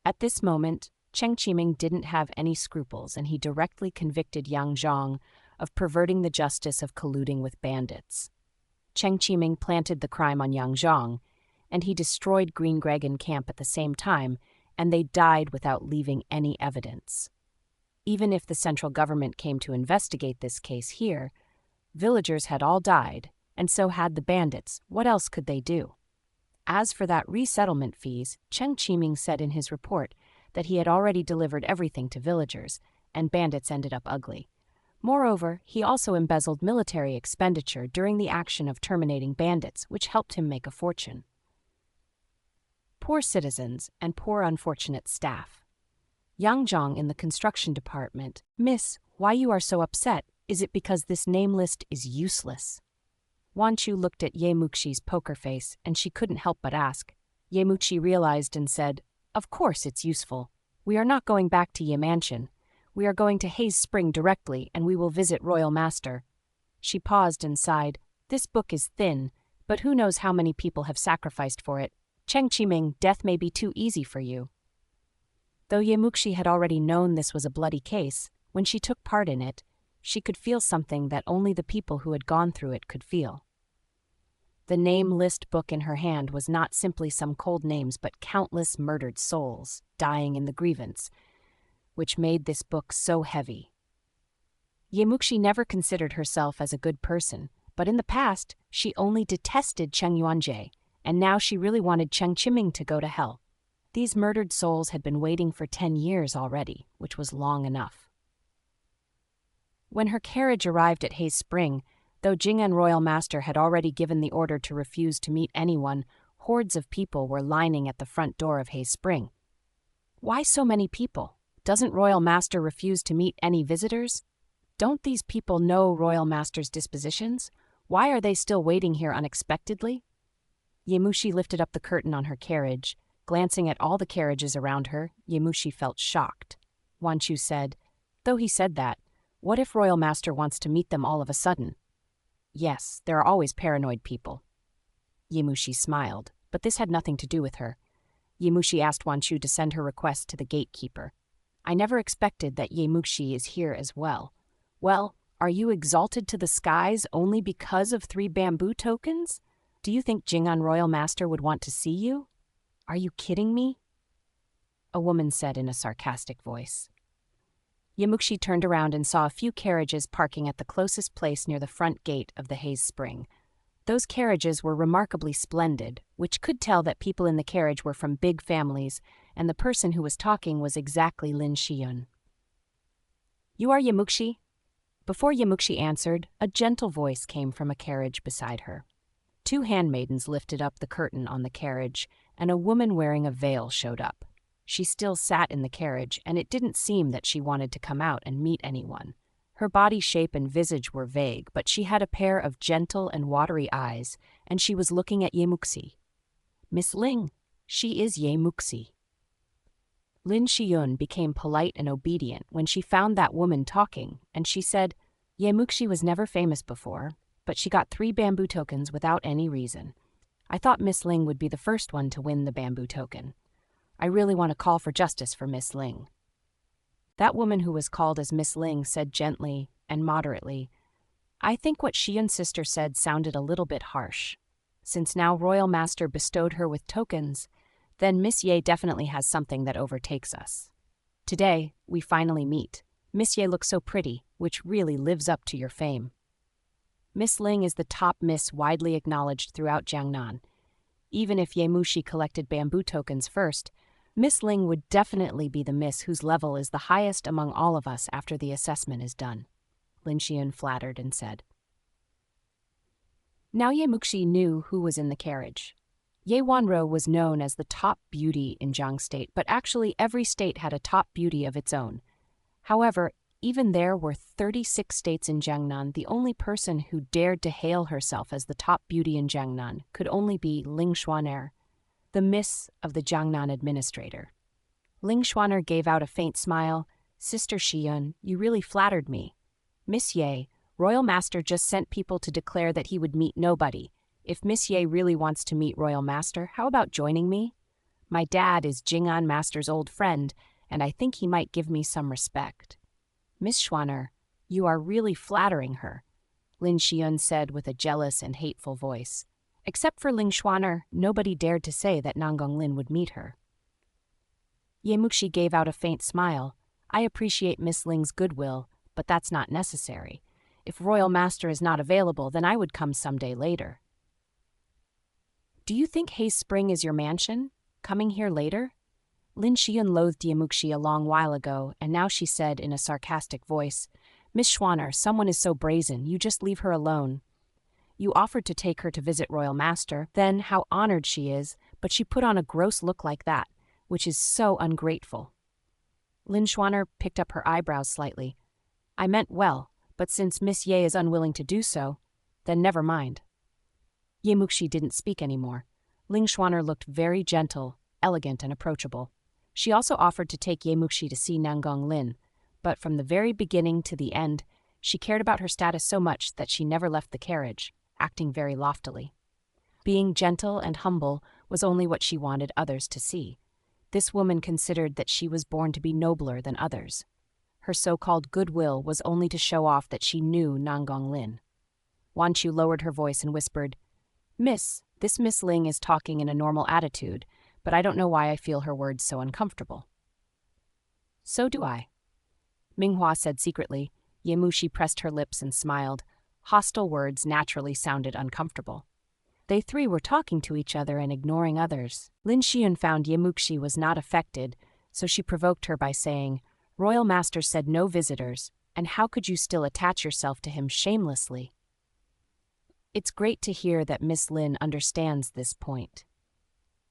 At this moment, Cheng Qiming didn't have any scruples, and he directly convicted Yang Zhang of perverting the justice of colluding with bandits. Cheng Qiming planted the crime on Yang Zhang, and he destroyed Green Dragon Camp at the same time, and they died without leaving any evidence. Even if the central government came to investigate this case here, villagers had all died, and so had the bandits. What else could they do? As for that resettlement fees, Cheng Qiming said in his report that he had already delivered everything to villagers, and bandits ended up ugly. Moreover, he also embezzled military expenditure during the action of terminating bandits, which helped him make a fortune. Poor citizens and poor unfortunate staff. Yangjong in the construction department. Miss, why you are so upset? Is it because this name list is useless? Wanchu looked at Ye Muxi's poker face, and she couldn't help but ask. Ye Muxi realized and said, "Of course it's useful. We are not going back to Ye Mansion. We are going to Hayes Spring directly, and we will visit Royal Master." She paused and sighed. "This book is thin, but who knows how many people have sacrificed for it. Cheng Qiming, death may be too easy for you." Though Ye Muxi had already known this was a bloody case, when she took part in it, she could feel something that only the people who had gone through it could feel. The name list book in her hand was not simply some cold names but countless murdered souls dying in the grievance, which made this book so heavy. Ye Muxi never considered herself as a good person, but in the past she only detested Cheng Yuanjie, and now she really wanted Cheng Qiming to go to hell. These murdered souls had been waiting for 10 years already, which was long enough. When her carriage arrived at Hayes Spring, though Jing'an Royal Master had already given the order to refuse to meet anyone, hordes of people were lining at the front door of Hayes Spring. Why so many people? Doesn't Royal Master refuse to meet any visitors? Don't these people know Royal Master's dispositions? Why are they still waiting here unexpectedly? Ye Muxi lifted up the curtain on her carriage. Glancing at all the carriages around her, Ye Muxi felt shocked. Wanchu said, "Though he said that, what if Royal Master wants to meet them all of a sudden?" "Yes, there are always paranoid people." Ye Muxi smiled, but this had nothing to do with her. Ye Muxi asked Wanchu to send her request to the gatekeeper. "I never expected that Ye Muxi is here as well." "Well, are you exalted to the skies only because of 3 bamboo tokens? Do you think Jing'an Royal Master would want to see you? Are you kidding me?" a woman said in a sarcastic voice. Ye Muxi turned around and saw a few carriages parking at the closest place near the front gate of the Hayes Spring. Those carriages were remarkably splendid, which could tell that people in the carriage were from big families, and the person who was talking was exactly Lin Shiyun. "You are Ye Muxi?" Before Ye Muxi answered, a gentle voice came from a carriage beside her. 2 handmaidens lifted up the curtain on the carriage, and a woman wearing a veil showed up. She still sat in the carriage, and it didn't seem that she wanted to come out and meet anyone. Her body shape and visage were vague, but she had a pair of gentle and watery eyes, and she was looking at Ye Muxi. "Miss Ling, she is Ye Muxi." Lin Shiyun became polite and obedient when she found that woman talking, and she said, "Ye Muxi was never famous before, but she got 3 bamboo tokens without any reason. I thought Miss Ling would be the first one to win the bamboo token. I really want to call for justice for Miss Ling." That woman who was called as Miss Ling said gently and moderately, "I think what Shiyun's sister said sounded a little bit harsh. Since now Royal Master bestowed her with tokens, then Miss Ye definitely has something that overtakes us. Today, we finally meet. Miss Ye looks so pretty, which really lives up to your fame. Miss Ling is the top miss widely acknowledged throughout Jiangnan. Even if Ye Muxi collected bamboo tokens first, Miss Ling would definitely be the miss whose level is the highest among all of us after the assessment is done," Lin Xian flattered and said. Now Ye Muxi knew who was in the carriage. Ye Wanro was known as the top beauty in Jiang State, but actually every state had a top beauty of its own. However, even there were 36 states in Jiangnan. The only person who dared to hail herself as the top beauty in Jiangnan could only be Ling Xuaner, the miss of the Jiangnan administrator. Ling Xuaner gave out a faint smile. "Sister Shiyun, you really flattered me. Miss Ye, Royal Master just sent people to declare that he would meet nobody. If Miss Ye really wants to meet Royal Master, how about joining me? My dad is Jing'an Master's old friend, and I think he might give me some respect." "Miss Xuaner, you are really flattering her," Lin Shiyun said with a jealous and hateful voice. Except for Ling Xuaner, nobody dared to say that Nanggong Lin would meet her. Ye Muxi gave out a faint smile. "I appreciate Miss Ling's goodwill, but that's not necessary. If Royal Master is not available, then I would come someday later." "Do you think Hayes Spring is your mansion? Coming here later?" Lin Shiyun loathed Ye Muxi a long while ago, and now she said in a sarcastic voice, Miss Schwanner, someone is so brazen, you just leave her alone. You offered to take her to visit Royal Master, then how honored she is, but she put on a gross look like that, which is so ungrateful. Lin Schwanner picked up her eyebrows slightly. I meant well, but since Miss Ye is unwilling to do so, then never mind. Ye Muxi didn't speak anymore. Ling Schwanner looked very gentle, elegant, and approachable. She also offered to take Ye Muxi to see Nangong Lin, but from the very beginning to the end, she cared about her status so much that she never left the carriage, acting very loftily. Being gentle and humble was only what she wanted others to see. This woman considered that she was born to be nobler than others. Her so-called goodwill was only to show off that she knew Nangong Lin. Wan Chu lowered her voice and whispered, "Miss, this Miss Ling is talking in a normal attitude, but I don't know why I feel her words so uncomfortable." "So do I," Minghua said secretly. Ye Muxi pressed her lips and smiled. Hostile words naturally sounded uncomfortable. They three were talking to each other and ignoring others. Lin Xian found Ye Muxi was not affected, so she provoked her by saying, "Royal Master said no visitors, and how could you still attach yourself to him shamelessly?" It's great to hear that Miss Lin understands this point.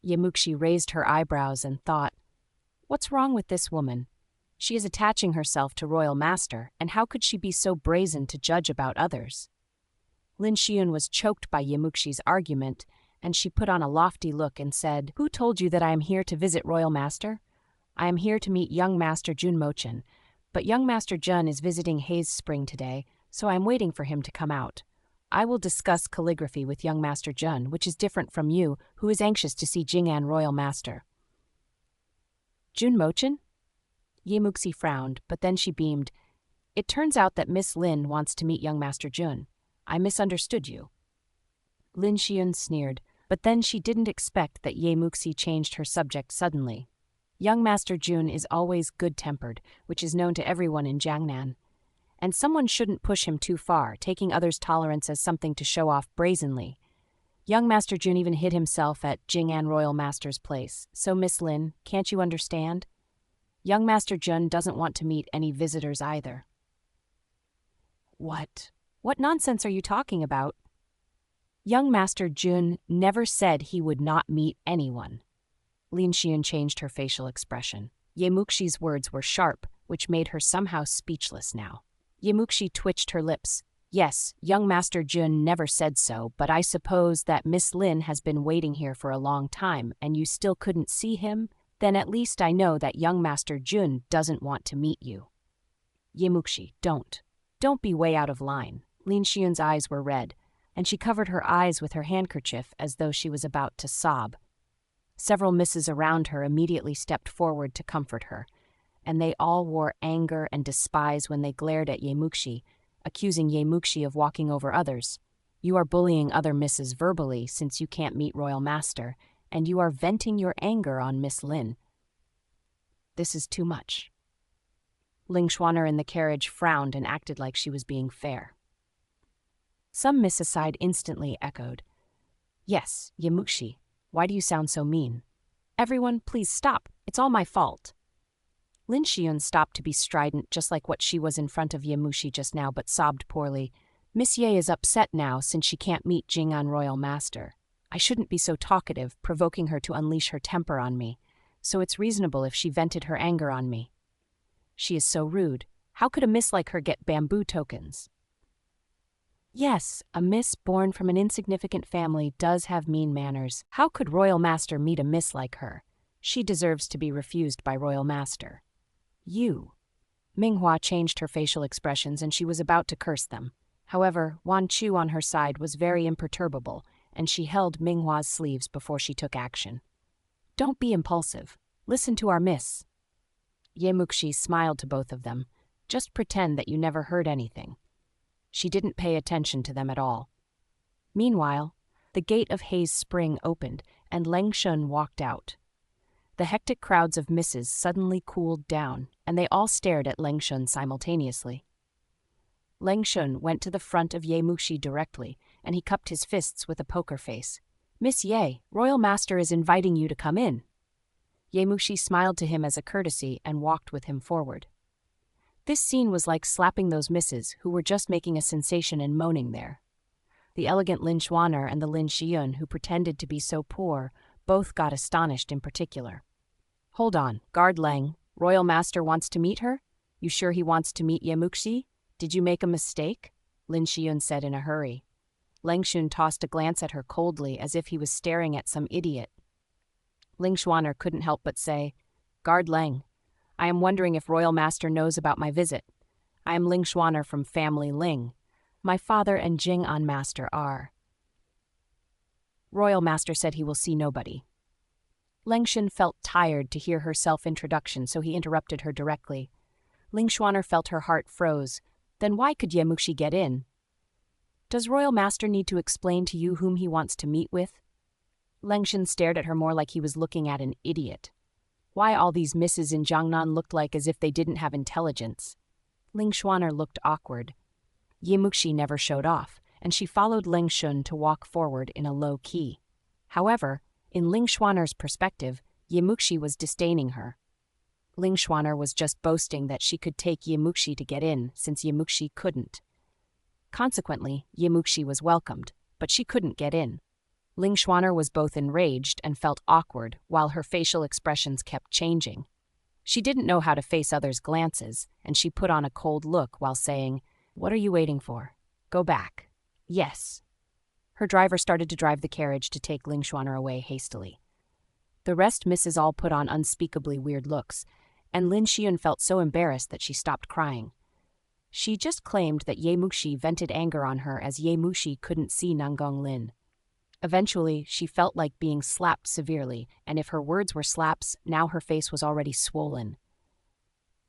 Ye Muxi raised her eyebrows and thought, what's wrong with this woman? She is attaching herself to Royal Master, and how could she be so brazen to judge about others? Lin Xian was choked by Ye Muxi's argument, and she put on a lofty look and said, "Who told you that I am here to visit Royal Master? I am here to meet young Master Jun Mochen, but young Master Jun is visiting Hayes Spring today, so I am waiting for him to come out. I will discuss calligraphy with young Master Jun, which is different from you, who is anxious to see Jing'an Royal Master." "Jun Mochen?" Ye Muxi frowned, but then she beamed. "It turns out that Miss Lin wants to meet young Master Jun. I misunderstood you." Lin Xian sneered, but then she didn't expect that Ye Muxi changed her subject suddenly. Young Master Jun is always good-tempered, which is known to everyone in Jiangnan. And someone shouldn't push him too far, taking others' tolerance as something to show off brazenly. Young Master Jun even hid himself at Jing'an Royal Master's place, so Miss Lin, can't you understand? Young Master Jun doesn't want to meet any visitors either. What nonsense are you talking about? Young Master Jun never said he would not meet anyone. Lin Xian changed her facial expression. Ye Muxi's words were sharp, which made her somehow speechless now. Ye Muxi twitched her lips. "Yes, young Master Jun never said so, but I suppose that Miss Lin has been waiting here for a long time and you still couldn't see him? Then at least I know that young Master Jun doesn't want to meet you." "Ye Muxi, don't be way out of line." Lin Xian's eyes were red, and she covered her eyes with her handkerchief as though she was about to sob. Several misses around her immediately stepped forward to comfort her, and they all wore anger and despise when they glared at Ye Muxi, accusing Ye Muxi of walking over others. "You are bullying other misses verbally since you can't meet Royal Master, and you are venting your anger on Miss Lin. This is too much." Ling Schwanner in the carriage frowned and acted like she was being fair. Some miss aside instantly echoed, "Yes, Ye Muxi, why do you sound so mean? Everyone, please stop, it's all my fault." Lin Xian stopped to be strident just like what she was in front of Ye Muxi just now, but sobbed poorly. "Miss Ye is upset now since she can't meet Jing'an Royal Master. I shouldn't be so talkative, provoking her to unleash her temper on me, so it's reasonable if she vented her anger on me. She is so rude. How could a miss like her get bamboo tokens?" Yes, a miss born from an insignificant family does have mean manners. How could Royal Master meet a miss like her? She deserves to be refused by Royal Master. You. Minghua changed her facial expressions and she was about to curse them. However, Wan Chu on her side was very imperturbable, and she held Minghua's sleeves before she took action. "Don't be impulsive. Listen to our miss." Ye Muxi smiled to both of them. "Just pretend that you never heard anything." She didn't pay attention to them at all. Meanwhile, the gate of Hayes Spring opened, and Leng Shun walked out. The hectic crowds of misses suddenly cooled down, and they all stared at Leng Shun simultaneously. Leng Shun went to the front of Ye Muxi directly, and he cupped his fists with a poker face. "Miss Ye, Royal Master is inviting you to come in." Ye Muxi smiled to him as a courtesy and walked with him forward. This scene was like slapping those misses who were just making a sensation and moaning there. The elegant Lin Xuaner and the Lin Xiyun, who pretended to be so poor, both got astonished in particular. "Hold on, Guard Leng, Royal Master wants to meet her? You sure he wants to meet Ye Muxi? Did you make a mistake?" Lin Xiyun said in a hurry. Leng Xun tossed a glance at her coldly as if he was staring at some idiot. Ling Xuaner couldn't help but say, "Guard Leng, I am wondering if Royal Master knows about my visit. I am Ling Xuaner from Family Ling. My father and Jing An Master are." Royal Master said he will see nobody. Leng Xun felt tired to hear her self-introduction, so he interrupted her directly. Ling Xuaner felt her heart froze. Then why could Ye Muxi get in? "Does Royal Master need to explain to you whom he wants to meet with?" Leng Xun stared at her more like he was looking at an idiot. Why all these misses in Jiangnan looked like as if they didn't have intelligence. Ling Xuaner looked awkward. Ye Muxi never showed off, and she followed Leng Xun to walk forward in a low key. However, in Ling Xuaner's perspective, Ye Muxi was disdaining her. Ling Xuaner was just boasting that she could take Ye Muxi to get in, since Ye Muxi couldn't. Consequently, Ye Muxi was welcomed, but she couldn't get in. Ling Xuaner was both enraged and felt awkward, while her facial expressions kept changing. She didn't know how to face others' glances, and she put on a cold look while saying, "What are you waiting for? Go back." "Yes." Her driver started to drive the carriage to take Ling Xuaner away hastily. The rest misses all put on unspeakably weird looks, and Lin Xiyun felt so embarrassed that she stopped crying. She just claimed that Ye Muxi vented anger on her as Ye Muxi couldn't see Nangong Lin. Eventually, she felt like being slapped severely, and if her words were slaps, now her face was already swollen.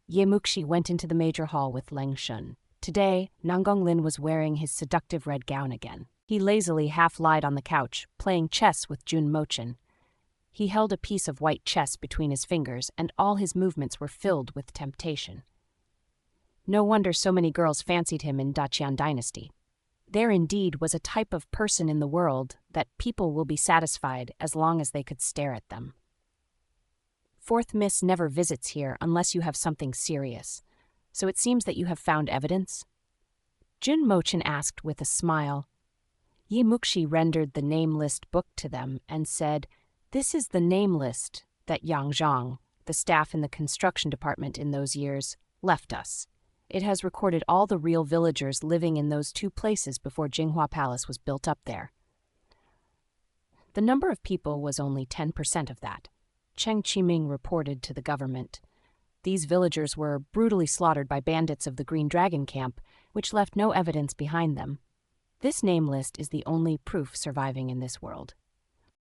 Ye Muxi went into the major hall with Leng Xun. Today, Nangong Lin was wearing his seductive red gown again. He lazily half-lied on the couch, playing chess with Jun Mochen. He held a piece of white chess between his fingers, and all his movements were filled with temptation. No wonder so many girls fancied him in Daqian Dynasty. There indeed was a type of person in the world that people will be satisfied as long as they could stare at them. Fourth Miss never visits here unless you have something serious, so it seems that you have found evidence? Jun Mochen asked with a smile. Ye Muxi rendered the name list book to them and said, "This is the name list that Yang Zhang, the staff in the construction department in those years, left us. It has recorded all the real villagers living in those two places before Jinghua Palace was built up there. The number of people was only 10% of that," Cheng Qiming reported to the government. These villagers were brutally slaughtered by bandits of the Green Dragon camp, which left no evidence behind them. This name list is the only proof surviving in this world.